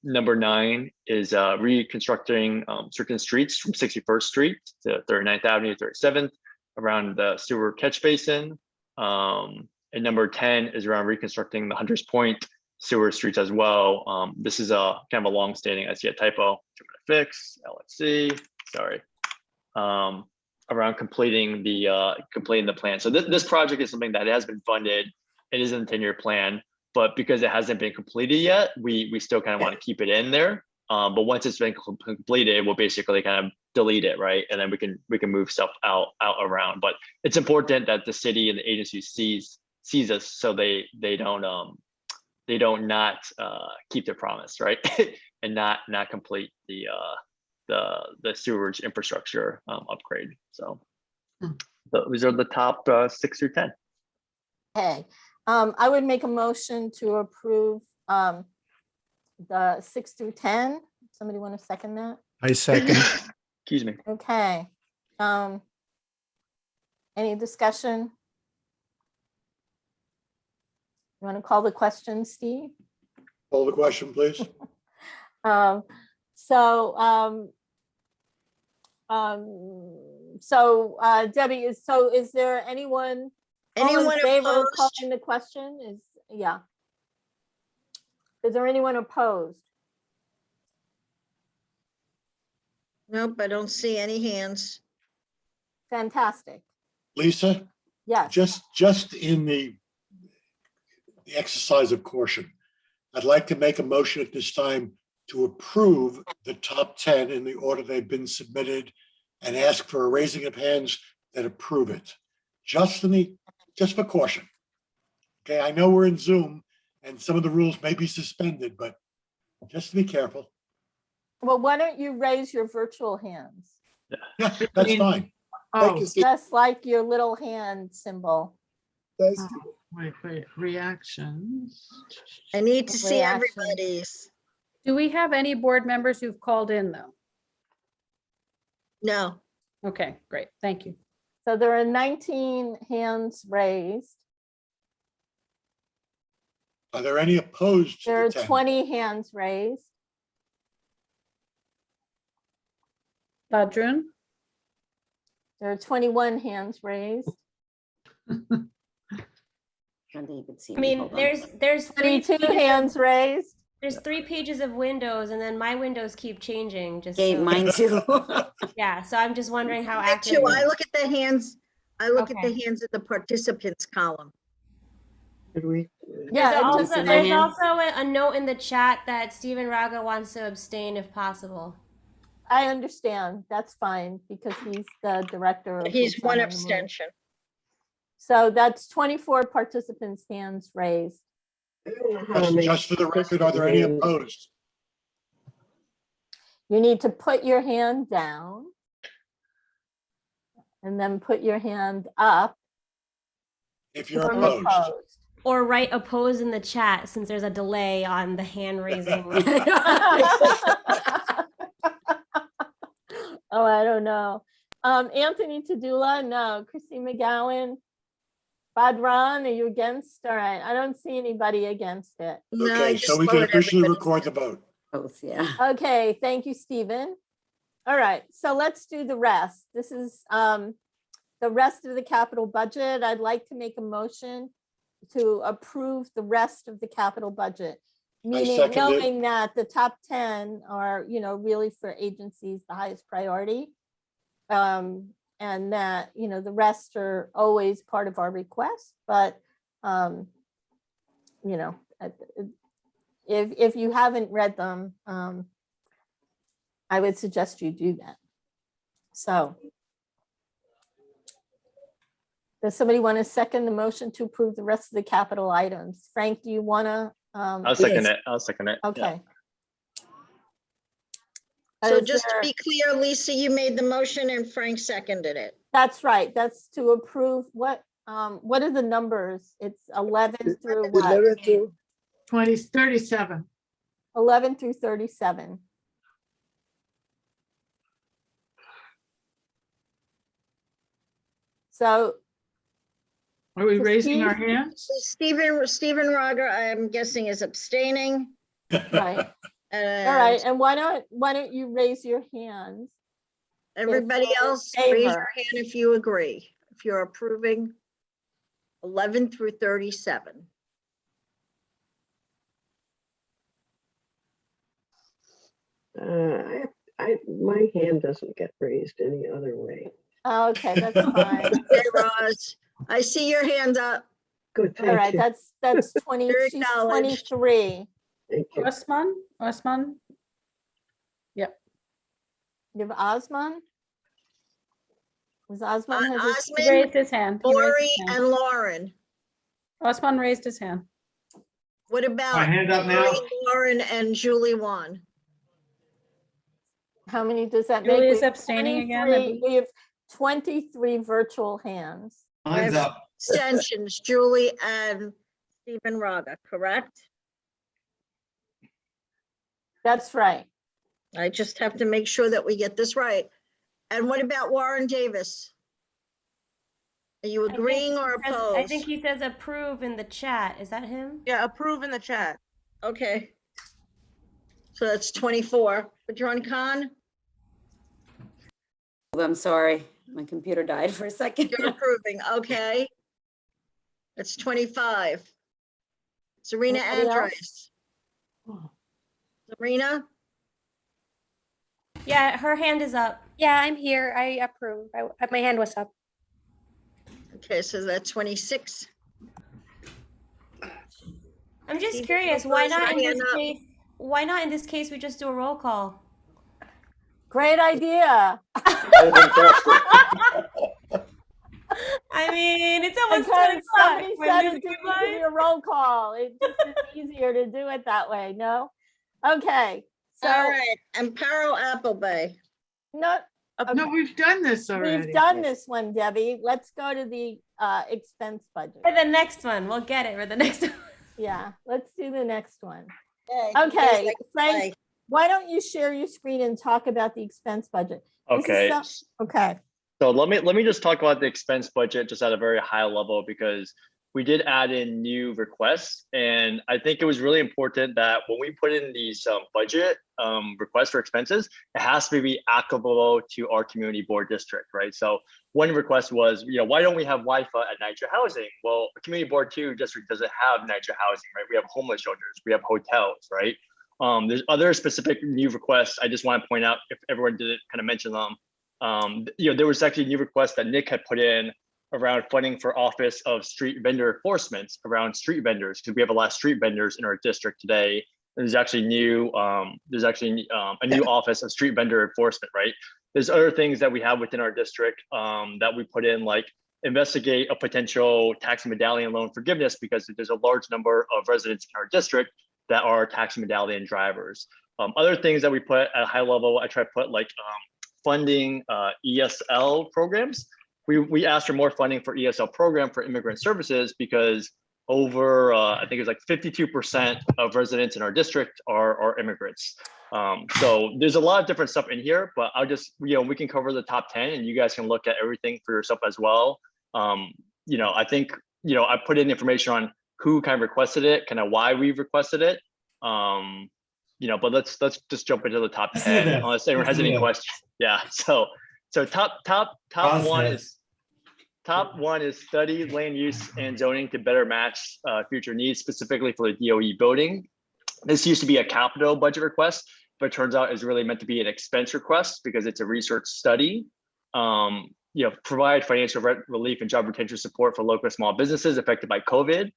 [SPEAKER 24] Number 9 is reconstructing certain streets from 61st Street to 39th Avenue, 37th around the sewer catch basin. And number 10 is around reconstructing the Hunters Point sewer streets as well. This is a kind of a long-standing, I see a typo, fix, LXC, sorry. Around completing the plan. So this project is something that has been funded. It is in the 10-year plan, but because it hasn't been completed yet, we still kind of want to keep it in there. But once it's been completed, we'll basically kind of delete it, right? And then we can move stuff out around. But it's important that the city and the agency sees us so they don't not keep their promise, right? And not complete the sewerage infrastructure upgrade. So those are the top 6 through 10.
[SPEAKER 1] Okay, I would make a motion to approve the 6 through 10. Somebody want to second that?
[SPEAKER 14] I second.
[SPEAKER 24] Excuse me.
[SPEAKER 1] Okay. Any discussion? You want to call the question, Steve?
[SPEAKER 8] Call the question, please.
[SPEAKER 1] Debbie, is there anyone all in
[SPEAKER 2] Anyone
[SPEAKER 1] favor of
[SPEAKER 2] opposed?
[SPEAKER 1] calling the question? Is there anyone opposed?
[SPEAKER 2] Nope, I don't see any hands.
[SPEAKER 1] Fantastic.
[SPEAKER 8] Lisa,
[SPEAKER 1] Yes.
[SPEAKER 8] just in the exercise of caution, I'd like to make a motion at this time to approve the top 10 in the order they've been submitted and ask for a raising of hands that approve it. Just for caution. Okay, I know we're in Zoom and some of the rules may be suspended, but just to be careful.
[SPEAKER 1] Well, why don't you raise your virtual hands?
[SPEAKER 8] Yeah, that's fine.
[SPEAKER 12] Oh,
[SPEAKER 1] Just like your little hand symbol.
[SPEAKER 12] wait, reactions.
[SPEAKER 2] I need to see
[SPEAKER 1] Reaction.
[SPEAKER 2] everybody's.
[SPEAKER 10] Do we have any board members who've called in though?
[SPEAKER 2] No.
[SPEAKER 10] Okay, great. Thank you.
[SPEAKER 1] So there are 19 hands raised.
[SPEAKER 8] Are there any opposed
[SPEAKER 1] There
[SPEAKER 8] to
[SPEAKER 1] are
[SPEAKER 8] the 10?
[SPEAKER 1] 20 hands raised.
[SPEAKER 10] Badrun?
[SPEAKER 1] There are 21 hands raised.
[SPEAKER 16] I don't think you could see
[SPEAKER 18] I
[SPEAKER 16] me.
[SPEAKER 18] mean,
[SPEAKER 16] Hold on.
[SPEAKER 18] there's
[SPEAKER 1] 22 hands raised.
[SPEAKER 18] There's 3 pages of windows and then my windows keep changing, just
[SPEAKER 4] Okay,
[SPEAKER 18] so.
[SPEAKER 4] mine too.
[SPEAKER 18] Yeah, so I'm just wondering how
[SPEAKER 2] Me
[SPEAKER 18] accurate.
[SPEAKER 2] too. I look at the hands, I look at
[SPEAKER 18] Okay.
[SPEAKER 2] the hands in the participants column.
[SPEAKER 4] Did we?
[SPEAKER 1] Yeah,
[SPEAKER 18] There's
[SPEAKER 1] it
[SPEAKER 18] also,
[SPEAKER 1] just-
[SPEAKER 18] there's also a note in the chat that Stephen Raga wants to abstain if possible.
[SPEAKER 1] I understand. That's fine because he's the director. of
[SPEAKER 2] He's
[SPEAKER 1] What's
[SPEAKER 2] one
[SPEAKER 1] on the Move.
[SPEAKER 2] abstention.
[SPEAKER 1] So that's 24 participants' hands raised.
[SPEAKER 8] Just for the record, are there any opposed?
[SPEAKER 1] You need to put your hand down and then put your hand up.
[SPEAKER 8] If you're
[SPEAKER 1] if
[SPEAKER 8] opposed.
[SPEAKER 18] Or write oppose in the chat since there's a delay on the hand raising.
[SPEAKER 1] Oh, I don't know. Anthony Tadula, no. Christine McGowan, Badran, are you against? All right, I don't see anybody against it.
[SPEAKER 8] Okay, so we can officially record the vote.
[SPEAKER 4] Yeah.
[SPEAKER 1] Okay, thank you, Stephen. All right, so let's do the rest. This is the rest of the capital budget. I'd like to make a motion to approve the rest of the capital budget. Meaning,
[SPEAKER 8] second it.
[SPEAKER 1] knowing that the top 10 are, really for agencies, the highest priority. And that, the rest are always part of our request, but, if you haven't read them, I would suggest you do that. So. Does somebody want to second the motion to approve the rest of the capital items? Frank, do you want to?
[SPEAKER 24] I'll second it. I'll second it. Yeah.
[SPEAKER 1] Okay.
[SPEAKER 2] So
[SPEAKER 1] Is
[SPEAKER 2] just to
[SPEAKER 1] there-
[SPEAKER 2] be clear, Lisa, you made the motion and Frank seconded it.
[SPEAKER 1] That's right. That's to approve what are the numbers? It's 11 through what?
[SPEAKER 22] 11 to
[SPEAKER 12] 37.
[SPEAKER 1] 11 through 37. So.
[SPEAKER 12] Are we
[SPEAKER 1] So
[SPEAKER 12] raising our
[SPEAKER 1] Steve-
[SPEAKER 12] hands?
[SPEAKER 2] Stephen Rager, I'm guessing is abstaining.
[SPEAKER 1] Right. All right. And why don't you raise your hands?
[SPEAKER 2] Everybody
[SPEAKER 1] you're in
[SPEAKER 2] else, raise
[SPEAKER 1] favor.
[SPEAKER 2] your hand if you agree, if you're approving 11 through 37.
[SPEAKER 4] My hand doesn't get raised any other way.
[SPEAKER 1] Okay, that's fine.
[SPEAKER 2] Hey, Roz, I see your hand up.
[SPEAKER 4] Good,
[SPEAKER 1] All right, that's 20,
[SPEAKER 2] You're
[SPEAKER 1] she's
[SPEAKER 2] acknowledged.
[SPEAKER 1] 23.
[SPEAKER 4] Thank you.
[SPEAKER 10] Osman? Yep.
[SPEAKER 1] You have Osman? Was Osman? has his-
[SPEAKER 10] He
[SPEAKER 2] Osman,
[SPEAKER 10] raised his hand. He raised
[SPEAKER 2] Lori,
[SPEAKER 10] his hand.
[SPEAKER 2] and Lauren.
[SPEAKER 10] Osman raised his hand.
[SPEAKER 2] What about
[SPEAKER 15] My hand up now?
[SPEAKER 2] Lori, Lauren, and Julie Wan?
[SPEAKER 1] How many does that make?
[SPEAKER 10] Julie is
[SPEAKER 1] We have
[SPEAKER 10] abstaining again, I
[SPEAKER 1] 23
[SPEAKER 10] believe.
[SPEAKER 1] We have 23 virtual hands.
[SPEAKER 15] Mine's up.
[SPEAKER 2] Abstentions, Julie and Stephen Raga, correct?
[SPEAKER 1] That's right.
[SPEAKER 2] I just have to make sure that we get this right. And what about Warren Davis? Are you agreeing or
[SPEAKER 18] I
[SPEAKER 2] opposed?
[SPEAKER 18] think he says approve in the chat. Is that him?
[SPEAKER 11] Yeah, approve in the chat.
[SPEAKER 2] Okay. So that's 24. Patron Khan,
[SPEAKER 4] I'm sorry, my computer died for a second.
[SPEAKER 2] you're approving, okay. That's 25. Serena
[SPEAKER 1] Anybody else?
[SPEAKER 2] Andres. Serena,
[SPEAKER 18] Yeah, her hand is up.
[SPEAKER 7] Yeah, I'm here. I approve. My hand was up.
[SPEAKER 2] okay, so that's 26.
[SPEAKER 18] I'm just
[SPEAKER 2] Steve,
[SPEAKER 18] curious,
[SPEAKER 2] you
[SPEAKER 18] why
[SPEAKER 2] raise
[SPEAKER 18] not in
[SPEAKER 2] your
[SPEAKER 18] this
[SPEAKER 2] hand up.
[SPEAKER 18] case? Why not in this case we just do a roll call?
[SPEAKER 1] Great idea.
[SPEAKER 18] I mean, it's almost
[SPEAKER 1] Because
[SPEAKER 18] 10 o'clock.
[SPEAKER 1] somebody
[SPEAKER 18] We're
[SPEAKER 1] said
[SPEAKER 18] losing
[SPEAKER 1] it didn't
[SPEAKER 18] life.
[SPEAKER 1] give you a roll call. It just is easier to do it that way, no? Okay, so
[SPEAKER 2] All right, Amparo Appleby.
[SPEAKER 1] no,
[SPEAKER 12] No, we've done this already.
[SPEAKER 1] we've done this one, Debbie. Let's go to the expense budget.
[SPEAKER 18] For the next one, we'll get it for the next one.
[SPEAKER 1] Yeah, let's do the next one.
[SPEAKER 2] Okay,
[SPEAKER 1] Okay,
[SPEAKER 2] like
[SPEAKER 1] Frank,
[SPEAKER 2] play.
[SPEAKER 1] why don't you share your screen and talk about the expense budget? This is
[SPEAKER 24] Okay.
[SPEAKER 1] Okay,
[SPEAKER 24] So let me just talk about the expense budget just at a very high level, because we did add in new requests, and I think it was really important that when we put in these budget requests for expenses, it has to be applicable to our community board district, right? So one request was, why don't we have Wi-Fi at Nitro Housing? Well, community board 2 district doesn't have Nitro Housing, right? We have homeless shelters, we have hotels, right? There's other specific new requests. I just want to point out, if everyone didn't kind of mention them, there was actually a new request that Nick had put in around funding for Office of Street Vendor Enforcement around street vendors, because we have a lot of street vendors in our district today. There's actually a new Office of Street Vendor Enforcement, right? There's other things that we have within our district that we put in, like investigate a potential tax medallion loan forgiveness, because there's a large number of residents in our district that are tax medallion drivers. Other things that we put at a high level, I try to put like funding ESL programs. We asked for more funding for ESL program for immigrant services, because over, I think it's like 52% of residents in our district are immigrants. So there's a lot of different stuff in here, but I'll just, we can cover the top 10 and you guys can look at everything for yourself as well. I think, I put in information on who kind of requested it, kind of why we requested it. But let's just jump into the top 10 unless anyone has any questions. Yeah, so top one is study land use and zoning to better match future needs, specifically for the DOE building. This used to be a capital budget request, but it turns out is really meant to be an expense request because it's a research study. Provide financial relief and job retention support for local small businesses affected by COVID.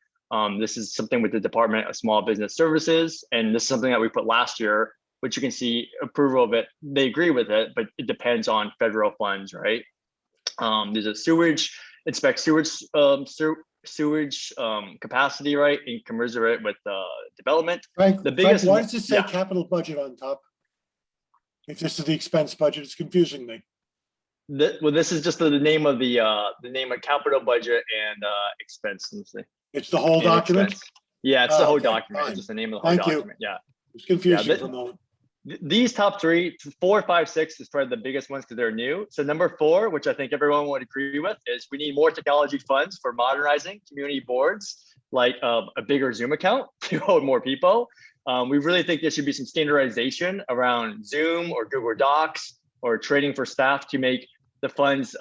[SPEAKER 24] This is something with the Department of Small Business Services, and this is something that we put last year, which you can see approval of it. They agree with it, but it depends on federal funds, right? There's a inspect sewage capacity, right, and commensurate with development.
[SPEAKER 8] Frank,
[SPEAKER 24] the biggest,
[SPEAKER 8] why does it say capital budget on top? If this is the expense budget, it's confusing me.
[SPEAKER 24] Well, this is just the name of the name of capital budget and expense. Let me see.
[SPEAKER 8] It's the whole document?
[SPEAKER 24] Expense. Yeah, it's the whole
[SPEAKER 8] Okay,
[SPEAKER 24] document.
[SPEAKER 8] fine.
[SPEAKER 24] It's just the name of the whole document. Yeah.
[SPEAKER 8] It's confusing for a moment.
[SPEAKER 24] These top 3, 4, 5, 6 is probably the biggest ones because they're new. So number 4, which I think everyone would agree with, is we need more technology funds for modernizing community boards, like a bigger Zoom account to hold more people. We really think there should be some standardization around Zoom or Google Docs or training for staff to make the funds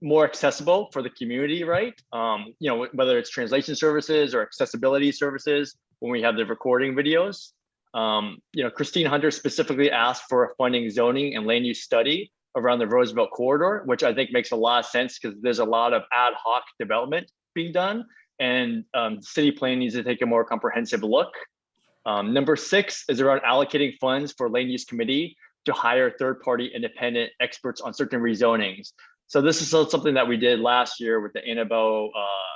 [SPEAKER 24] more accessible for the community, right? Whether it's translation services or accessibility services when we have the recording videos. Christine Hunter specifically asked for a funding zoning and land use study around the Roosevelt corridor, which I think makes a lot of sense because there's a lot of ad hoc development being done, and city plan needs to take a more comprehensive look. Number 6 is around allocating funds for land use committee to hire third-party independent experts on certain rezonings. So this is something that we did last year with the Annabelle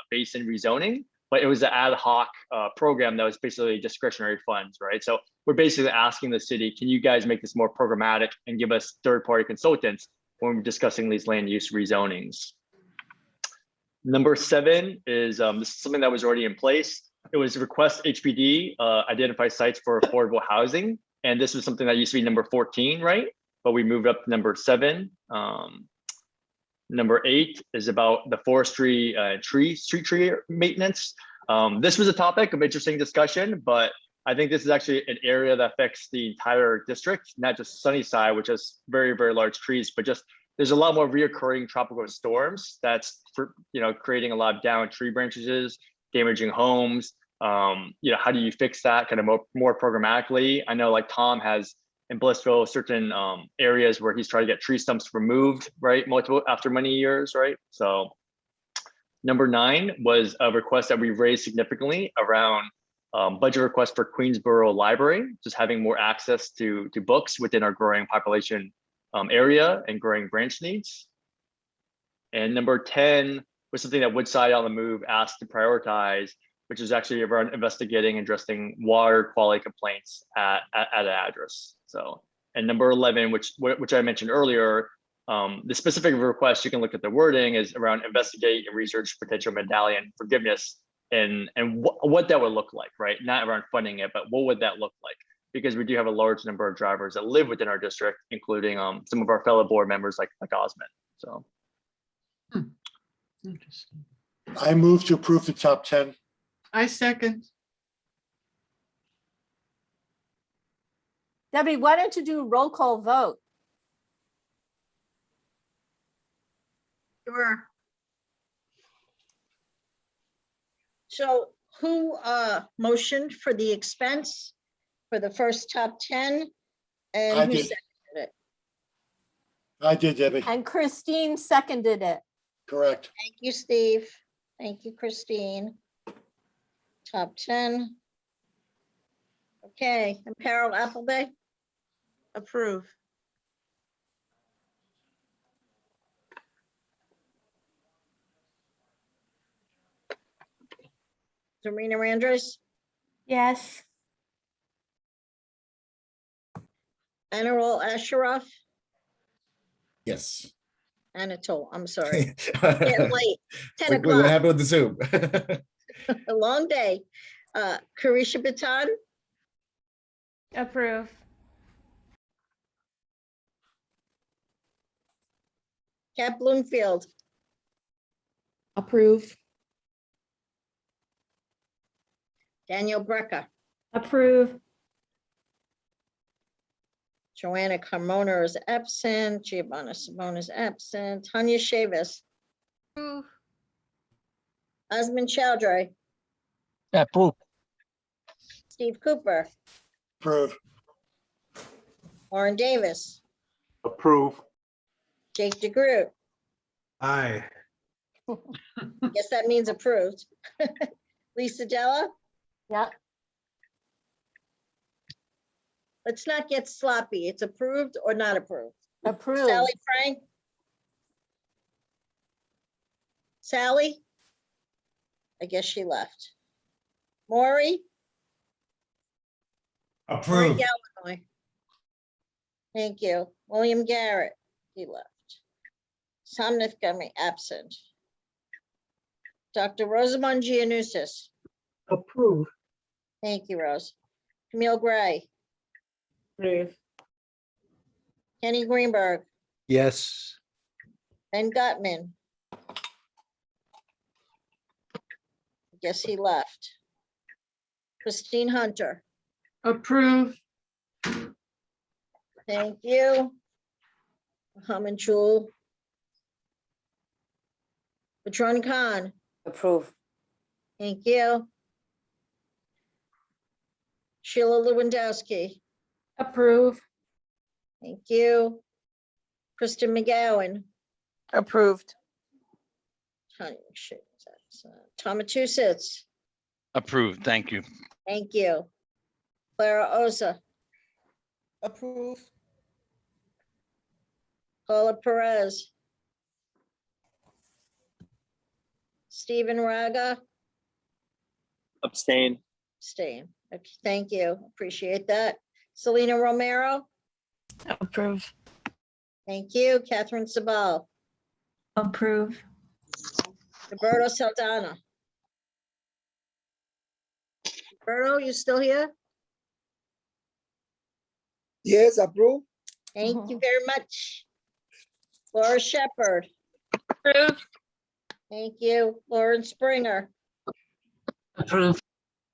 [SPEAKER 24] Basin rezoning, but it was an ad hoc program that was basically discretionary funds, right? So we're basically asking the city, can you guys make this more programmatic and give us third-party consultants when we're discussing these land use rezonings? Number 7 is this is something that was already in place. It was request HPD identify sites for affordable housing. And this was something that used to be number 14, right? But we moved up to number 7. Number 8 is about the forestry street tree maintenance. This was a topic of interesting discussion, but I think this is actually an area that affects the entire district, not just Sunnyside, which has very, very large trees, but just there's a lot more reoccurring tropical storms that's creating a lot of downed tree branches, damaging homes. How do you fix that kind of more programmatically? I know like Tom has in Blissville certain areas where he's trying to get tree stumps removed, right? After many years, right? So number 9 was a request that we raised significantly around budget request for Queensboro Library, just having more access to books within our growing population area and growing branch needs. And number 10 was something that Woodside on the Move asked to prioritize, which is actually around investigating and addressing water quality complaints at an address. So, and number 11, which I mentioned earlier, the specific request, you can look at the wording, is around investigate and research potential medallion forgiveness and what that would look like, right? Not around funding it, but what would that look like? Because we do have a large number of drivers that live within our district, including some of our fellow board members like Osmond. So.
[SPEAKER 12] Interesting.
[SPEAKER 8] I move to approve the top 10.
[SPEAKER 12] I second.
[SPEAKER 1] Debbie, why don't you do a roll call vote?
[SPEAKER 2] Sure. So who motioned for the expense? for the first top 10?
[SPEAKER 8] I
[SPEAKER 2] And who
[SPEAKER 8] did.
[SPEAKER 2] seconded it?
[SPEAKER 8] I did, Debbie.
[SPEAKER 1] And Christine seconded it.
[SPEAKER 8] Correct.
[SPEAKER 2] Thank you, Steve. Thank you, Christine. Top 10. Okay, and Carol Appleby?
[SPEAKER 11] Approve.
[SPEAKER 2] Serena Andres?
[SPEAKER 18] Yes.
[SPEAKER 2] Anarol Asheroff?
[SPEAKER 5] Yes.
[SPEAKER 2] Anatole, I'm sorry. Getting late, 10
[SPEAKER 5] Like, what
[SPEAKER 2] o'clock,
[SPEAKER 5] happened with the Zoom?
[SPEAKER 2] a long day. Carisha Baton?
[SPEAKER 18] Approve.
[SPEAKER 2] Kat Bloomfield?
[SPEAKER 3] Approve.
[SPEAKER 2] Daniel Brecker?
[SPEAKER 18] Approve.
[SPEAKER 2] Joanna Carmona is absent. Giovanna Simone is absent. Tanya Chavis?
[SPEAKER 18] Approve.
[SPEAKER 2] Osmond Chowdhury?
[SPEAKER 9] Approve.
[SPEAKER 2] Steve Cooper?
[SPEAKER 8] Approve.
[SPEAKER 2] Warren Davis?
[SPEAKER 8] Approve.
[SPEAKER 2] Jake DeGroot?
[SPEAKER 19] Aye.
[SPEAKER 2] Guess that means approved. Lisa Della?
[SPEAKER 1] Yeah.
[SPEAKER 2] Let's not get sloppy. It's approved or not approved.
[SPEAKER 1] Approved.
[SPEAKER 2] Sally Frank? Sally? I guess she left. Maury? Maury
[SPEAKER 15] Approve.
[SPEAKER 2] Gallinoy. Thank you. William Garrett, he left. Somnath Gummy, absent. Dr. Rosamond Giannousis.
[SPEAKER 4] Approve.
[SPEAKER 2] Thank you, Rose. Camille Gray.
[SPEAKER 4] Approve.
[SPEAKER 2] Kenny Greenberg.
[SPEAKER 14] Yes.
[SPEAKER 2] Ben Gutman. I guess he left. Christine Hunter.
[SPEAKER 12] Approve.
[SPEAKER 2] Thank you. Muhammad Jewel. Patron Khan.
[SPEAKER 16] Approve.
[SPEAKER 2] Thank you. Sheila Lewandowski.
[SPEAKER 10] Approve.
[SPEAKER 2] Thank you. Kristen McGowan.
[SPEAKER 11] Approved.
[SPEAKER 2] Tomatusits.
[SPEAKER 9] Approved. Thank you.
[SPEAKER 2] Thank you. Clara Osa.
[SPEAKER 11] Approve.
[SPEAKER 2] Paula Perez. Stephen Raga.
[SPEAKER 24] Abstain.
[SPEAKER 2] Abstain. Okay, thank you. Appreciate that. Selena Romero.
[SPEAKER 18] Approve.
[SPEAKER 2] Thank you. Catherine Sabal.
[SPEAKER 18] Approve.
[SPEAKER 2] Roberto Saldana. Roberto, you still here?
[SPEAKER 22] Yes, approve.
[SPEAKER 2] Thank you very much. Laura Shepherd.
[SPEAKER 18] Approve.
[SPEAKER 2] Thank you. Lauren Springer.
[SPEAKER 9] Approve.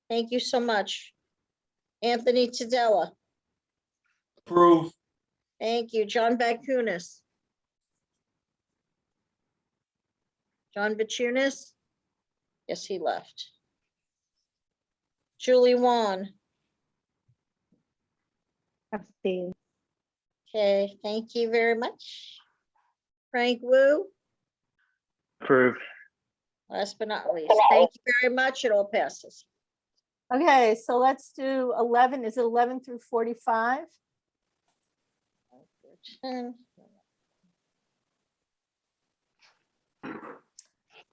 [SPEAKER 2] Thank you so much. Anthony Tadella.
[SPEAKER 15] Approve.
[SPEAKER 2] Thank you. John Bakunis. John Bachunas? Yes, he left. Julie Wan.
[SPEAKER 20] Abstain.
[SPEAKER 2] Okay, thank you very much. Frank Wu,
[SPEAKER 24] Approve.
[SPEAKER 2] last but not least. Thank you very much. It all passes.
[SPEAKER 1] Okay, so let's do 11. Is it 11 through 45?
[SPEAKER 2] 10.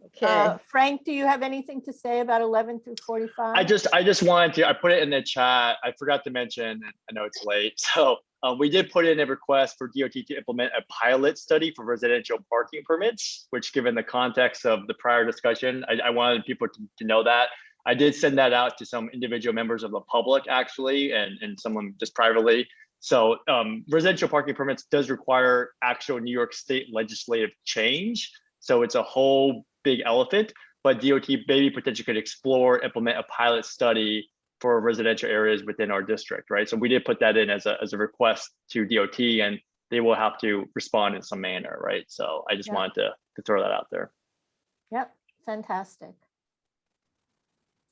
[SPEAKER 2] Okay.
[SPEAKER 1] Frank, do you have anything to say about 11 through 45?
[SPEAKER 24] I just wanted to, I put it in the chat. I forgot to mention, and I know it's late. So we did put in a request for DOT to implement a pilot study for residential parking permits, which given the context of the prior discussion, I wanted people to know that. I did send that out to some individual members of the public actually, and someone just privately. So residential parking permits does require actual New York State legislative change. So it's a whole big elephant, but DOT maybe potentially could explore, implement a pilot study for residential areas within our district, right? So we did put that in as a request to DOT, and they will have to respond in some manner, right? So I just wanted to throw that out there.
[SPEAKER 1] Yep, fantastic.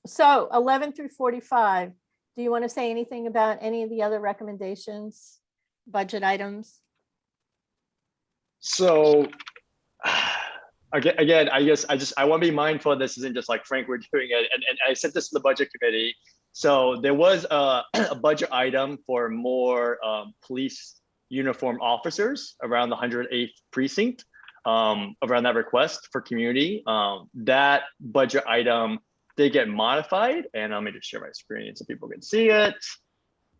[SPEAKER 1] So 11 through 45, do you want to say anything about any of the other recommendations, budget items?
[SPEAKER 24] So again, I guess I want to be mindful this isn't just like Frank, we're doing it. And I sent this to the budget committee. So there was a budget item for more police uniform officers around the 108th precinct, around that request for community. That budget item did get modified, and let me just share my screen so people can see it.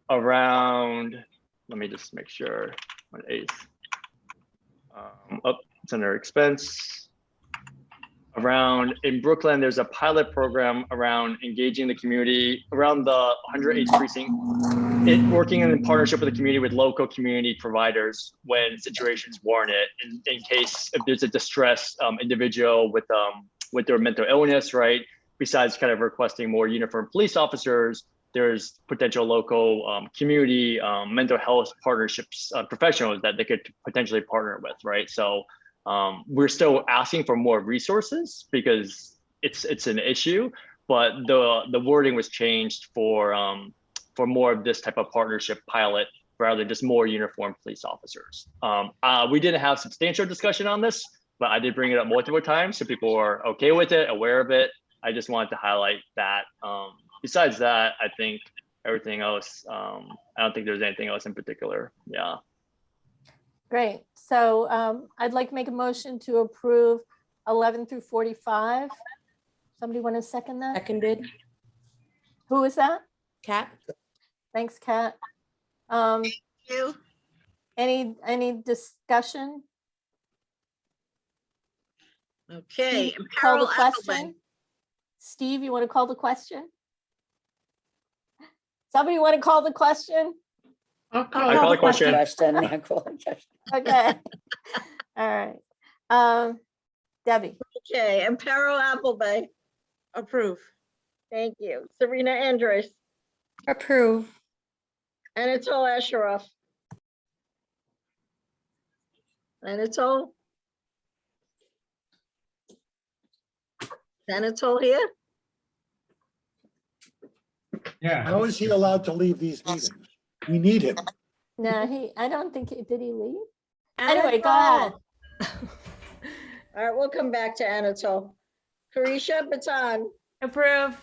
[SPEAKER 24] Around, let me just make sure, 1/8. It's under expense. Around in Brooklyn, there's a pilot program around engaging the community around the 108th precinct, working in partnership with the community, with local community providers when situations warrant it, in case if there's a distressed individual with their mental illness, right? Besides kind of requesting more uniformed police officers, there's potential local community mental health partnerships professionals that they could potentially partner with, right? So we're still asking for more resources because it's an issue, but the wording was changed for more of this type of partnership pilot rather than just more uniformed police officers. We didn't have substantial discussion on this, but I did bring it up multiple times so people are okay with it, aware of it. I just wanted to highlight that. Besides that, I think everything else, I don't think there's anything else in particular. Yeah.
[SPEAKER 1] Great. So I'd like to make a motion to approve 11 through 45. Somebody want to second that?
[SPEAKER 3] Seconded.
[SPEAKER 1] Who is that?
[SPEAKER 3] Kat.
[SPEAKER 1] Thanks, Kat.
[SPEAKER 2] Thank you.
[SPEAKER 1] Any discussion?
[SPEAKER 2] Okay.
[SPEAKER 1] Steve,
[SPEAKER 2] and
[SPEAKER 1] call
[SPEAKER 2] Carol
[SPEAKER 1] the
[SPEAKER 2] Appleby.
[SPEAKER 1] question. Steve, you want to call the question? Somebody want to call the question?
[SPEAKER 24] I call the question.
[SPEAKER 1] Okay. All right. Debbie.
[SPEAKER 2] Okay, and Carol Appleby.
[SPEAKER 11] Approve.
[SPEAKER 2] Thank you. Serena Andres.
[SPEAKER 7] Approve.
[SPEAKER 2] Anatole Asheroff. Anatole? Anatole here?
[SPEAKER 8] Yeah. How is he allowed to leave these meetings? We need him.
[SPEAKER 1] No, I don't think, did he leave? Anyway, go ahead.
[SPEAKER 2] All right, we'll come back to Anatole. Carisha Baton.
[SPEAKER 18] Approve.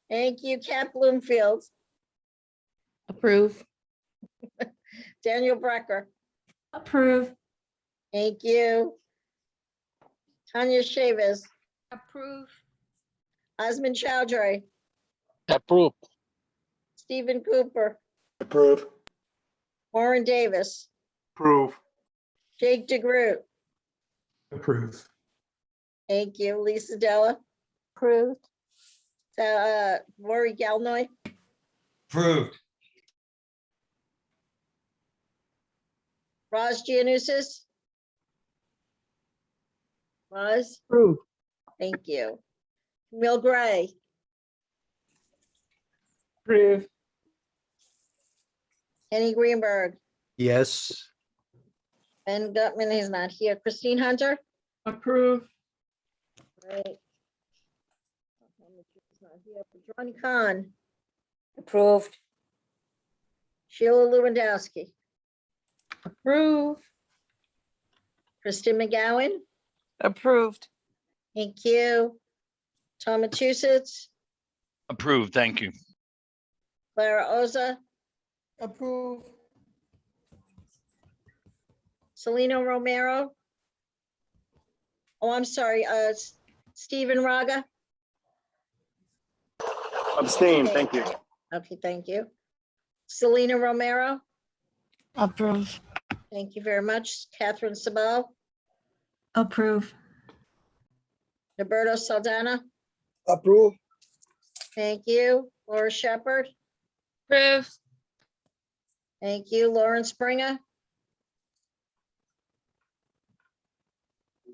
[SPEAKER 2] Thank you. Kat Bloomfield.
[SPEAKER 3] Approve.
[SPEAKER 2] Daniel Brecker.
[SPEAKER 18] Approve.
[SPEAKER 2] Thank you. Tanya Chavez.
[SPEAKER 18] Approve.
[SPEAKER 2] Osmond Chowdhury.
[SPEAKER 9] Approve.
[SPEAKER 2] Stephen Cooper.
[SPEAKER 8] Approve.
[SPEAKER 2] Warren Davis.
[SPEAKER 15] Approve.
[SPEAKER 2] Jake DeGroot.
[SPEAKER 19] Approve.
[SPEAKER 2] Thank you. Lisa Della.
[SPEAKER 1] Approved.
[SPEAKER 2] Lori Galnoy.
[SPEAKER 15] Approved.
[SPEAKER 2] Roz Giannusis. Roz.
[SPEAKER 4] Approved.
[SPEAKER 2] Thank you. Camille Gray.
[SPEAKER 4] Approved.
[SPEAKER 2] Kenny Greenberg.
[SPEAKER 14] Yes.
[SPEAKER 2] Ben Gutman is not here. Christine Hunter.
[SPEAKER 12] Approve.
[SPEAKER 2] Great. Not here. Johnny Khan.
[SPEAKER 16] Approved.
[SPEAKER 2] Sheila Lewandowski.
[SPEAKER 7] Approve.
[SPEAKER 2] Kristen McGowan.
[SPEAKER 16] Approved.
[SPEAKER 2] Thank you. Tom Matusitz.
[SPEAKER 9] Approved. Thank you.
[SPEAKER 2] Clara Oza.
[SPEAKER 8] Approve.
[SPEAKER 2] Selena Romero. Oh, I'm sorry. Stephen Raga.
[SPEAKER 6] Abstain,
[SPEAKER 2] Okay.
[SPEAKER 6] thank you.
[SPEAKER 2] Okay, thank you. Selena Romero.
[SPEAKER 20] Approve.
[SPEAKER 2] Thank you very much. Catherine Sabal.
[SPEAKER 20] Approve.
[SPEAKER 2] Roberto Saldana.
[SPEAKER 22] Approve.
[SPEAKER 2] Thank you. Laura Shepherd.
[SPEAKER 7] Approve.
[SPEAKER 2] Thank you. Lauren Springer.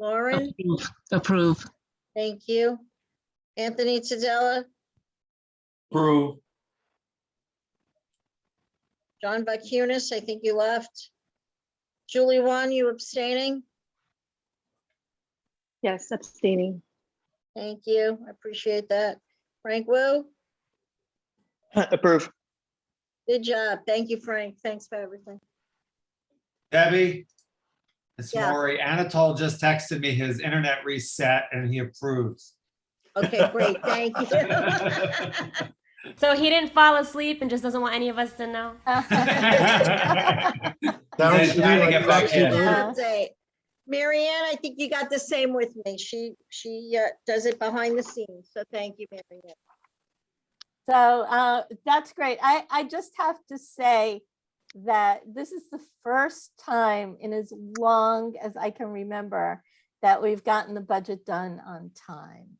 [SPEAKER 2] Lauren.
[SPEAKER 9] Approve.
[SPEAKER 2] Thank you. Anthony Tadella.
[SPEAKER 15] Approve.
[SPEAKER 2] John Vacunis, I think you left. Julie Wan, you abstaining?
[SPEAKER 4] Yes, abstaining.
[SPEAKER 2] Thank you. I appreciate that. Frank Wu.
[SPEAKER 24] Approve.
[SPEAKER 2] Good job. Thank you, Frank. Thanks for everything.
[SPEAKER 15] Debbie, it's
[SPEAKER 2] Yeah.
[SPEAKER 15] Maury. Anatole just texted me his internet reset and he approves.
[SPEAKER 2] Okay, great. Thank you.
[SPEAKER 18] So he didn't fall asleep and just doesn't want any of us to know.
[SPEAKER 8] Sounds
[SPEAKER 15] He's
[SPEAKER 8] to me
[SPEAKER 15] trying to
[SPEAKER 8] like
[SPEAKER 15] get
[SPEAKER 8] you
[SPEAKER 15] back
[SPEAKER 8] actually
[SPEAKER 15] in.
[SPEAKER 8] heard it.
[SPEAKER 2] Update. Marianne, I think you got the same with me. She does it behind the scenes. So thank you, Marianne.
[SPEAKER 1] So that's great. I just have to say that this is the first time in as long as I can remember that we've gotten the budget done on time.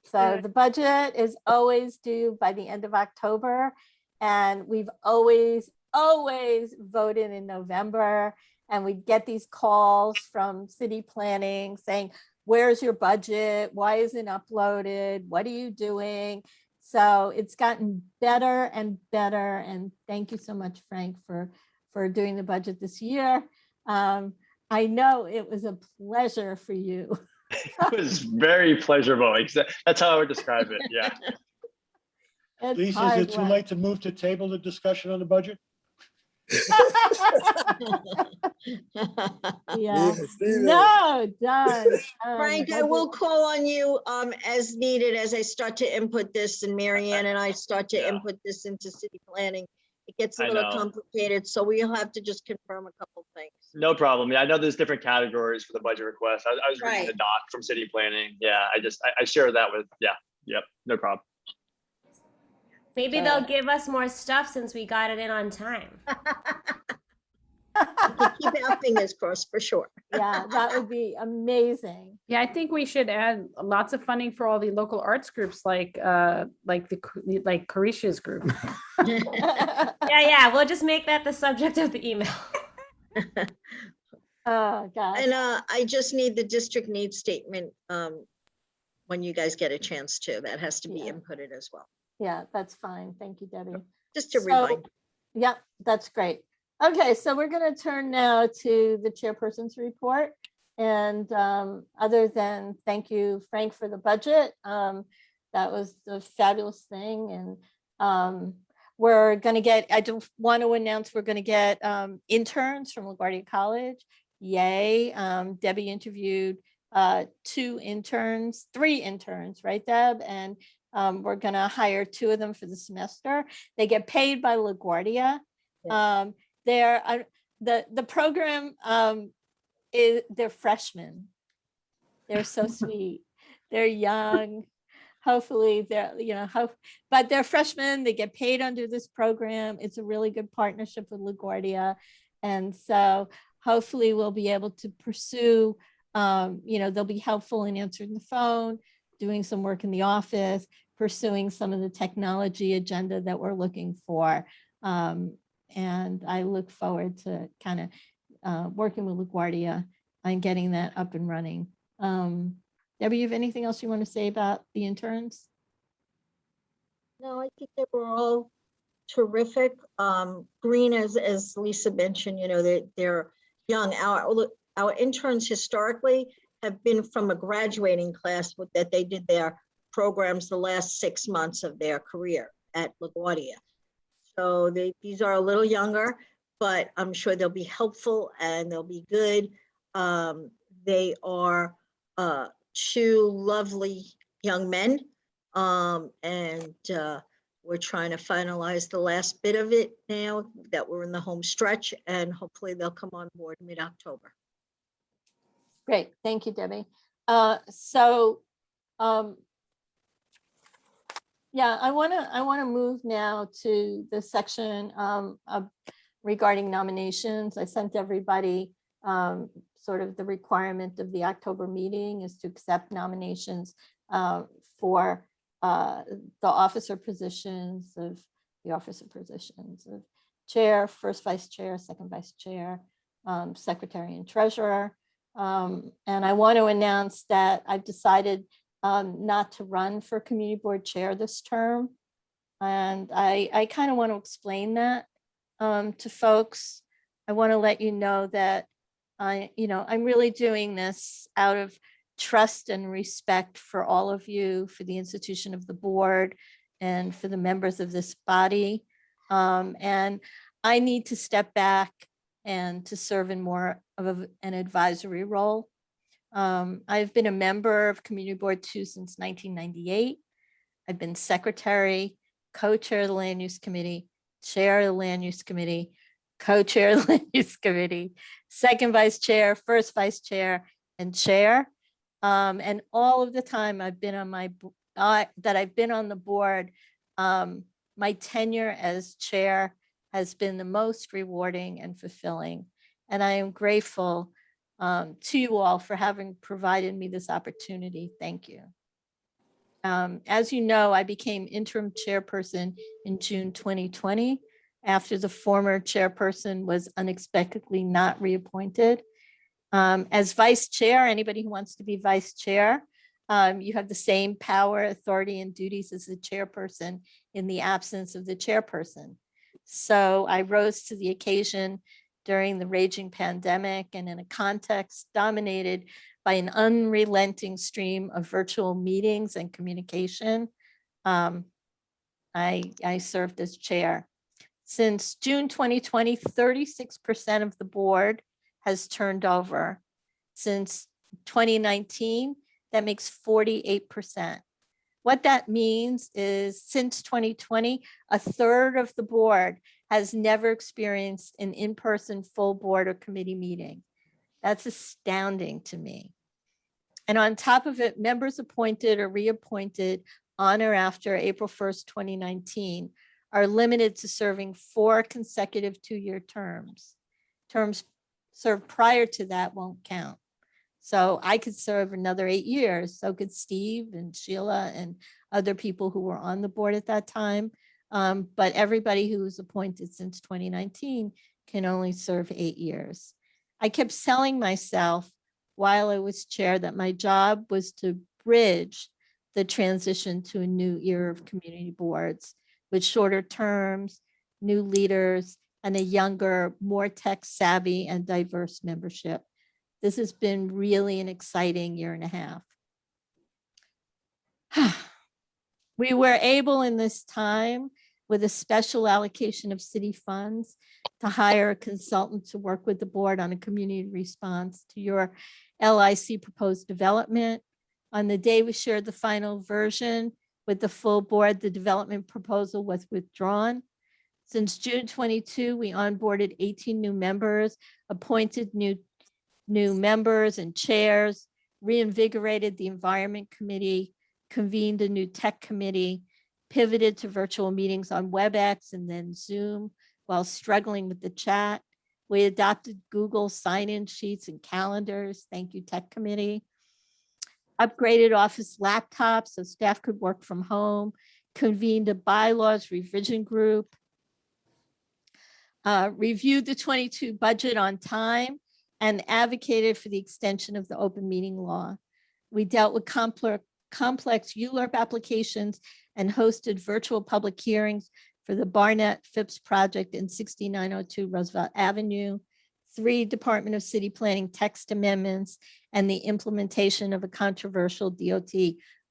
[SPEAKER 1] So the budget is always due by the end of October, and we've always voted in November, and we get these calls from city planning saying, where's your budget? Why isn't it uploaded? What are you doing? So it's gotten better and better. And thank you so much, Frank, for doing the budget this year. I know it was a pleasure for you.
[SPEAKER 24] It was very pleasurable. That's how I would describe it. Yeah.
[SPEAKER 1] It's
[SPEAKER 8] Lisa, is
[SPEAKER 1] hard
[SPEAKER 8] it too
[SPEAKER 1] work.
[SPEAKER 8] late to move to table the discussion on the budget?
[SPEAKER 1] Yeah.
[SPEAKER 22] Steven.
[SPEAKER 1] No, done.
[SPEAKER 2] Frank, I will call on you as needed as I start to input this, and Marianne and I start to input this into city planning. It gets a
[SPEAKER 24] I
[SPEAKER 2] little
[SPEAKER 24] know.
[SPEAKER 2] complicated, so we'll have to just confirm a couple things.
[SPEAKER 24] No problem. Yeah, I know there's different categories for the budget request. I was reading the
[SPEAKER 2] Right.
[SPEAKER 24] doc from city planning. Yeah, I share that with, yep, no problem.
[SPEAKER 18] Maybe they'll give us more stuff since we got it in on time.
[SPEAKER 2] Keep our fingers crossed for sure.
[SPEAKER 1] Yeah, that would be amazing.
[SPEAKER 10] Yeah, I think we should add lots of funding for all the local arts groups like Carisha's group.
[SPEAKER 18] Yeah, we'll just make that the subject of the email.
[SPEAKER 1] Oh, God.
[SPEAKER 2] And I just need the district needs statement when you guys get a chance to. That has to be inputted as well.
[SPEAKER 1] Yeah, that's fine. Thank you, Debbie.
[SPEAKER 2] Just to remind.
[SPEAKER 1] Yeah, that's great. Okay, so we're going to turn now to the chairperson's report. And other than thank you, Frank, for the budget. That was a fabulous thing. And we're going to get, I just want to announce we're going to get interns from LaGuardia College. Yay. Debbie interviewed three interns, right, Deb? And we're going to hire 2 of them for the semester. They get paid by LaGuardia. They're the program they're freshmen. They're so sweet. They're young. Hopefully they're, but they're freshmen. They get paid under this program. It's a really good partnership with LaGuardia. And so hopefully we'll be able to pursue, they'll be helpful in answering the phone, doing some work in the office, pursuing some of the technology agenda that we're looking for. And I look forward to kind of working with LaGuardia and getting that up and running. Debbie, you have anything else you want to say about the interns?
[SPEAKER 2] No, I think they were all terrific. Green, as Lisa mentioned, they're young. Our interns historically have been from a graduating class that they did their programs the last 6 months of their career at LaGuardia. So these are a little younger, but I'm sure they'll be helpful and they'll be good. They are 2 lovely young men, and we're trying to finalize the last bit of it now that we're in the home stretch, and hopefully they'll come on board mid-October.
[SPEAKER 1] Great, thank you, Debbie. Yeah, I want to move now to the section regarding nominations. I sent everybody sort of the requirement of the October meeting is to accept nominations for the officer positions of chair, first vice chair, second vice chair, secretary and treasurer. And I want to announce that I've decided not to run for community board chair this term. And I kind of want to explain that to folks. I want to let you know that I'm really doing this out of trust and respect for all of you, for the institution of the board, and for the members of this body. And I need to step back and to serve in more of an advisory role. I've been a member of Community Board 2 since 1998. I've been secretary, co-chair of the Land Use Committee, chair of the Land Use Committee, co-chair of the Land Use Committee, second vice chair, first vice chair, and chair. And all of the time I've been on that I've been on the board, my tenure as chair has been the most rewarding and fulfilling. And I am grateful to you all for having provided me this opportunity. Thank you. As you know, I became interim chairperson in June 2020 after the former chairperson was unexpectedly not reappointed. As vice chair, anybody who wants to be vice chair, you have the same power, authority, and duties as the chairperson in the absence of the chairperson. So I rose to the occasion during the raging pandemic and in a context dominated by an unrelenting stream of virtual meetings and communication. I served as chair. Since June 2020, 36% of the board has turned over. Since 2019, that makes 48%. What that means is since 2020, a third of the board has never experienced an in-person full board or committee meeting. That's astounding to me. And on top of it, members appointed or reappointed on or after April 1st, 2019 are limited to serving 4 consecutive 2-year terms. Terms served prior to that won't count. So I could serve another 8 years. So could Steve and Sheila and other people who were on the board at that time. But everybody who was appointed since 2019 can only serve 8 years. I kept telling myself while I was chair that my job was to bridge the transition to a new era of community boards with shorter terms, new leaders, and a younger, more tech savvy and diverse membership. This has been really an exciting 1.5 years. We were able in this time, with a special allocation of city funds, to hire a consultant to work with the board on a community response to your LIC proposed development. On the day we shared the final version with the full board, the development proposal was withdrawn. Since June 22, we onboarded 18 new members, appointed new members and chairs, reinvigorated the environment committee, convened a new tech committee, pivoted to virtual meetings on WebEx and then Zoom while struggling with the chat. We adopted Google sign-in sheets and calendars. Thank you, tech committee. Upgraded office laptops so staff could work from home, convened a bylaws revision group, reviewed the 22 budget on time, and advocated for the extension of the open meeting law. We dealt with complex ULURP applications and hosted virtual public hearings for the Barnett Phipps project in 6902 Roosevelt Avenue, 3 Department of City Planning text amendments, and the implementation of a controversial DOT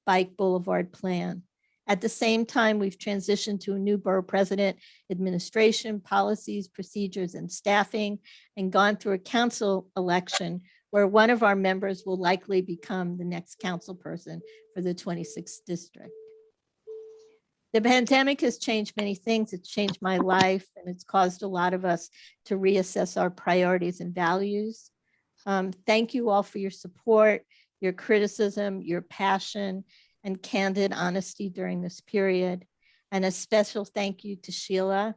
[SPEAKER 1] Bike Boulevard plan. At the same time, we've transitioned to a new borough president, administration, policies, procedures, and staffing, and gone through a council election where one of our members will likely become the next council person for the 26th district. The pandemic has changed many things. It's changed my life, and it's caused a lot of us to reassess our priorities and values. Thank you all for your support, your criticism, your passion, and candid honesty during this period. And a special thank you to Sheila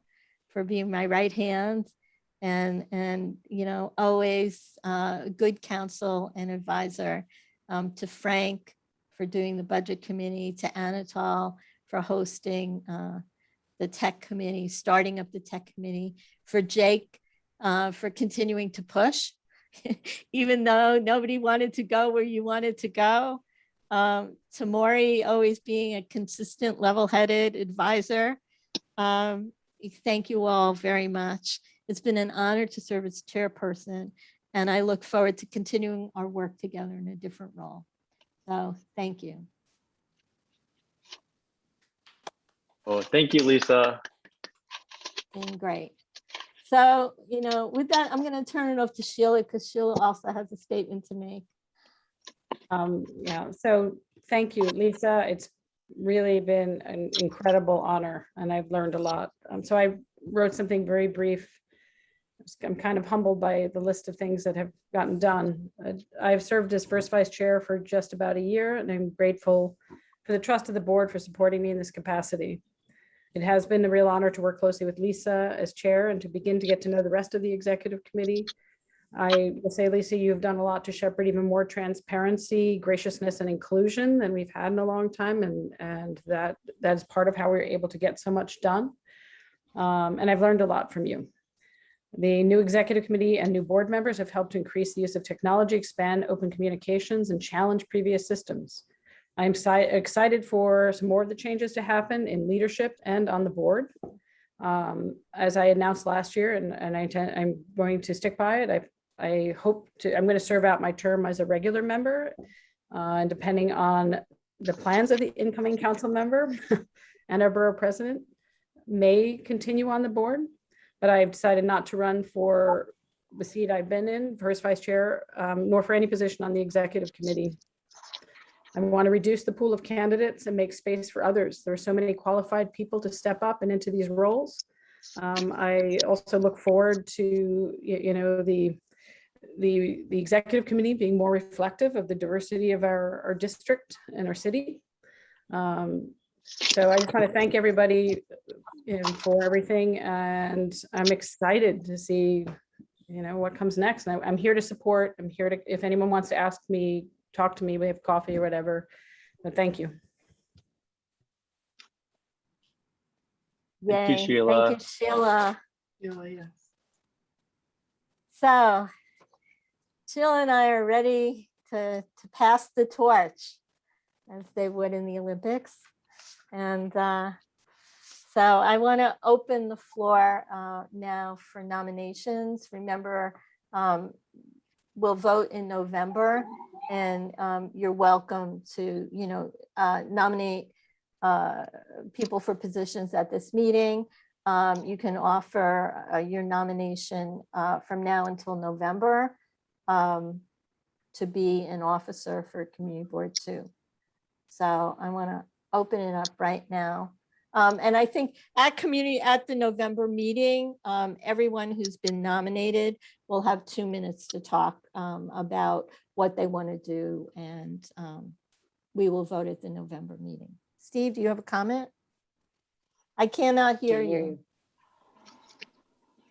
[SPEAKER 1] for being my right hand and you know, always good counsel and advisor, to Frank for doing the budget committee, to Anatol for hosting the tech committee, starting up the tech committee, for Jake for continuing to push, even though nobody wanted to go where you wanted to go. To Maury, always being a consistent, level-headed advisor. Thank you all very much. It's been an honor to serve as chairperson, and I look forward to continuing our work together in a different role. So thank you.
[SPEAKER 24] Oh, thank you, Lisa.
[SPEAKER 1] And great. So, with that, I'm going to turn it over to Sheila because Sheila also has a statement to make.
[SPEAKER 10] Yeah, so thank you, Lisa. It's really been an incredible honor and I've learned a lot. So I wrote something very brief. I'm kind of humbled by the list of things that have gotten done. I've served as first vice chair for just about a year, and I'm grateful for the trust of the board for supporting me in this capacity. It has been a real honor to work closely with Lisa as chair and to begin to get to know the rest of the executive committee. I will say, Lisa, you've done a lot to shepherd even more transparency, graciousness, and inclusion than we've had in a long time, and that is part of how we were able to get so much done. And I've learned a lot from you. The new executive committee and new board members have helped to increase the use of technology, expand open communications, and challenge previous systems. I'm excited for some more of the changes to happen in leadership and on the board. As I announced last year, and I'm going to stick by it. I'm going to serve out my term as a regular member, and depending on the plans of the incoming council member and our borough president, may continue on the board. But I've decided not to run for the seat I've been in, first vice chair, nor for any position on the executive committee. I want to reduce the pool of candidates and make space for others. There are so many qualified people to step up and into these roles. I also look forward to, the executive committee being more reflective of the diversity of our district and our city. So I just want to thank everybody for everything, and I'm excited to see, what comes next. And I'm here to support. I'm here to, if anyone wants to ask me, talk to me, we have coffee or whatever. But thank you.
[SPEAKER 24] Thank you,
[SPEAKER 1] Yay.
[SPEAKER 24] Sheila.
[SPEAKER 1] Thank you, Sheila.
[SPEAKER 12] Yes.
[SPEAKER 1] So Sheila and I are ready to pass the torch, as they would in the Olympics. And so I want to open the floor now for nominations. Remember, we'll vote in November, and you're welcome to, nominate people for positions at this meeting. You can offer your nomination from now until November to be an officer for Community Board 2. So I want to open it up right now. And I think at the November meeting, everyone who's been nominated will have 2 minutes to talk about what they want to do, and we will vote at the November meeting. Steve, do you have a comment? I cannot hear you.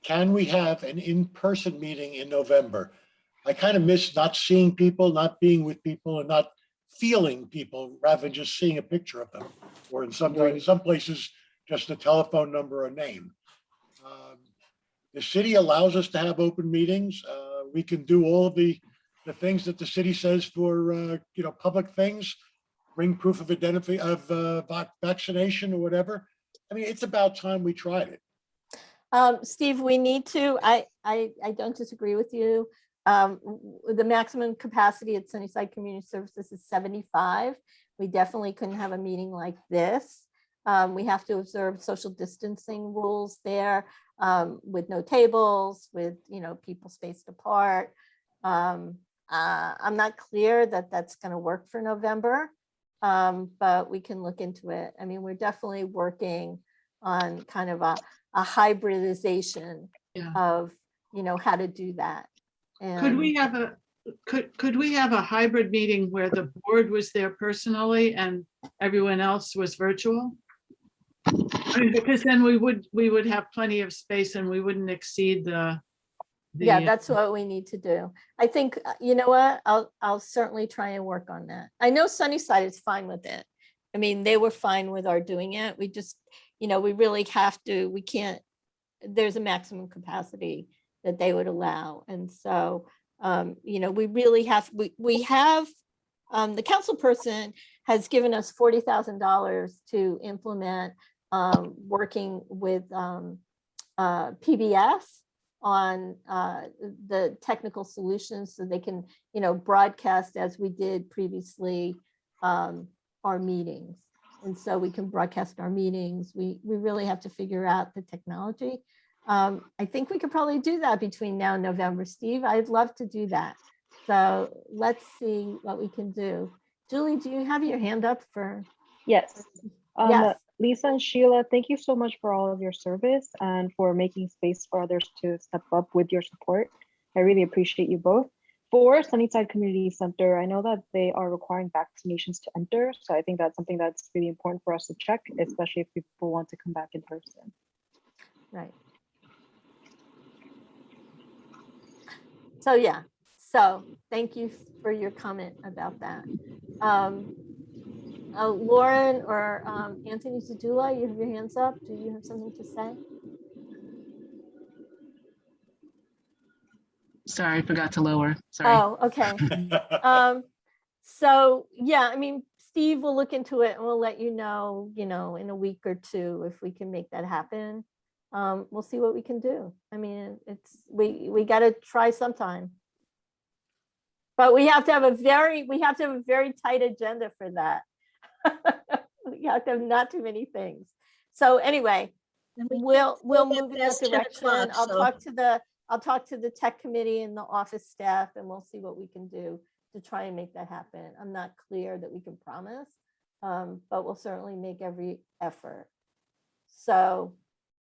[SPEAKER 8] Can we have an in-person meeting in November? I kind of miss not seeing people, not being with people, and not feeling people rather than just seeing a picture of them, or in some places, just a telephone number or name. The city allows us to have open meetings. We can do all of the things that the city says for public things, bring proof of identity of vaccination or whatever. I mean, it's about time we tried it.
[SPEAKER 1] Steve, we need to, I don't disagree with you. The maximum capacity at Sunnyside Community Services is 75. We definitely couldn't have a meeting like this. We have to observe social distancing rules there, with no tables, with people spaced apart. I'm not clear that that's going to work for November, but we can look into it. I mean, we're definitely working on kind of a hybridization of how to do that.
[SPEAKER 12] Could we have a hybrid meeting where the board was there personally and everyone else was virtual? I mean, because then we would have plenty of space and we wouldn't exceed the
[SPEAKER 1] yeah, that's what we need to do. I think, you know what, I'll certainly try and work on that. I know Sunnyside is fine with it. I mean, they were fine with our doing it. We just, we really have to, we can't, there's a maximum capacity that they would allow. And so, we really have, we have, the council person has given us $40,000 to implement working with PBS on the technical solutions so they can, broadcast as we did previously our meetings. And so we can broadcast our meetings. We really have to figure out the technology. I think we could probably do that between now and November, Steve. I'd love to do that. So let's see what we can do. Julie, do you have your hand up for?
[SPEAKER 5] Yes.
[SPEAKER 1] Yes.
[SPEAKER 5] Lisa and Sheila, thank you so much for all of your service and for making space for others to step up with your support. I really appreciate you both. For Sunnyside Community Center, I know that they are requiring vaccinations to enter. So I think that's something that's really important for us to check, especially if people want to come back in person.
[SPEAKER 1] Right. So yeah, so thank you for your comment about that. Lauren or Anthony Sedula, you have your hands up. Do you have something to say?
[SPEAKER 9] Sorry, I forgot to lower. Sorry.
[SPEAKER 1] Oh, okay. So yeah, I mean, Steve will look into it and we'll let you know, in a week or two if we can make that happen. We'll see what we can do. I mean, we got to try sometime. But we have to have a very tight agenda for that. We have to have not too many things. So anyway, we'll move in that direction. I'll talk to the tech committee and the office staff, and we'll see what we can do to try and make that happen. I'm not clear that we can promise, but we'll certainly make every effort. So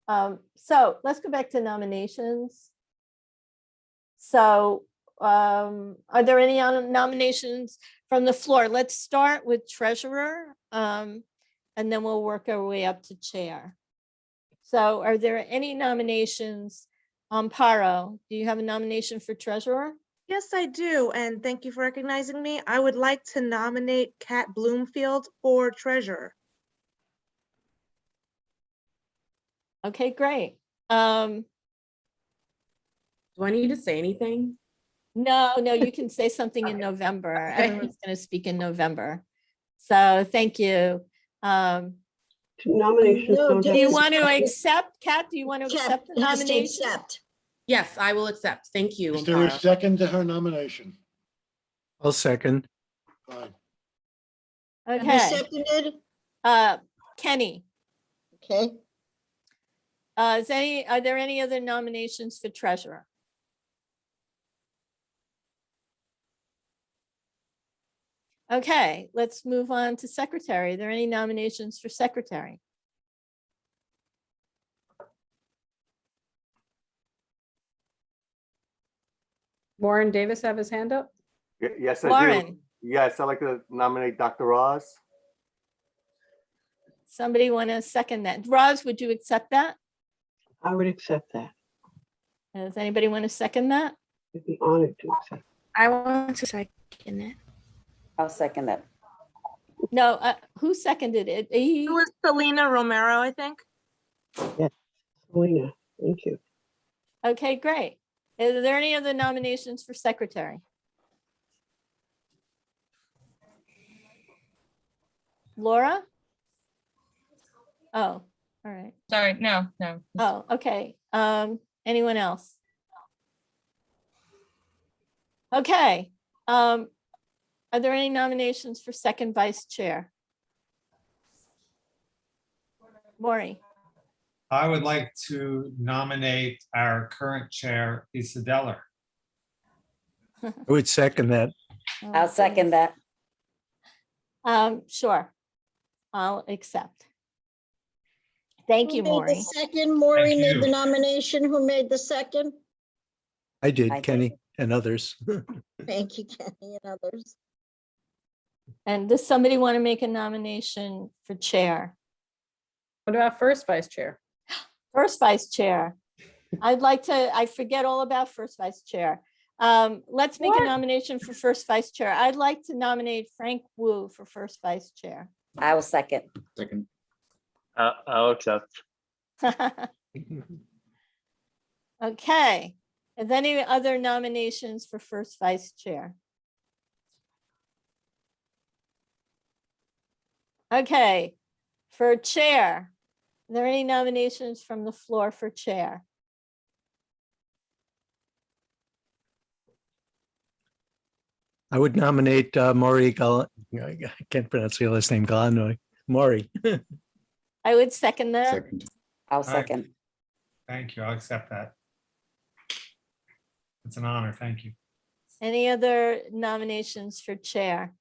[SPEAKER 1] let's go back to nominations. So are there any nominations from the floor? Let's start with treasurer, and then we'll work our way up to chair. So are there any nominations? Amparo, do you have a nomination for treasurer?
[SPEAKER 11] Yes, I do. And thank you for recognizing me. I would like to nominate Kat Bloomfield for treasurer.
[SPEAKER 1] Okay, great.
[SPEAKER 3] Do I need to say anything?
[SPEAKER 1] No, you can say something in November.
[SPEAKER 3] Okay.
[SPEAKER 1] Everyone's going to speak in November. So thank you.
[SPEAKER 4] Nominations don't
[SPEAKER 1] Do
[SPEAKER 4] have
[SPEAKER 1] you
[SPEAKER 4] to-
[SPEAKER 1] want to accept, Kat? Do you want to accept the nomination?
[SPEAKER 3] Yes, I will accept. Thank you.
[SPEAKER 8] Is there a
[SPEAKER 3] Amparo.
[SPEAKER 8] second to her nomination?
[SPEAKER 14] I'll second.
[SPEAKER 8] Fine.
[SPEAKER 2] And who
[SPEAKER 1] Okay.
[SPEAKER 2] seconded?
[SPEAKER 1] Kenny.
[SPEAKER 2] Okay.
[SPEAKER 1] Are there any other nominations for treasurer? Okay, let's move on to secretary. Are there any nominations for secretary?
[SPEAKER 10] Warren Davis have his hand up?
[SPEAKER 13] Yes, I
[SPEAKER 1] Lauren.
[SPEAKER 13] do. Yes, I'd like to nominate Dr. Ross.
[SPEAKER 1] Somebody want to second that? Roz, would you accept that?
[SPEAKER 4] I would accept that.
[SPEAKER 1] Does anybody want to second that?
[SPEAKER 4] I'd be honored to accept.
[SPEAKER 7] I want to second it.
[SPEAKER 16] I'll second that.
[SPEAKER 1] No, who seconded it?
[SPEAKER 11] It was Selena Romero, I think.
[SPEAKER 4] Yes, Selena, thank you.
[SPEAKER 1] Okay, great. Are there any other nominations for secretary? Laura? Oh, all right.
[SPEAKER 7] Sorry, no.
[SPEAKER 1] Oh, okay. Anyone else? Okay. Are there any nominations for second vice chair? Maury.
[SPEAKER 15] I would like to nominate our current chair, Lisa Deller.
[SPEAKER 14] I would second that.
[SPEAKER 16] I'll second that.
[SPEAKER 1] Sure. I'll accept. Thank you,
[SPEAKER 2] Who made
[SPEAKER 1] Maury.
[SPEAKER 2] the second? Maury
[SPEAKER 15] Thank
[SPEAKER 2] made
[SPEAKER 15] you.
[SPEAKER 2] the nomination. Who made the second?
[SPEAKER 14] I did,
[SPEAKER 16] I did.
[SPEAKER 14] Kenny and others.
[SPEAKER 2] Thank you, Kenny and others.
[SPEAKER 1] And does somebody want to make a nomination for chair?
[SPEAKER 10] What about first vice chair?
[SPEAKER 1] First vice chair. I forget all about first vice chair. Let's make a nomination for first vice chair. I'd like to nominate Frank Wu for first vice chair.
[SPEAKER 16] I will second.
[SPEAKER 9] Second.
[SPEAKER 24] I'll accept.
[SPEAKER 1] Okay. Are there any other nominations for first vice chair? Okay, for chair, are there any nominations from the floor for chair?
[SPEAKER 14] I would nominate Maury I can't pronounce the last name, Galanoy. Maury.
[SPEAKER 1] I would second that.
[SPEAKER 17] Second. I'll
[SPEAKER 15] All right.
[SPEAKER 17] second.
[SPEAKER 15] Thank you. I'll accept that. It's an honor. Thank you.
[SPEAKER 1] Any other nominations for chair?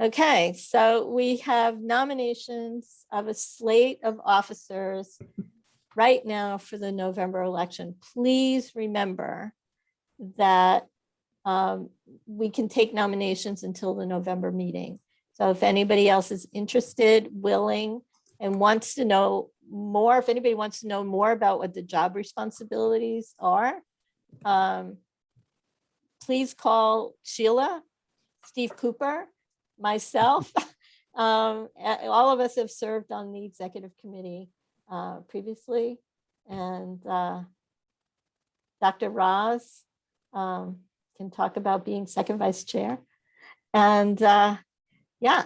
[SPEAKER 1] Okay, so we have nominations of a slate of officers right now for the November election. Please remember that we can take nominations until the November meeting. So if anybody else is interested, willing, and wants to know more, if anybody wants to know more about what the job responsibilities are, please call Sheila, Steve Cooper, myself. All of us have served on the executive committee previously, and Dr. Roz can talk about being second vice chair. And yeah,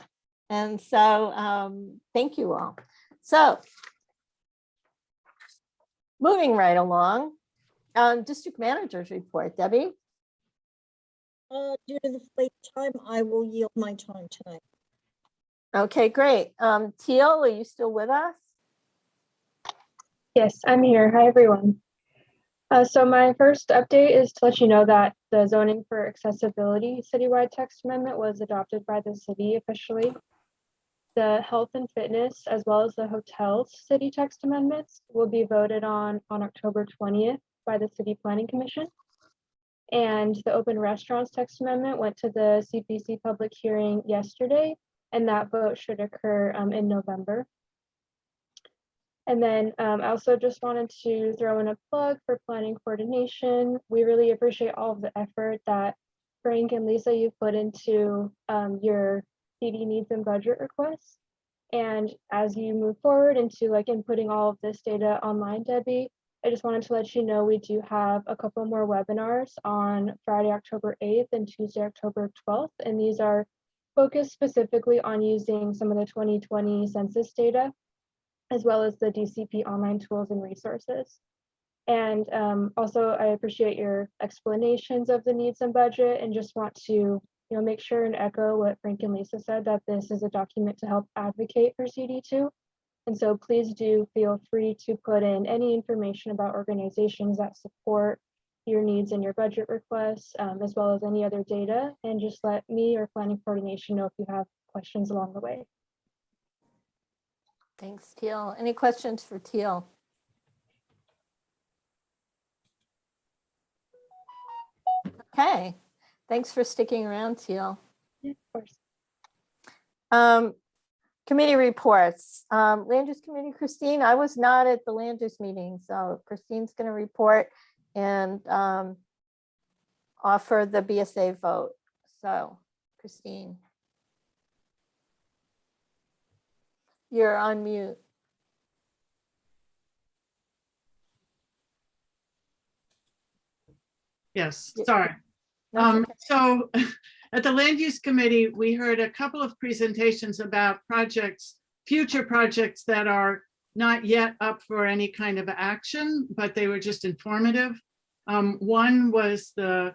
[SPEAKER 1] and so thank you all. So moving right along, district managers report. Debbie?
[SPEAKER 2] Due to the late time, I will yield my time tonight.
[SPEAKER 1] Okay, great. Teal, are you still with us?
[SPEAKER 5] Yes, I'm here. Hi, everyone. So my first update is to let you know that the zoning for accessibility citywide text amendment was adopted by the city officially. The health and fitness, as well as the hotels city text amendments, will be voted on October 20th by the City Planning Commission. And the open restaurants text amendment went to the CPC public hearing yesterday, and that vote should occur in November. And then I also just wanted to throw in a plug for planning coordination. We really appreciate all of the effort that Frank and Lisa, you've put into your PD needs and budget requests. And as you move forward into inputting all of this data online, Debbie, I just wanted to let you know we do have a couple more webinars on Friday, October 8th and Tuesday, October 12th. And these are focused specifically on using some of the 2020 census data, as well as the DCP online tools and resources. And also, I appreciate your explanations of the needs and budget, and just want to make sure and echo what Frank and Lisa said, that this is a document to help advocate for CD2. And so please do feel free to put in any information about organizations that support your needs and your budget requests, as well as any other data, and just let me or planning coordination know if you have questions along the way.
[SPEAKER 1] Thanks, Teal. Any questions for Teal? Okay, thanks for sticking around, Teal.
[SPEAKER 5] Yeah, of
[SPEAKER 1] course. Committee reports. Land use committee, Christine. I was not at the land use meeting, so Christine's going to report and offer the BSA vote. So, Christine, you're on mute.
[SPEAKER 12] Yes, sorry. So at the Land Use Committee, we heard a couple of presentations about projects, future projects that are not yet up for any kind of action, but they were just informative. One was the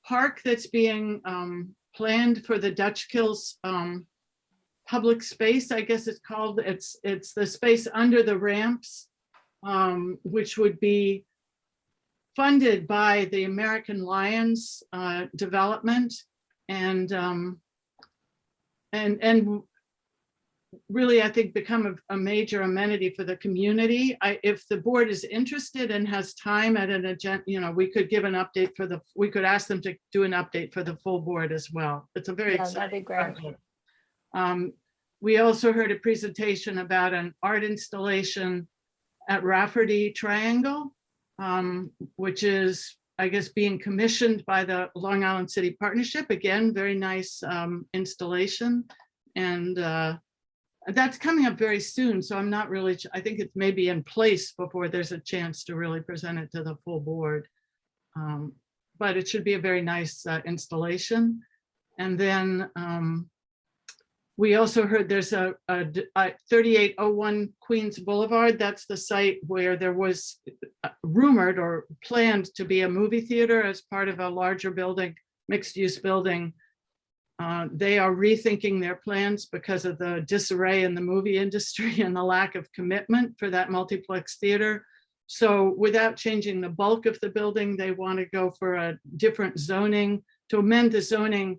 [SPEAKER 12] park that's being planned for the Dutch Kills public space, I guess it's called. It's the space under the ramps, which would be funded by the American Lions development, and really, I think, become a major amenity for the community. If the board is interested and has time at an agenda, we could give an update we could ask them to do an update for the full board as well. It's a very exciting
[SPEAKER 1] that'd be great.
[SPEAKER 12] project. We also heard a presentation about an art installation at Rafferty Triangle, which is, I guess, being commissioned by the Long Island City Partnership. Again, very nice installation. And that's coming up very soon. So I'm not really, I think it's maybe in place before there's a chance to really present it to the full board. But it should be a very nice installation. And then we also heard there's a 3801 Queens Boulevard. That's the site where there was rumored or planned to be a movie theater as part of a larger building mixed-use building. They are rethinking their plans because of the disarray in the movie industry and the lack of commitment for that multiplex theater. So without changing the bulk of the building, they want to go for a different zoning, to amend the zoning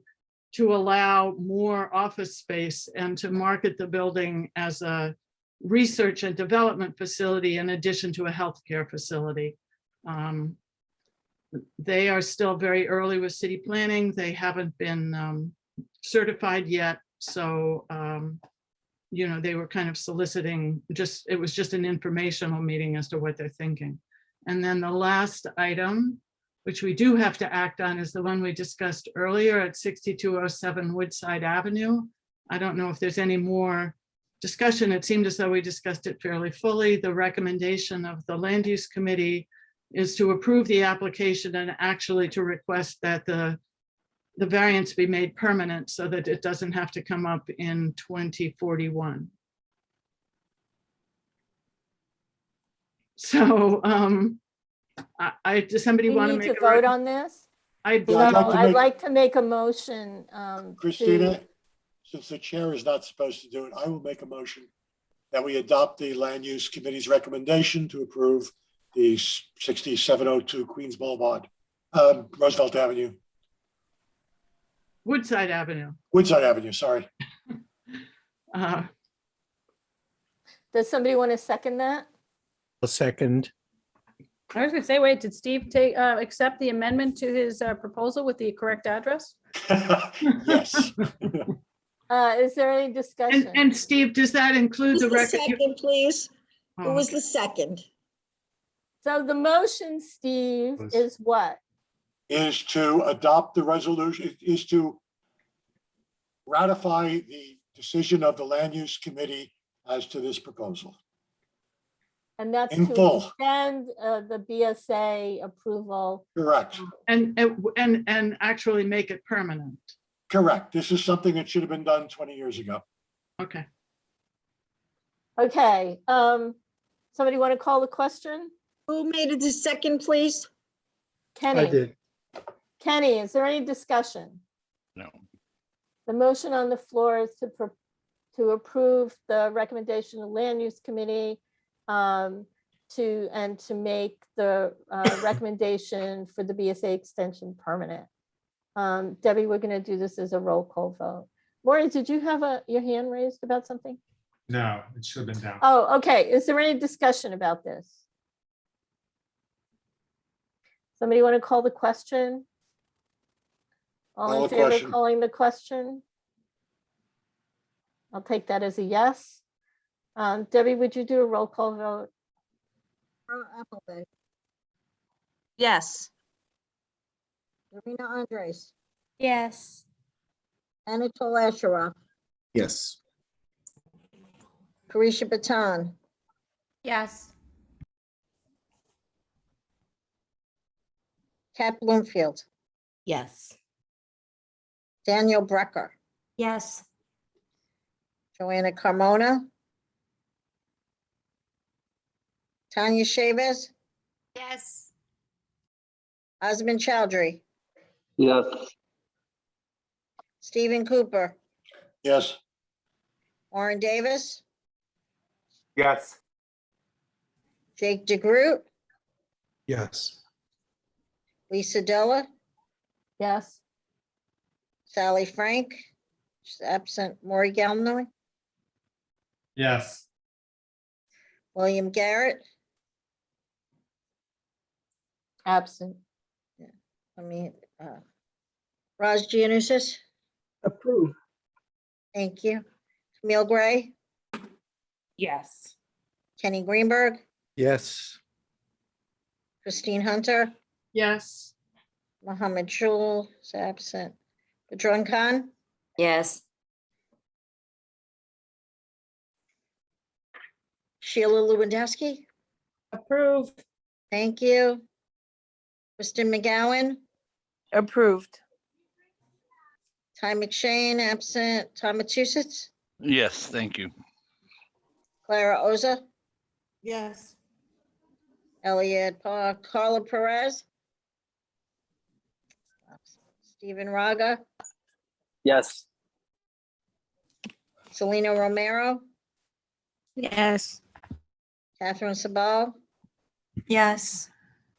[SPEAKER 12] to allow more office space and to market the building as a research and development facility in addition to a healthcare facility. They are still very early with city planning. They haven't been certified yet. So, you know, they were kind of soliciting, it was just an informational meeting as to what they're thinking. And then the last item, which we do have to act on, is the one we discussed earlier at 6207 Woodside Avenue. I don't know if there's any more discussion. It seemed as though we discussed it fairly fully. The recommendation of the Land Use Committee is to approve the application and actually to request that the variance be made permanent so that it doesn't have to come up in 2041. So does somebody
[SPEAKER 1] We
[SPEAKER 12] want to
[SPEAKER 1] need
[SPEAKER 12] make
[SPEAKER 1] to vote on this?
[SPEAKER 12] I'd
[SPEAKER 1] So
[SPEAKER 8] I'd like to
[SPEAKER 1] I'd
[SPEAKER 8] make-
[SPEAKER 1] like to make a motion.
[SPEAKER 8] Christina, since the chair is not supposed to do it, I will make a motion that we adopt the Land Use Committee's recommendation to approve the 6702 Queens Boulevard, Roosevelt Avenue,
[SPEAKER 12] Woodside Avenue.
[SPEAKER 8] Woodside Avenue, sorry.
[SPEAKER 1] Does somebody want to second that?
[SPEAKER 14] A second.
[SPEAKER 10] I was gonna say, wait, did Steve take, accept the amendment to his proposal with the correct address?
[SPEAKER 8] Yes.
[SPEAKER 1] Is there any discussion?
[SPEAKER 12] And Steve, does that include
[SPEAKER 2] Who's
[SPEAKER 12] the
[SPEAKER 2] the
[SPEAKER 12] record?
[SPEAKER 2] second, please? Who
[SPEAKER 12] Oh,
[SPEAKER 2] was
[SPEAKER 12] okay.
[SPEAKER 2] the second?
[SPEAKER 1] So the motion, Steve, is what?
[SPEAKER 8] Is to adopt the resolution, is to ratify the decision of the Land Use Committee as to this proposal.
[SPEAKER 1] And that's
[SPEAKER 8] In
[SPEAKER 1] to
[SPEAKER 8] full.
[SPEAKER 1] extend the BSA approval.
[SPEAKER 8] Correct,
[SPEAKER 12] And actually make it permanent.
[SPEAKER 8] correct. This is something that should have been done 20 years ago.
[SPEAKER 12] Okay.
[SPEAKER 1] Okay, somebody want to call the question?
[SPEAKER 2] Who made it the second, please?
[SPEAKER 1] Kenny.
[SPEAKER 14] I did.
[SPEAKER 1] Kenny, is there any discussion?
[SPEAKER 17] No.
[SPEAKER 1] The motion on the floor is to approve the recommendation of Land Use Committee to make the recommendation for the BSA extension permanent. Debbie, we're going to do this as a roll call vote. Maureen, did you have your hand raised about something?
[SPEAKER 15] No, it should have been down.
[SPEAKER 1] Oh, okay. Is there any discussion about this? Somebody want to call the question? All
[SPEAKER 8] Call
[SPEAKER 1] in
[SPEAKER 8] the
[SPEAKER 1] favor of
[SPEAKER 8] question.
[SPEAKER 1] calling the question? I'll take that as a yes. Debbie, would you do a roll call vote?
[SPEAKER 2] Appleby,
[SPEAKER 11] Yes.
[SPEAKER 2] Irina Andres,
[SPEAKER 18] Yes.
[SPEAKER 2] Anatol Asheroff,
[SPEAKER 17] Yes.
[SPEAKER 2] Carisha Batan,
[SPEAKER 18] Yes.
[SPEAKER 2] Kat Bloomfield,
[SPEAKER 3] Yes.
[SPEAKER 2] Daniel Brecker,
[SPEAKER 18] Yes.
[SPEAKER 2] Joanna Carmona, Tanya Chavez,
[SPEAKER 18] Yes.
[SPEAKER 2] Osmond Chowdhury,
[SPEAKER 6] Yes.
[SPEAKER 2] Stephen Cooper,
[SPEAKER 8] Yes,
[SPEAKER 2] Warren Davis,
[SPEAKER 13] Yes.
[SPEAKER 2] Jake DeGroot,
[SPEAKER 14] Yes.
[SPEAKER 2] Lisa Della,
[SPEAKER 1] Yes.
[SPEAKER 2] Sally Frank, she's absent, Maury Galnoy,
[SPEAKER 15] Yes.
[SPEAKER 2] William Garrett,
[SPEAKER 1] Absent.
[SPEAKER 2] Raj Giannousis,
[SPEAKER 4] Approve.
[SPEAKER 2] thank you. Camille Gray,
[SPEAKER 3] Yes.
[SPEAKER 2] Kenny Greenberg,
[SPEAKER 14] Yes.
[SPEAKER 2] Christine Hunter,
[SPEAKER 12] Yes.
[SPEAKER 2] Mohammed Shul is absent. Padron Khan,
[SPEAKER 16] Yes.
[SPEAKER 2] Sheila Lewandowski,
[SPEAKER 10] Approved.
[SPEAKER 2] thank you. Kristen McGowan,
[SPEAKER 16] Approved.
[SPEAKER 2] Ty McShane, absent. Tom Matusitz,
[SPEAKER 17] Yes, thank you.
[SPEAKER 2] Clara Oza,
[SPEAKER 16] Yes.
[SPEAKER 2] Elliot Park, Carla Perez, Stephen Raga,
[SPEAKER 24] Yes.
[SPEAKER 2] Selena Romero,
[SPEAKER 7] Yes.
[SPEAKER 2] Catherine Sabal,
[SPEAKER 7] Yes.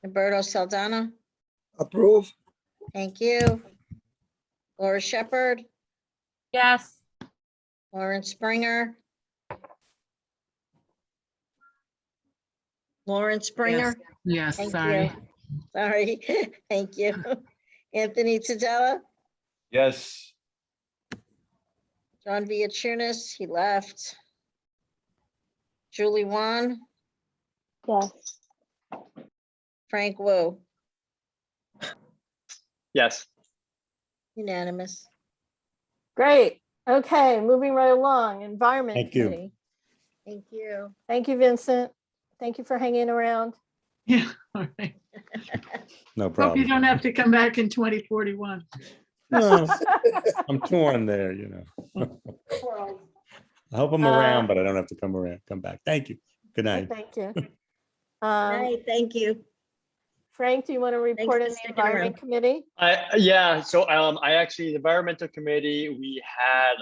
[SPEAKER 2] Roberto Saldana.
[SPEAKER 22] Approve.
[SPEAKER 2] Thank you. Laura Shepherd,
[SPEAKER 16] Yes.
[SPEAKER 2] Lawrence Springer. Lawrence Springer.
[SPEAKER 12] Yes,
[SPEAKER 2] Thank
[SPEAKER 12] sorry.
[SPEAKER 2] you. Sorry, thank you. Anthony Tadella,
[SPEAKER 13] Yes.
[SPEAKER 2] John Viachunas, he left. Julie Wan,
[SPEAKER 5] Yes.
[SPEAKER 2] Frank Wu,
[SPEAKER 24] Yes.
[SPEAKER 2] unanimous.
[SPEAKER 1] Great. Okay, moving right along. Environment
[SPEAKER 14] Thank you.
[SPEAKER 1] Committee.
[SPEAKER 2] Thank you.
[SPEAKER 1] Thank you, Vincent. Thank you for hanging around.
[SPEAKER 12] Yeah, all right.
[SPEAKER 14] No
[SPEAKER 12] Hope you
[SPEAKER 14] problem.
[SPEAKER 12] don't have to come back in 2041.
[SPEAKER 14] No, I'm torn there, you know. I hope I'm around, but I don't have to come back. Thank you. Good night.
[SPEAKER 1] Thank you.
[SPEAKER 2] Hey, thank you.
[SPEAKER 1] Frank, do you want to report
[SPEAKER 2] for
[SPEAKER 1] in the
[SPEAKER 2] sticking
[SPEAKER 1] Environment
[SPEAKER 2] around.
[SPEAKER 1] Committee?
[SPEAKER 24] Yeah, so I actually, the environmental committee, we had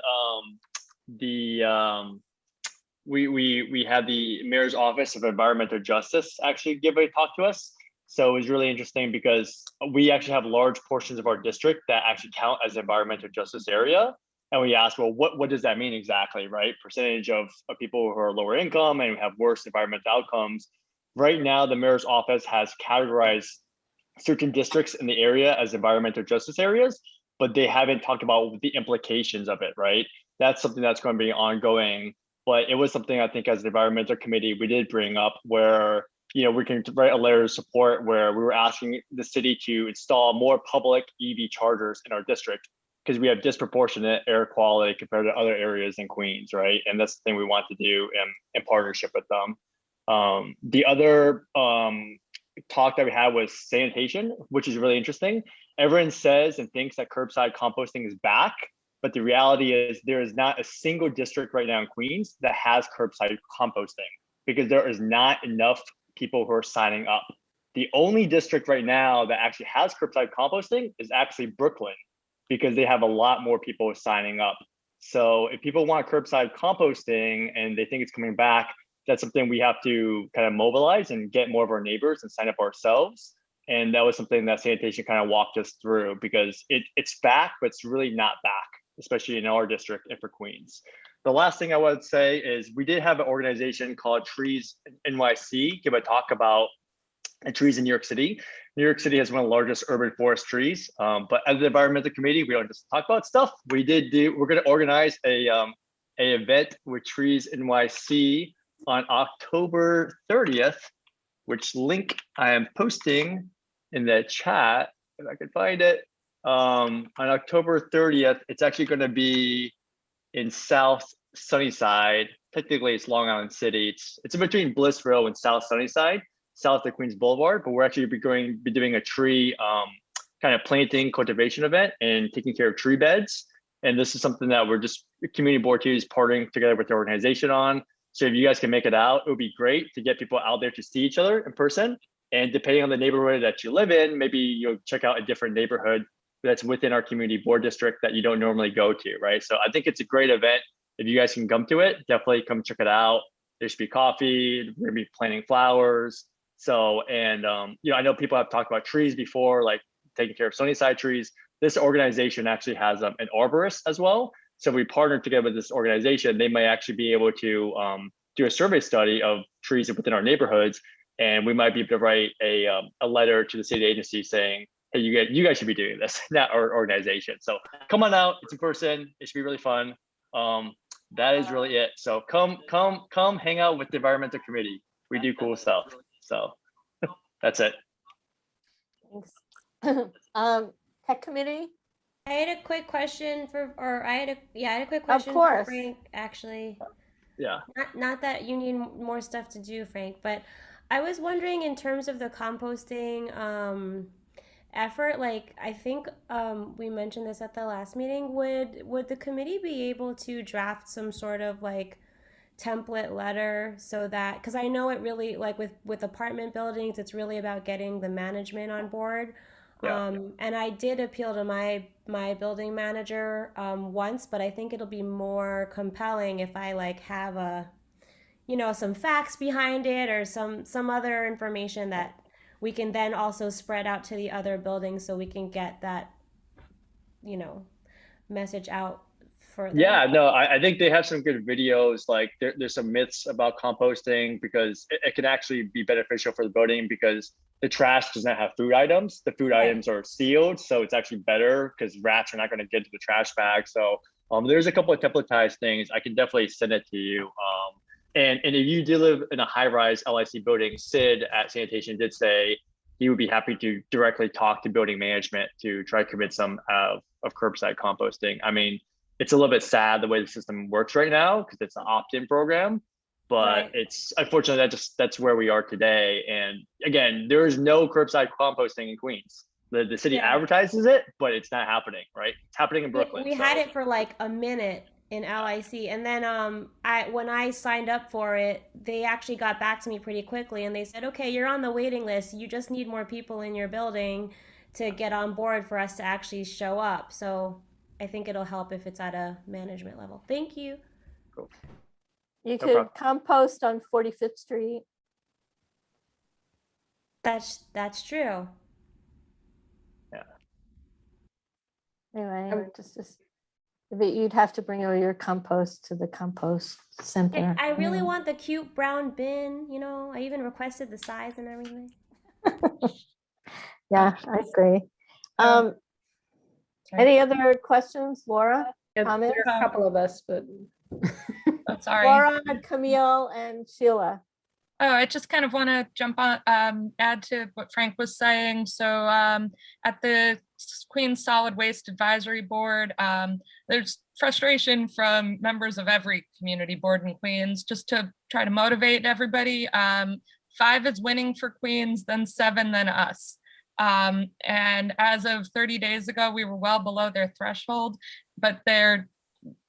[SPEAKER 24] we had the mayor's office of environmental justice actually give a talk to us. So it was really interesting because we actually have large portions of our district that actually count as environmental justice area. And we asked, well, what does that mean exactly, right? Percentage of people who are lower income and have worse environmental outcomes. Right now, the mayor's office has categorized certain districts in the area as environmental justice areas, but they haven't talked about the implications of it, right? That's something that's going to be ongoing. But it was something I think as the environmental committee, we did bring up where, you know, we can write a letter of support where we were asking the city to install more public EV chargers in our district because we have disproportionate air quality compared to other areas in Queens, right? And that's the thing we want to do in partnership with them. The other talk that we had was sanitation, which is really interesting. Everyone says and thinks that curbside composting is back, but the reality is there is not a single district right now in Queens that has curbside composting because there is not enough people who are signing up. The only district right now that actually has curbside composting is actually Brooklyn because they have a lot more people signing up. So if people want curbside composting and they think it's coming back, that's something we have to kind of mobilize and get more of our neighbors and sign up ourselves. And that was something that sanitation kind of walked us through because it's back, but it's really not back, especially in our district and for Queens. The last thing I would say is we did have an organization called Trees NYC give a talk about trees in New York City. New York City has one of the largest urban forest trees, but as the environmental committee, we don't just talk about stuff. We're going to organize a event with Trees NYC on October 30th, which link I am posting in the chat, if I can find it. On October 30th, it's actually going to be in South Sunnyside. Technically, it's Long Island City. It's in between Blissville and South Sunnyside, south of Queens Boulevard. But we're actually be doing a tree kind of planting cultivation event and taking care of tree beds. And this is something that we're just community board two is partnering together with the organization on. So if you guys can make it out, it would be great to get people out there to see each other in person. And depending on the neighborhood that you live in, maybe you'll check out a different neighborhood that's within our community board district that you don't normally go to, right? So I think it's a great event. If you guys can come to it, definitely come check it out. There should be coffee, we're gonna be planting flowers. So, and you know, I know people have talked about trees before, like taking care of Sunnyside trees. This organization actually has an arborist as well. So we partnered together with this organization. They might actually be able to do a survey study of trees within our neighborhoods. And we might be able to write a letter to the city agency saying, hey, you guys should be doing this, not our organization. So come on out, it's in person, it should be really fun. That is really it. So come hang out with the environmental committee. We do cool stuff. So that's it.
[SPEAKER 1] Thanks. Tech committee?
[SPEAKER 18] I had a quick question I had a quick question
[SPEAKER 1] Of course.
[SPEAKER 18] for Frank, actually.
[SPEAKER 24] Yeah.
[SPEAKER 18] Not that you need more stuff to do, Frank, but I was wondering in terms of the composting effort, like I think we mentioned this at the last meeting, would the committee be able to draft some sort of like template letter so that, because I know it really, like with apartment buildings, it's really about getting the management on board. And I did appeal to my building manager once, but I think it'll be more compelling if I like have a, you know, some facts behind it or some other information that we can then also spread out to the other buildings so we can get that, you know, message out further.
[SPEAKER 24] Yeah, no, I think they have some good videos. Like there's some myths about composting because it can actually be beneficial for the building because the trash does not have food items. The food items are sealed, so it's actually better because rats are not going to get to the trash bag. So there's a couple of templatized things. I can definitely send it to you. And if you do live in a high-rise LIC building, Sid at Sanitation did say he would be happy to directly talk to building management to try to commit some of curbside composting. I mean, it's a little bit sad the way the system works right now because it's an opt-in program, but it's unfortunately that's where we are today. And again, there is no curbside composting in Queens. The city advertises it, but it's not happening, right? It's happening in Brooklyn.
[SPEAKER 18] We had it for like a minute in LIC, and then when I signed up for it, they actually got back to me pretty quickly, and they said, okay, you're on the waiting list. You just need more people in your building to get on board for us to actually show up. So I think it'll help if it's at a management level. Thank you.
[SPEAKER 24] Cool.
[SPEAKER 1] You could compost on 45th Street.
[SPEAKER 18] That's true.
[SPEAKER 24] Yeah.
[SPEAKER 1] Anyway, but you'd have to bring all your compost to the compost center.
[SPEAKER 18] I really want the cute brown bin, you know, I even requested the size and everything.
[SPEAKER 1] Yeah, I agree. Any other questions, Laura? Comments?
[SPEAKER 10] There are a couple of us, but
[SPEAKER 19] sorry.
[SPEAKER 1] Laura, Camille, and Sheila.
[SPEAKER 19] Oh, I just kind of want to jump on, add to what Frank was saying. So at the Queens Solid Waste Advisory Board, there's frustration from members of every community board in Queens just to try to motivate everybody. 5 is winning for Queens, then 7, then us. And as of 30 days ago, we were well below their threshold, but they're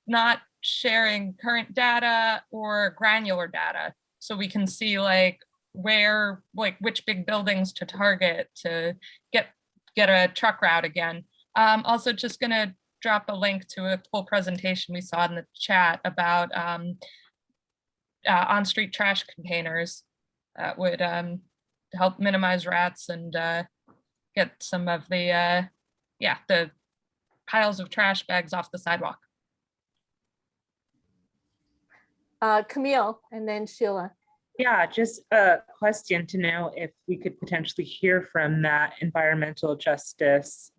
[SPEAKER 19] not sharing current data or granular data. So we can see like which big buildings to target to get a truck route again. Also just gonna drop a link to a full presentation we saw in the chat about on-street trash containers that would help minimize rats and get some of the piles of trash bags off the sidewalk.
[SPEAKER 1] Camille, and then Sheila.
[SPEAKER 20] Yeah, just a question to know if we could potentially hear from that environmental justice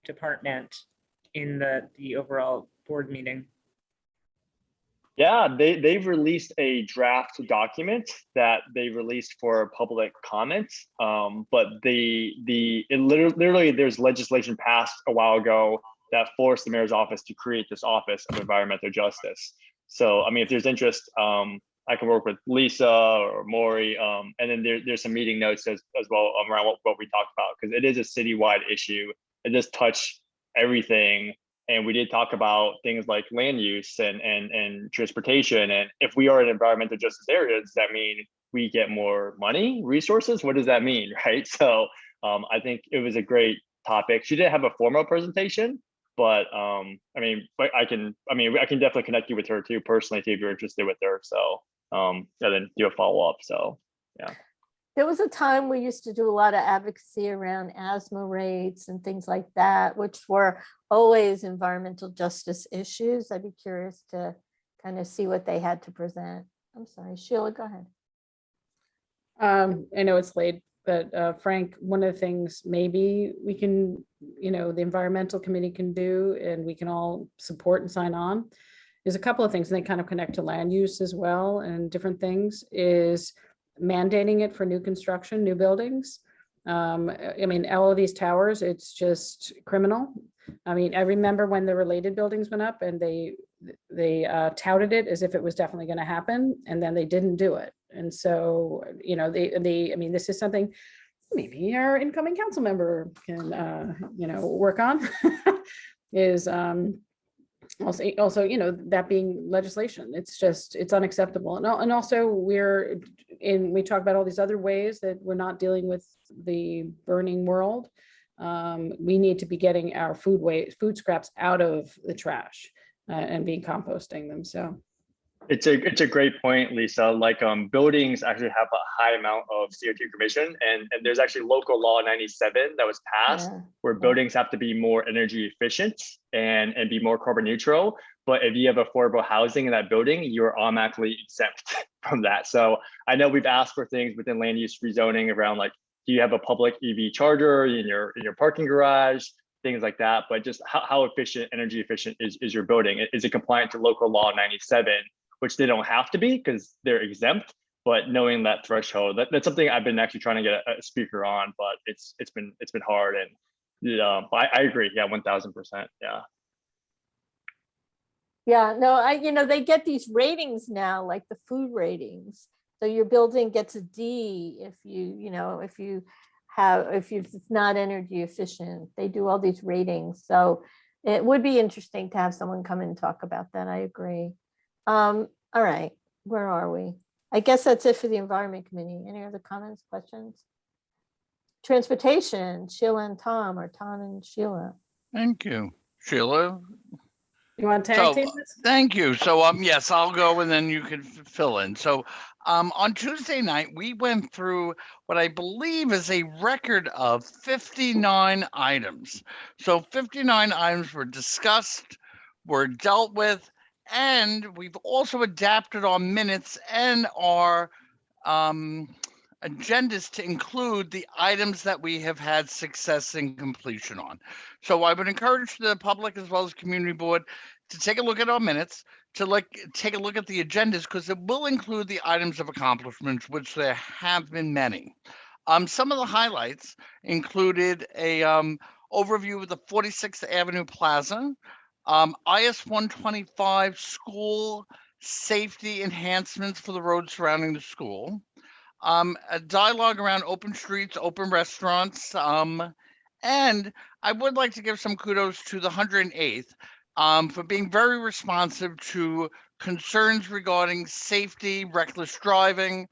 [SPEAKER 20] department in the overall board meeting.
[SPEAKER 24] Yeah, they've released a draft document that they released for public comment. But literally there's legislation passed a while ago that forced the mayor's office to create this office of environmental justice. So, I mean, if there's interest, I can work with Lisa or Maury, and then there's some meeting notes as well around what we talked about, because it is a citywide issue. It does touch everything. And we did talk about things like land use and transportation. And if we are in environmental justice area, does that mean we get more money, resources? What does that mean, right? So I think it was a great topic. She didn't have a formal presentation, but I can definitely connect you with her too, personally, too, if you're interested with her. So and then do a follow-up. So yeah.
[SPEAKER 1] There was a time we used to do a lot of advocacy around asthma rates and things like that, which were always environmental justice issues. I'd be curious to kind of see what they had to present. I'm sorry, Sheila, go ahead.
[SPEAKER 10] I know it's late, but Frank, one of the things maybe we can, the environmental committee can do, and we can all support and sign on, is a couple of things, and they kind of connect to land use as well and different things, is mandating it for new construction, new buildings. I mean, all of these towers, it's just criminal. I mean, I remember when the related buildings went up and they touted it as if it was definitely going to happen, and then they didn't do it. And so, I mean, this is something maybe our incoming council member can, work on, is Also, you know, that being legislation, it's unacceptable. And also we talk about all these other ways that we're not dealing with the burning world. We need to be getting our food scraps out of the trash and being composting them. So
[SPEAKER 24] It's a great point, Lisa. Like buildings actually have a high amount of CO2 emission, and there's actually local law 97 that was passed where buildings have to be more energy efficient and be more carbon neutral. But if you have affordable housing in that building, you're automatically exempt from that. So I know we've asked for things within land use rezoning around like, do you have a public EV charger in your parking garage? Things like that. But just how efficient, energy efficient is your building? Is it compliant to local law 97? Which they don't have to be because they're exempt, but knowing that threshold, that's something I've been actually trying to get a speaker on, but it's been hard. And I agree. Yeah, 1000%. Yeah.
[SPEAKER 1] Yeah, no, they get these ratings now, like the food ratings. So your building gets a D if it's not energy efficient. They do all these ratings. So it would be interesting to have someone come and talk about that. I agree. All right, where are we? I guess that's it for the Environment Committee. Any other comments, questions? Transportation, Sheila and Tom, or Tom and Sheila.
[SPEAKER 17] Thank you, Sheila.
[SPEAKER 10] You want to tag team this?
[SPEAKER 17] Thank you. So yes, I'll go and then you can fill in. So on Tuesday night, we went through what I believe is a record of 59 items. So 59 items were discussed, were dealt with, and we've also adapted our minutes and our agendas to include the items that we have had success in completion on. So I would encourage the public as well as community board to take a look at our minutes, to take a look at the agendas, because it will include the items of accomplishments, which there have been many. Some of the highlights included a overview of the 46th Avenue Plaza, IS 125 school safety enhancements for the roads surrounding the school, a dialogue around open streets, open restaurants, and I would like to give some kudos to the 108th for being very responsive to concerns regarding safety, reckless driving.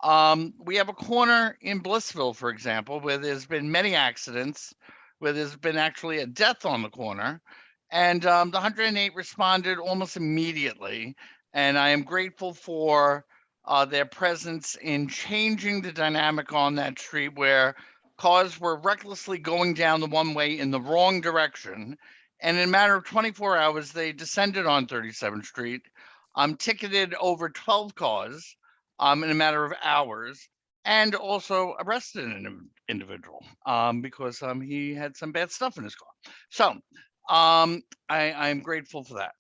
[SPEAKER 17] We have a corner in Blissville, for example, where there's been many accidents, where there's been actually a death on the corner. And the 108 responded almost immediately. And I am grateful for their presence in changing the dynamic on that street where cars were recklessly going down the one way in the wrong direction. And in a matter of 24 hours, they descended on 37th Street, ticketed over 12 cars in a matter of hours, and also arrested an individual because he had some bad stuff in his car. So I'm grateful for that.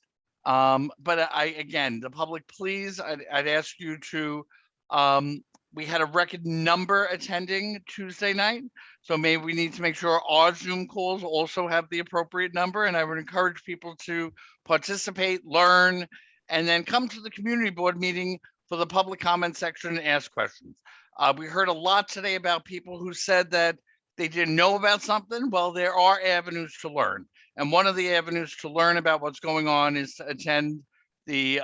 [SPEAKER 17] But again, the public, please, I'd ask you to, we had a record number attending Tuesday night. So maybe we need to make sure our Zoom calls also have the appropriate number. And I would encourage people to participate, learn, and then come to the community board meeting for the public comment section and ask questions. We heard a lot today about people who said that they didn't know about something. Well, there are avenues to learn. And one of the avenues to learn about what's going on is to attend the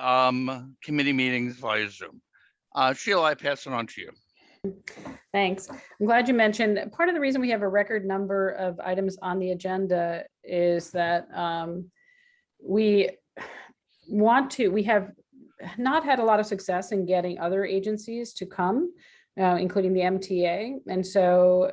[SPEAKER 17] committee meetings via Zoom. Sheila, I pass it on to you.
[SPEAKER 10] Thanks. I'm glad you mentioned part of the reason we have a record number of items on the agenda is that we have not had a lot of success in getting other agencies to come, including the MTA. And so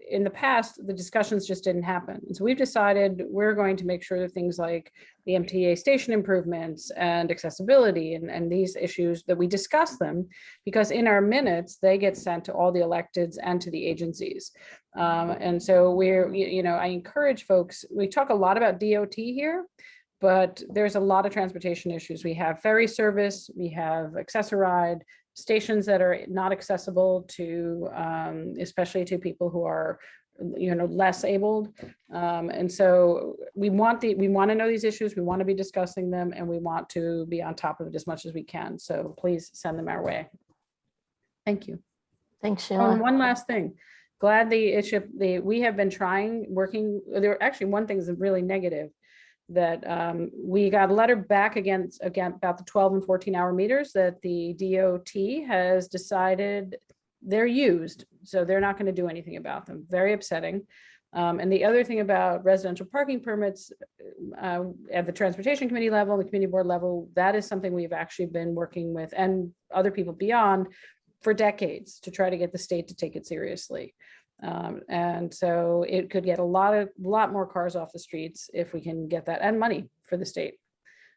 [SPEAKER 10] in the past, the discussions just didn't happen. And so we've decided we're going to make sure that things like the MTA station improvements and accessibility and these issues, that we discuss them, because in our minutes, they get sent to all the electeds and to the agencies. And so I encourage folks, we talk a lot about DOT here, but there's a lot of transportation issues. We have ferry service, we have Access-a-Ride, stations that are not accessible to, especially to people who are, less abled. And so we want to know these issues, we want to be discussing them, and we want to be on top of it as much as we can. So please send them our way. Thank you.
[SPEAKER 1] Thanks, Sheila.
[SPEAKER 10] And one last thing. Glad we have been working, there actually one thing is really negative. that we got a letter back again about the 12 and 14-hour meters that the DOT has decided they're used, so they're not going to do anything about them. Very upsetting. And the other thing about residential parking permits at the transportation committee level, the community board level, that is something we've actually been working with and other people beyond for decades to try to get the state to take it seriously. And so it could get a lot more cars off the streets if we can get that, and money for the state.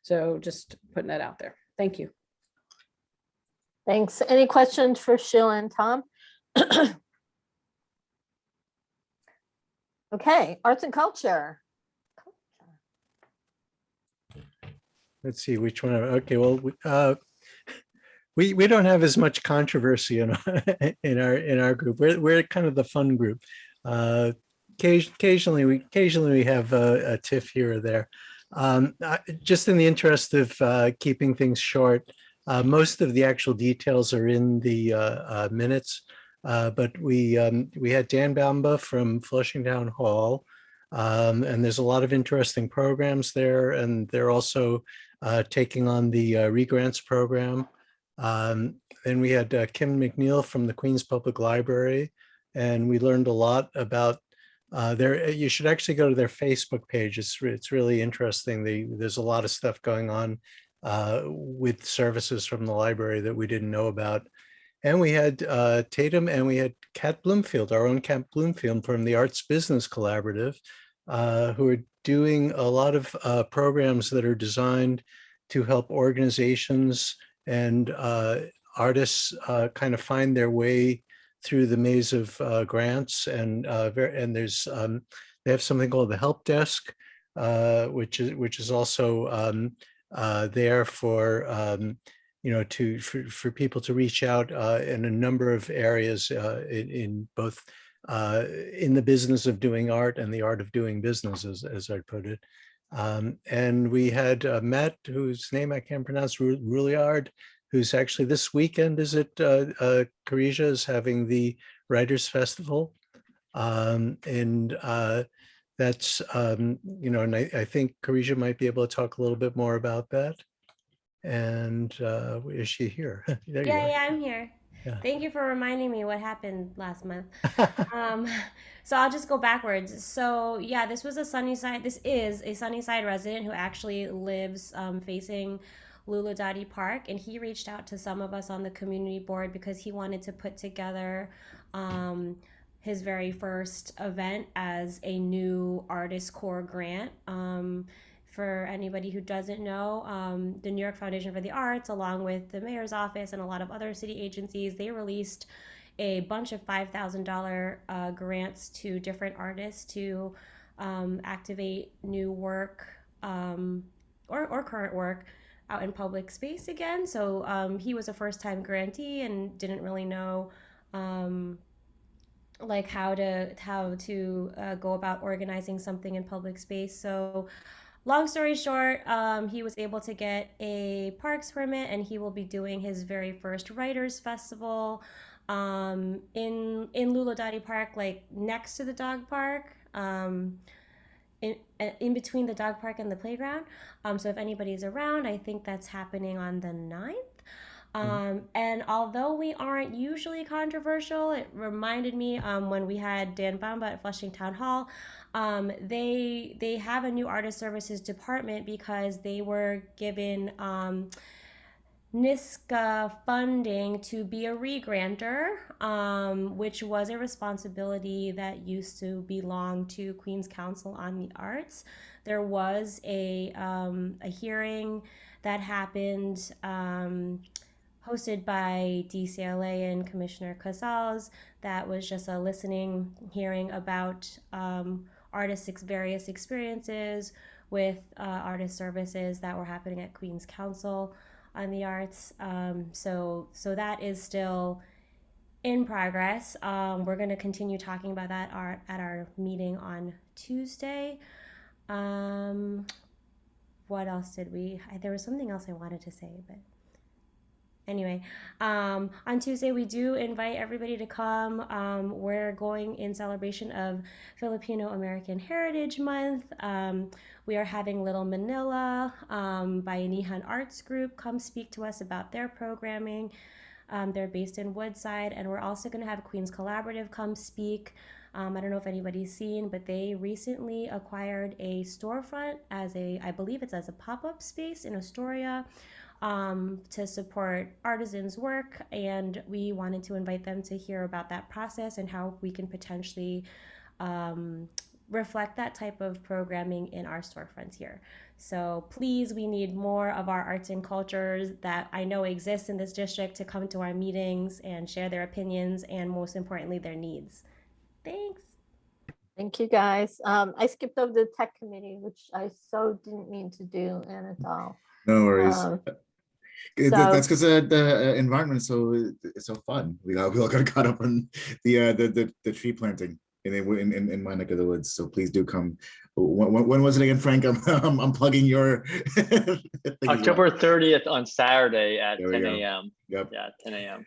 [SPEAKER 10] So just putting that out there. Thank you.
[SPEAKER 1] Thanks. Any questions for Sheila and Tom? Okay, arts and culture.
[SPEAKER 9] Let's see which one. Okay, well, we don't have as much controversy in our group. We're kind of the fun group. Occasionally we have a tiff here or there. Just in the interest of keeping things short, most of the actual details are in the minutes. But we had Dan Bamba from Flushing Town Hall, and there's a lot of interesting programs there, and they're also taking on the re-grants program. Then we had Kim McNeil from the Queens Public Library, and we learned a lot about you should actually go to their Facebook page. It's really interesting. There's a lot of stuff going on with services from the library that we didn't know about. And we had Tatum, and we had Kat Bloomfield, our own Kat Bloomfield from the Arts Business Collaborative, who are doing a lot of programs that are designed to help organizations and artists kind of find their way through the maze of grants. And there's they have something called the Help Desk, which is also there for for people to reach out in a number of areas in both in the business of doing art and the art of doing business, as I put it. And we had Matt, whose name I can't pronounce, Rouliard, who's actually this weekend is at Carisha, is having the Writers Festival. And that's, and I think Carisha might be able to talk a little bit more about that. And is she here? There you are.
[SPEAKER 18] Yeah, I'm here.
[SPEAKER 9] Yeah.
[SPEAKER 18] Thank you for reminding me what happened last month. So I'll just go backwards. So yeah, this is a Sunnyside resident who actually lives facing Luludati Park, and he reached out to some of us on the community board because he wanted to put together his very first event as a new Artist Corps grant. For anybody who doesn't know, the New York Foundation for the Arts, along with the mayor's office and a lot of other city agencies, they released a bunch of $5,000 grants to different artists to activate new work or current work out in public space again. So he was a first-time grantee and didn't really know like how to go about organizing something in public space. So long story short, he was able to get a parks permit, and he will be doing his very first writers festival in Luludati Park, like next to the dog park, in between the dog park and the playground. So if anybody's around, I think that's happening on the 9th. And although we aren't usually controversial, it reminded me when we had Dan Bamba at Flushing Town Hall, they have a new artist services department because they were given NISCA funding to be a re-granter, which was a responsibility that used to belong to Queens Council on the Arts. There was a hearing that happened hosted by DCLA and Commissioner Casals. That was just a listening hearing about artists' various experiences with artist services that were happening at Queens Council on the Arts. So that is still in progress. We're going to continue talking about that at our meeting on Tuesday. What else did there was something else I wanted to say, but Anyway, on Tuesday, we do invite everybody to come. We're going in celebration of Filipino American Heritage Month. We are having Little Manila by Anihan Arts Group come speak to us about their programming. They're based in Woodside, and we're also going to have Queens Collaborative come speak. I don't know if anybody's seen, but they recently acquired a storefront I believe it's as a pop-up space in Astoria, to support artisans' work, and we wanted to invite them to hear about that process and how we can potentially reflect that type of programming in our storefronts here. So please, we need more of our arts and cultures that I know exist in this district to come to our meetings and share their opinions and, most importantly, their needs. Thanks.
[SPEAKER 1] Thank you, guys. I skipped over the tech committee, which I so didn't mean to do, Anatol.
[SPEAKER 6] No worries. That's
[SPEAKER 1] So-
[SPEAKER 6] because the environment is so fun. We all got caught up on the tree planting in my neck of the woods. So please do come. When was it again, Frank? I'm plugging your thing as well.
[SPEAKER 24] October 30th on Saturday at
[SPEAKER 6] There we
[SPEAKER 24] 10
[SPEAKER 6] go.
[SPEAKER 24] a.m.
[SPEAKER 6] Yep.
[SPEAKER 24] Yeah, 10 a.m.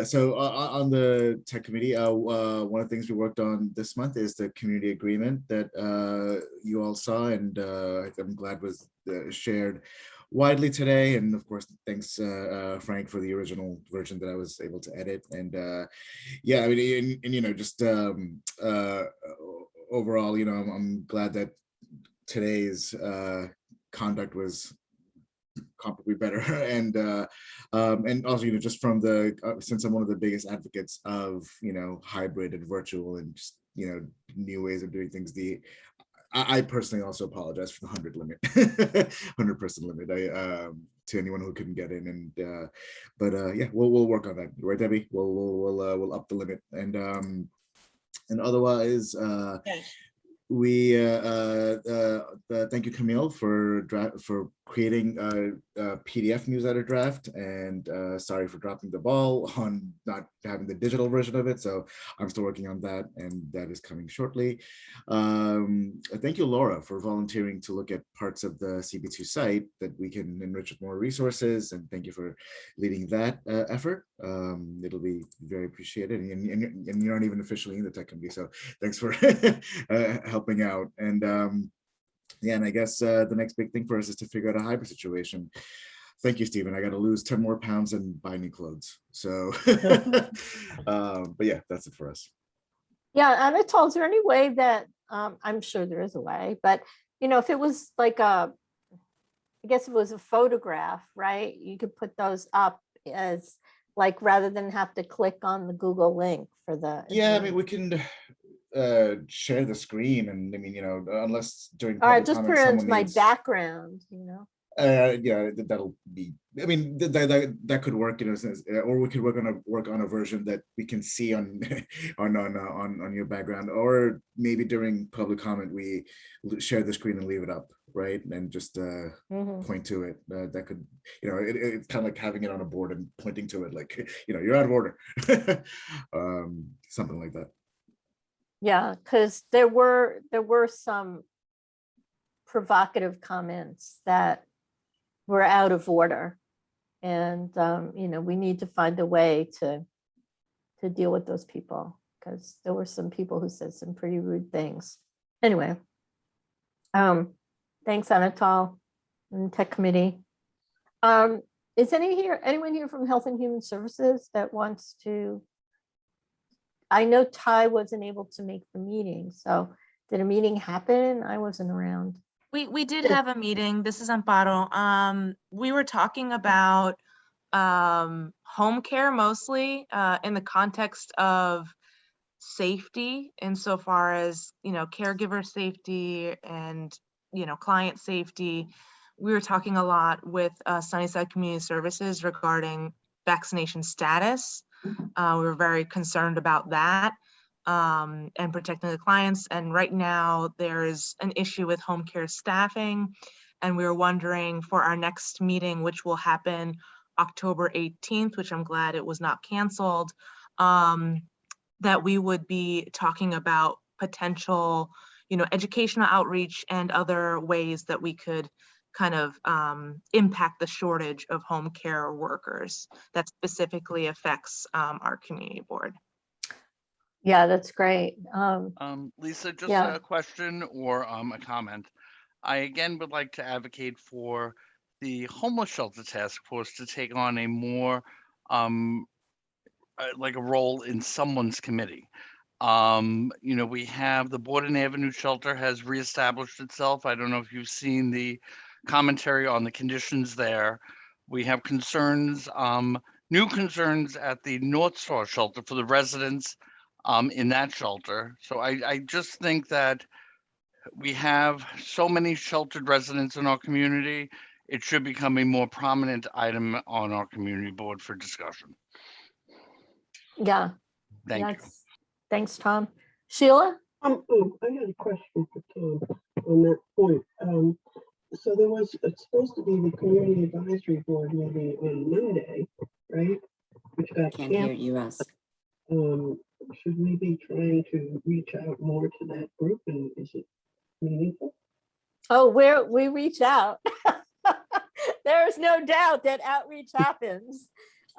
[SPEAKER 6] So on the tech committee, one of the things we worked on this month is the community agreement that you all saw, and I'm glad was shared widely today. And of course, thanks Frank for the original version that I was able to edit. And yeah, I mean, and you know, just overall, you know, I'm glad that today's conduct was comparably better. And also, you know, just from the since I'm one of the biggest advocates of, you know, hybrid and virtual and just, you know, new ways of doing things, I personally also apologize for the 100 limit, 100% limit. To anyone who couldn't get in, and but yeah, we'll work on that, right, Debbie? We'll up the limit, and otherwise, we thank you, Camille, for creating a PDF newsletter draft, and sorry for dropping the ball on not having the digital version of it. So I'm still working on that, and that is coming shortly. Thank you, Laura, for volunteering to look at parts of the CB2 site that we can enrich with more resources, and thank you for leading that effort. It'll be very appreciated, and you're not even officially in the tech committee, so thanks for helping out. And yeah, and I guess the next big thing for us is to figure out a hybrid situation. Thank you, Stephen. I got to lose 10 more pounds and buy new clothes. So, but yeah, that's it for us.
[SPEAKER 1] Yeah, Anatol, is there any way that, I'm sure there is a way, but you know, if it was like I guess if it was a photograph, right? You could put those up as like, rather than have to click on the Google link for the.
[SPEAKER 6] Yeah, I mean, we can share the screen, and I mean, you know, unless during
[SPEAKER 1] All right,
[SPEAKER 6] public
[SPEAKER 1] just
[SPEAKER 6] comment
[SPEAKER 1] put it into
[SPEAKER 6] someone
[SPEAKER 1] my
[SPEAKER 6] needs-
[SPEAKER 1] background, you know.
[SPEAKER 6] Yeah, that'll be. I mean, that could work, you know, or we could work on a version that we can see on on your background, or maybe during public comment we share the screen and leave it up, right, and just point to it. That could, you know, it's kind of like having it on a board and pointing to it, like, you know, you're out of order, something like that.
[SPEAKER 1] Yeah, because there were some provocative comments that were out of order, and you know, we need to find a way to deal with those people, because there were some people who said some pretty rude things. Anyway, thanks, Anatol and Tech Committee. Is anyone here from Health and Human Services that wants to? I know Ty wasn't able to make the meeting, so did a meeting happen? I wasn't around.
[SPEAKER 11] We did have a meeting. This is Amparo. We were talking about home care mostly in the context of safety, insofar as, you know, caregiver safety and, you know, client safety. We were talking a lot with Sunnyside Community Services regarding vaccination status. We were very concerned about that. And protecting the clients. And right now there is an issue with home care staffing. And we were wondering for our next meeting, which will happen October 18th, which I'm glad it was not canceled, that we would be talking about potential, you know, educational outreach and other ways that we could kind of impact the shortage of home care workers that specifically affects our community board.
[SPEAKER 1] Yeah, that's great.
[SPEAKER 17] Lisa, just
[SPEAKER 1] yeah.
[SPEAKER 17] a question or a comment. I again would like to advocate for the homeless shelter task force to take on a more like a role in someone's committee. You know, we have the Borden Avenue shelter has reestablished itself. I don't know if you've seen the commentary on the conditions there. We have concerns, new concerns at the North Star shelter for the residents in that shelter. So I just think that we have so many sheltered residents in our community. It should become a more prominent item on our community board for discussion.
[SPEAKER 1] Yeah.
[SPEAKER 17] Thank you.
[SPEAKER 1] Thanks, Tom. Sheila?
[SPEAKER 4] I had a question for Tom on that point. So there was, it's supposed to be the community advisory board meeting on Monday, right? Which got
[SPEAKER 8] Can't hear
[SPEAKER 4] canceled.
[SPEAKER 8] you, Russ.
[SPEAKER 4] Should we be trying to reach out more to that group, and is it meaningful?
[SPEAKER 1] Oh, we reach out. There's no doubt that outreach happens.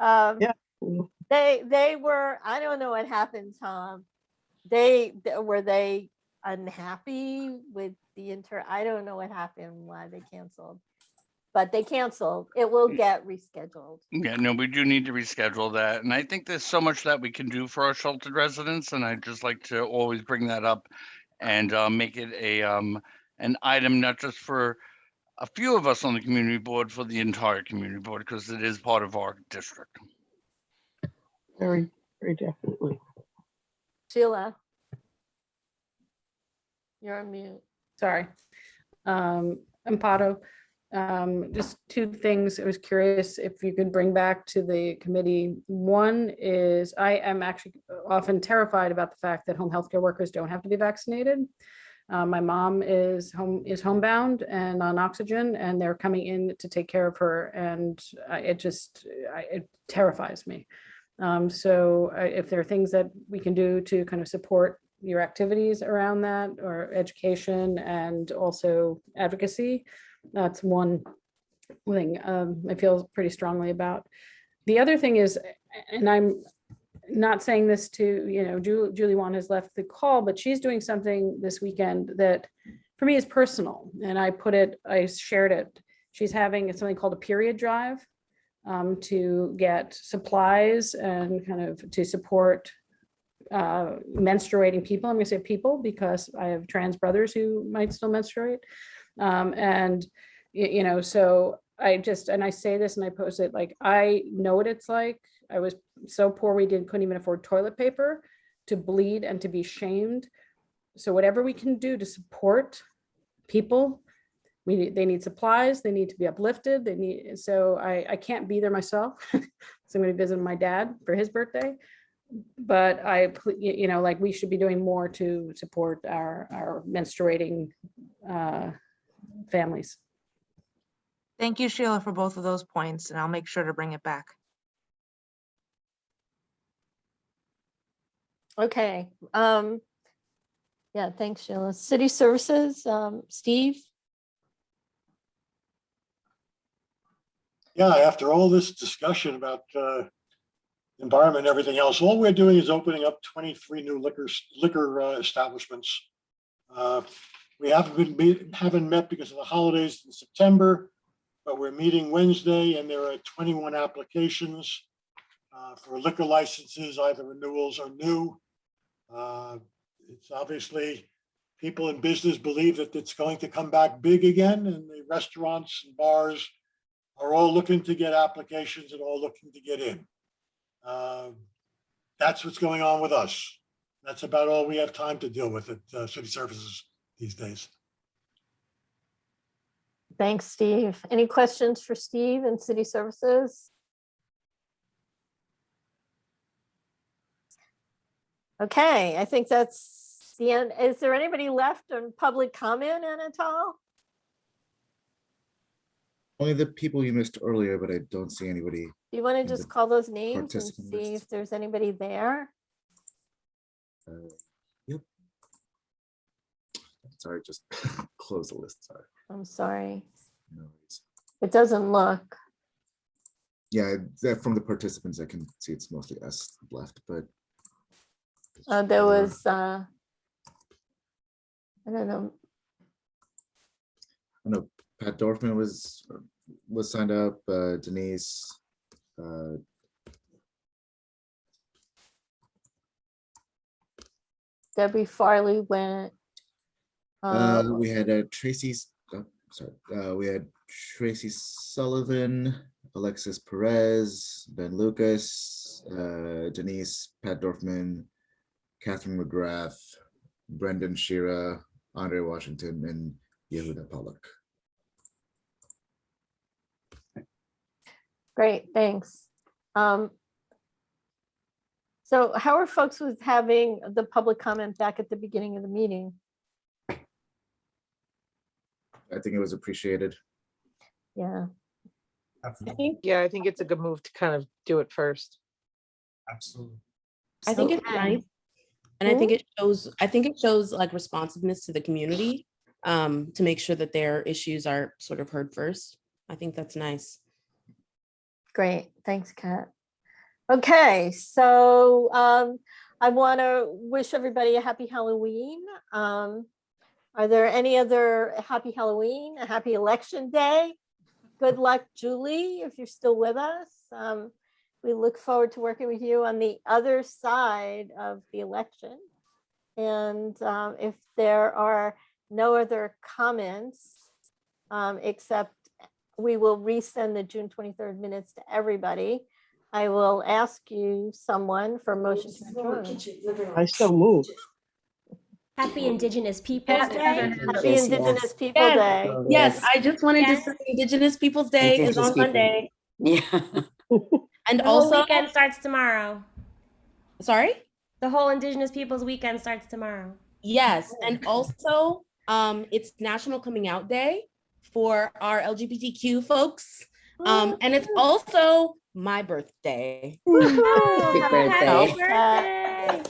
[SPEAKER 4] Yeah.
[SPEAKER 1] They were, I don't know what happened, Tom. Were they unhappy with the I don't know what happened, why they canceled, but they canceled. It will get rescheduled.
[SPEAKER 17] Yeah, no, we do need to reschedule that. And I think there's so much that we can do for our sheltered residents. And I'd just like to always bring that up and make it an item, not just for a few of us on the community board, for the entire community board, because it is part of our district.
[SPEAKER 4] Very, very definitely.
[SPEAKER 1] Sheila, you're on mute.
[SPEAKER 10] Sorry. Amparo, just two things. I was curious if you could bring back to the committee. One is I am actually often terrified about the fact that home healthcare workers don't have to be vaccinated. My mom is homebound and on oxygen, and they're coming in to take care of her, and it terrifies me. So if there are things that we can do to kind of support your activities around that, or education and also advocacy, that's one thing I feel pretty strongly about. The other thing is, and I'm not saying this to, you know, Julie Wan has left the call, but she's doing something this weekend that for me is personal. And I shared it. She's having something called a period drive to get supplies and kind of to support menstruating people. I'm going to say people because I have trans brothers who might still menstruate. And, you know, so I say this and I post it, like, I know what it's like. I was so poor we couldn't even afford toilet paper, to bleed and to be shamed. So whatever we can do to support people, they need supplies, they need to be uplifted, so I can't be there myself. So I'm going to visit my dad for his birthday, but you know, like, we should be doing more to support our menstruating families.
[SPEAKER 11] Thank you, Sheila, for both of those points, and I'll make sure to bring it back.
[SPEAKER 1] Okay. Yeah, thanks, Sheila. City Services, Steve?
[SPEAKER 15] Yeah, after all this discussion about environment and everything else, all we're doing is opening up 23 new liquor establishments. We haven't met because of the holidays in September, but we're meeting Wednesday, and there are 21 applications for liquor licenses, either renewals or new. It's obviously, people in business believe that it's going to come back big again, and the restaurants and bars are all looking to get applications and all looking to get in. That's what's going on with us. That's about all we have time to deal with at City Services these days.
[SPEAKER 1] Thanks, Steve. Any questions for Steve and City Services? Okay, I think that's the end. Is there anybody left on public comment, Anatol?
[SPEAKER 6] Only the people you missed earlier, but I don't see anybody.
[SPEAKER 1] You want to
[SPEAKER 6] in
[SPEAKER 1] just
[SPEAKER 6] the
[SPEAKER 1] call those names and
[SPEAKER 6] participant
[SPEAKER 1] see
[SPEAKER 6] list.
[SPEAKER 1] if there's anybody there?
[SPEAKER 6] Yep. Sorry, just close the list. Sorry.
[SPEAKER 1] I'm sorry.
[SPEAKER 6] No worries.
[SPEAKER 1] It doesn't look.
[SPEAKER 6] Yeah, from the participants, I can see it's mostly us left, but
[SPEAKER 1] There was, I don't know.
[SPEAKER 6] I know Pat Dorfman was signed up, Denise.
[SPEAKER 1] Debbie Farley went.
[SPEAKER 6] We had Tracy's, we had Tracy Sullivan, Alexis Perez, Ben Lucas, Denise, Pat Dorfman, Catherine McGrath, Brendan Shira, Andre Washington, and Yehuda Pollock.
[SPEAKER 1] Great, thanks. So how are folks with having the public comment back at the beginning of the meeting?
[SPEAKER 6] I think it was appreciated.
[SPEAKER 1] Yeah.
[SPEAKER 3] I think it's a good move to kind of do it first.
[SPEAKER 6] Absolutely.
[SPEAKER 8] I think it's
[SPEAKER 1] Okay.
[SPEAKER 8] nice. And I think it shows like responsiveness to the community, to make sure that their issues are sort of heard first. I think that's nice.
[SPEAKER 1] Great, thanks, Kat. Okay, so I want to wish everybody a happy Halloween. Are there any other happy Halloween, a happy election day? Good luck, Julie, if you're still with us. We look forward to working with you on the other side of the election. And if there are no other comments, except we will resend the June 23rd minutes to everybody. I will ask you someone for a motion to adjourn.
[SPEAKER 4] I so move.
[SPEAKER 18] Happy Indigenous Peoples Day.
[SPEAKER 1] Happy Indigenous People
[SPEAKER 8] Yes.
[SPEAKER 1] Day.
[SPEAKER 8] Yes, I just wanted to say Indigenous Peoples Day is on Monday.
[SPEAKER 7] Yeah.
[SPEAKER 8] And
[SPEAKER 18] The whole
[SPEAKER 8] also,
[SPEAKER 18] weekend starts tomorrow.
[SPEAKER 8] sorry?
[SPEAKER 18] The whole Indigenous Peoples Weekend starts tomorrow.
[SPEAKER 8] Yes, and also, it's National Coming Out Day for our LGBTQ folks. And it's also my birthday.
[SPEAKER 18] Happy birthday.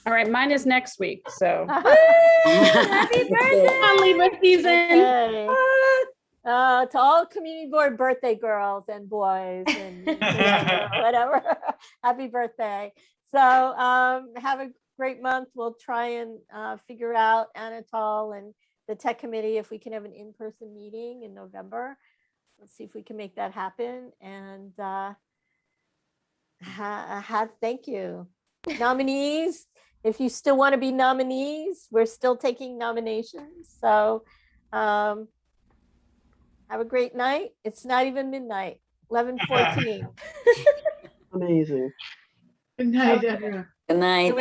[SPEAKER 10] All right, mine is next week, so.
[SPEAKER 18] Happy birthday.
[SPEAKER 8] On Libra season.
[SPEAKER 1] Okay. To all community board birthday girls and boys and whatever, happy birthday. So have a great month. We'll try and figure out, Anatol and the tech committee, if we can have an in-person meeting in November. Let's see if we can make that happen. And thank you. Nominees, if you still want to be nominees, we're still taking nominations. So have a great night. It's not even midnight, 11:14.
[SPEAKER 4] Amazing.
[SPEAKER 12] Good night, everyone.
[SPEAKER 7] Good night.